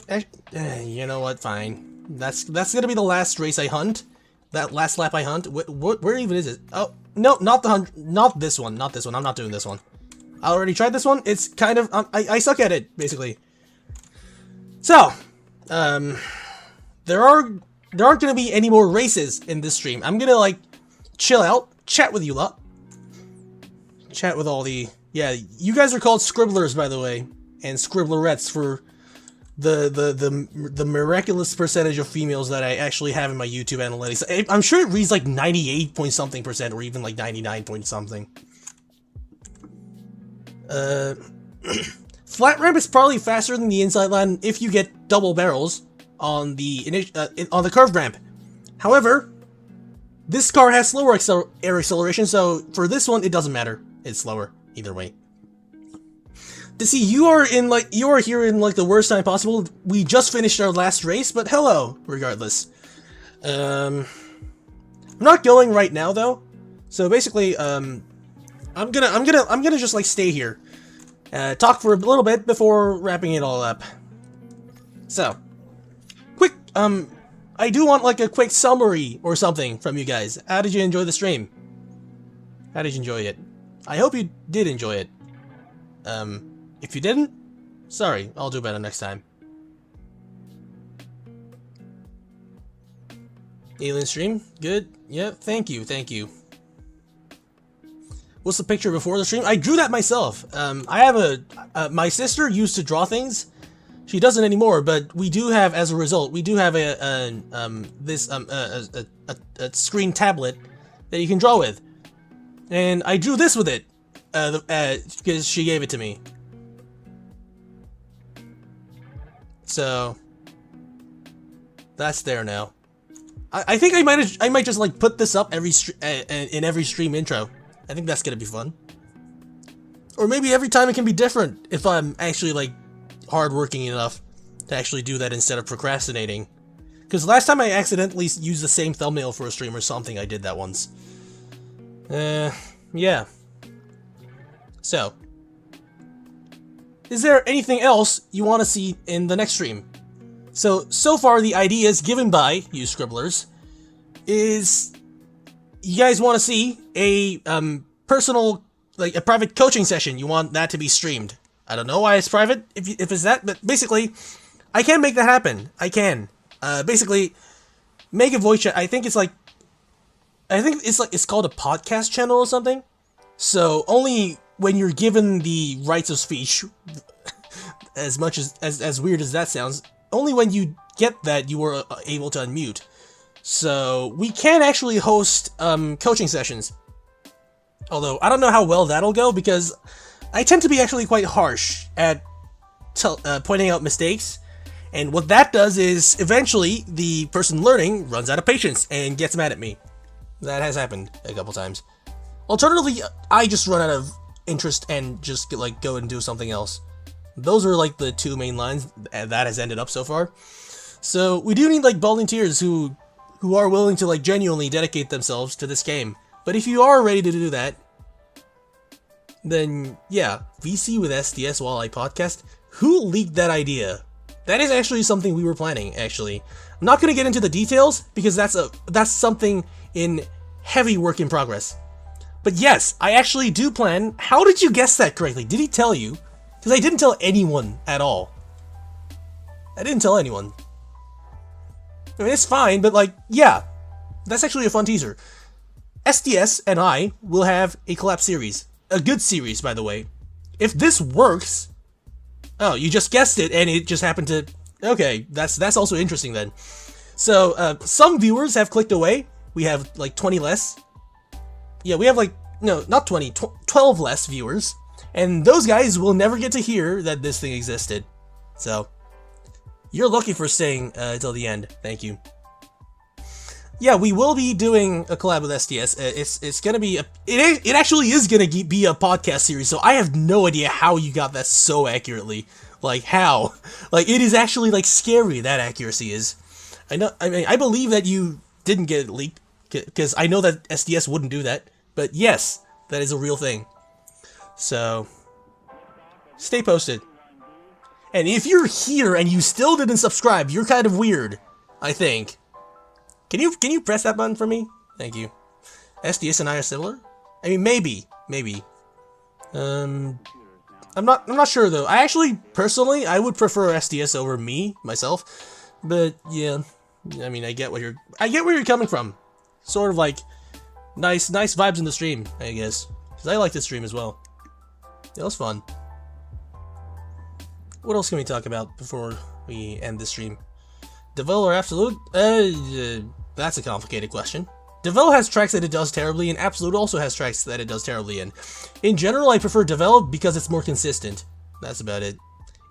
You know what, fine. That's gonna be the last race I hunt. That last lap I hunt. Where even is it? Oh, no, not the hunt, not this one, not this one, I'm not doing this one. I already tried this one, it's kind of, I suck at it, basically. So, there aren't gonna be any more races in this stream. I'm gonna, like, chill out, chat with you lot. Chat with all the, yeah, you guys are called Scribblers, by the way, and Scribblerettes for the miraculous percentage of females that I actually have in my YouTube analytics. I'm sure it reads like 98 point something percent, or even like 99 point something. Flat ramp is probably faster than the inside line if you get double barrels on the curved ramp. However, this car has slower air acceleration, so for this one it doesn't matter. It's slower either way. To see, you are here in like the worst time possible. We just finished our last race, but hello, regardless. I'm not going right now though. So basically, I'm gonna just like stay here, talk for a little bit before wrapping it all up. So, quick, I do want like a quick summary or something from you guys. How did you enjoy the stream? How did you enjoy it? I hope you did enjoy it. If you didn't, sorry, I'll do better next time. Alien stream, good. Yeah, thank you, thank you. What's the picture before the stream? I drew that myself. I have my sister used to draw things. She doesn't anymore, but we do have, as a result, we do have a screen tablet that you can draw with, and I drew this with it because she gave it to me. So that's there now. I think I might just like put this up in every stream intro. I think that's gonna be fun. Or maybe every time it can be different if I'm actually like hardworking enough to actually do that instead of procrastinating. Because last time I accidentally used the same thumbnail for a stream or something, I did that once. Yeah. So, is there anything else you want to see in the next stream? So far the ideas given by you Scribblers is you guys want to see a personal, like a private coaching session. You want that to be streamed. I don't know why it's private if it's that, but basically I can make that happen. I can basically make a voice chat. I think it's called a podcast channel or something. So only when you're given the rights of speech, as much as weird as that sounds, only when you get that you are able to unmute. So we can actually host coaching sessions. Although I don't know how well that'll go, because I tend to be actually quite harsh at pointing out mistakes. And what that does is eventually the person learning runs out of patience and gets mad at me. That has happened a couple times. Alternatively, I just run out of interest and just like go and do something else. Those are like the two main lines that has ended up so far. So we do need like volunteers who are willing to like genuinely dedicate themselves to this game. But if you are ready to do that, then yeah, VC with SDS while I podcast. Who leaked that idea? That is actually something we were planning, actually. I'm not going to get into the details because that's something in heavy work in progress. But yes, I actually do plan. How did you guess that correctly? Did he tell you? Because I didn't tell anyone at all. I didn't tell anyone. I mean, it's fine, but like, yeah. That's actually a fun teaser. SDS and I will have a collab series. A good series, by the way. If this works... Oh, you just guessed it, and it just happened to... Okay, that's also interesting then. So, some viewers have clicked away. We have, like, 20 less. Yeah, we have, like... No, not 20. 12 less viewers. And those guys will never get to hear that this thing existed. So, you're lucky for staying until the end. Thank you. Yeah, we will be doing a collab with SDS. It's gonna be it actually is gonna be a podcast series. So I have no idea how you got that so accurately. Like how? Like it is actually like scary that accuracy is. I know. I mean, I believe that you didn't get it leaked because I know that SDS wouldn't do that. But yes, That is a real thing. So, stay posted. And if you're here and you still didn't subscribe, you're kind of weird, I think. Can you press that button for me? Thank you. SDS and I are similar? I mean, maybe. I'm not sure though. I actually, personally, I would prefer SDS over myself. But yeah, I mean, I get where you're coming from. Sort of like nice vibes in the stream, I guess. Because I like this stream as well. It was fun. What else can we talk about before we end this stream? Devel or Absolute? That's a complicated question. Devel has tracks that it does terribly, and Absolute also has tracks that it does terribly in. In general, I prefer Devel because it's more consistent. That's about it.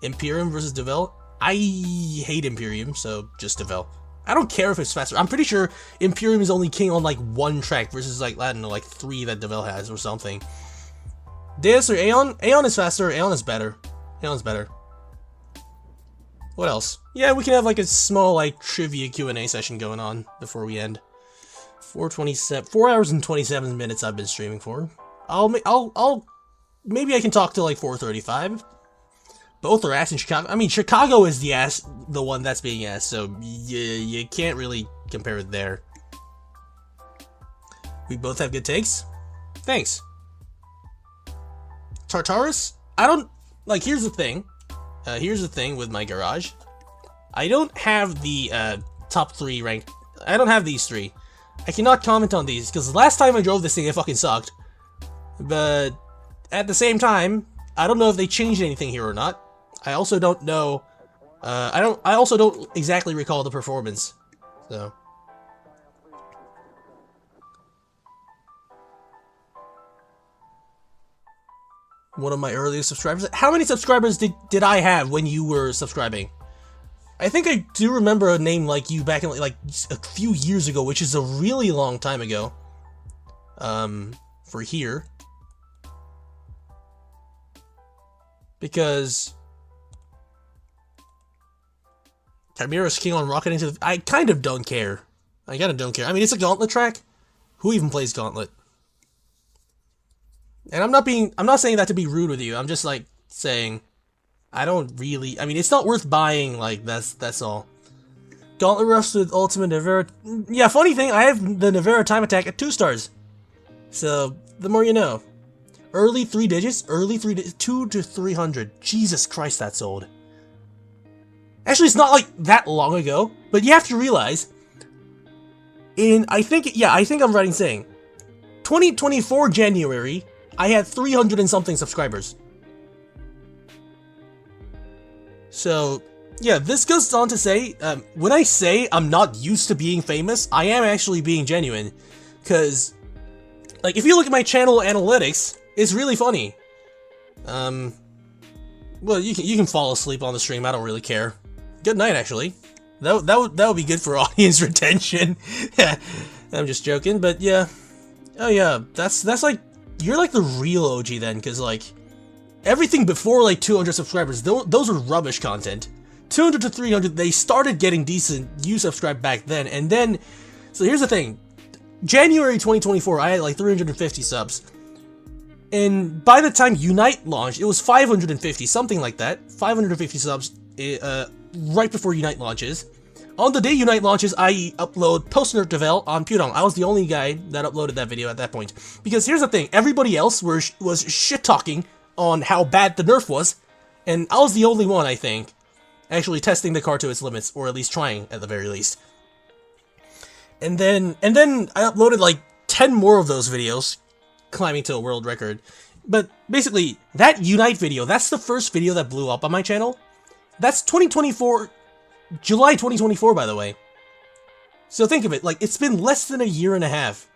Imperium versus Devel? I hate Imperium, so just Devel. I don't care if it's faster. I'm pretty sure Imperium is only king on like one track versus like, I don't know, like 3 that Devel has or something. Deus or Aeon? Aeon is faster, Aeon is better. Aeon's better. What else? Yeah, we can have like a small like trivia Q&A session going on before we end. 4 hours and 27 minutes I've been streaming for. Maybe I can talk to like 4:35. Both are asked in Chicago. I mean, Chicago is the one that's being asked, so you can't really compare it there. We both have good takes. Thanks. Tartarus? I don't like. Here's the thing. Here's the thing with my garage. I don't have the top 3 ranked. I don't have these 3. I cannot comment on these because last time I drove this thing, it fucking sucked. But at the same time, I don't know if they changed anything here or not. I also don't know. I also don't exactly recall the performance. So. One of my earliest subscribers. How many subscribers did I have when you were subscribing? I think I do remember a name like you back in like a few years ago, which is a really long time ago. For here. Because Chimera's king on rocket into the... I kind of don't care. I kind of don't care. I mean, it's a gauntlet track. Who even plays gauntlet? And I'm not saying that to be rude with you. I'm just like saying I don't really, I mean, it's not worth buying, like that's all. Gauntlet Rush with Ultimate Navera. Yeah, funny thing, I have the Navera Time Attack at 2 stars. So, the more you know. Early 3 digits, 2 to 300. Jesus Christ, that's old. Actually, it's not like that long ago, but you have to realize I think I'm right in saying 2024 January, I had 300 and something subscribers. So, yeah, this goes on to say, when I say I'm not used to being famous, I am actually being genuine. Because, like, if you look at my channel analytics, it's really funny. Well, you can fall asleep on the stream, I don't really care. Good night, actually. That would be good for audience retention. I'm just joking, but yeah. Oh yeah, that's like, you're like the real OG then, because like, everything before like 200 subscribers, those are rubbish content. 200 to 300, they started getting decent, you subscribed back then, and then, so here's the thing. January 2024, I had like 350 subs. And by the time Unite launched, it was 550, something like that. 550 subs, right before Unite launches. On the day Unite launches, I upload Post-Nerf Devel on Pudong. I was the only guy that uploaded that video at that point. Because here's the thing, everybody else was shit-talking on how bad the nerf was, and I was the only one, I think, actually testing the card to its limits, or at least trying, at the very least. And then I uploaded like 10 more of those videos, climbing to a world record. But basically, that Unite video, that's the first video that blew up on my channel. That's 2024, July 2024, by the way. So think of it, like, it's been less than a year and a half.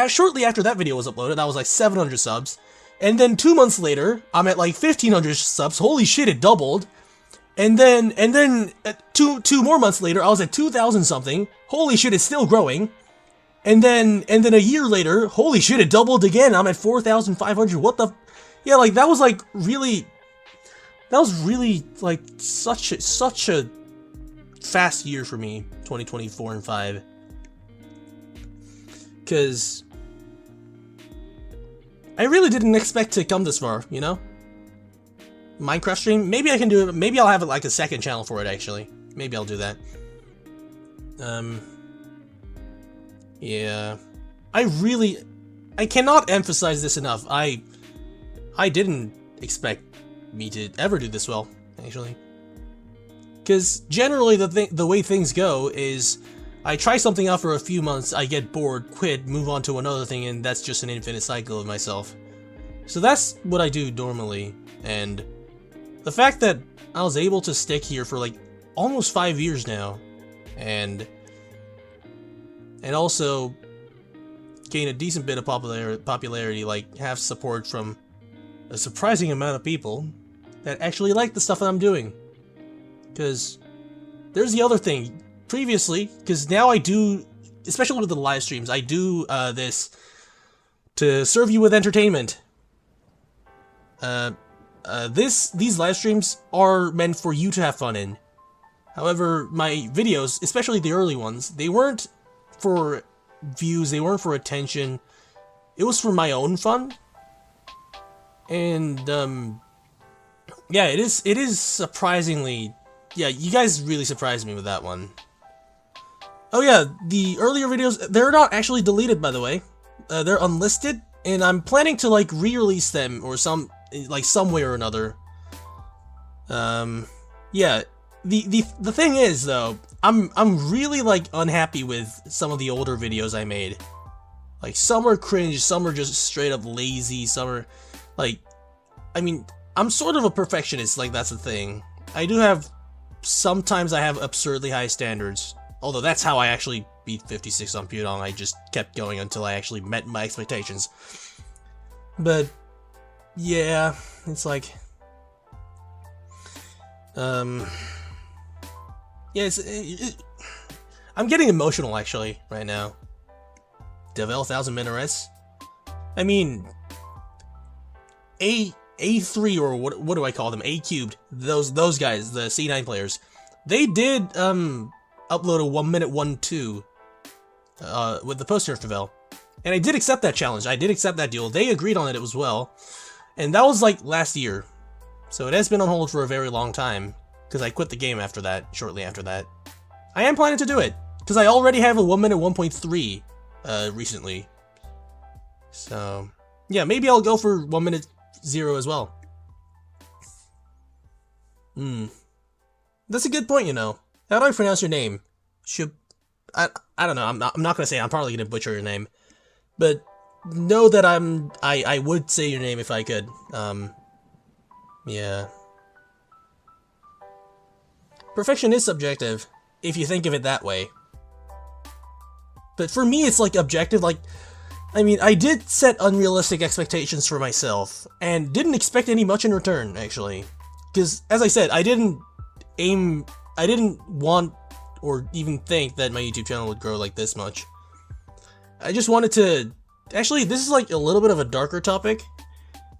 Shortly after that video was uploaded, I was like 700 subs. And then 2 months later, I'm at like 1,500 subs. Holy shit, it doubled. And then two more months later, I was at 2,000 something. Holy shit, it's still growing. And then a year later, holy shit, it doubled again. I'm at 4,500. What the? Yeah, like that was really like such a fast year for me, 2024 and 5. Cause I really didn't expect to come this far, you know? Minecraft stream? Maybe I can do it. Maybe I'll have like a second channel for it, actually. Maybe I'll do that. Yeah. I cannot emphasize this enough. I didn't expect me to ever do this well, actually. Because generally the way things go is I try something out for a few months, I get bored, quit, move on to another thing, and that's just an infinite cycle of myself. So that's what I do normally, and the fact that I was able to stick here for like almost 5 years now, and also gain a decent bit of popularity, like have support from a surprising amount of people that actually like the stuff that I'm doing. Because there's the other thing. Previously, because now I do, especially with the live streams, I do this to serve you with entertainment. These live streams are meant for you to have fun in. However, my videos, especially the early ones, they weren't for views, they weren't for attention. It was for my own fun. And yeah, it is surprisingly, yeah, you guys really surprised me with that one. Oh yeah, the earlier videos, they're not actually deleted, by the way. They're unlisted, and I'm planning to like re-release them or some way or another. Yeah, the thing is though, I'm really like unhappy with some of the older videos I made. Like some are cringe, some are just straight up lazy, some are like, I mean, I'm sort of a perfectionist, like that's the thing. Sometimes I have absurdly high standards. Although that's how I actually beat 56 on Pudong, I just kept going until I actually met my expectations. But, yeah, it's like... yeah, I'm getting emotional, actually, right now. Devel 1000 Minarets? I mean... A3, or what do I call them? A cubed, those guys, the C9 players, they did, upload a 1 minute 1-2 with the post-nerf Devel. And I did accept that challenge. I did accept that deal. They agreed on it as well. And that was like last year. So it has been on hold for a very long time. Because I quit the game after that, shortly after that. I am planning to do it. Because I already have a 1 minute 1.3 recently. So yeah, maybe I'll go for 1 minute 0 as well. That's a good point, you know. How do I pronounce your name? I don't know. I'm not gonna say. I'm probably gonna butcher your name, but know that I would say your name if I could. Yeah. Perfection is subjective if you think of it that way. But for me, it's like objective. Like, I mean, I did set unrealistic expectations for myself and didn't expect any much in return, actually. Because, as I said, I didn't want or even think that my YouTube channel would grow like this much. I just wanted to... Actually, this is like a little bit of a darker topic.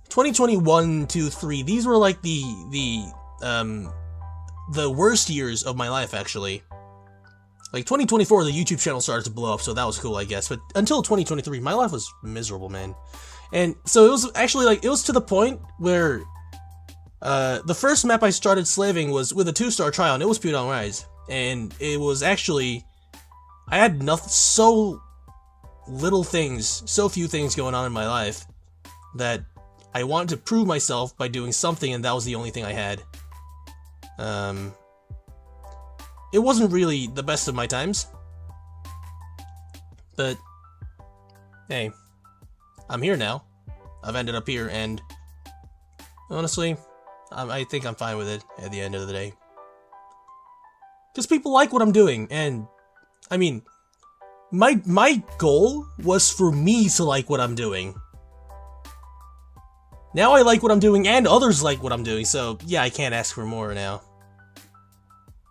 2021, 2, 3, these were like the worst years of my life, actually. Like, 2024, the YouTube channel started to blow up, so that was cool, I guess. But until 2023, my life was miserable, man. And so it was actually like, it was to the point where... the first map I started slaving was with a 2-star try on. It was Pudong Rise. And it was actually... I had so few things going on in my life that I wanted to prove myself by doing something, and that was the only thing I had. It wasn't really the best of my times. But, hey, I'm here now. I've ended up here, and honestly, I think I'm fine with it at the end of the day. Because people like what I'm doing, and, I mean, my goal was for me to like what I'm doing. Now I like what I'm doing, and others like what I'm doing, so yeah, I can't ask for more now.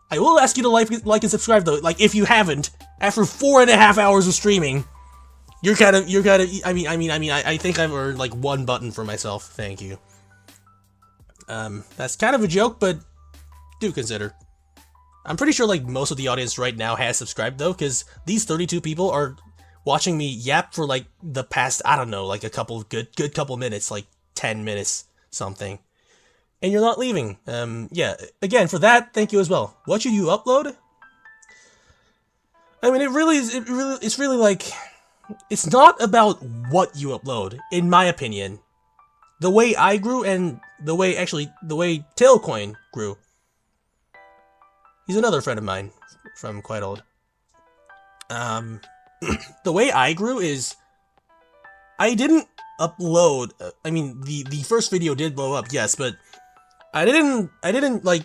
I will ask you to like and subscribe though. Like, if you haven't, after 4.5 hours of streaming, you're kind of, I think I've earned like 1 button for myself. Thank you. That's kind of a joke, but do consider. I'm pretty sure like most of the audience right now has subscribed though, because these 32 people watching me yap for like the past, I don't know, like a couple of good couple minutes, like 10 minutes something. And you're not leaving. Yeah, again, for that, thank you as well. What should you upload? I mean, it's really like, it's not about what you upload, in my opinion. The way I grew and the way Tailcoin grew. He's another friend of mine from quite old. The way I grew is, I didn't upload, I mean, the first video did blow up, yes, but I didn't like,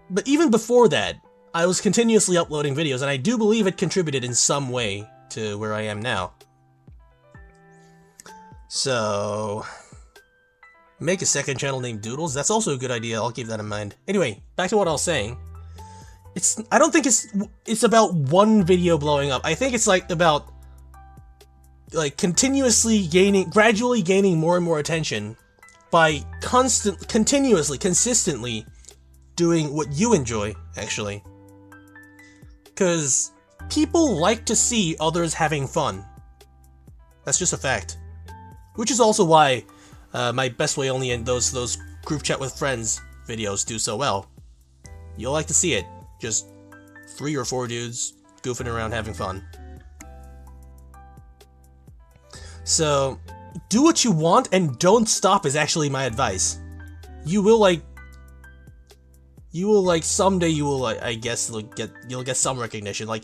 but even before that, I was continuously uploading videos, and I do believe it contributed in some way to where I am now. So, make a second channel named Doodles, that's also a good idea, I'll keep that in mind. Anyway, back to what I was saying. I don't think it's about one video blowing up. I think it's like about like continuously gradually gaining more and more attention by consistently doing what you enjoy, actually. Because people like to see others having fun. That's just a fact. Which is also why my Best Way Only and those group chat with friends videos do so well. You'll like to see it. Just 3 or 4 dudes goofing around having fun. So, do what you want and don't stop is actually my advice. You will someday I guess you'll get some recognition. Like,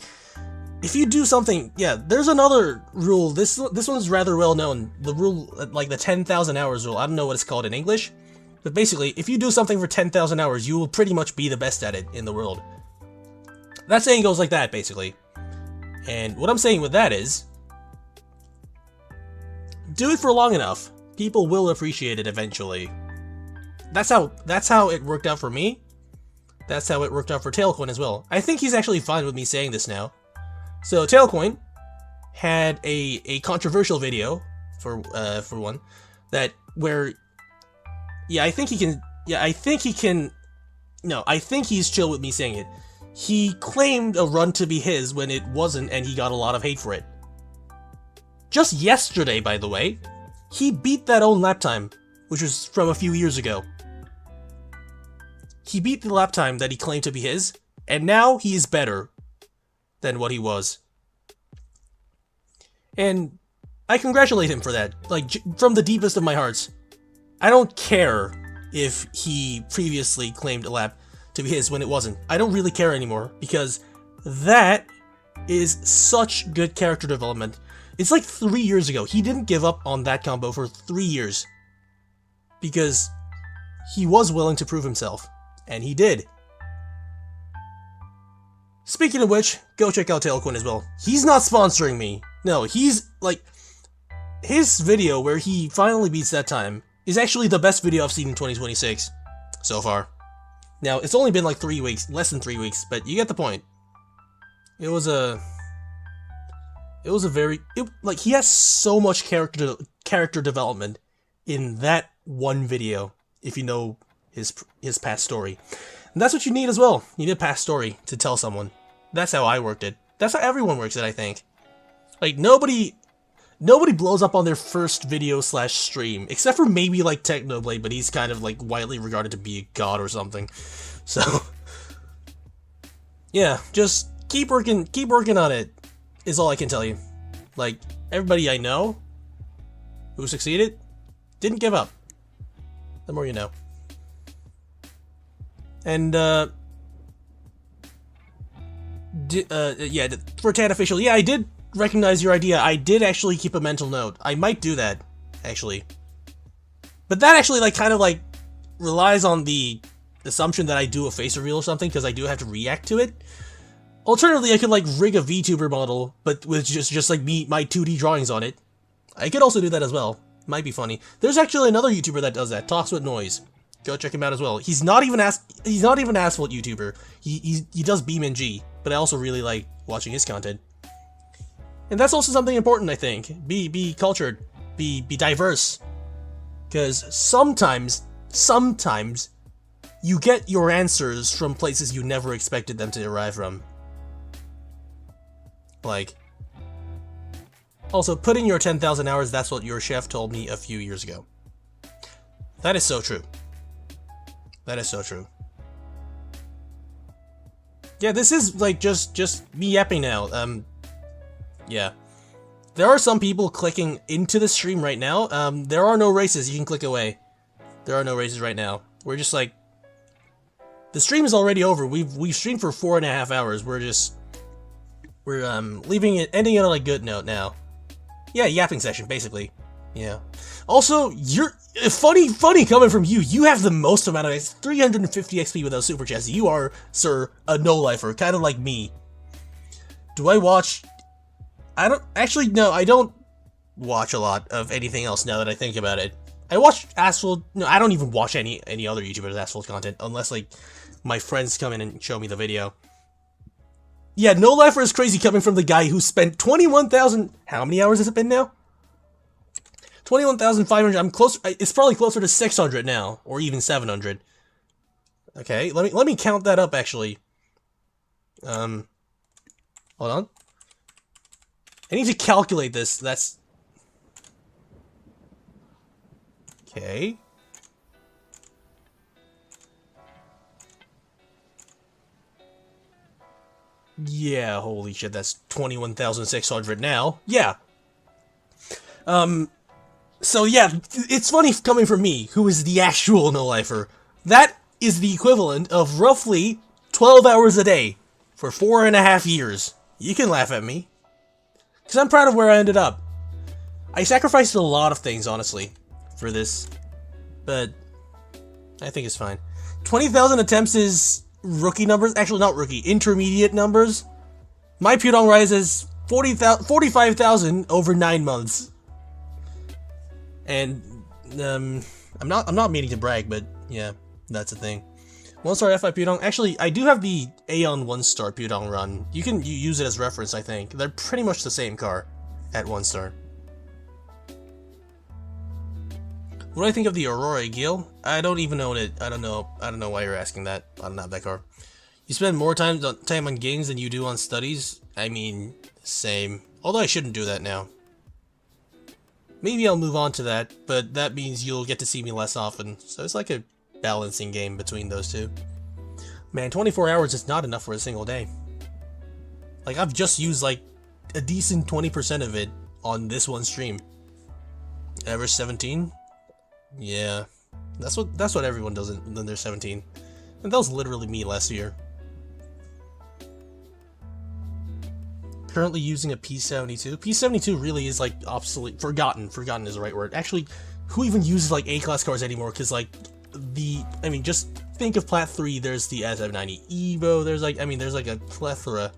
if you do something, yeah, there's another rule. This one's rather well known. The rule, like the 10,000 hours rule. I don't know what it's called in English, but basically, if you do something for 10,000 hours, you will pretty much be the best at it in the world. That saying goes like that, basically. And what I'm saying with that is, do it for long enough. People will appreciate it eventually. That's how it worked out for me. That's how it worked out for Tailcoin as well. I think he's actually fine with me saying this now. So Tailcoin had a controversial video for one I think he's chill with me saying it. He claimed a run to be his when it wasn't, and he got a lot of hate for it. Just yesterday, by the way, he beat that own lap time, which was from a few years ago. He beat the lap time that he claimed to be his, and now he is better than what he was. And I congratulate him for that, like, from the deepest of my hearts. I don't care if he previously claimed a lap to be his when it wasn't. I don't really care anymore, because that is such good character development. It's like 3 years ago. He didn't give up on that combo for 3 years. Because he was willing to prove himself. And he did. Speaking of which, go check out Tailcoin as well. He's not sponsoring me. No, he's, like, his video where he finally beats that time is actually the best video I've seen in 2026 so far. Now, it's only been like 3 weeks, less than 3 weeks, but you get the point. He has so much character development in that one video, if you know his past story. And that's what you need as well. You need a past story to tell someone. That's how I worked it. That's how everyone works it, I think. Like, nobody blows up on their first video / stream, except for maybe like Technoblade, but he's kind of like widely regarded to be a god or something. So yeah, just keep working on it is all I can tell you. Like, everybody I know who succeeded didn't give up. The more you know. And yeah, for Tad Official, yeah, I did recognize your idea. I did actually keep a mental note. I might do that, actually. But that actually, like, kind of, like, relies on the assumption that I do a face reveal or something, because I do have to react to it. Alternatively, I could, like, rig a VTuber model, but with just like, my 2D drawings on it. I could also do that as well. Might be funny. There's actually another YouTuber that does that, Talks with Noise. Go check him out as well. He's not even Asphalt YouTuber. He does BeamNG, but I also really like watching his content. And that's also something important, I think. Be cultured. Be diverse. Because sometimes you get your answers from places you never expected them to arrive from. Like, Also, put in your 10,000 hours, that's what your chef told me a few years ago. That is so true. That is so true. Yeah, this is like just me yapping now. Yeah. There are some people clicking into the stream right now. There are no races, you can click away. There are no races right now. We're just like... The stream is already over. We've streamed for 4.5 hours. We're leaving it, ending it on a good note now. Yeah, yapping session, basically. Yeah. Also, you're... Funny coming from you. You have the most amount of 350 XP without super chats. You are, sir, a no-lifer, kind of like me. Do I watch... I don't... Actually, no, I don't watch a lot of anything else now that I think about it. I watch Asphalt... No, I don't even watch any other YouTubers' Asphalt content, unless, like, my friends come in and show me the video. Yeah, no-lifer is crazy coming from the guy who spent 21,000... How many hours has it been now? 21,500. I'm close. It's probably closer to 600 now, or even 700. Okay, let me count that up actually. Hold on. I need to calculate this. That's okay. Yeah, holy shit, that's 21,600 now. Yeah. So yeah, it's funny coming from me, who is the actual no-lifer. That is the equivalent of roughly 12 hours a day for 4.5 years. You can laugh at me. Because I'm proud of where I ended up. I sacrificed a lot of things, honestly, for this. But I think it's fine. 20,000 attempts is rookie numbers. Actually, not rookie. Intermediate numbers. My Pudong Rise is 45,000 over 9 months. And I'm not meaning to brag, but yeah, that's the thing. 1-star F5 Pudong. Actually, I do have the Aeon 1-star Pudong run. You can use it as reference, I think. They're pretty much the same car at 1-star. What do I think of the Aurora Gil? I don't even own it. I don't know why you're asking that. I don't have that car. You spend more time on games than you do on studies? I mean, same. Although I shouldn't do that now. Maybe I'll move on to that, but that means you'll get to see me less often, so it's like a balancing game between those two. Man, 24 hours is not enough for a single day. Like, I've just used like a decent 20% of it on this one stream. Average 17? Yeah, that's what everyone does when they're 17. And that was literally me last year. Currently using a P72. P72 really is like obsolete, forgotten is the right word. Actually, who even uses like A-class cars anymore? Because like I mean, just think of Plat 3. There's the SF90 Evo. There's like a plethora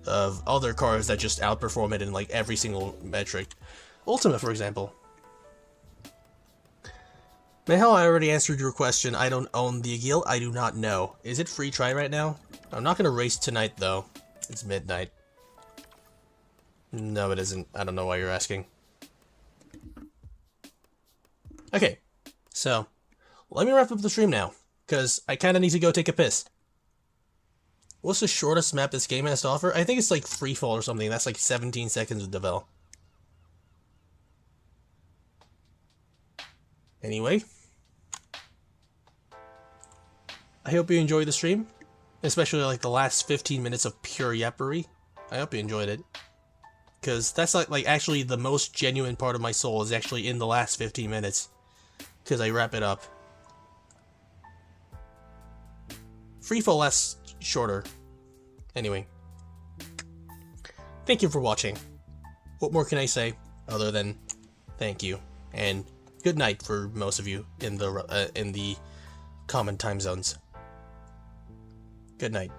of other cars that just outperform it in like every single metric. Ultima, for example. Mehel, I already answered your question. I don't own the Agil. I do not know. Is it free try right now? I'm not gonna race tonight though. It's midnight. No, it isn't. I don't know why you're asking. Okay, so let me wrap up the stream now, because I kind of need to go take a piss. What's the shortest map this game has to offer? I think it's like Freefall or something. That's like 17 seconds with Devel. Anyway, I hope you enjoyed the stream, especially like the last 15 minutes of pure yappery. I hope you enjoyed it. Because that's like actually the most genuine part of my soul is actually in the last 15 minutes. Because I wrap it up. Freefall lasts shorter. Anyway. Thank you for watching. What more can I say other than thank you. And good night for most of you in the common time zones. Good night.